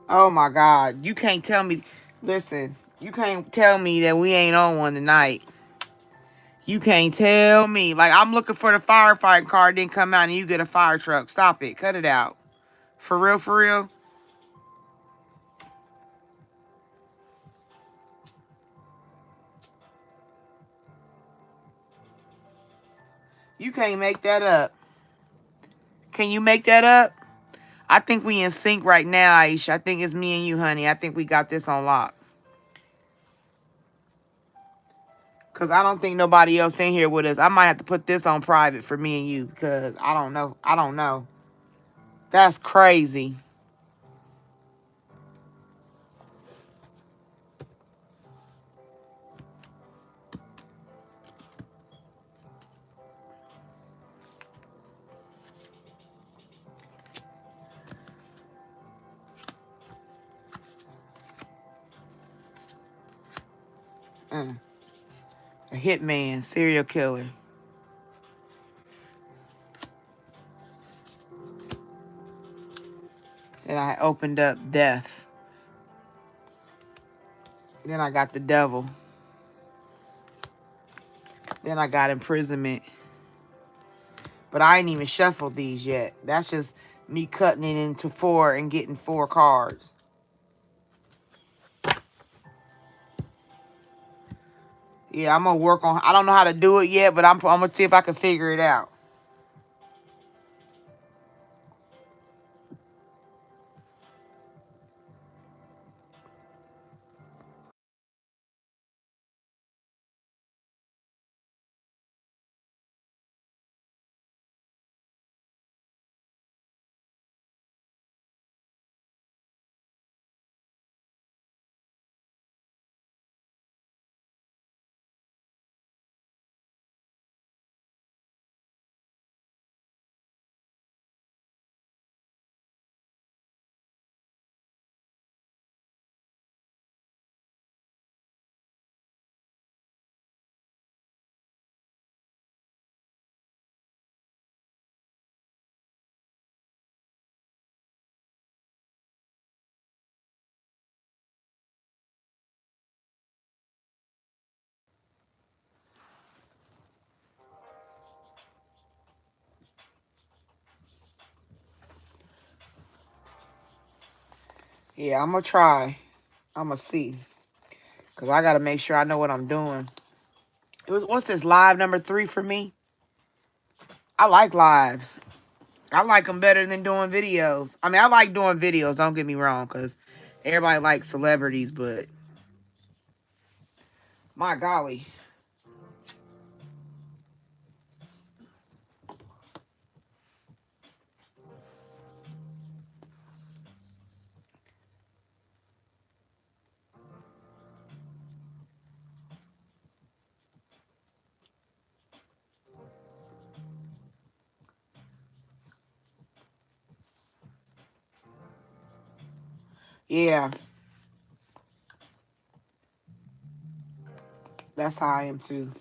Oh my God. You can't tell me. Listen, you can't tell me that we ain't on one tonight. You can't tell me. Like, I'm looking for the firefighting car, didn't come out, and you get a fire truck. Stop it. Cut it out. For real, for real? You can't make that up. Can you make that up? I think we in sync right now, Aisha. I think it's me and you, honey. I think we got this on lock. Because I don't think nobody else in here with us. I might have to put this on private for me and you. Because I don't know. I don't know. That's crazy. A hitman, serial killer. And I opened up death. Then I got the devil. Then I got imprisonment. But I ain't even shuffled these yet. That's just me cutting it into 4 and getting 4 cards. Yeah, I'm going to work on... I don't know how to do it yet, but I'm going to see if I can figure it out. Yeah, I'm going to try. I'm going to see. Because I got to make sure I know what I'm doing. What's this, live number 3 for me? I like lives. I like them better than doing videos. I mean, I like doing videos, don't get me wrong, because everybody likes celebrities, but my golly. Yeah, that's how I am too.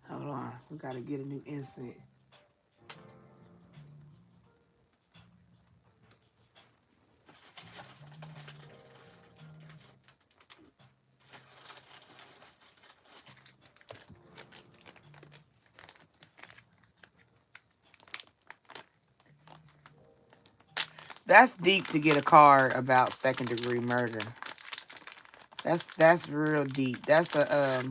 Hold on, we gotta get a new inset. That's deep to get a card about 2nd-degree murder. That's real deep. That's a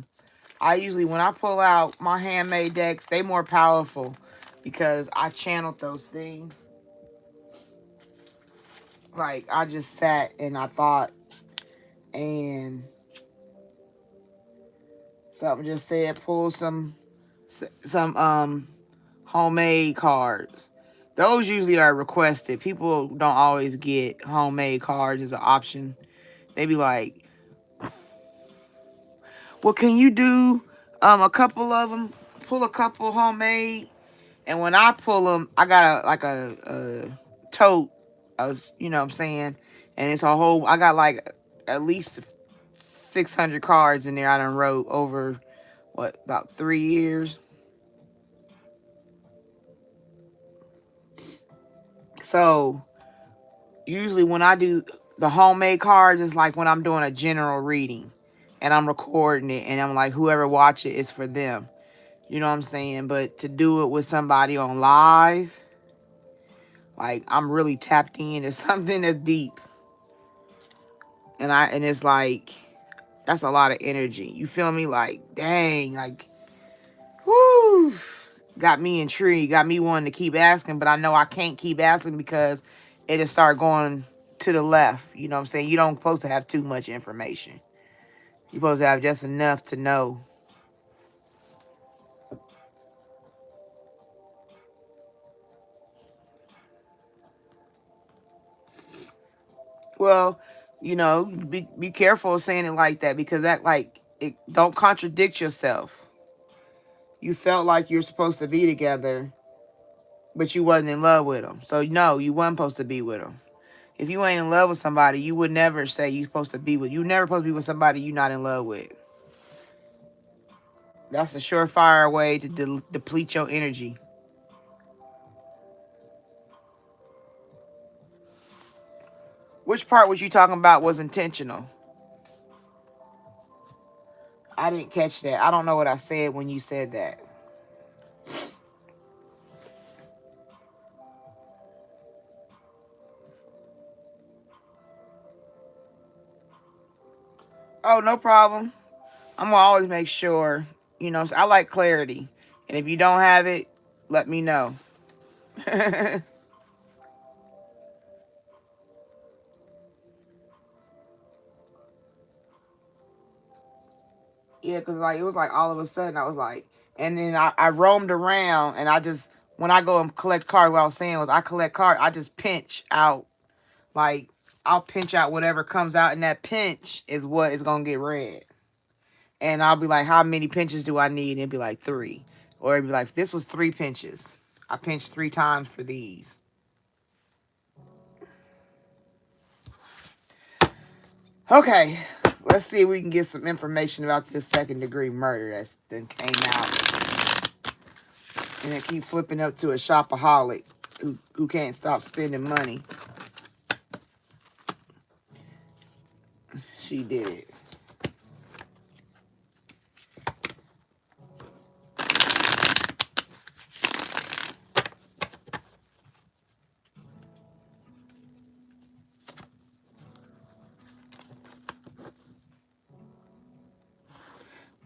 I usually, when I pull out my handmade decks, they more powerful because I channeled those things. Like, I just sat and I thought, and something just said, pull some homemade cards. Those usually are requested. People don't always get homemade cards as an option. They be like, well, can you do a couple of them? Pull a couple homemade. And when I pull them, I got a tote, you know what I'm saying? And it's a whole, I got like at least 600 cards in there I done wrote over, what, about 3 years. So usually when I do the homemade cards, it's like when I'm doing a general reading and I'm recording it and I'm like, whoever watch it is for them. You know what I'm saying? But to do it with somebody on live, like I'm really tapped into something that's deep. And it's like, that's a lot of energy. You feel me? Like, dang, like, whoo. Got me intrigued, got me wanting to keep asking, but I know I can't keep asking because it'll start going to the left. You know what I'm saying? You don't supposed to have too much information. You're supposed to have just enough to know. Well, you know, be careful of saying it like that because that, like, it don't contradict yourself. You felt like you're supposed to be together, but you wasn't in love with them. So no, you wasn't supposed to be with them. If you ain't in love with somebody, you would never say you're supposed to be with. You never supposed to be with somebody you're not in love with. That's a surefire way to deplete your energy. Which part was you talking about was intentional? I didn't catch that. I don't know what I said when you said that. Oh, no problem. I'm gonna always make sure. You know, I like clarity, and if you don't have it, let me know. Yeah, because like it was like all of a sudden I was like, and then I roamed around and I just, when I go and collect cards, what I was saying was I collect cards, I just pinch out, like I'll pinch out whatever comes out, and that pinch is what is gonna get read. And I'll be like, how many pinches do I need? And it'd be like 3, or it'd be like, this was 3 pinches. I pinched 3 times for these. Okay, let's see if we can get some information about this second-degree murder that's then came out. And it keep flipping up to a shopaholic who can't stop spending money. She did it.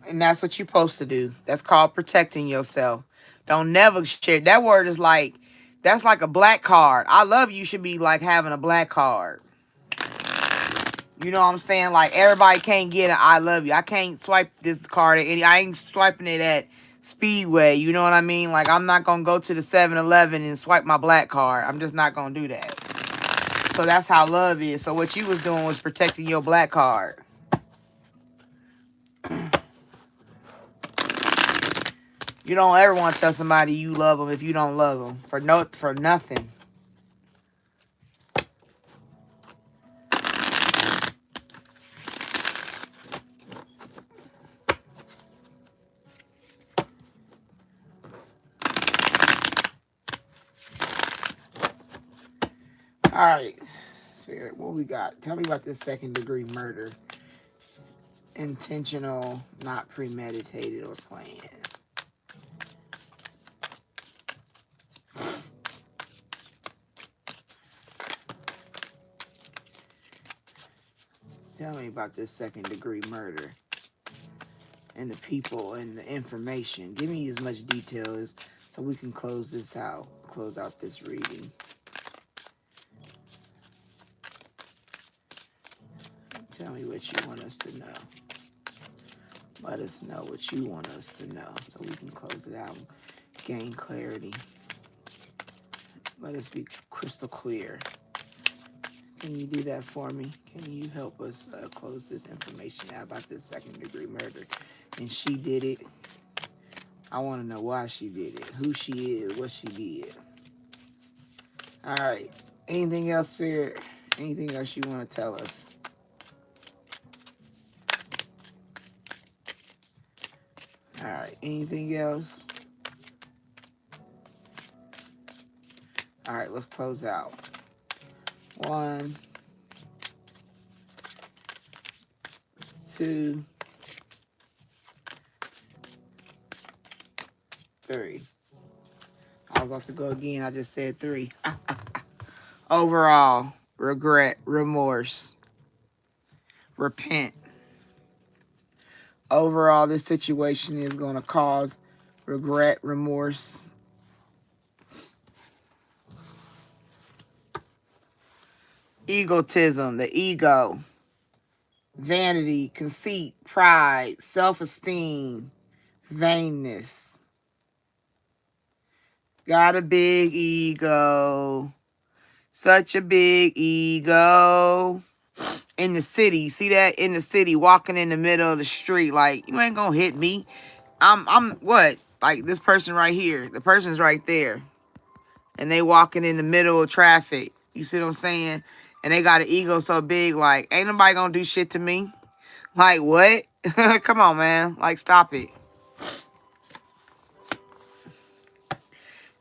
And that's what you're supposed to do. That's called protecting yourself. Don't never share. That word is like, that's like a black card. I love you should be like having a black card. You know what I'm saying? Like everybody can't get an I love you. I can't swipe this card at any. I ain't swiping it at Speedway. You know what I mean? Like I'm not gonna go to the 7-Eleven and swipe my black card. I'm just not gonna do that. So that's how love is. So what you was doing was protecting your black card. You don't ever want to tell somebody you love them if you don't love them for nothing. All right, Spirit, what we got? Tell me about this second-degree murder. Intentional, not premeditated or planned. Tell me about this second-degree murder. and the people and the information. Give me as much detail as so we can close this out. Close out this reading. Tell me what you want us to know. Let us know what you want us to know so we can close it out and gain clarity. Let us be crystal clear. Can you do that for me? Can you help us close this information out about this second-degree murder? And she did it. I want to know why she did it, who she is, what she did. All right. Anything else, Spirit? Anything else you want to tell us? All right. Anything else? All right. Let's close out. 1, 2, 3. I was about to go again. I just said 3. Overall, regret, remorse, repent. Overall, this situation is going to cause regret, remorse, egotism, the ego, vanity, conceit, pride, self-esteem, vainness. Got a big ego. Such a big ego. In the city, you see that? In the city, walking in the middle of the street, like, you ain't gonna hit me. I'm what? Like this person right here. The person's right there. And they walking in the middle of traffic. You see what I'm saying? And they got an ego so big, like, ain't nobody gonna do shit to me. Like, what? Come on, man. Like, stop it.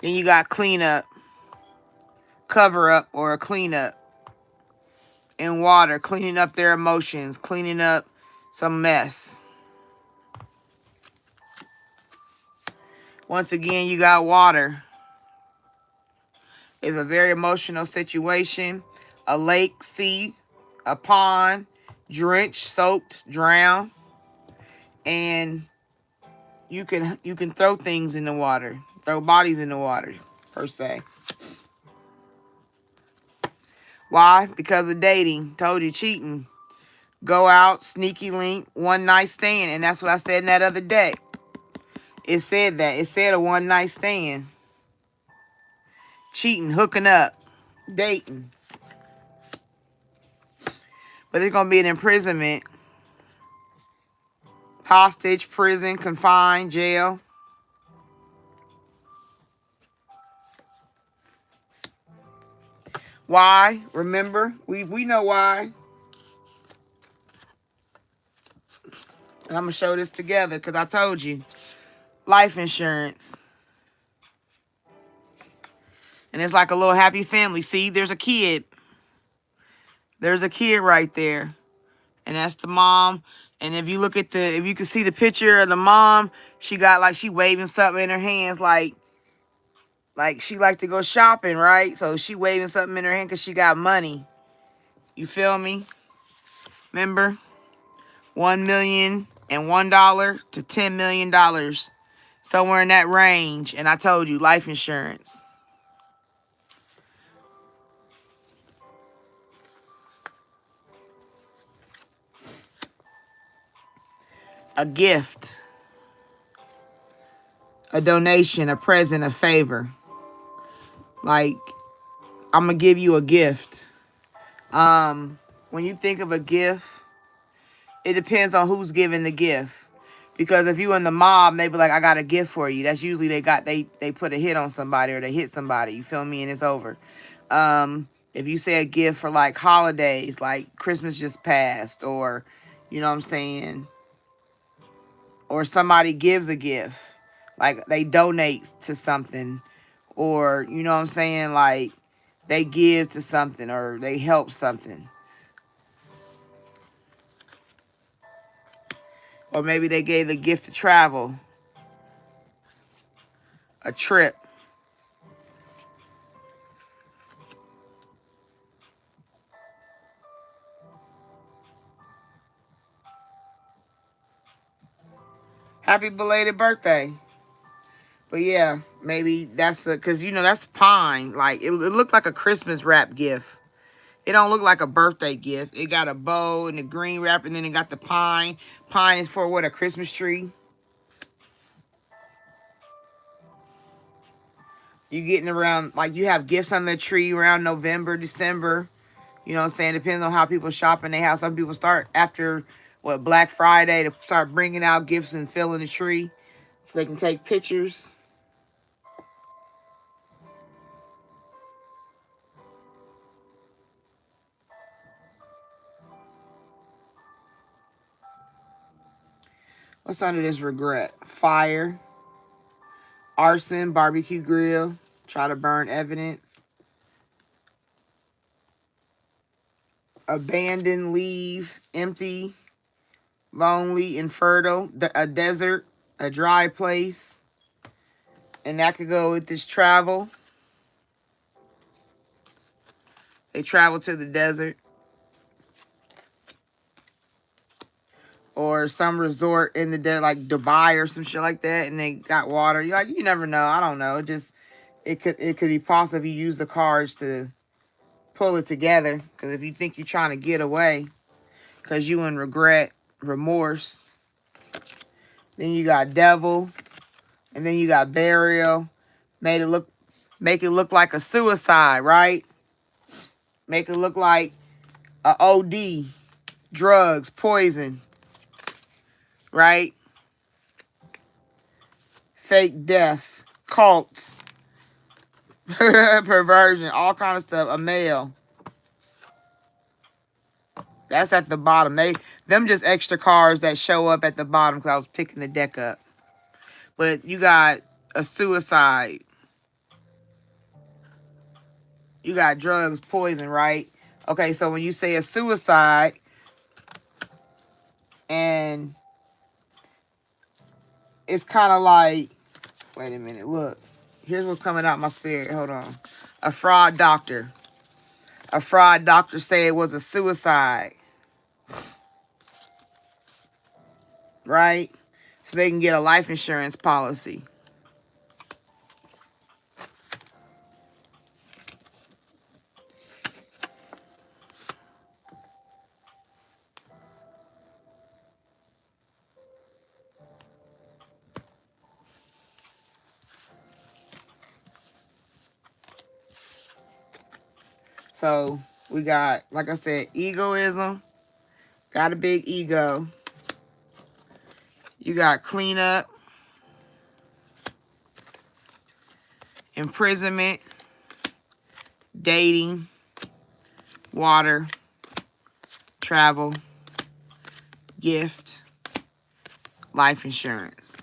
Then you got cleanup, cover up, or a cleanup in water, cleaning up their emotions, cleaning up some mess. Once again, you got water. It's a very emotional situation. A lake, sea, a pond, drenched, soaked, drowned. And you can throw things in the water, throw bodies in the water, per se. Why? Because of dating. Told you, cheating. Go out, sneaky link, one night stand. And that's what I said in that other day. It said that. It said a one night stand. Cheating, hooking up, dating. But it's going to be an imprisonment. Hostage, prison, confined, jail. Why? Remember? We know why. And I'm going to show this together because I told you. Life insurance. And it's like a little happy family. See, there's a kid. There's a kid right there. And that's the mom. And if you look at if you can see the picture of the mom, she got like, she waving something in her hands like she like to go shopping, right? So she waving something in her hand because she got money. You feel me? Remember? $1,001 to $10 million. Somewhere in that range. And I told you, life insurance. A gift. A donation, a present, a favor. Like, I'm going to give you a gift. When you think of a gift, it depends on who's giving the gift. Because if you in the mob, they be like, I got a gift for you. That's usually they put a hit on somebody or they hit somebody. You feel me? And it's over. If you say a gift for like holidays, like Christmas just passed, or, you know what I'm saying? Or somebody gives a gift. Like they donate to something. Or, you know what I'm saying? Like they give to something or they help something. Or maybe they gave a gift to travel. A trip. Happy belated birthday. But yeah, maybe that's because you know that's pine. Like it looked like a Christmas wrap gift. It don't look like a birthday gift. It got a bow and the green wrap, and then it got the pine. Pine is for what, a Christmas tree. You getting around, like you have gifts on the tree around November, December. You know what I'm saying? Depends on how people shop in their house. Some people start after, what, Black Friday to start bringing out gifts and filling the tree so they can take pictures. What's under this regret? Fire, arson, barbecue grill, try to burn evidence, abandon, leave, empty, lonely, infertile, a desert, a dry place. And that could go with this travel. They travel to the desert. Or some resort in the desert, like Dubai or some shit like that, and they got water. You like, you never know. I don't know. It could be possible if you use the cards to pull it together. Because if you think you're trying to get away, because you in regret, remorse, then you got devil, and then you got burial. Make it look like a suicide, right? Make it look like a OD, drugs, poison, right? Fake death, cults, perversion, all kind of stuff. A male. That's at the bottom. Them just extra cards that show up at the bottom because I was picking the deck up. But you got a suicide. You got drugs, poison, right? Okay, so when you say a suicide, and it's kind of like, wait a minute, look. Here's what's coming out my spirit. Hold on. A fraud doctor. A fraud doctor say it was a suicide. Right? So they can get a life insurance policy. So we got, like I said, egoism. Got a big ego. You got cleanup, imprisonment, dating, water, travel, gift, life insurance.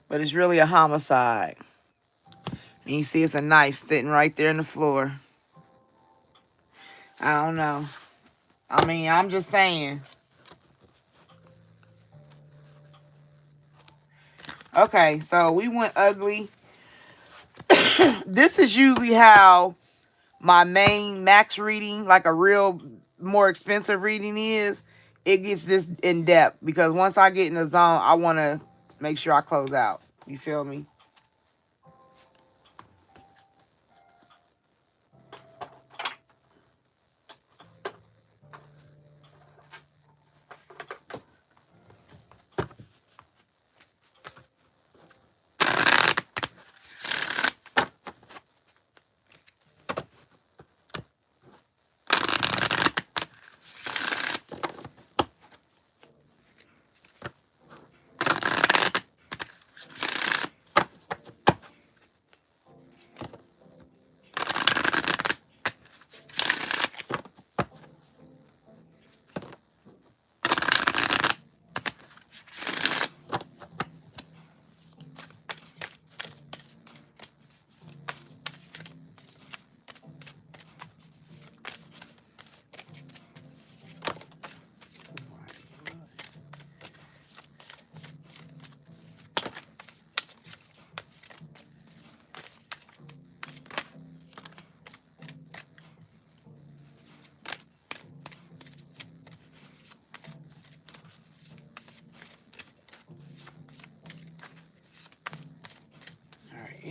But it's really a homicide. And you see it's a knife sitting right there on the floor. I don't know. I mean, I'm just saying. Okay, so we went ugly. This is usually how my main max reading, like a real more expensive reading is. It gets this in depth because once I get in the zone, I want to make sure I close out. You feel me?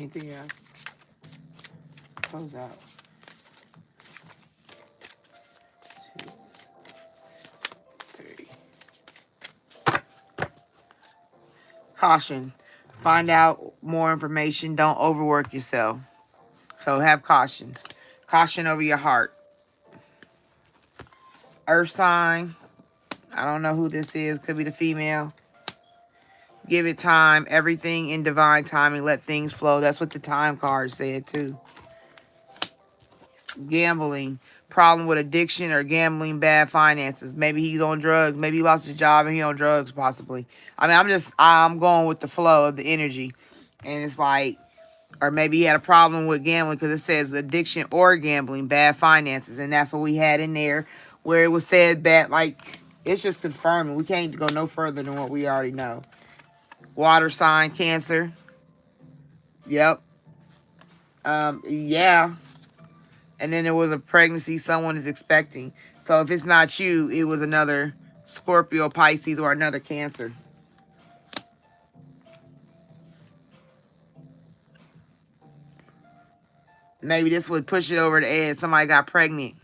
Anything else? Close out. 2, 3. Caution. Find out more information. Don't overwork yourself. So have caution. Caution over your heart. Earth sign. I don't know who this is. Could be the female. Give it time. Everything in divine timing. Let things flow. That's what the time card said too. Gambling. Problem with addiction or gambling, bad finances. Maybe he's on drugs. Maybe he lost his job and he on drugs possibly. I mean, I'm going with the flow of the energy. And it's like, or maybe he had a problem with gambling because it says addiction or gambling, bad finances. And that's what we had in there where it was said that, like, it's just confirming. We can't go no further than what we already know. Water sign, Cancer. Yep. Yeah. And then there was a pregnancy someone is expecting. So if it's not you, it was another Scorpio, Pisces, or another Cancer. Maybe this would push it over the edge. Somebody got pregnant.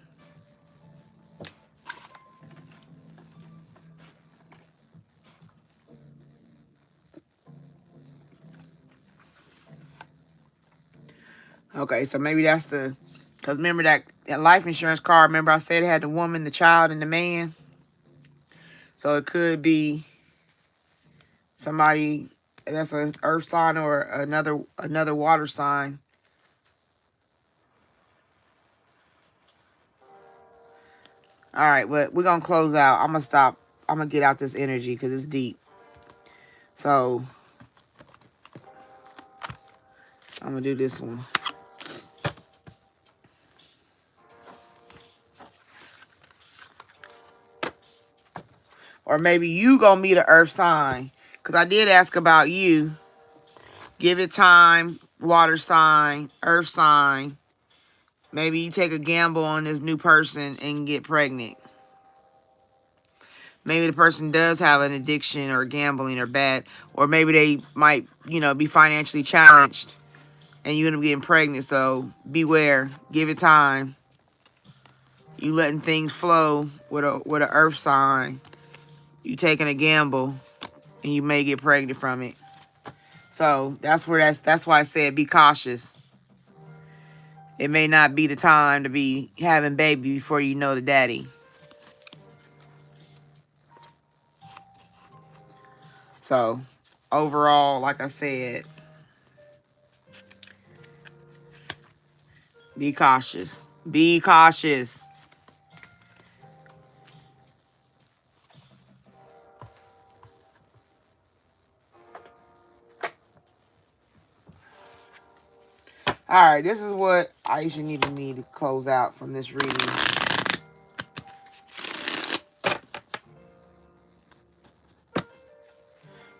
Okay, so maybe that's the... Because remember that life insurance card, remember I said it had the woman, the child, and the man? So it could be somebody that's an earth sign or another water sign. All right, but we're going to close out. I'm going to stop. I'm going to get out this energy because it's deep. So I'm going to do this one. Or maybe you going to meet an earth sign. Because I did ask about you. Give it time, water sign, earth sign. Maybe you take a gamble on this new person and get pregnant. Maybe the person does have an addiction or gambling or bad. Or maybe they might, be financially challenged. And you're going to be getting pregnant. So beware. Give it time. You letting things flow with a earth sign. You taking a gamble. And you may get pregnant from it. So that's why I said be cautious. It may not be the time to be having baby before you know the daddy. So overall, like I said, be cautious. Be cautious. All right, this is what Aisha needed me to close out from this reading.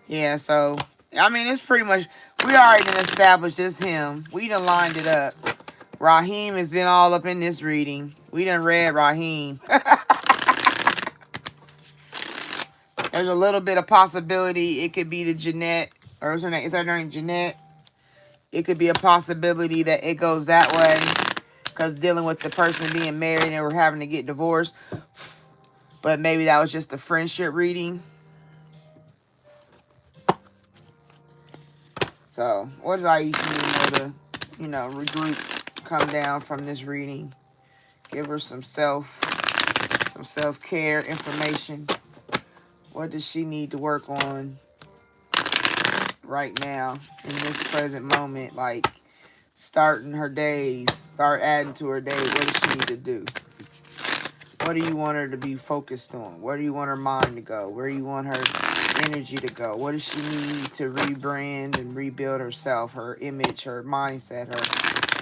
Yeah, so, I mean, it's pretty much, we already done established this him. We done lined it up. Raheem has been all up in this reading. We done read Raheem. There's a little bit of possibility it could be the Jeanette, or is her name Jeanette? It could be a possibility that it goes that way because dealing with the person being married and we're having to get divorced. But maybe that was just a friendship reading. So, what did I usually know to, regroup, come down from this reading? Give her some self-care information. What does she need to work on right now in this present moment? Like, starting her days, start adding to her day. What does she need to do? What do you want her to be focused on? Where do you want her mind to go? Where do you want her energy to go? What does she need to rebrand and rebuild herself, her image, her mindset,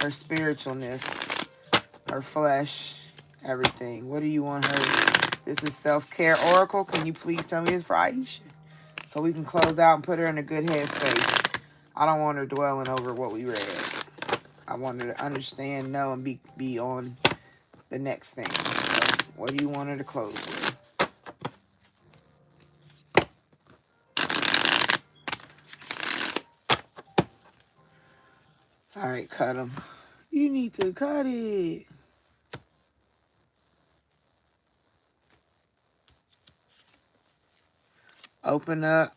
her spiritualness, her flesh, everything? What do you want her? This is Self-Care Oracle. Can you please tell me this for Aisha? So we can close out and put her in a good headspace. I don't want her dwelling over what we read. I want her to understand, know, and be on the next thing. So what do you want her to close with? All right, cut them. You need to cut it. Open up.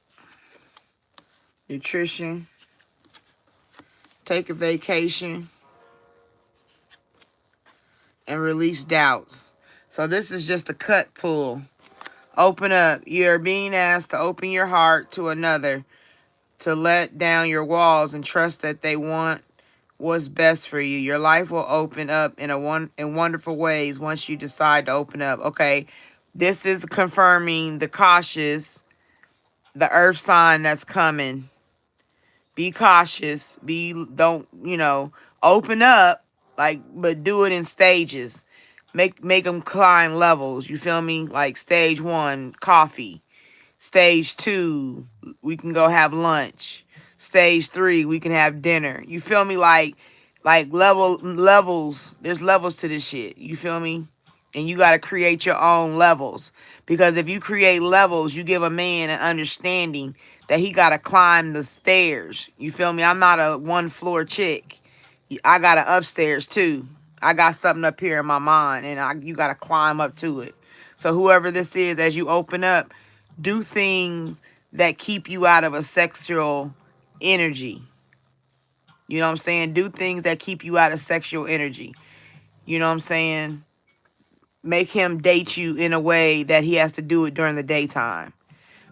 Nutrition. Take a vacation. And release doubts. So this is just a cut pull. Open up. You're being asked to open your heart to another, to let down your walls and trust that they want what's best for you. Your life will open up in wonderful ways once you decide to open up. Okay, this is confirming the cautious, the earth sign that's coming. Be cautious. Don't, open up, but do it in stages. Make them climb levels. You feel me? Like stage 1, coffee. Stage 2, we can go have lunch. Stage 3, we can have dinner. You feel me? Like levels. There's levels to this shit. You feel me? And you got to create your own levels. Because if you create levels, you give a man an understanding that he got to climb the stairs. You feel me? I'm not a one floor chick. I got an upstairs too. I got something up here in my mind, and you got to climb up to it. So whoever this is, as you open up, do things that keep you out of a sexual energy. You know what I'm saying? Do things that keep you out of sexual energy. You know what I'm saying? Make him date you in a way that he has to do it during the daytime.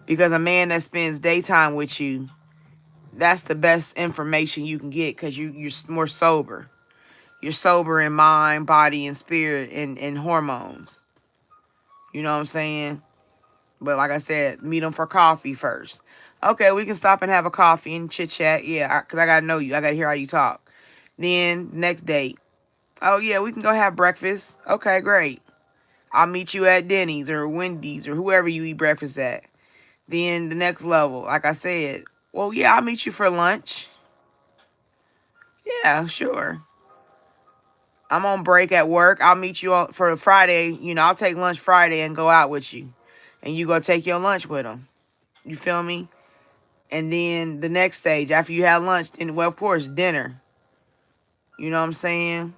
Because a man that spends daytime with you, that's the best information you can get, because you're more sober. You're sober in mind, body, and spirit, and hormones. You know what I'm saying? But like I said, meet him for coffee first. Okay, we can stop and have a coffee and chit chat. Yeah, because I got to know you. I got to hear how you talk. Then, next date. Oh, yeah, we can go have breakfast. Okay, great. I'll meet you at Denny's or Wendy's or whoever you eat breakfast at. Then the next level, like I said, well, yeah, I'll meet you for lunch. Yeah, sure. I'm on break at work. I'll meet you for Friday. I'll take lunch Friday and go out with you. And you go take your lunch with them. You feel me? And then the next stage, after you have lunch, then, well, of course, dinner. You know what I'm saying?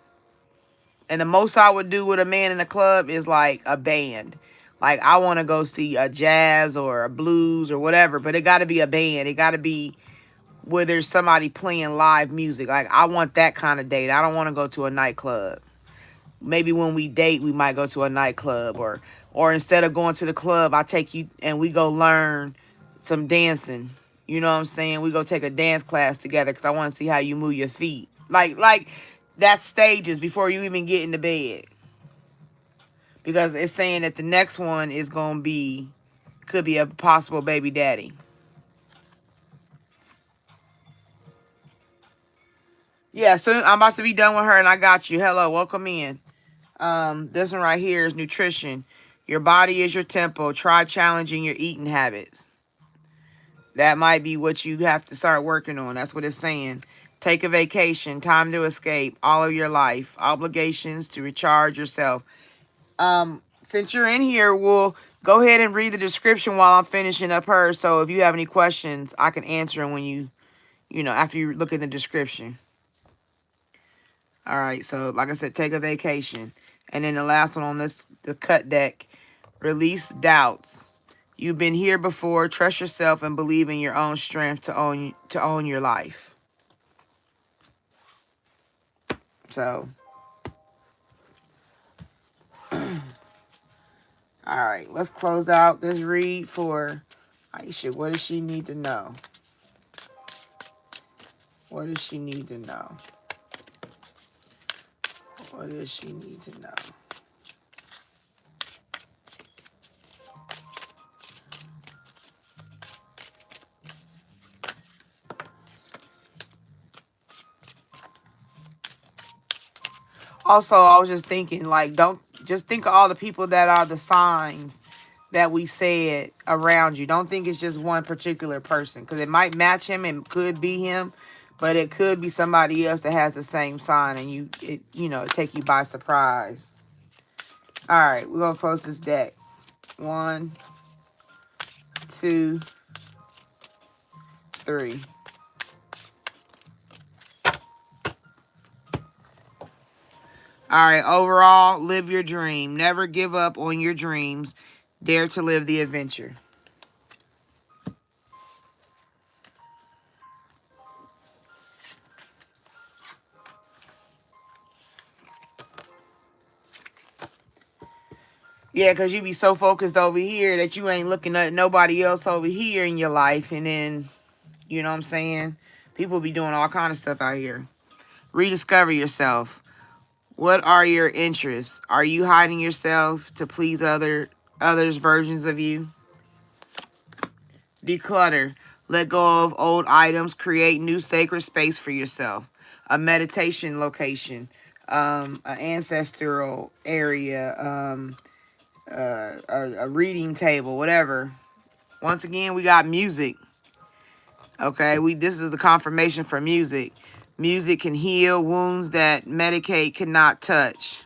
And the most I would do with a man in a club is like a band. Like, I want to go see a jazz or a blues or whatever, but it got to be a band. It got to be where there's somebody playing live music. Like, I want that kind of date. I don't want to go to a nightclub. Maybe when we date, we might go to a nightclub, or instead of going to the club, I take you and we go learn some dancing. You know what I'm saying? We go take a dance class together because I want to see how you move your feet. Like that's stages before you even get into bed. Because it's saying that the next one is going to could be a possible baby daddy. Yeah, so I'm about to be done with her and I got you. Hello, welcome in. This one right here is nutrition. Your body is your temple. Try challenging your eating habits. That might be what you have to start working on. That's what it's saying. Take a vacation. Time to escape all of your life. Obligations to recharge yourself. Since you're in here, we'll go ahead and read the description while I'm finishing up hers. So if you have any questions, I can answer them when after you look at the description. All right. So like I said, take a vacation. And then the last one on the cut deck, release doubts. You've been here before. Trust yourself and believe in your own strength to own your life. So, all right, let's close out this read for Aisha. What does she need to know? What does she need to know? What does she need to know? Also, I was just thinking, like, don't just think of all the people that are the signs that we said around you. Don't think it's just one particular person, because it might match him and could be him, but it could be somebody else that has the same sign, and it take you by surprise. All right, we're gonna close this deck. 1, 2, 3. All right, overall, live your dream. Never give up on your dreams. Dare to live the adventure. Yeah, because you be so focused over here that you ain't looking at nobody else over here in your life. And then, you know what I'm saying? People be doing all kind of stuff out here. Rediscover yourself. What are your interests? Are you hiding yourself to please others' versions of you? Declutter. Let go of old items. Create new sacred space for yourself. A meditation location. An ancestral area. A reading table. Whatever. Once again, we got music. Okay, this is the confirmation for music. Music can heal wounds that Medicaid cannot touch.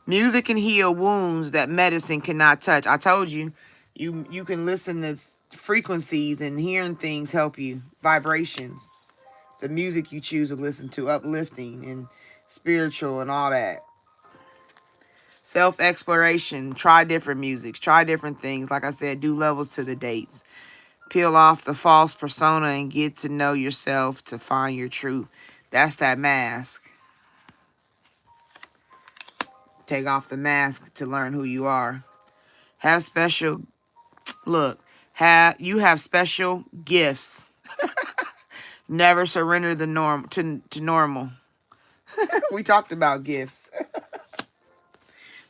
Music can heal wounds that medicine cannot touch. I told you, you can listen to frequencies, and hearing things help you. Vibrations. The music you choose to listen to, uplifting and spiritual and all that. Self-exploration. Try different musics. Try different things. Like I said, do levels to the dates. Peel off the false persona and get to know yourself to find your truth. That's that mask. Take off the mask to learn who you are. Have special, look, you have special gifts. Never surrender the norm to normal. We talked about gifts.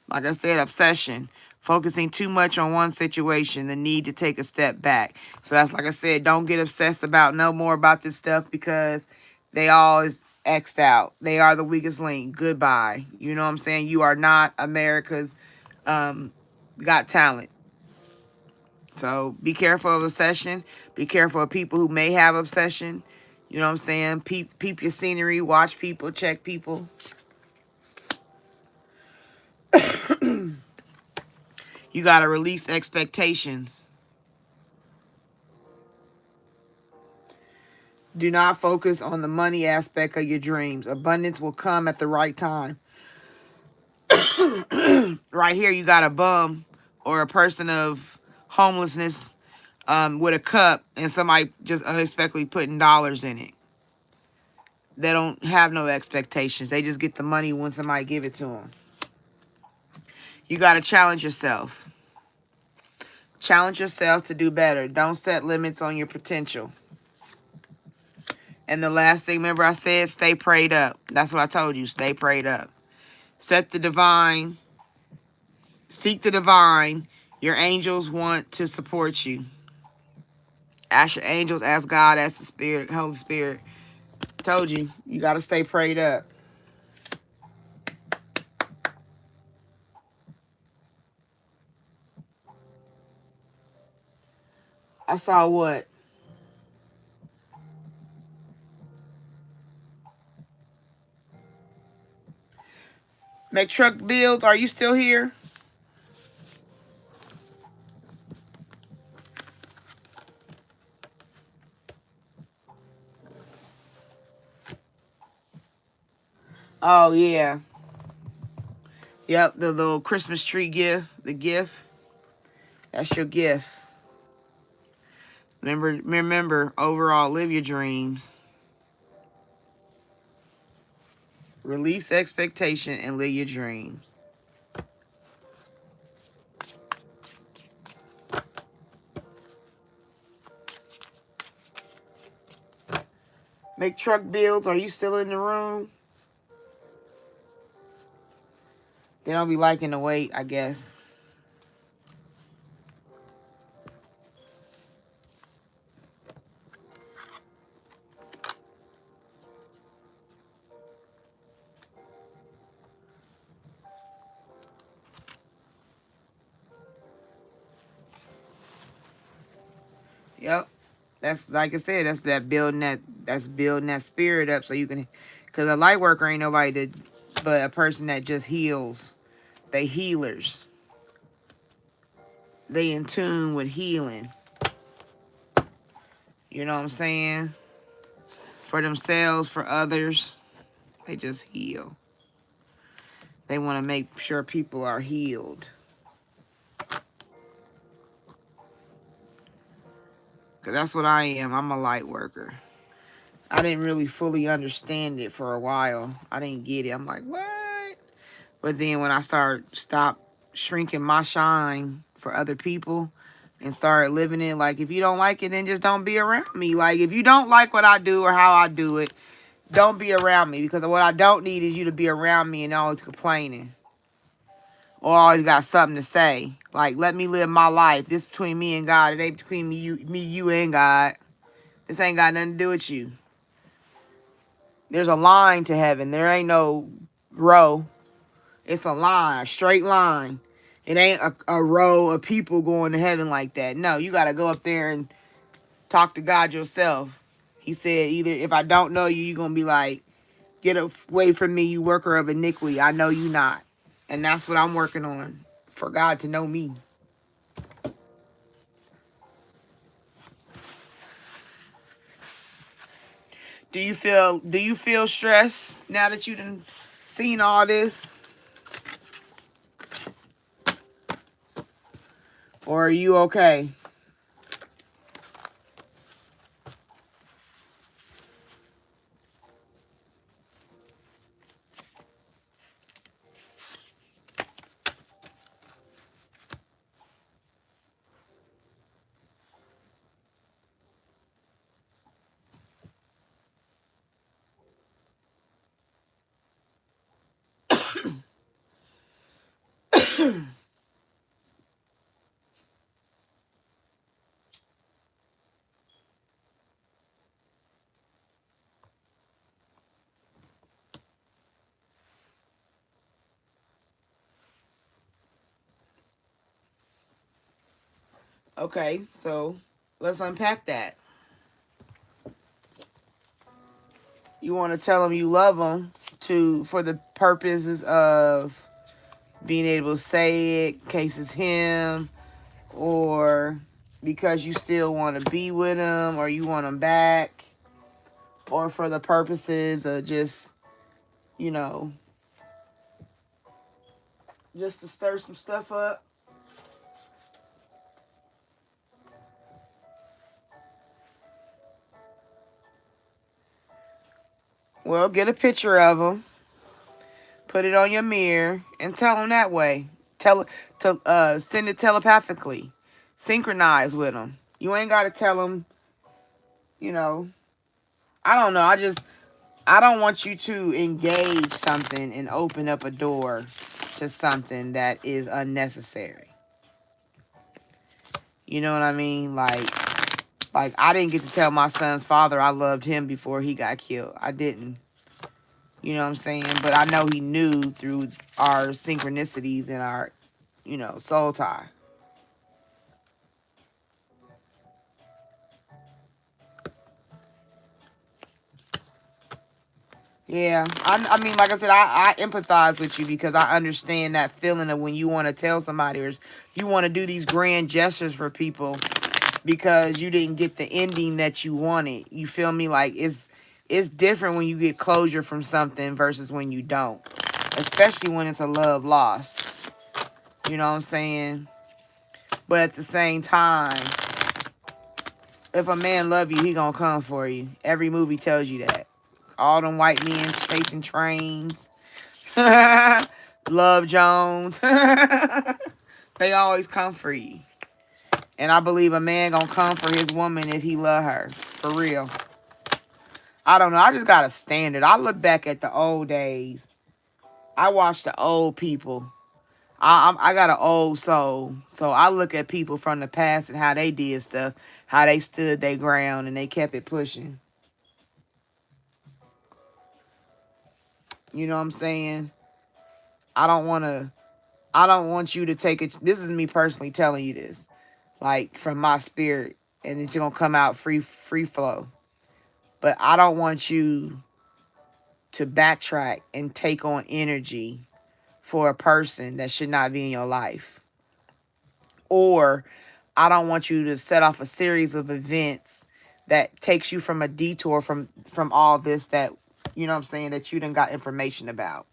Like I said, obsession. Focusing too much on one situation, the need to take a step back. So that's like I said, don't get obsessed about no more about this stuff because they all is X'd out. They are the weakest link. Goodbye. You know what I'm saying? You are not America's Got Talent. So be careful of obsession. Be careful of people who may have obsession. You know what I'm saying? Peep your scenery. Watch people. Check people. You got to release expectations. Do not focus on the money aspect of your dreams. Abundance will come at the right time. Right here, you got a bum or a person of homelessness with a cup and somebody just unexpectedly putting dollars in it. They don't have no expectations. They just get the money when somebody give it to them. You got to challenge yourself. Challenge yourself to do better. Don't set limits on your potential. And the last thing, remember I said, stay prayed up. That's what I told you. Stay prayed up. Set the divine. Seek the divine. Your angels want to support you. Ask your angels. Ask God. Ask the Spirit. Holy Spirit. Told you. You got to stay prayed up. I saw what? Make truck builds. Are you still here? Oh, yeah. Yep, the little Christmas tree gift. The gift. That's your gifts. Remember, overall, live your dreams. Release expectation and live your dreams. Make truck builds. Are you still in the room? They don't be liking the wait, I guess. Yep. That's like I said, that's building that spirit up so you can, because a light worker ain't nobody but a person that just heals. They healers. They in tune with healing. You know what I'm saying? For themselves, for others. They just heal. They want to make sure people are healed. Because that's what I am. I'm a light worker. I didn't really fully understand it for a while. I didn't get it. I'm like, what? But then when I stop shrinking my shine for other people and started living it, like, if you don't like it, then just don't be around me. Like, if you don't like what I do or how I do it, don't be around me. Because what I don't need is you to be around me and always complaining. Or always got something to say. Like, let me live my life. This between me and God. It ain't between you and God. This ain't got nothing to do with you. There's a line to heaven. There ain't no row. It's a line, a straight line. It ain't a row of people going to heaven like that. No, you got to go up there and talk to God yourself. He said, either if I don't know you, you're going to be like, get away from me, you worker of iniquity. I know you not. And that's what I'm working on, for God to know me. Do you feel stressed now that you've seen all this? Or are you okay? Okay, so let's unpack that. You want to tell them you love them for the purposes of being able to say it in case it's him, or because you still want to be with him, or you want him back, or for the purposes of just, you know, just to stir some stuff up. Well, get a picture of him, put it on your mirror, and tell him that way. Send it telepathically. Synchronize with him. You ain't got to tell him, you know. I don't know. I don't want you to engage something and open up a door to something that is unnecessary. You know what I mean? Like I didn't get to tell my son's father I loved him before he got killed. I didn't. You know what I'm saying? But I know he knew through our synchronicities and our, soul tie. Yeah, I mean, like I said, I empathize with you because I understand that feeling of when you want to tell somebody or you want to do these grand gestures for people because you didn't get the ending that you wanted. You feel me? Like it's different when you get closure from something versus when you don't, especially when it's a love loss. You know what I'm saying? But at the same time, if a man love you, he gonna come for you. Every movie tells you that. All them white men chasing trains. Love Jones. They always come for you. And I believe a man gonna come for his woman if he love her. For real. I don't know. I just got a standard. I look back at the old days. I watch the old people. I got an old soul. So I look at people from the past and how they did stuff. How they stood their ground and they kept it pushing. You know what I'm saying? I don't want you to take it. This is me personally telling you this. Like from my spirit. And it's going to come out free flow. But I don't want you to backtrack and take on energy for a person that should not be in your life. Or I don't want you to set off a series of events that takes you from a detour from all this that, you know what I'm saying, that you done got information about.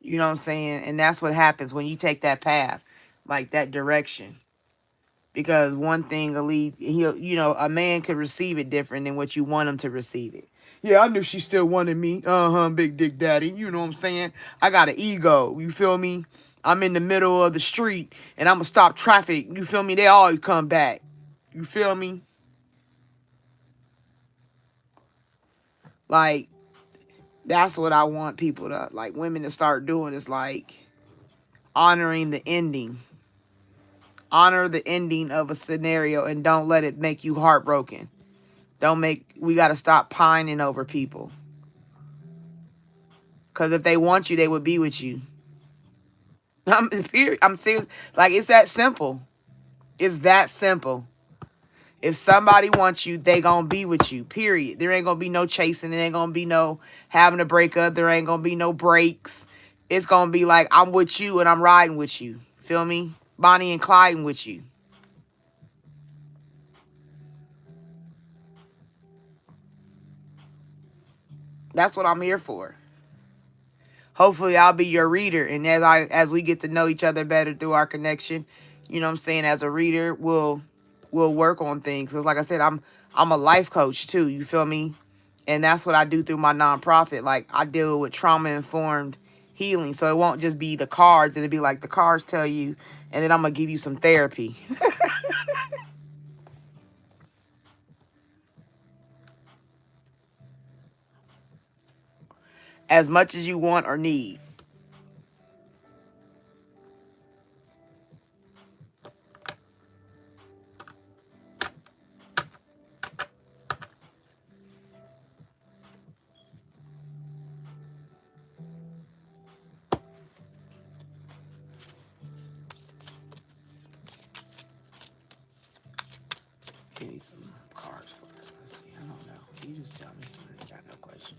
You know what I'm saying? And that's what happens when you take that path, like that direction. Because one thing, a man could receive it different than what you want him to receive it. Yeah, I knew she still wanted me. Big dick daddy. You know what I'm saying? I got an ego. You feel me? I'm in the middle of the street and I'm going to stop traffic. You feel me? They always come back. You feel me? Like, that's what I want people to, like, women to start doing is like honoring the ending. Honor the ending of a scenario and don't let it make you heartbroken. We got to stop pining over people. Because if they want you, they would be with you. I'm serious. Like, it's that simple. It's that simple. If somebody wants you, they gonna be with you, period. There ain't gonna be no chasing. There ain't gonna be no having a breakup. There ain't gonna be no breaks. It's gonna be like, I'm with you and I'm riding with you. Feel me? Bonnie and Clyde with you. That's what I'm here for. Hopefully I'll be your reader, and as we get to know each other better through our connection, you know what I'm saying, as a reader, we'll work on things. Cause like I said, I'm a life coach too, you feel me? And that's what I do through my nonprofit. Like, I deal with trauma informed healing. So it won't just be the cards, it'll be like the cards tell you, and then I'm gonna give you some therapy. As much as you want or need. Give me some cards for it. Let's see. I don't know. You just tell me. I ain't got no question.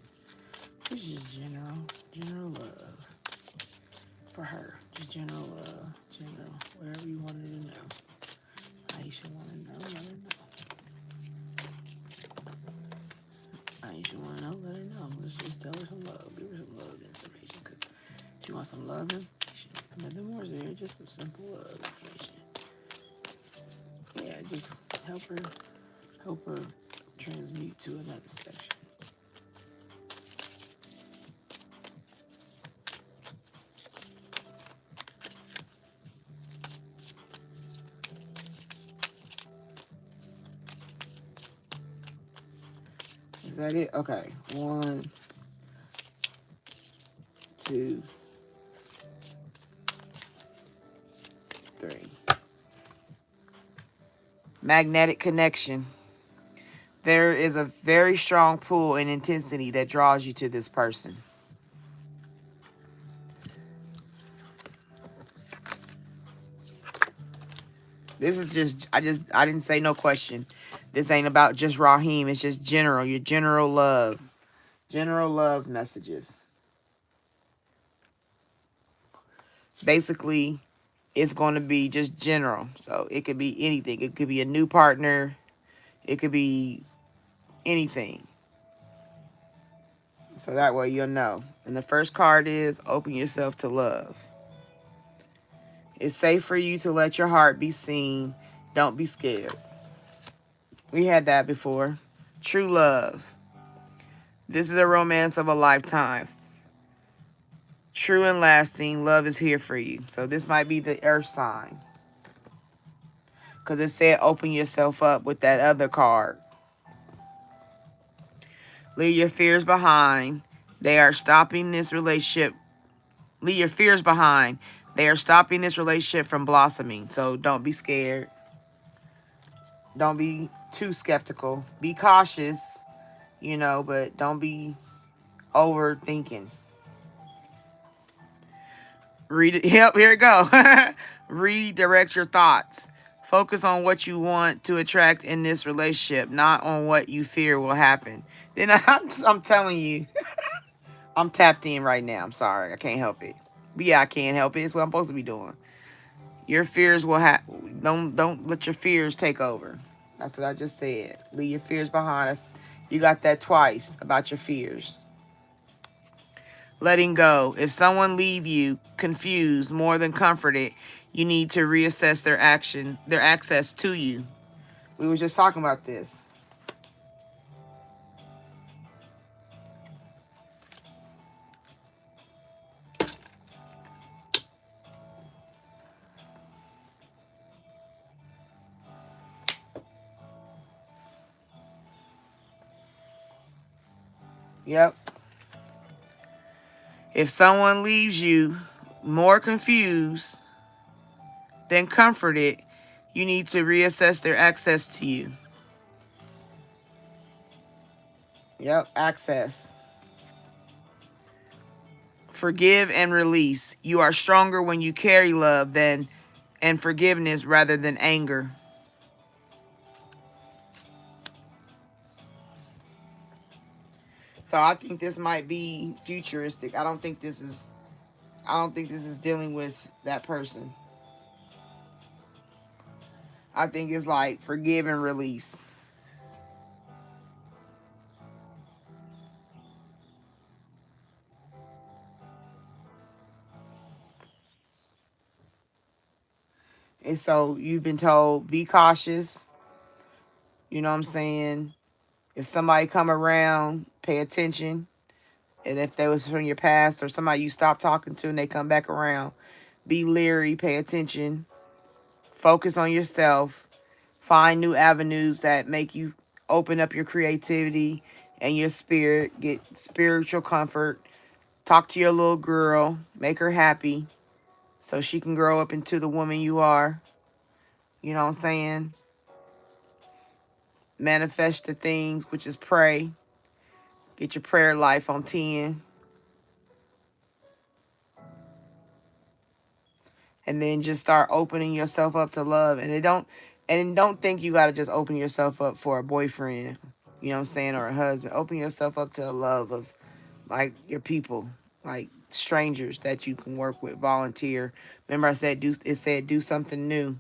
This is just general love for her. Just general love, general, whatever you wanted to know. Aisha wanted to know, let her know. Aisha want to know, let her know. Let's just tell her some love. Give her some love information, because she wants some love information. Nothing more is there, just some simple love information. Yeah, just help her transmute to another section. Is that it? Okay. 1, 2, 3. Magnetic connection. There is a very strong pull and intensity that draws you to this person. This is just, I didn't say no question. This ain't about just Raheem. It's just general, your general love. General love messages. Basically, it's going to be just general. So it could be anything. It could be a new partner. It could be anything. So that way you'll know. And the first card is open yourself to love. It's safe for you to let your heart be seen. Don't be scared. We had that before. True love. This is a romance of a lifetime. True and lasting love is here for you. So this might be the earth sign. Because it said open yourself up with that other card. Leave your fears behind. They are stopping this relationship. Leave your fears behind. They are stopping this relationship from blossoming. So don't be scared. Don't be too skeptical. Be cautious, but don't be overthinking. Yep, here it go. Redirect your thoughts. Focus on what you want to attract in this relationship, not on what you fear will happen. Then I'm telling you, I'm tapped in right now. I'm sorry. I can't help it. But yeah, I can't help it. It's what I'm supposed to be doing. Your fears will don't let your fears take over. That's what I just said. Leave your fears behind. You got that twice about your fears. letting go. If someone leave you confused more than comforted, you need to reassess their access to you. We were just talking about this. Yep. If someone leaves you more confused than comforted, you need to reassess their access to you. Yep, access. Forgive and release. You are stronger when you carry love and forgiveness rather than anger. So I think this might be futuristic. I don't think this is dealing with that person. I think it's like forgive and release. And so you've been told, be cautious. You know what I'm saying? If somebody come around, pay attention. And if they was from your past or somebody you stopped talking to and they come back around, be leery, pay attention. Focus on yourself. Find new avenues that make you open up your creativity and your spirit. Get spiritual comfort. Talk to your little girl. Make her happy so she can grow up into the woman you are. You know what I'm saying? Manifest the things, which is pray. Get your prayer life on 10. And then just start opening yourself up to love. And don't think you gotta just open yourself up for a boyfriend, you know what I'm saying, or a husband. Open yourself up to a love of like your people, like strangers that you can work with, volunteer. Remember I said do something new.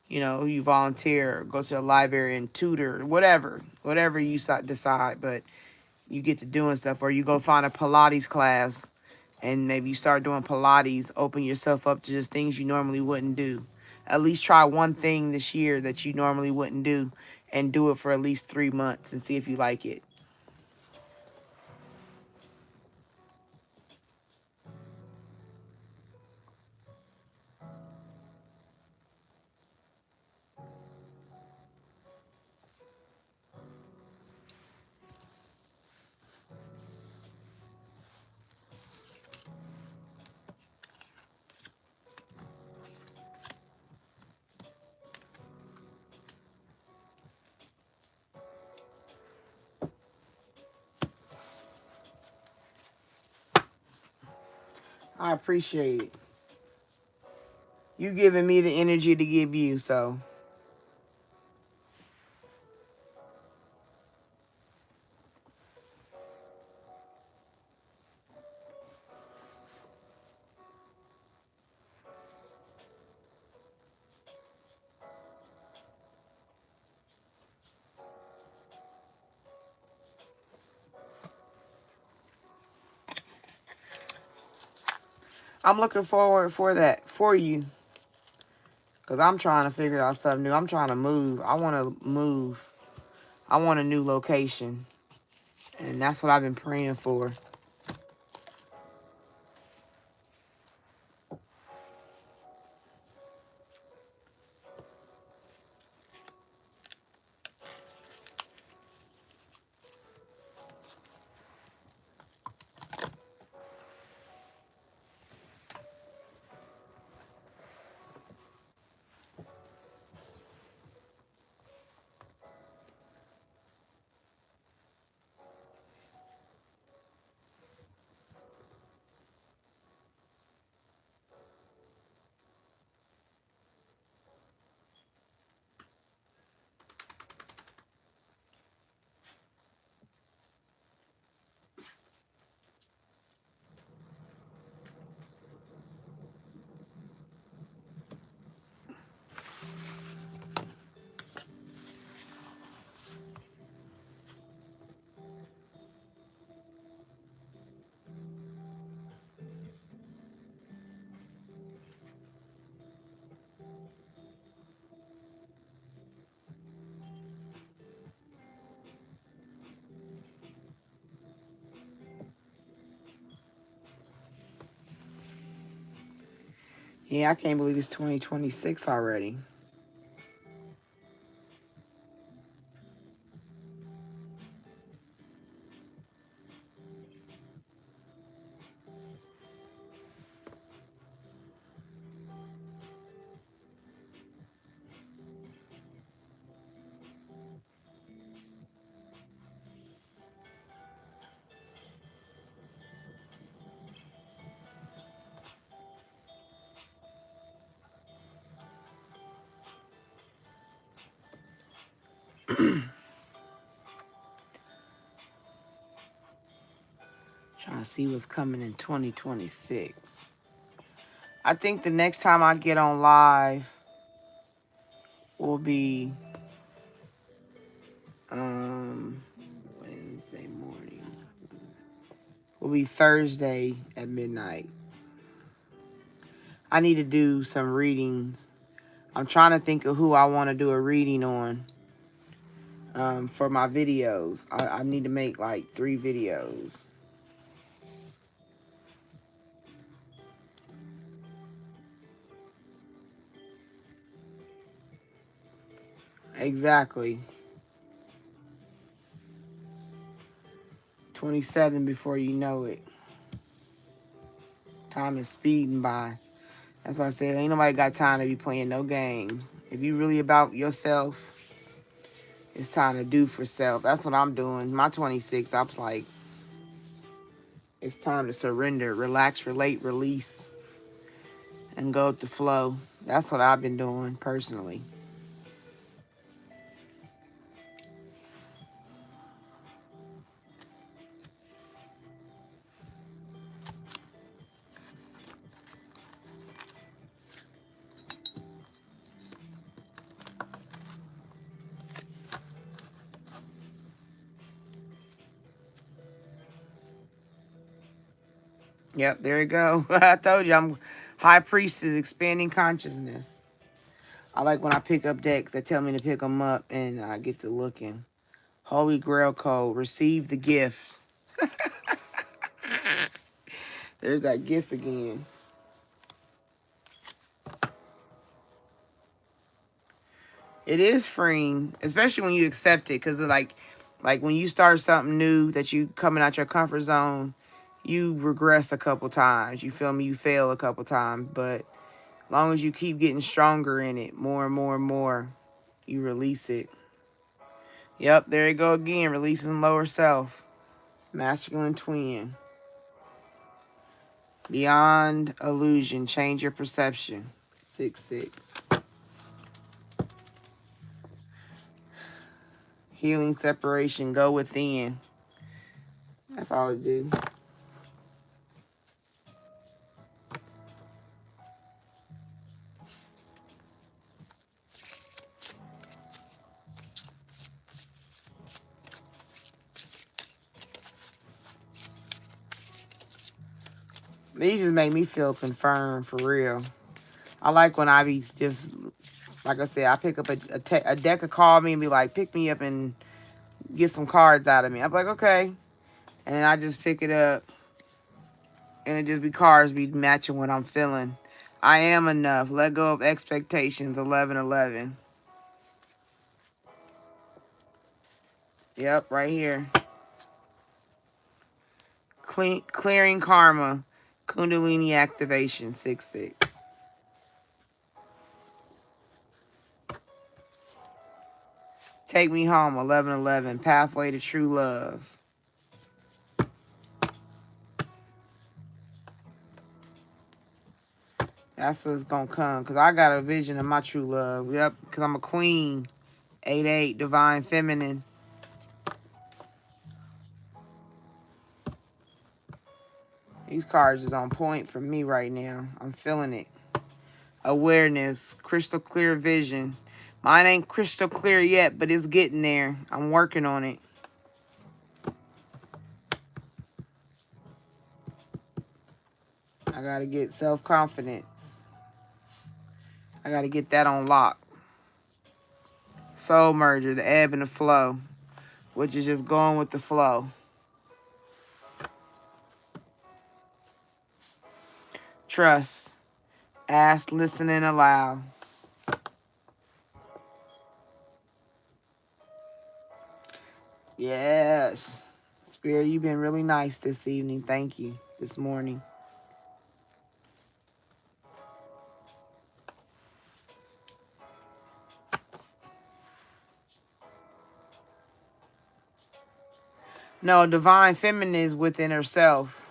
You know, you volunteer, go to a library and tutor, whatever you decide, but you get to doing stuff, or you go find a Pilates class and maybe you start doing Pilates, open yourself up to just things you normally wouldn't do. At least try one thing this year that you normally wouldn't do and do it for at least 3 months and see if you like it. I appreciate it. You giving me the energy to give you, so I'm looking forward for that for you. Because I'm trying to figure out something new. I'm trying to move. I want to move. I want a new location. And that's what I've been praying for. Yeah, I can't believe it's 2026 already. Trying to see what's coming in 2026. I think the next time I get on live will be Wednesday morning. Will be Thursday at midnight. I need to do some readings. I'm trying to think of who I want to do a reading on for my videos. I need to make like 3 videos. Exactly. 27 before you know it. Time is speeding by. That's why I said ain't nobody got time to be playing no games. If you really about yourself, it's time to do for self. That's what I'm doing. My 26, I was like, it's time to surrender, relax, relate, release, and go with the flow. That's what I've been doing personally. Yep, there you go. I told you, I'm high priestess, expanding consciousness. I like when I pick up decks that tell me to pick them up and I get to looking. Holy Grail code, receive the gift. There's that gift again. It is freeing, especially when you accept it, because like when you start something new that you coming out your comfort zone, you regress a couple times. You feel me? You fail a couple times, but as long as you keep getting stronger in it, more and more and more, you release it. Yep, there you go again, releasing lower self, masculine twin. Beyond illusion, change your perception. 6-6. Healing separation, go within. That's all it do. These just make me feel confirmed for real. I like when I be just, like I said, I pick up a deck of call me and be like, pick me up and get some cards out of me. I'm like, okay. And then I just pick it up and it just be cards be matching what I'm feeling. I am enough. Let go of expectations. 11-11. Yep, right here. Clearing karma. Kundalini activation. 6-6. Take me home. 11-11. Pathway to true love. That's what's gonna come. Because I got a vision of my true love. Yep. Because I'm a queen. 8-8. Divine feminine. These cards is on point for me right now. I'm feeling it. Awareness. Crystal clear vision. Mine ain't crystal clear yet, but it's getting there. I'm working on it. I gotta get self-confidence. I gotta get that on lock. Soul merger, the ebb and the flow, which is just going with the flow. Trust. Ask, listen, and allow. Yes. Spirit, you've been really nice this evening. Thank you. This morning. No, divine feminine is within herself.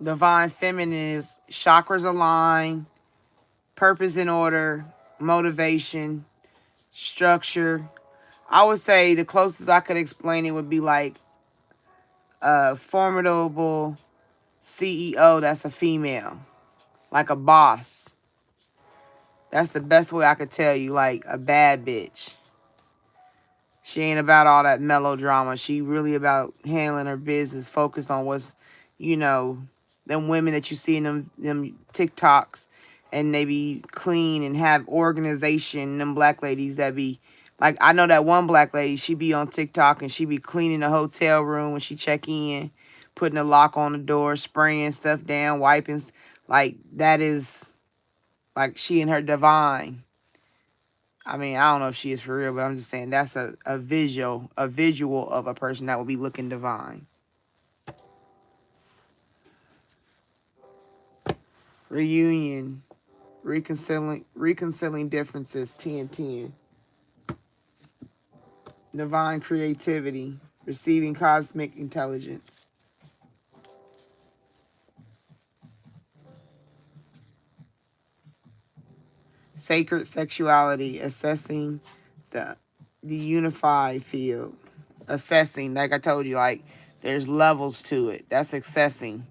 Divine feminine is chakras aligned, purpose in order, motivation, structure. I would say the closest I could explain it would be like a formidable CEO that's a female, like a boss. That's the best way I could tell you, like a bad bitch. She ain't about all that melodrama. She really about handling her business, focus on what's, you know, them women that you see in them TikToks, and they be clean and have organization. Them black ladies that be, like, I know that one black lady, she be on TikTok and she be cleaning the hotel room when she check in, putting a lock on the door, spraying stuff down, wiping. Like, that is, like, she and her divine. I mean, I don't know if she is for real, but I'm just saying that's a visual of a person that will be looking divine. Reunion, reconciling differences, 10-10. Divine creativity, receiving cosmic intelligence. Sacred sexuality, assessing the unified field. Assessing, like I told you, like there's levels to it. That's assessing.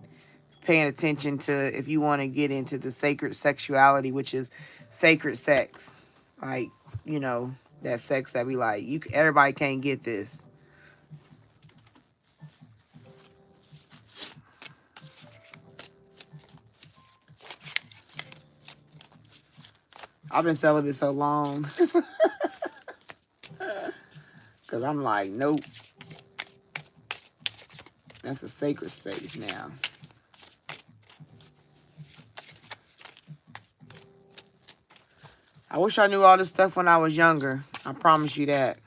Paying attention to if you want to get into the sacred sexuality, which is sacred sex, like, you know, that sex that we like, everybody can't get this. I've been celibate so long because I'm like, nope, that's a sacred space now. I wish I knew all this stuff when I was younger. I promise you that.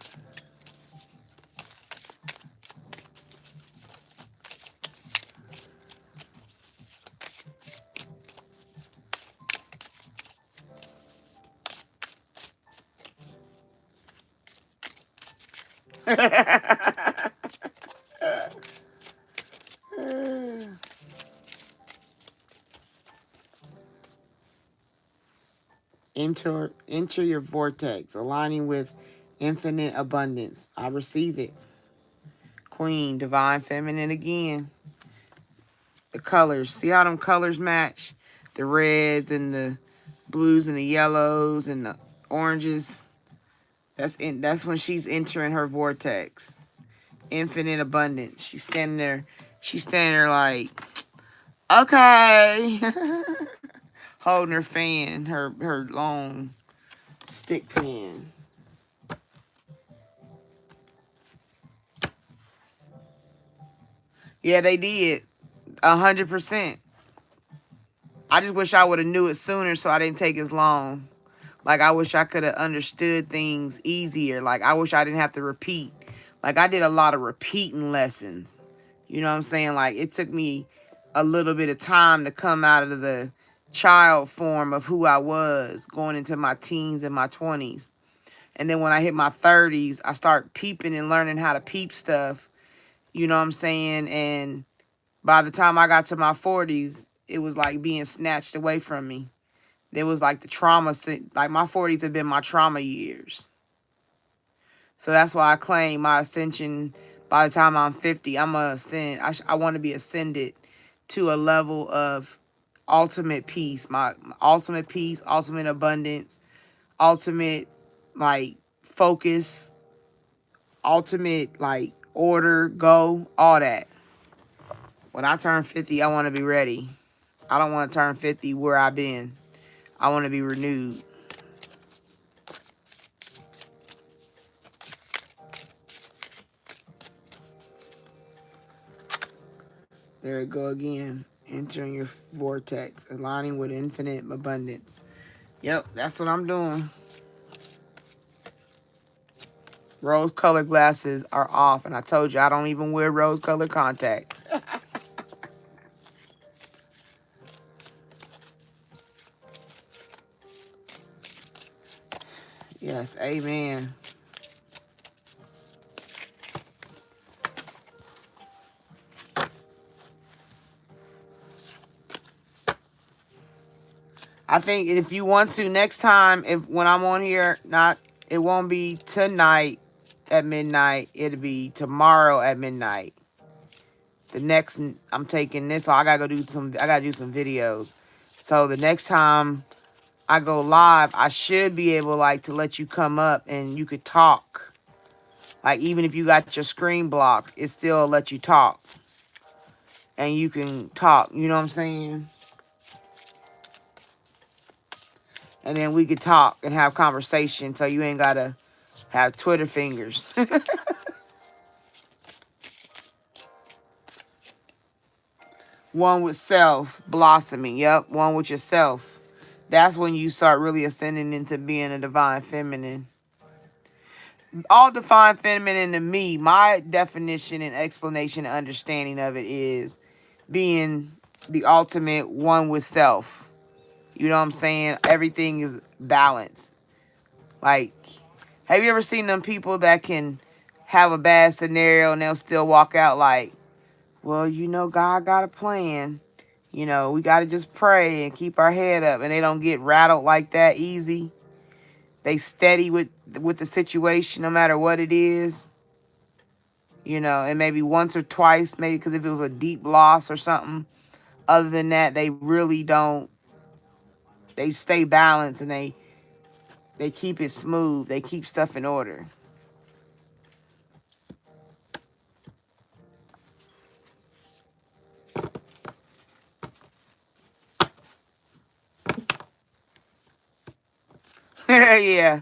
Enter your vortex, aligning with infinite abundance. I receive it. Queen, divine feminine again. The colors. See how them colors match? The reds and the blues and the yellows and the oranges. That's when she's entering her vortex. Infinite abundance. She's standing there. She's standing there like, okay. Holding her fan, her long stick fan. Yeah, they did. 100%. I just wish I would have knew it sooner so I didn't take as long. Like, I wish I could have understood things easier. Like, I wish I didn't have to repeat. Like, I did a lot of repeating lessons. You know what I'm saying? Like, it took me a little bit of time to come out of the child form of who I was going into my teens and my 20s. And then when I hit my 30s, I start peeping and learning how to peep stuff. You know what I'm saying? And by the time I got to my 40s, it was like being snatched away from me. There was like the trauma, like my 40s have been my trauma years. So that's why I claim my ascension by the time I'm 50, I'm going to ascend. I want to be ascended to a level of ultimate peace, my ultimate peace, ultimate abundance, ultimate like focus, ultimate like order, go, all that. When I turn 50, I want to be ready. I don't want to turn 50 where I've been. I want to be renewed. There it go again. Entering your vortex, aligning with infinite abundance. Yep, that's what I'm doing. Rose-colored glasses are off, and I told you I don't even wear rose-colored contacts. Yes, amen. I think if you want to, next time, when I'm on here, it won't be tonight at midnight. It'll be tomorrow at midnight. The next, I'm taking this. I gotta do some videos. So the next time I go live, I should be able to let you come up and you could talk. Like, even if you got your screen blocked, it still let you talk. And you can talk, you know what I'm saying? And then we could talk and have conversation, so you ain't gotta have Twitter fingers. One with self, blossoming. Yep, one with yourself. That's when you start really ascending into being a divine feminine. All divine feminine to me, my definition and explanation and understanding of it is being the ultimate one with self. You know what I'm saying? Everything is balanced. Like, have you ever seen them people that can have a bad scenario and they'll still walk out like, well, God got a plan. We got to just pray and keep our head up. And they don't get rattled like that easy. They steady with the situation no matter what it is. And maybe once or twice, maybe because if it was a deep loss or something. Other than that, they really don't. They stay balanced and they keep it smooth. They keep stuff in order. Yeah.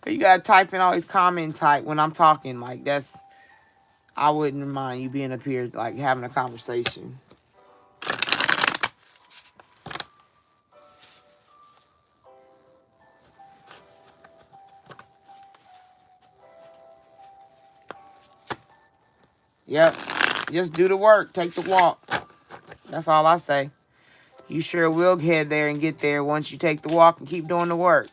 You gotta type in, always comment type when I'm talking. Like, I wouldn't mind you being up here, like, having a conversation. Yep. Just do the work. Take the walk. That's all I say. You sure will head there and get there once you take the walk and keep doing the work.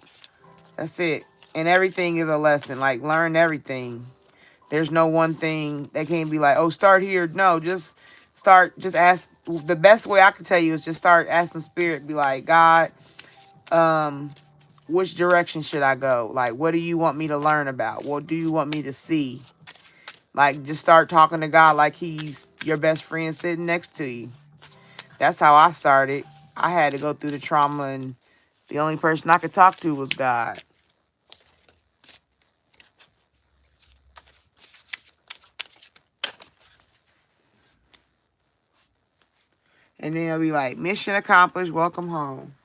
That's it. And everything is a lesson. Like, learn everything. There's no one thing that can't be like, oh, start here. No, just start. Just ask. The best way I can tell you is just start asking spirit. Be like, God, which direction should I go? Like, what do you want me to learn about? What do you want me to see? Like, just start talking to God like he's your best friend sitting next to you. That's how I started. I had to go through the trauma, and the only person I could talk to was God. And then I'll be like, mission accomplished, welcome home.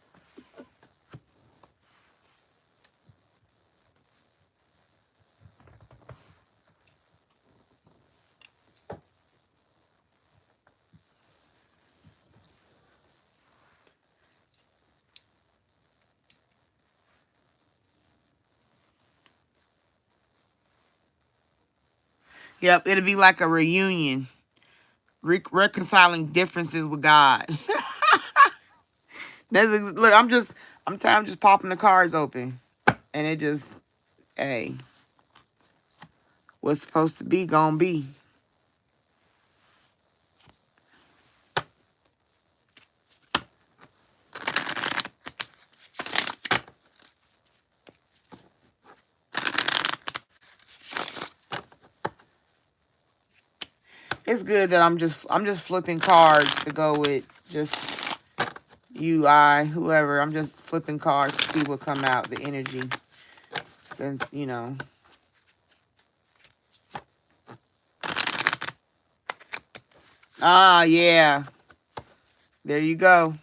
Yep, it'll be like a reunion. Reconciling differences with God. Look, I'm just popping the cards open. And it just, hey, what's supposed to be, gonna be. It's good that I'm just flipping cards to go with just you, whoever. I'm just flipping cards to see what come out, the energy. Since, yeah. There you go.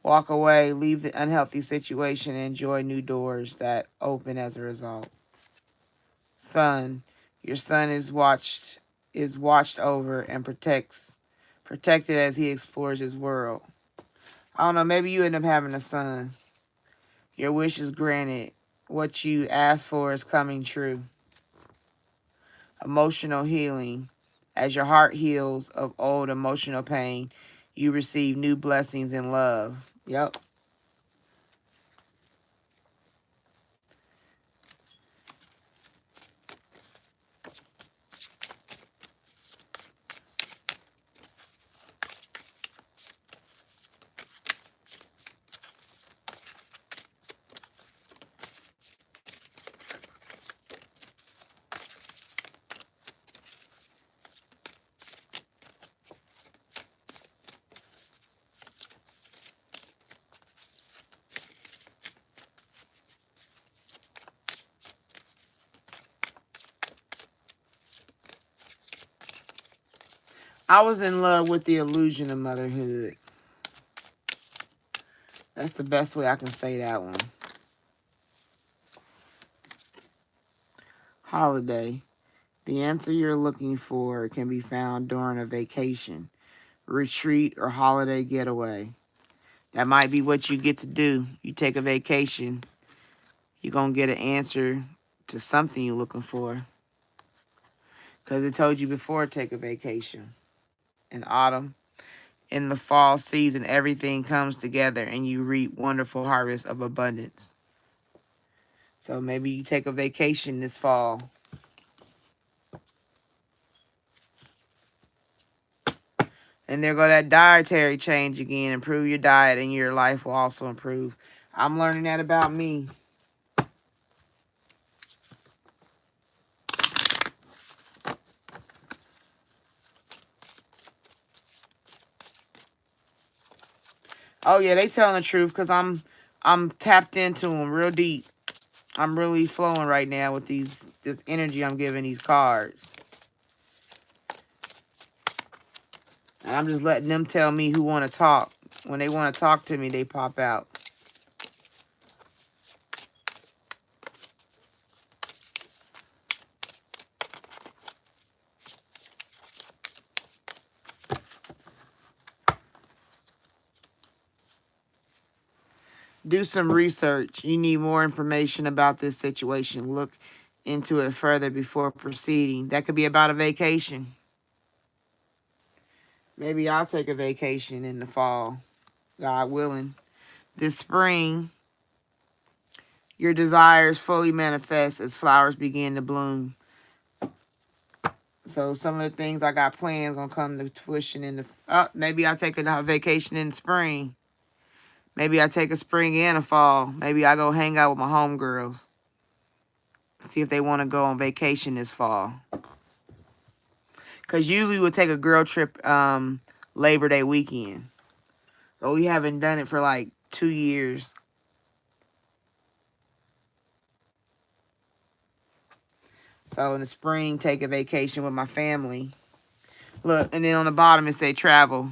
Walk away, leave the unhealthy situation, and enjoy new doors that open as a result. Son, your son is watched over and protected as he explores his world. I don't know, maybe you end up having a son. Your wish is granted. What you asked for is coming true. Emotional healing. As your heart heals of old emotional pain, you receive new blessings and love. Yep. I was in love with the illusion of motherhood. That's the best way I can say that one. Holiday. The answer you're looking for can be found during a vacation, retreat, or holiday getaway. That might be what you get to do. You take a vacation, you're going to get an answer to something you're looking for. Because it told you before, take a vacation. In autumn, in the fall season, everything comes together and you reap wonderful harvests of abundance. So maybe you take a vacation this fall. And there go that dietary change again. Improve your diet and your life will also improve. I'm learning that about me. Oh yeah, they telling the truth because I'm tapped into them real deep. I'm really flowing right now with this energy I'm giving these cards. And I'm just letting them tell me who want to talk. When they want to talk to me, they pop out. Do some research. You need more information about this situation. Look into it further before proceeding. That could be about a vacation. Maybe I'll take a vacation in the fall, God willing. This spring, your desires fully manifest as flowers begin to bloom. So some of the things I got planned gonna come to fruition in the. Maybe I'll take a vacation in the spring. Maybe I take a spring and a fall. Maybe I go hang out with my homegirls. See if they want to go on vacation this fall. Because usually we'll take a girl trip Labor Day weekend. But we haven't done it for like 2 years. So in the spring, take a vacation with my family. Look, and then on the bottom it say travel.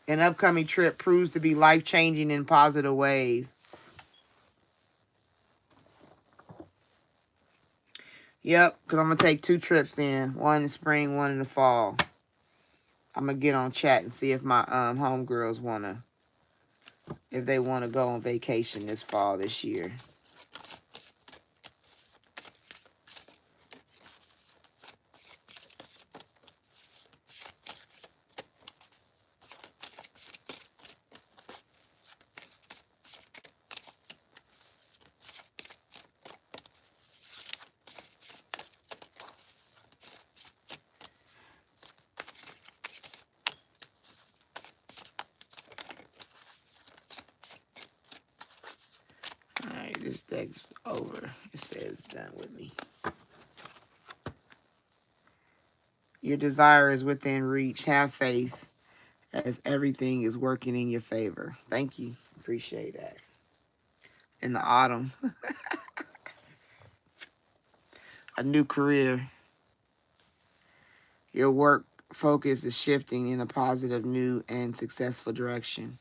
An upcoming trip proves to be life-changing in positive ways. Yep, because I'm going to take 2 trips in. One in the spring, one in the fall. I'm going to get on chat and see if my homegirls want to, if they want to go on vacation this fall this year. Alright, this deck's over. It says done with me. Your desire is within reach. Have faith as everything is working in your favor. Thank you. Appreciate that. In the autumn, a new career. Your work focus is shifting in a positive, new, and successful direction.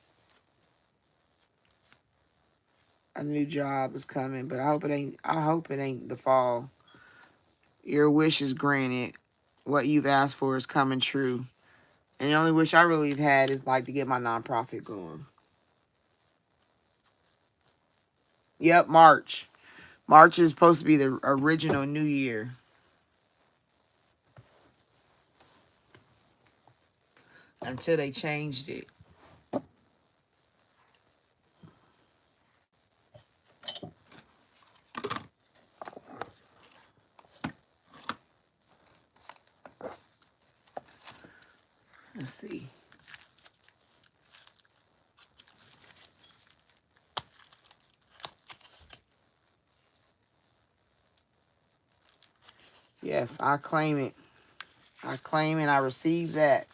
a new job is coming, but I hope it ain't. I hope it ain't the fall. Your wish is granted. What you've asked for is coming true. And the only wish I really have had is like to get my nonprofit going. Yep, March. March is supposed to be the original New Year. Until they changed it. Let's see. Yes, I claim it. I claim and I receive that.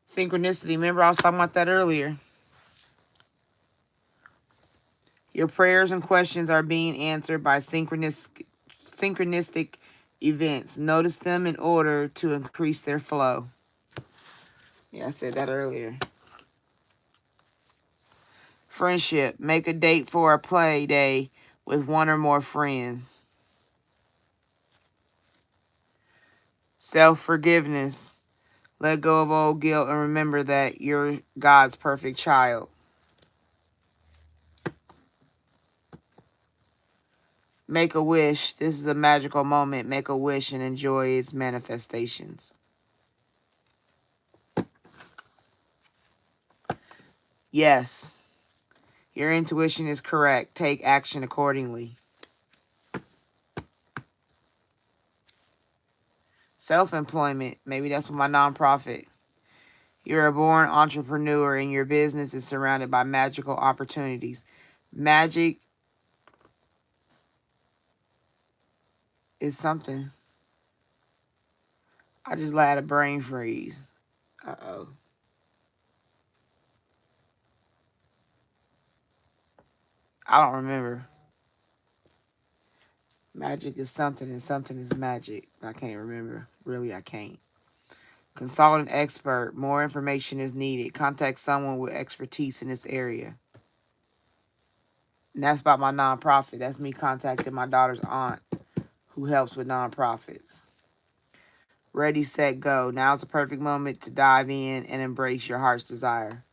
Synchronicity. Remember I was talking about that earlier. Your prayers and questions are being answered by synchronistic events. Notice them in order to increase their flow. Yeah, I said that earlier. Friendship. Make a date for a play day with one or more friends. Self-forgiveness. Let go of old guilt and remember that you're God's perfect child. Make a wish. This is a magical moment. Make a wish and enjoy its manifestations. Yes, your intuition is correct. Take action accordingly. Self-employment. Maybe that's what my nonprofit. You're a born entrepreneur and your business is surrounded by magical opportunities. Magic is something. I just had a brain freeze. Uh-oh. I don't remember. Magic is something and something is magic. I can't remember. Really, I can't. Consult an expert. More information is needed. Contact someone with expertise in this area. And that's about my nonprofit. That's me contacting my daughter's aunt who helps with nonprofits. Ready, set, go. Now's the perfect moment to dive in and embrace your heart's desire.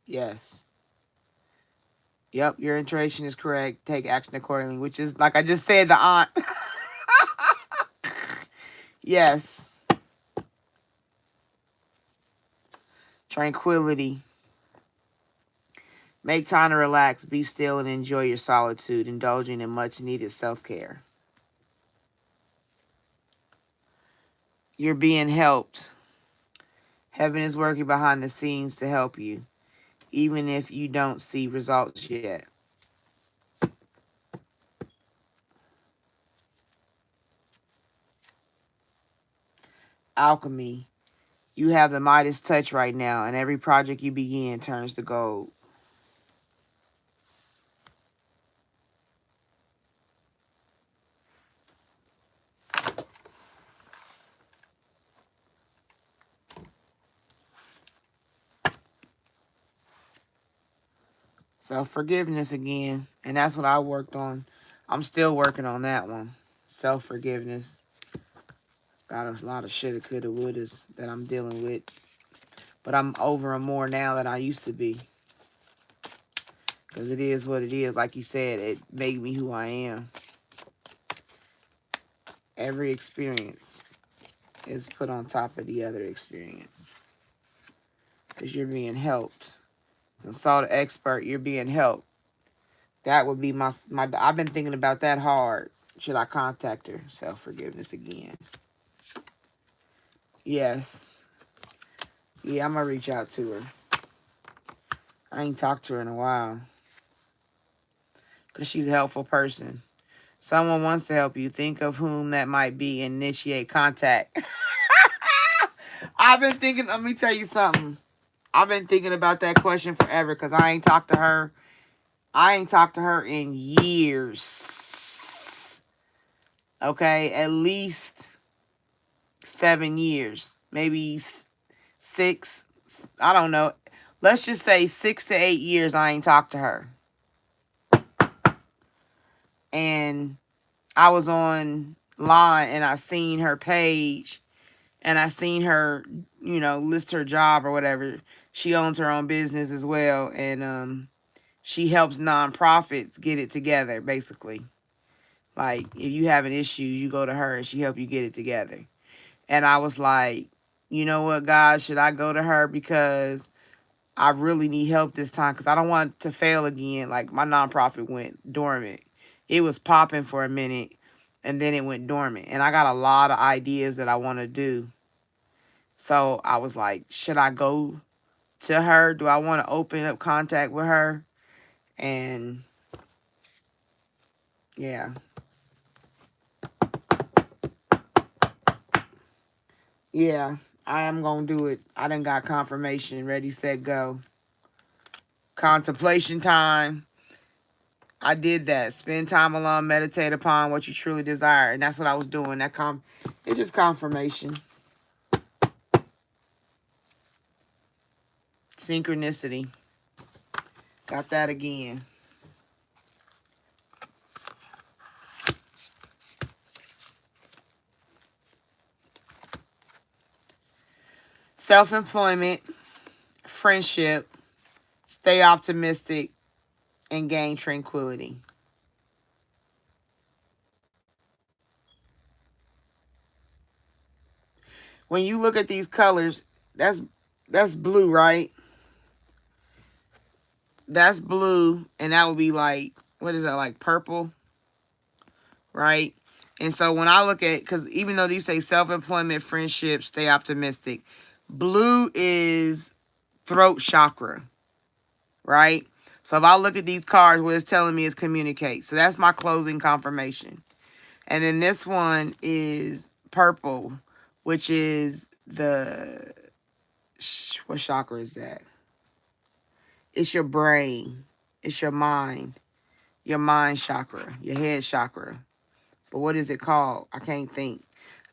Yes. Yep, your intuition is correct. Take action accordingly, which is, like I just said, the aunt. Yes. Tranquility. Make time to relax, be still, and enjoy your solitude, indulging in much-needed self-care. You're being helped. Heaven is working behind the scenes to help you, even if you don't see results yet. Alchemy. You have the Midas touch right now, and every project you begin turns to gold. Self-forgiveness again. And that's what I worked on. I'm still working on that one. Self-forgiveness. Got a lot of shoulda, coulda, wouldas that I'm dealing with. But I'm over them more now than I used to be. Because it is what it is. Like you said, it made me who I am. Every experience is put on top of the other experience. Because you're being helped. Consult an expert, you're being helped. That would be my I've been thinking about that hard. Should I contact her? Self-forgiveness again. Yes. Yeah, I'm going to reach out to her. I ain't talked to her in a while. Because she's a helpful person. Someone wants to help you. Think of whom that might be and initiate contact. I've been thinking, let me tell you something. I've been thinking about that question forever because I ain't talked to her. I ain't talked to her in years. Okay, at least 7 years. Maybe 6. I don't know. Let's just say 6 to 8 years I ain't talked to her. And I was online and I seen her page and I seen her, list her job or whatever. She owns her own business as well. And she helps nonprofits get it together, basically. Like, if you have an issue, you go to her and she help you get it together. And I was like, you know what, guys, should I go to her? Because I really need help this time because I don't want to fail again. Like, my nonprofit went dormant. It was popping for a minute, and then it went dormant. And I got a lot of ideas that I want to do. So I was like, should I go to her? Do I want to open up contact with her? And, yeah. Yeah, I am going to do it. I done got confirmation. Ready, set, go. Contemplation time. I did that. Spend time alone, meditate upon what you truly desire. And that's what I was doing. It's just confirmation. Synchronicity. Got that again. Self-employment, friendship, stay optimistic, and gain tranquility. When you look at these colors, that's blue, right? That's blue, and that would be like, what is that, like purple, right? And so when I look at, because even though these say self-employment, friendship, stay optimistic, blue is throat chakra, right? So if I look at these cards, what it's telling me is communicate. So that's my closing confirmation. And then this one is purple, which is what chakra is that? It's your brain. It's your mind chakra, your head chakra. But what is it called? I can't think.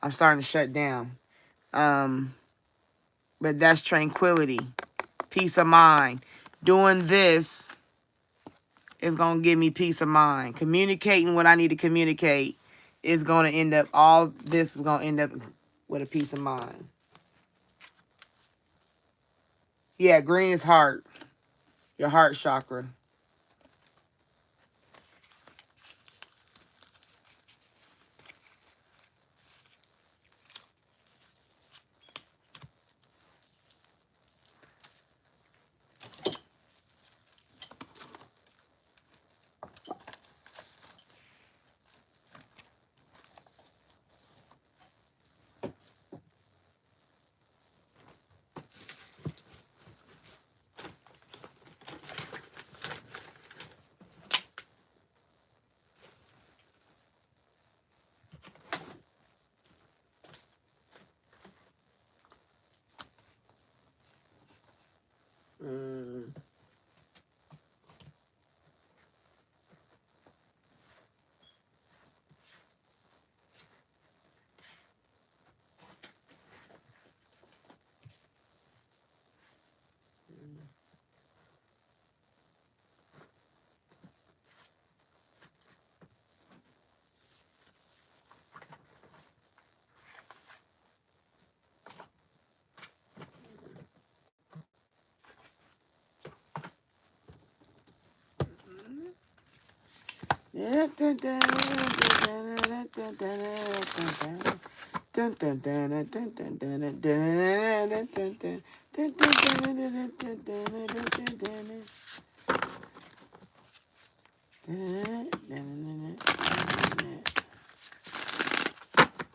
I'm starting to shut down. But that's tranquility, peace of mind. Doing this is going to give me peace of mind. Communicating what I need to communicate is going to end up, all this is going to end up with a peace of mind. Yeah, green is heart. Your heart chakra.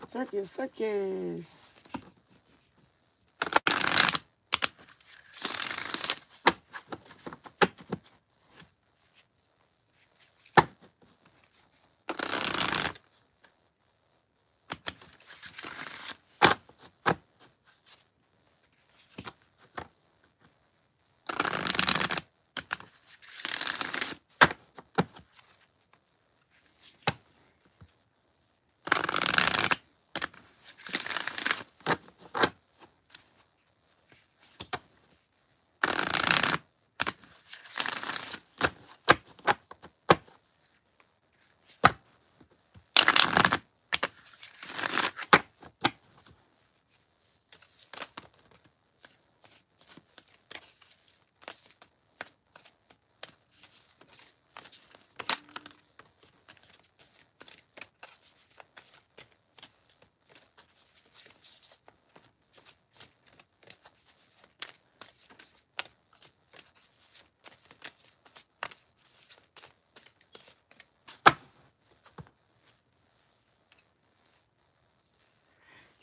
Circus, circus.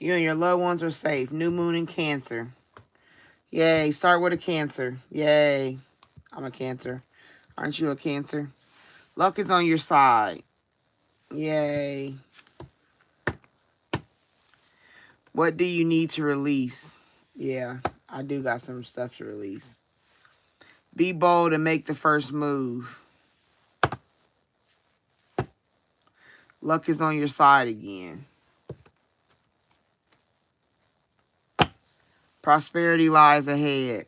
You and your loved ones are safe. New moon in Cancer. Yay. Start with a Cancer. Yay. I'm a Cancer. Aren't you a Cancer? Luck is on your side. Yay. What do you need to release? Yeah, I do got some stuff to release. Be bold and make the first move. Luck is on your side again. Prosperity lies ahead.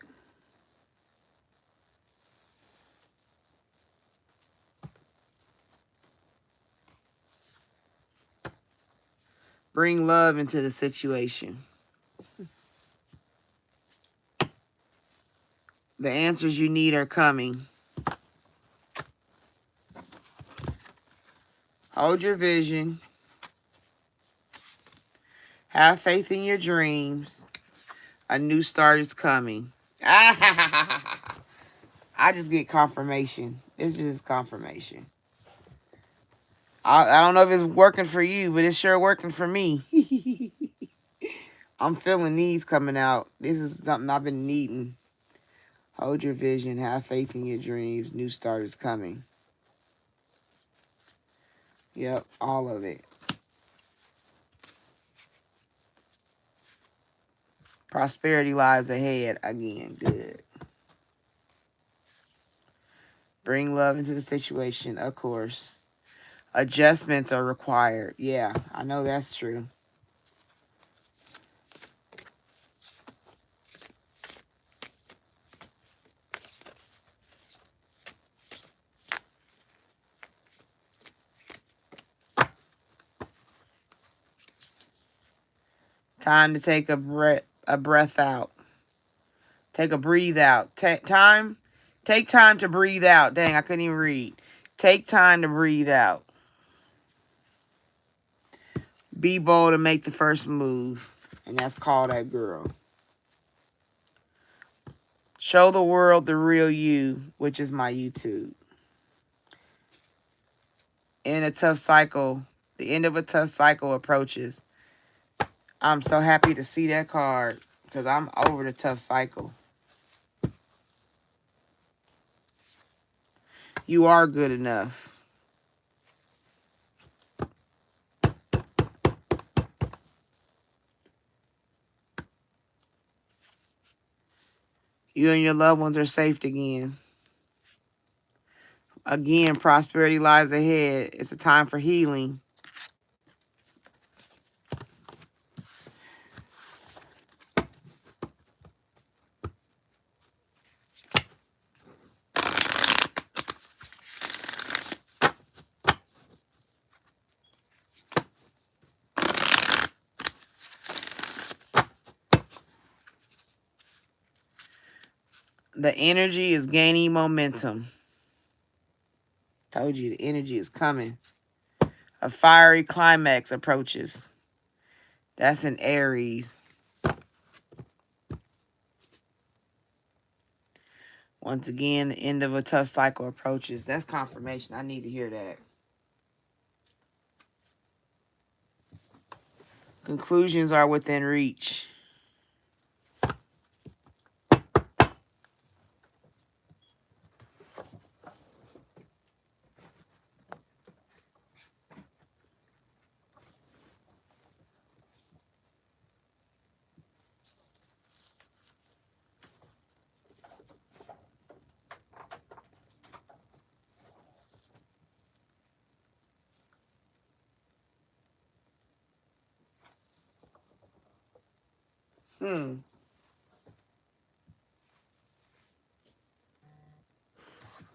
Bring love into the situation. The answers you need are coming. Hold your vision. Have faith in your dreams. A new start is coming. I just get confirmation. It's just confirmation. I don't know if it's working for you, but it's sure working for me. I'm feeling these coming out. This is something I've been needing. Hold your vision. Have faith in your dreams. New start is coming. Yep, all of it. Prosperity lies ahead again. Good. Bring love into the situation, of course. Adjustments are required. Yeah, I know that's true. Time to take a breath out. Take a breathe out. Take time to breathe out. Dang, I couldn't even read. Take time to breathe out. Be bold and make the first move. And that's Call That Girl. Show the world the real you, which is my YouTube. In a tough cycle, the end of a tough cycle approaches. I'm so happy to see that card because I'm over the tough cycle. You are good enough. You and your loved ones are safe again. Again, prosperity lies ahead. It's a time for healing. The energy is gaining momentum. Told you the energy is coming. A fiery climax approaches. That's an Aries. Once again, the end of a tough cycle approaches. That's confirmation. I need to hear that. Conclusions are within reach.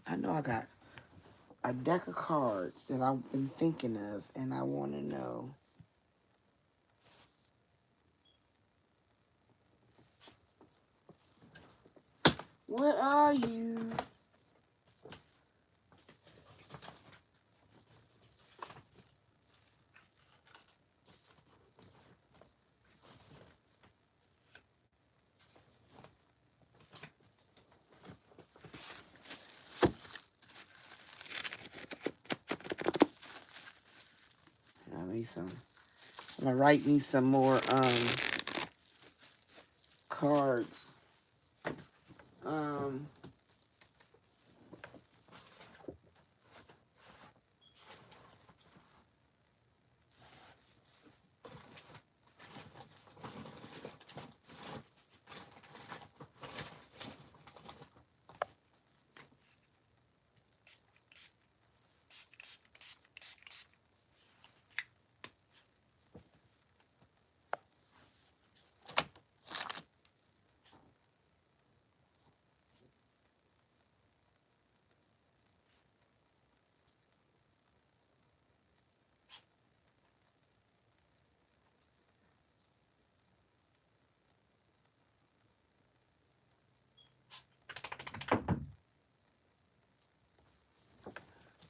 I know I got a deck of cards that I've been thinking of, and I want to know. What are you? I need some. I'm gonna write me some more cards.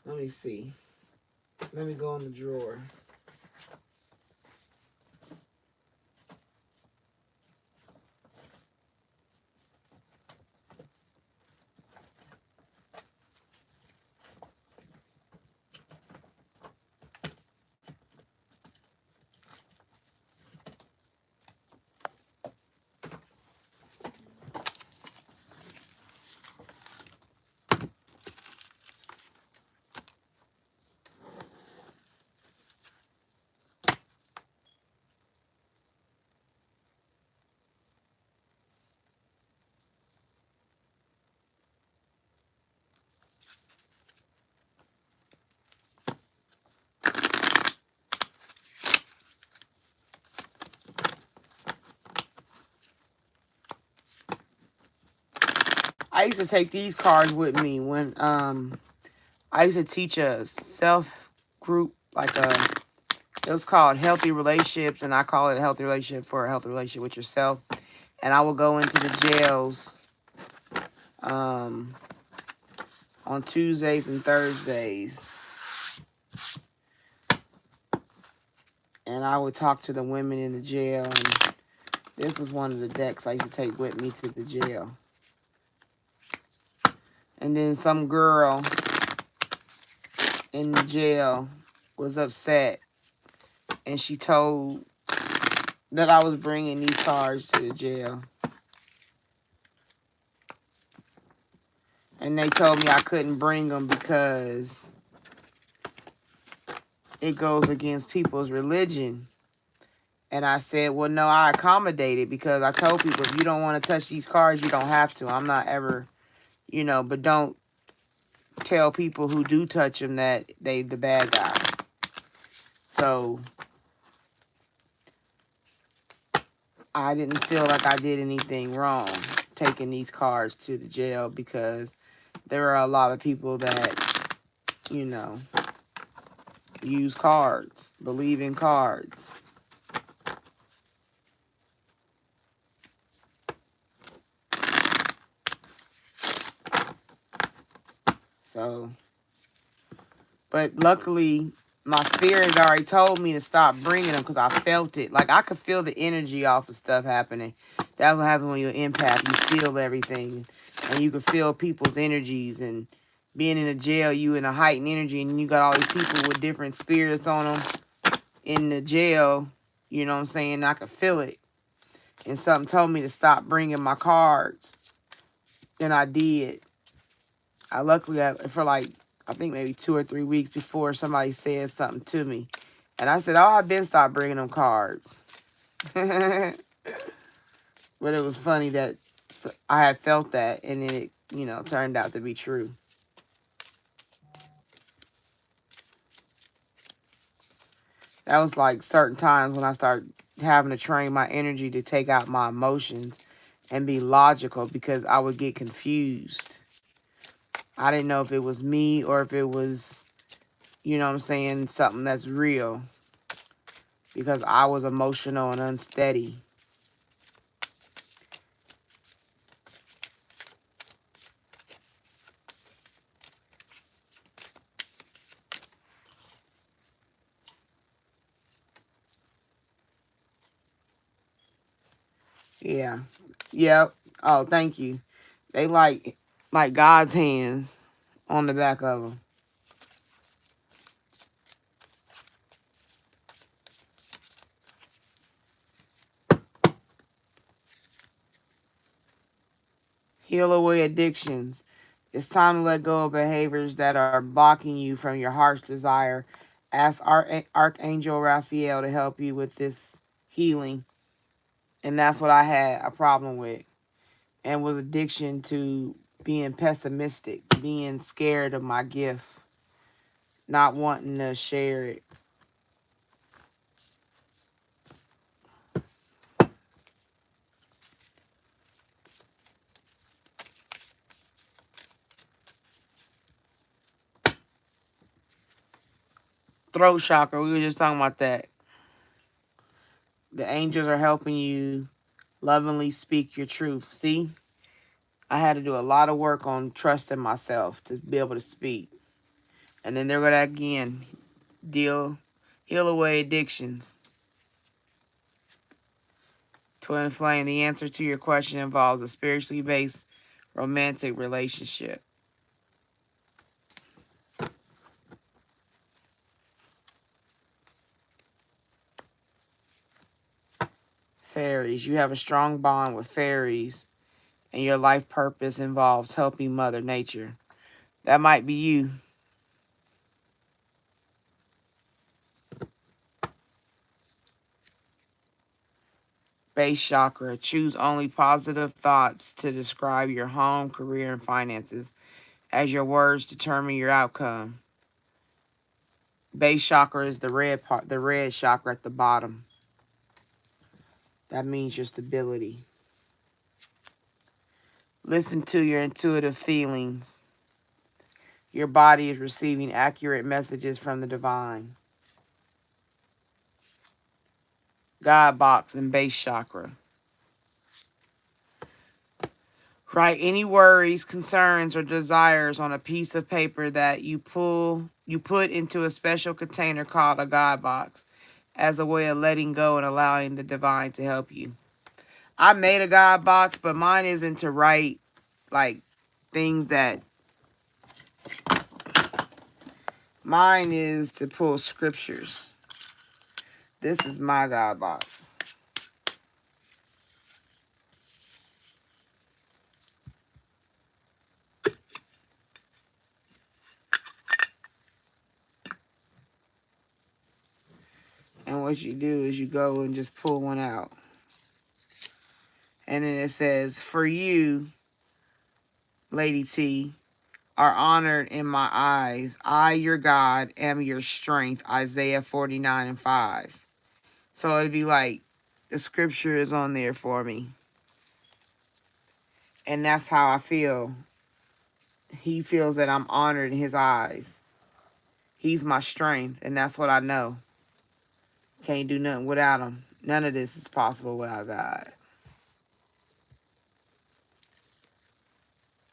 Let me see. Let me go in the drawer. I used to take these cards with me when I used to teach a self group, like it was called Healthy Relationships, and I call it a healthy relationship for a healthy relationship with yourself. And I would go into the jails on Tuesdays and Thursdays, and I would talk to the women in the jail. And this was one of the decks I used to take with me to the jail. And then some girl in the jail was upset, and she told that I was bringing these cards to the jail. And they told me I couldn't bring them because it goes against people's religion. And I said, well, no, I accommodated, because I told people, if you don't want to touch these cards, you don't have to. I'm not ever, but don't tell people who do touch them that they the bad guy. So I didn't feel like I did anything wrong taking these cards to the jail, because there are a lot of people that, use cards, believe in cards. So But luckily, my spirit had already told me to stop bringing them because I felt it. Like, I could feel the energy off of stuff happening. That's what happens when you're an empath. You feel everything. And you can feel people's energies. And being in a jail, you in a heightened energy. And you got all these people with different spirits on them in the jail. You know what I'm saying? I could feel it. And something told me to stop bringing my cards. And I did. Luckily, for like, I think maybe 2 or 3 weeks before, somebody said something to me. And I said, oh, I've been stopped bringing them cards. But it was funny that I had felt that, and then it, turned out to be true. That was like certain times when I started having to train my energy to take out my emotions and be logical, because I would get confused. I didn't know if it was me or if it was, you know what I'm saying, something that's real, because I was emotional and unsteady. Yeah. Yep. Oh, thank you. They like God's hands on the back of them. Heal away addictions. It's time to let go of behaviors that are blocking you from your heart's desire. Ask Archangel Raphael to help you with this healing. And that's what I had a problem with. And was addiction to being pessimistic, being scared of my gift, not wanting to share it. Throat chakra, we were just talking about that. The angels are helping you lovingly speak your truth. See? I had to do a lot of work on trusting myself to be able to speak. And then they're going to again heal away addictions. Twin Flame, the answer to your question involves a spiritually based romantic relationship. Fairies, you have a strong bond with fairies, and your life purpose involves helping Mother Nature. That might be you. Base chakra, choose only positive thoughts to describe your home, career, and finances, as your words determine your outcome. Base chakra is the red part, the red chakra at the bottom. That means your stability. Listen to your intuitive feelings. Your body is receiving accurate messages from the divine. God box and base chakra. Write any worries, concerns, or desires on a piece of paper that you put into a special container called a God box, as a way of letting go and allowing the divine to help you. I made a God box, but mine isn't to write like things that, mine is to pull scriptures. This is my God box. And what you do is you go and just pull one out. And then it says, for you, Lady T, are honored in my eyes. I, your God, am your strength. Isaiah 49:5. So it'd be like the scripture is on there for me. And that's how I feel. He feels that I'm honored in his eyes. He's my strength, and that's what I know. Can't do nothing without him. None of this is possible without God.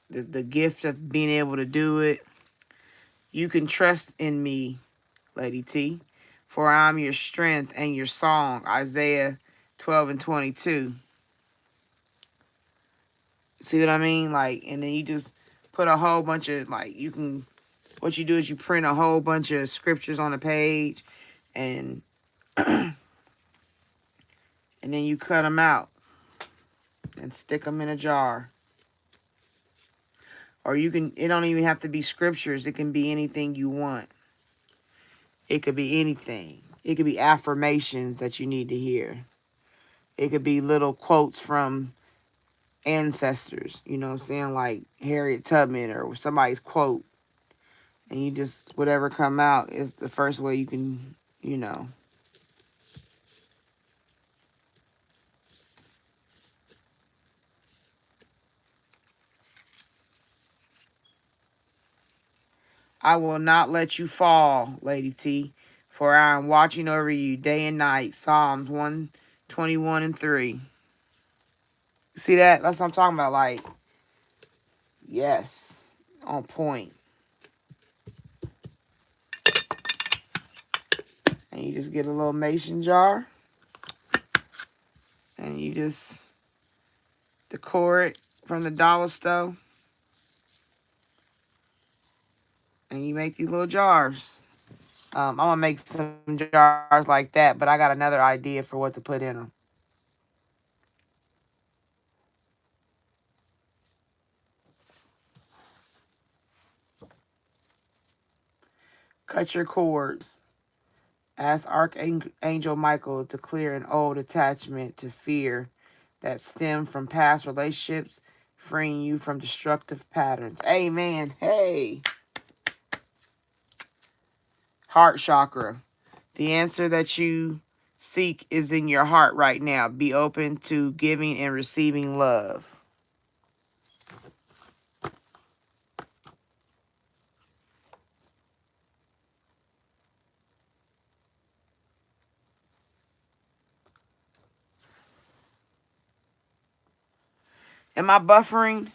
The gift of being able to do it You can trust in me, Lady T, for I'm your strength and your song. Isaiah 12:22. See what I mean? Like, and then you just put a whole bunch of, like, you can, what you do is you print a whole bunch of scriptures on a page, and and then you cut them out and stick them in a jar. Or you can, it don't even have to be scriptures. It can be anything you want. It could be anything. It could be affirmations that you need to hear. It could be little quotes from ancestors, you know what I'm saying? Like Harriet Tubman or somebody's quote. And you just, whatever come out is the first way you can, you know. I will not let you fall, Lady T, for I am watching over you day and night. Psalms 121:3. See that? That's what I'm talking about. Like, yes, on point. And you just get a little mason jar, and you just decor it from the dollar store, and you make these little jars. I'm gonna make some jars like that, but I got another idea for what to put in them. Cut your cords. Ask Archangel Michael to clear an old attachment to fear that stem from past relationships, freeing you from destructive patterns. Amen. Hey. Heart chakra. The answer that you seek is in your heart right now. Be open to giving and receiving love. Am I buffering?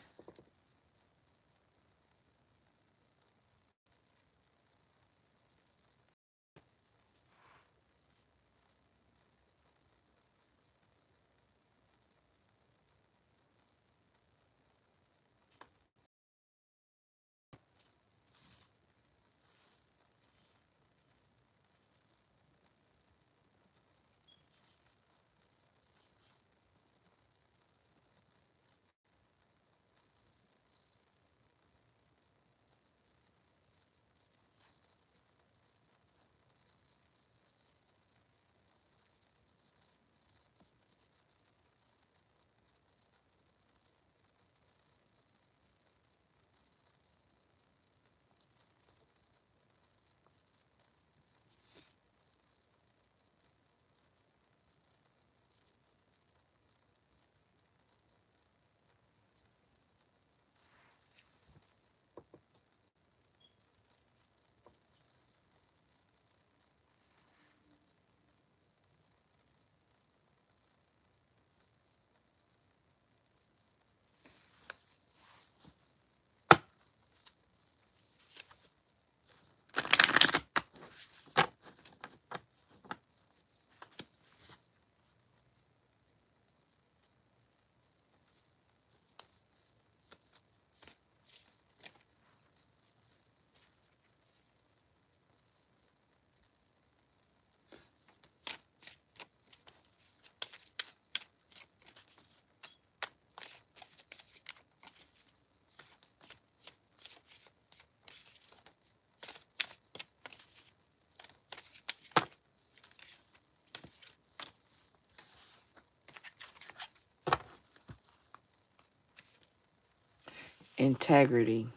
Integrity.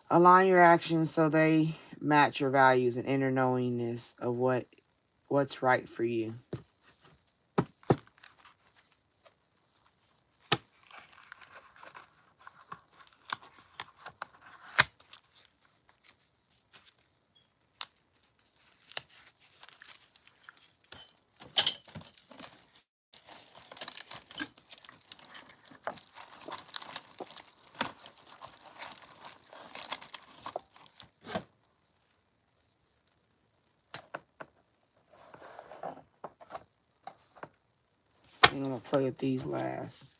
Align your actions so they match your values and inner knowingness of what's right for you. I'm going to play with these last.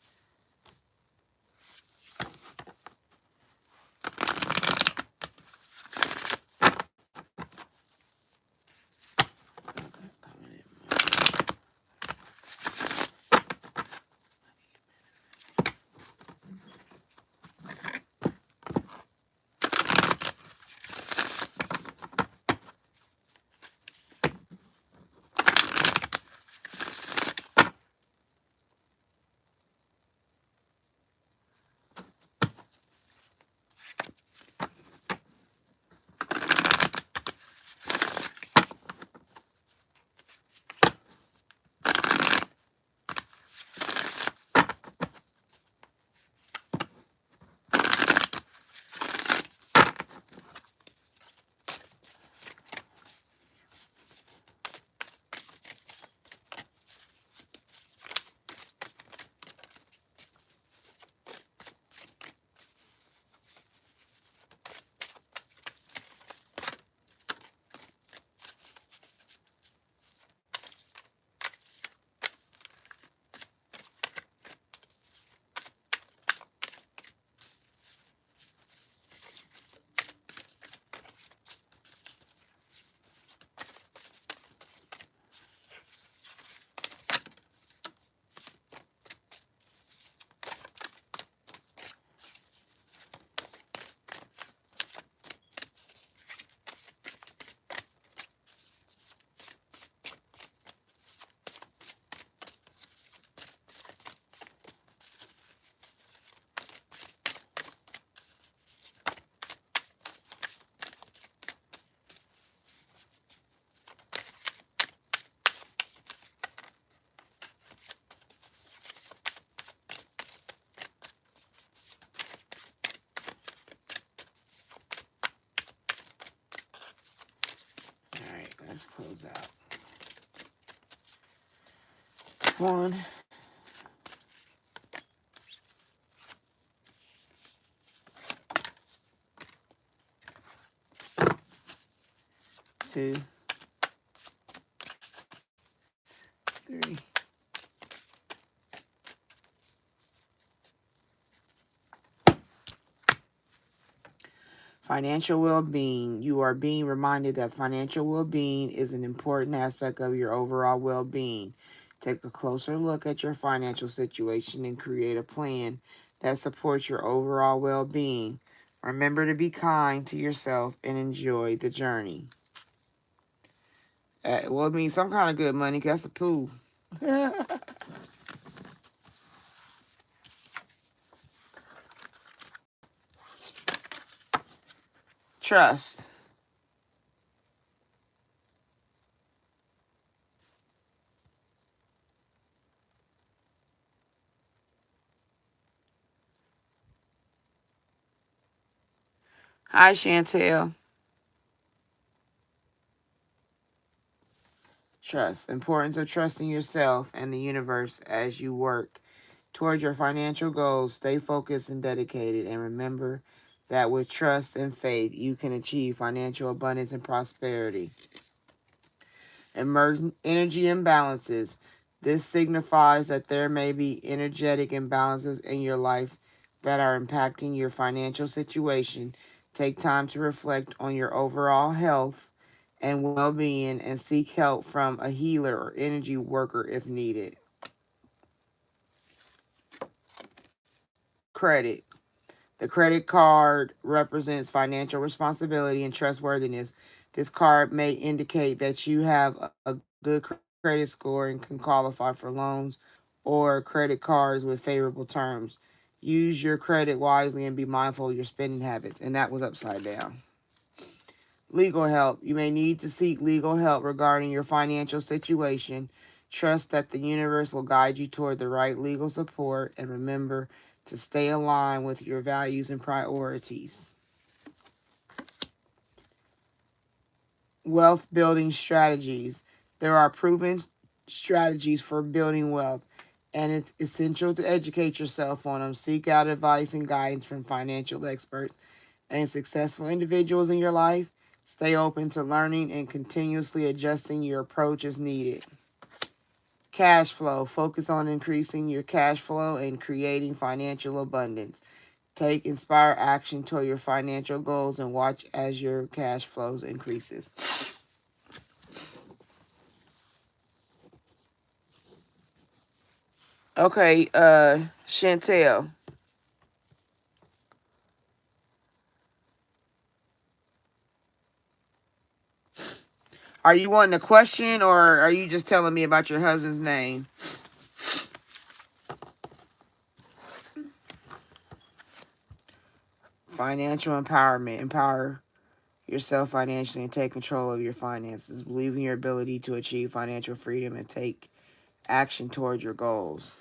All right, let's close out. 1, 2, 3. Financial well-being. You are being reminded that financial well-being is an important aspect of your overall well-being. Take a closer look at your financial situation and create a plan that supports your overall well-being. Remember to be kind to yourself and enjoy the journey. Well, it means some kind of good money, 'cause that's the pool. Trust. Hi, Chantel. Trust. Importance of trusting yourself and the universe as you work toward your financial goals. Stay focused and dedicated, and remember that with trust and faith, you can achieve financial abundance and prosperity. Energy imbalances. This signifies that there may be energetic imbalances in your life that are impacting your financial situation. Take time to reflect on your overall health and well-being and seek help from a healer or energy worker if needed. Credit. The credit card represents financial responsibility and trustworthiness. This card may indicate that you have a good credit score and can qualify for loans or credit cards with favorable terms. Use your credit wisely and be mindful of your spending habits. And that was upside down. Legal help. You may need to seek legal help regarding your financial situation. Trust that the universe will guide you toward the right legal support, and remember to stay aligned with your values and priorities. Wealth building strategies. There are proven strategies for building wealth, and it's essential to educate yourself on them. Seek out advice and guidance from financial experts and successful individuals in your life. Stay open to learning and continuously adjusting your approach as needed. Cash flow. Focus on increasing your cash flow and creating financial abundance. Take inspire action toward your financial goals and watch as your cash flows increases. Okay, Chantel, are you wanting a question or are you just telling me about your husband's name? Financial empowerment. Empower yourself financially and take control of your finances. Believe in your ability to achieve financial freedom and take action towards your goals.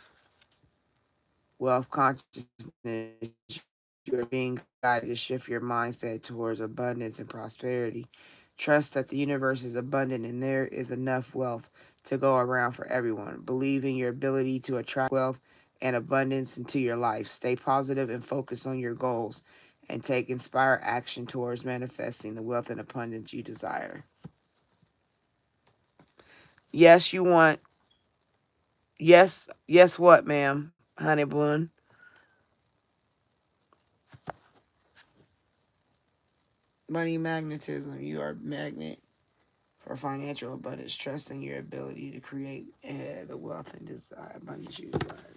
Wealth consciousness. You are being guided to shift your mindset towards abundance and prosperity. Trust that the universe is abundant and there is enough wealth to go around for everyone. Believe in your ability to attract wealth and abundance into your life. Stay positive and focus on your goals and take inspired action towards manifesting the wealth and abundance you desire. Yes, you want. Yes, what, ma'am? Honey bun. Money magnetism. You are a magnet for financial abundance. Trust in your ability to create the wealth and desire abundance you desire.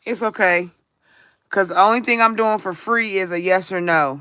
It's okay. Because the only thing I'm doing for free is a yes or no.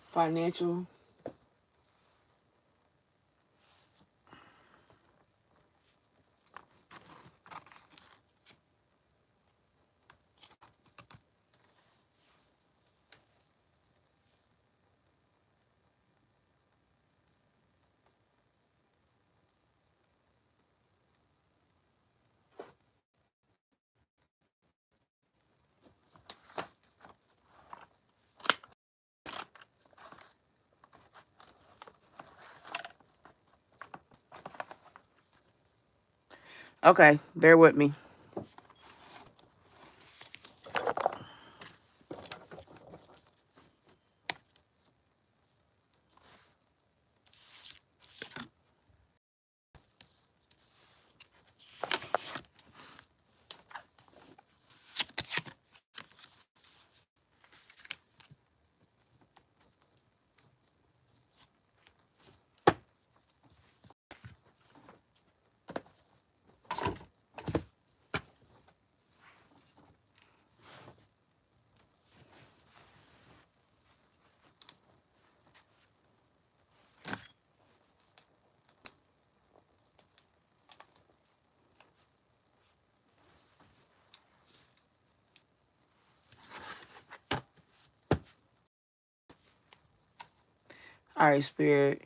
Financial. Okay, bear with me. All right, Spirit.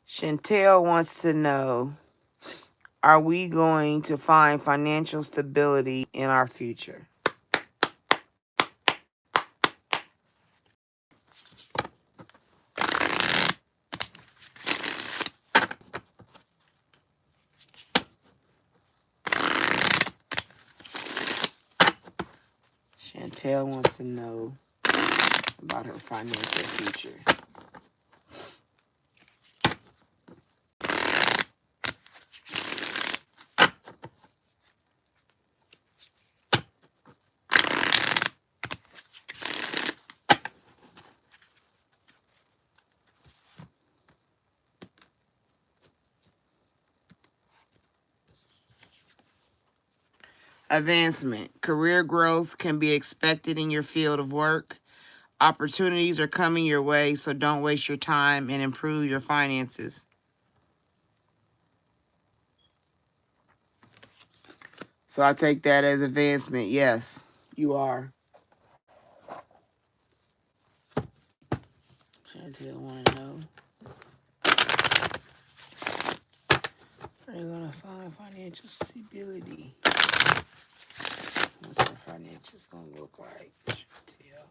Chantel wants to know, are we going to find financial stability in our future? Chantel wants to know about her financial future. Advancement. Career growth can be expected in your field of work. Opportunities are coming your way, so don't waste your time and improve your finances. So I take that as advancement. Yes, you are. Chantel want to know, are you going to find financial stability? What's her financials going to look like? Chantel.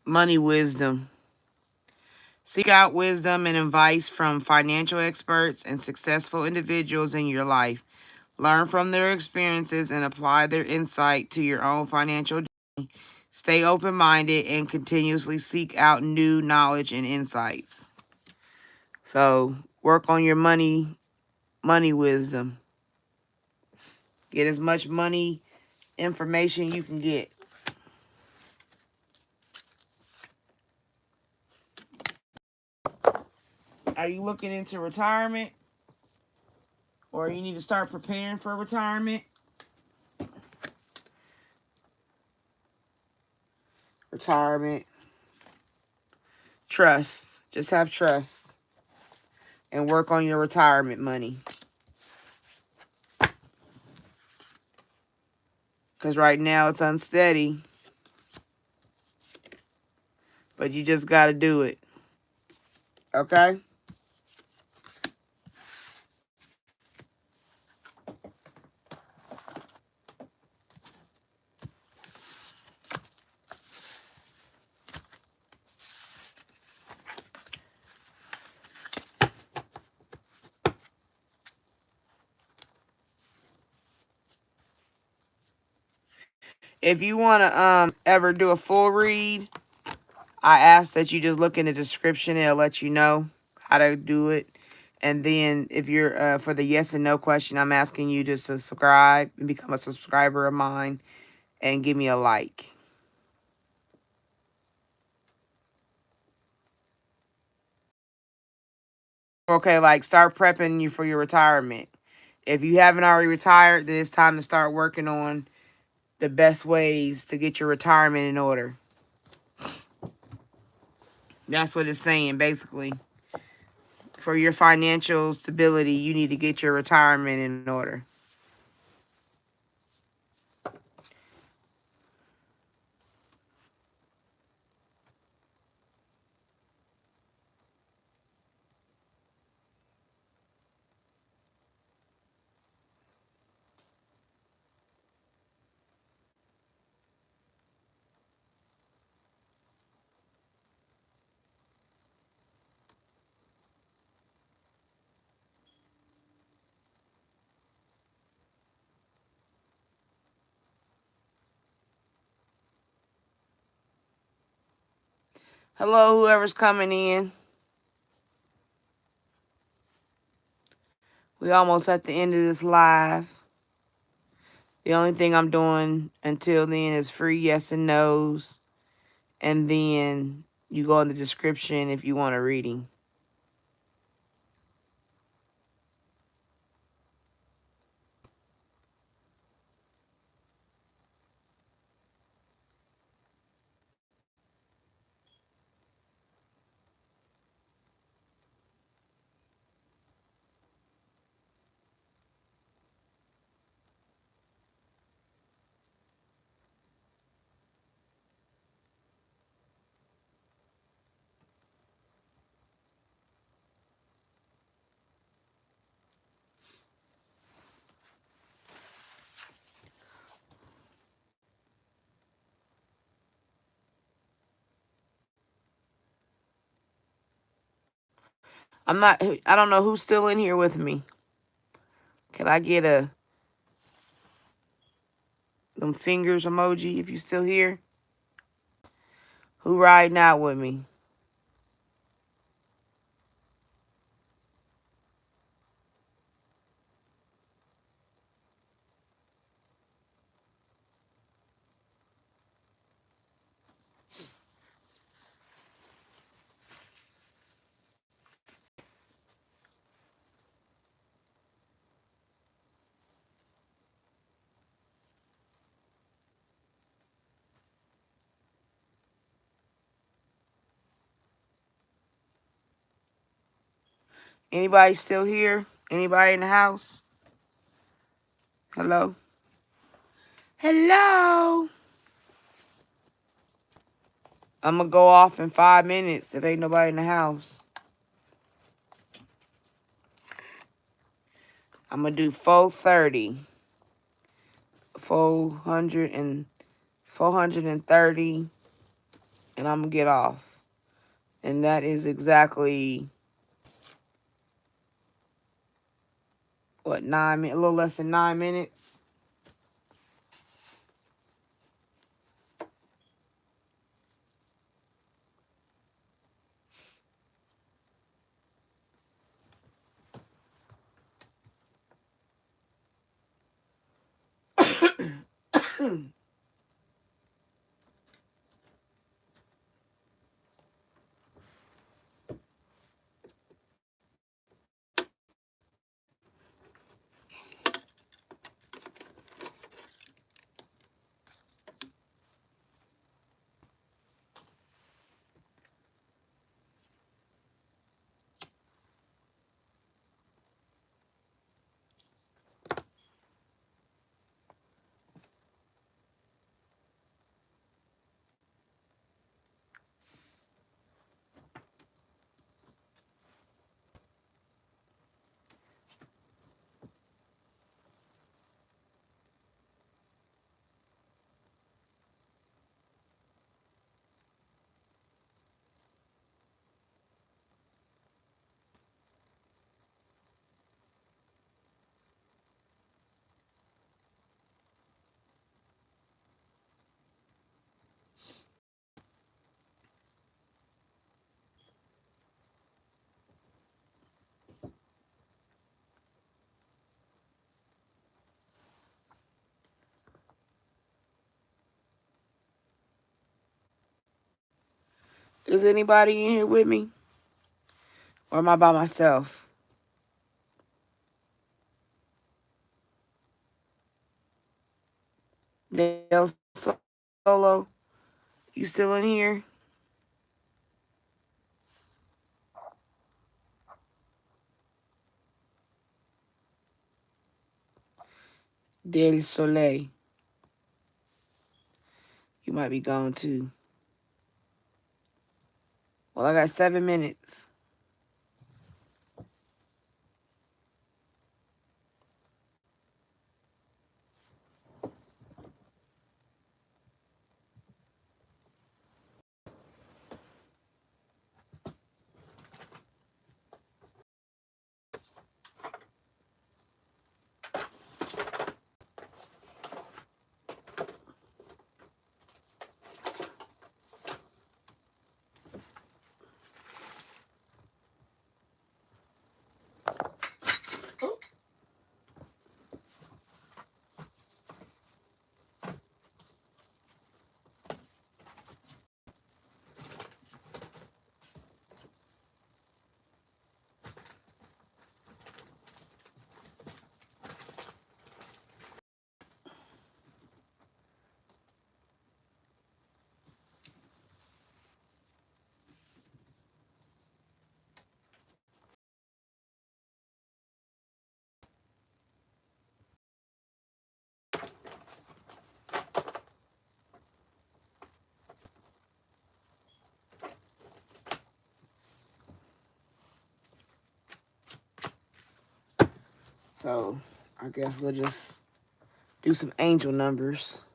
Money wisdom. Seek out wisdom and advice from financial experts and successful individuals in your life. Learn from their experiences and apply their insight to your own financial journey. Stay open-minded and continuously seek out new knowledge and insights. So work on your money wisdom. Get as much money information you can get. Are you looking into retirement? Or you need to start preparing for retirement? Retirement. Trust. Just have trust. And work on your retirement money. Because right now it's unsteady. But you just got to do it. Okay? If you want to ever do a full read, I ask that you just look in the description. It'll let you know how to do it. And then if you're for the yes and no question, I'm asking you to subscribe and become a subscriber of mine and give me a like. Okay, like start prepping you for your retirement. If you haven't already retired, then it's time to start working on the best ways to get your retirement in order. That's what it's saying, basically. For your financial stability, you need to get your retirement in order. Hello, whoever's coming in. We almost at the end of this live. The only thing I'm doing until then is free yes and no's. And then you go in the description if you want a reading. I don't know who's still in here with me. Can I get them fingers emoji if you still here? Who riding out with me? Anybody still here? Anybody in the house? Hello? Hello? I'm going to go off in 5 minutes if ain't nobody in the house. I'm going to do 430. 430. And I'm going to get off. And that is exactly, what, 9 minutes? A little less than 9 minutes. Is anybody in here with me? Or am I by myself? Del Solo, you still in here? Del Soleil, you might be gone too. Well, I got 7 minutes. So I guess we'll just do some angel numbers.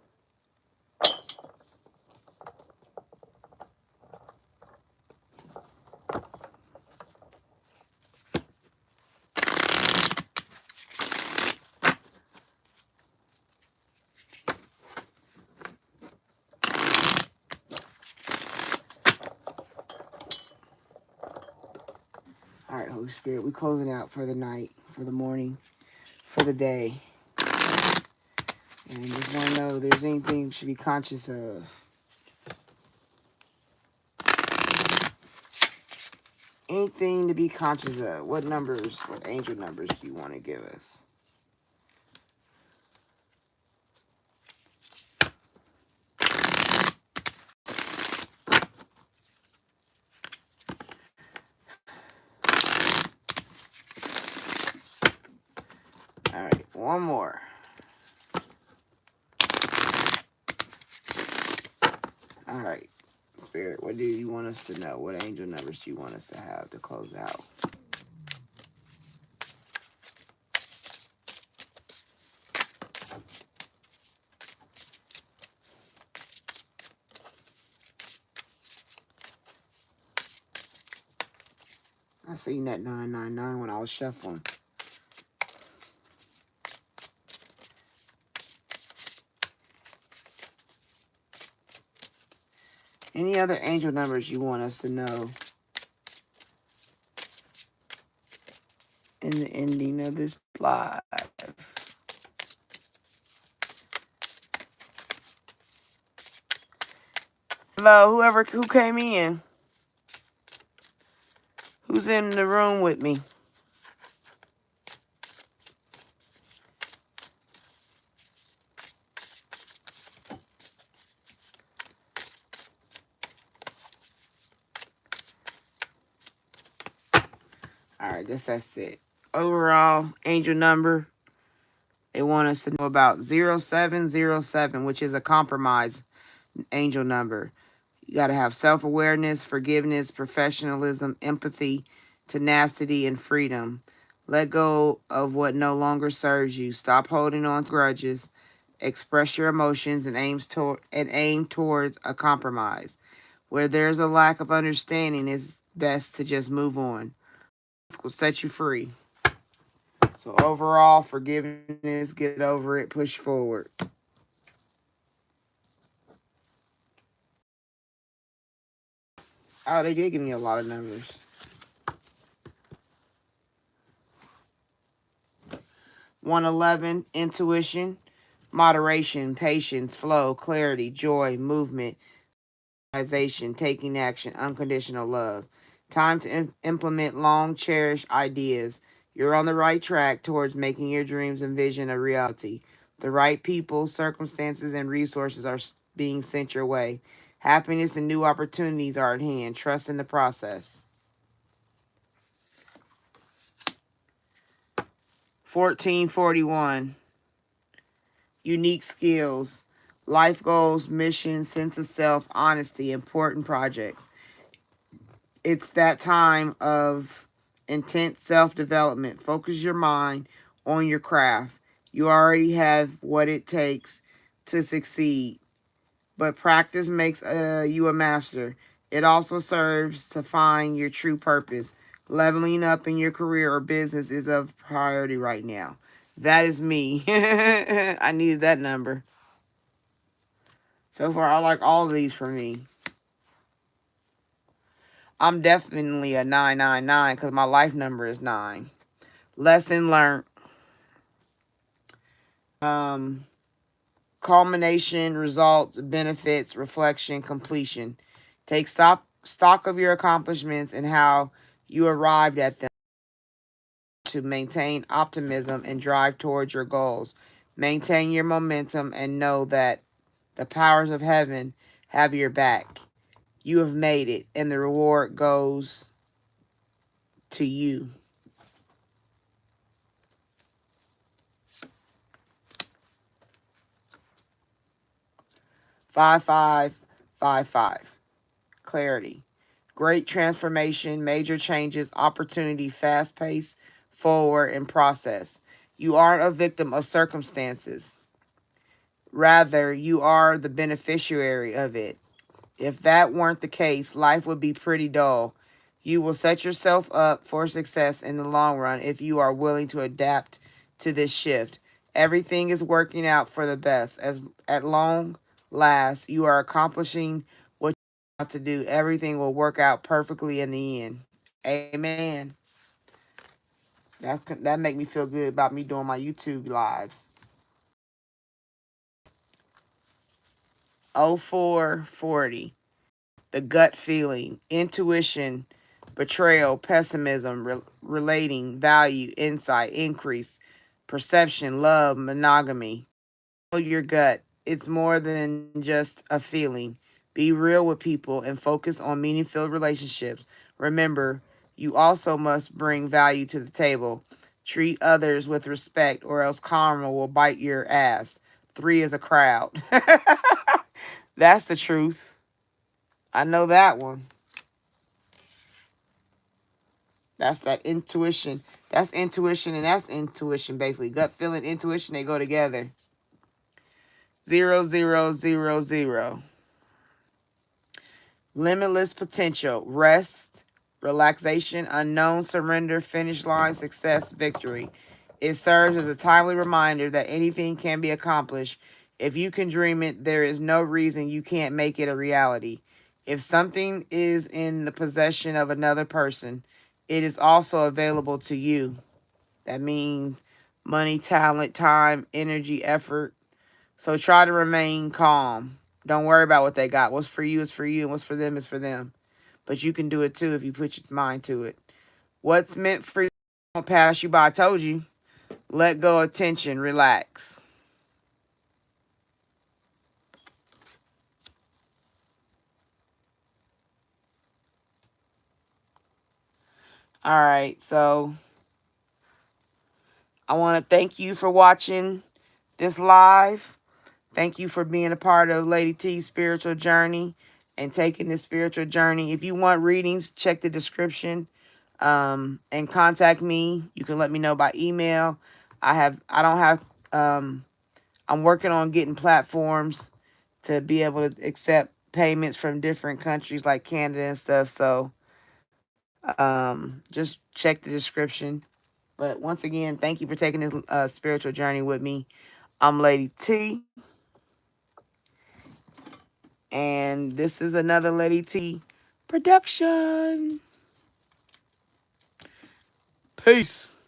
All right, Holy Spirit, we closing out for the night, for the morning, for the day. And just want to know if there's anything you should be conscious of. Anything to be conscious of. What numbers, what angel numbers do you want to give us? All right, one more. All right, Spirit, what do you want us to know? What angel numbers do you want us to have to close out? I seen that 999 when I was shuffling. Any other angel numbers you want us to know in the ending of this live? Hello, who came in? Who's in the room with me? All right, that's it. Overall, angel number, they want us to know about 0707, which is a compromise angel number. You got to have self-awareness, forgiveness, professionalism, empathy, tenacity, and freedom. Let go of what no longer serves you. Stop holding on to grudges. Express your emotions and aim towards a compromise. Where there's a lack of understanding, it's best to just move on. It will set you free. So overall, forgiveness, get over it, push forward. Oh, they did give me a lot of numbers. 111, intuition, moderation, patience, flow, clarity, joy, movement, realization, taking action, unconditional love. Time to implement long cherished ideas. You're on the right track towards making your dreams and vision a reality. The right people, circumstances, and resources are being sent your way. Happiness and new opportunities are at hand. Trust in the process. 1441. Unique skills, life goals, mission, sense of self, honesty, important projects. It's that time of intense self-development. Focus your mind on your craft. You already have what it takes to succeed, but practice makes you a master. It also serves to find your true purpose. Leveling up in your career or business is of priority right now. That is me. I needed that number. So far, I like all of these for me. I'm definitely a 999 because my life number is 9. Lesson learned. Um, Culmination, results, benefits, reflection, completion. Take stock of your accomplishments and how you arrived at them to maintain optimism and drive towards your goals. Maintain your momentum and know that the powers of heaven have your back. You have made it, and the reward goes to you. 5555. Clarity. Great transformation, major changes, opportunity, fast pace, forward, and process. You aren't a victim of circumstances. Rather, you are the beneficiary of it. If that weren't the case, life would be pretty dull. You will set yourself up for success in the long run if you are willing to adapt to this shift. Everything is working out for the best. As at long last, you are accomplishing what you want to do. Everything will work out perfectly in the end. Amen. That make me feel good about me doing my YouTube lives. 0440. The gut feeling, intuition, betrayal, pessimism, relating, value, insight, increase, perception, love, monogamy. Follow your gut. It's more than just a feeling. Be real with people and focus on meaningful relationships. Remember, you also must bring value to the table. Treat others with respect, or else karma will bite your ass. Three is a crowd. That's the truth. I know that one. That's that intuition. That's intuition and that's intuition, basically. Gut feeling, intuition, they go together. 0000. Limitless potential. Rest, relaxation, unknown, surrender, finish line, success, victory. It serves as a timely reminder that anything can be accomplished. If you can dream it, there is no reason you can't make it a reality. If something is in the possession of another person, it is also available to you. That means money, talent, time, energy, effort. So try to remain calm. Don't worry about what they got. What's for you is for you, and what's for them is for them. But you can do it too if you put your mind to it. What's meant for you won't pass you by. I told you. Let go of tension. Relax. All right. So I want to thank you for watching this live. Thank you for being a part of Lady T's spiritual journey and taking this spiritual journey. If you want readings, check the description and contact me. You can let me know by email. I don't have, I'm working on getting platforms to be able to accept payments from different countries like Canada and stuff. So just check the description. But once again, thank you for taking this spiritual journey with me. I'm Lady T. And this is another Lady T production. Peace.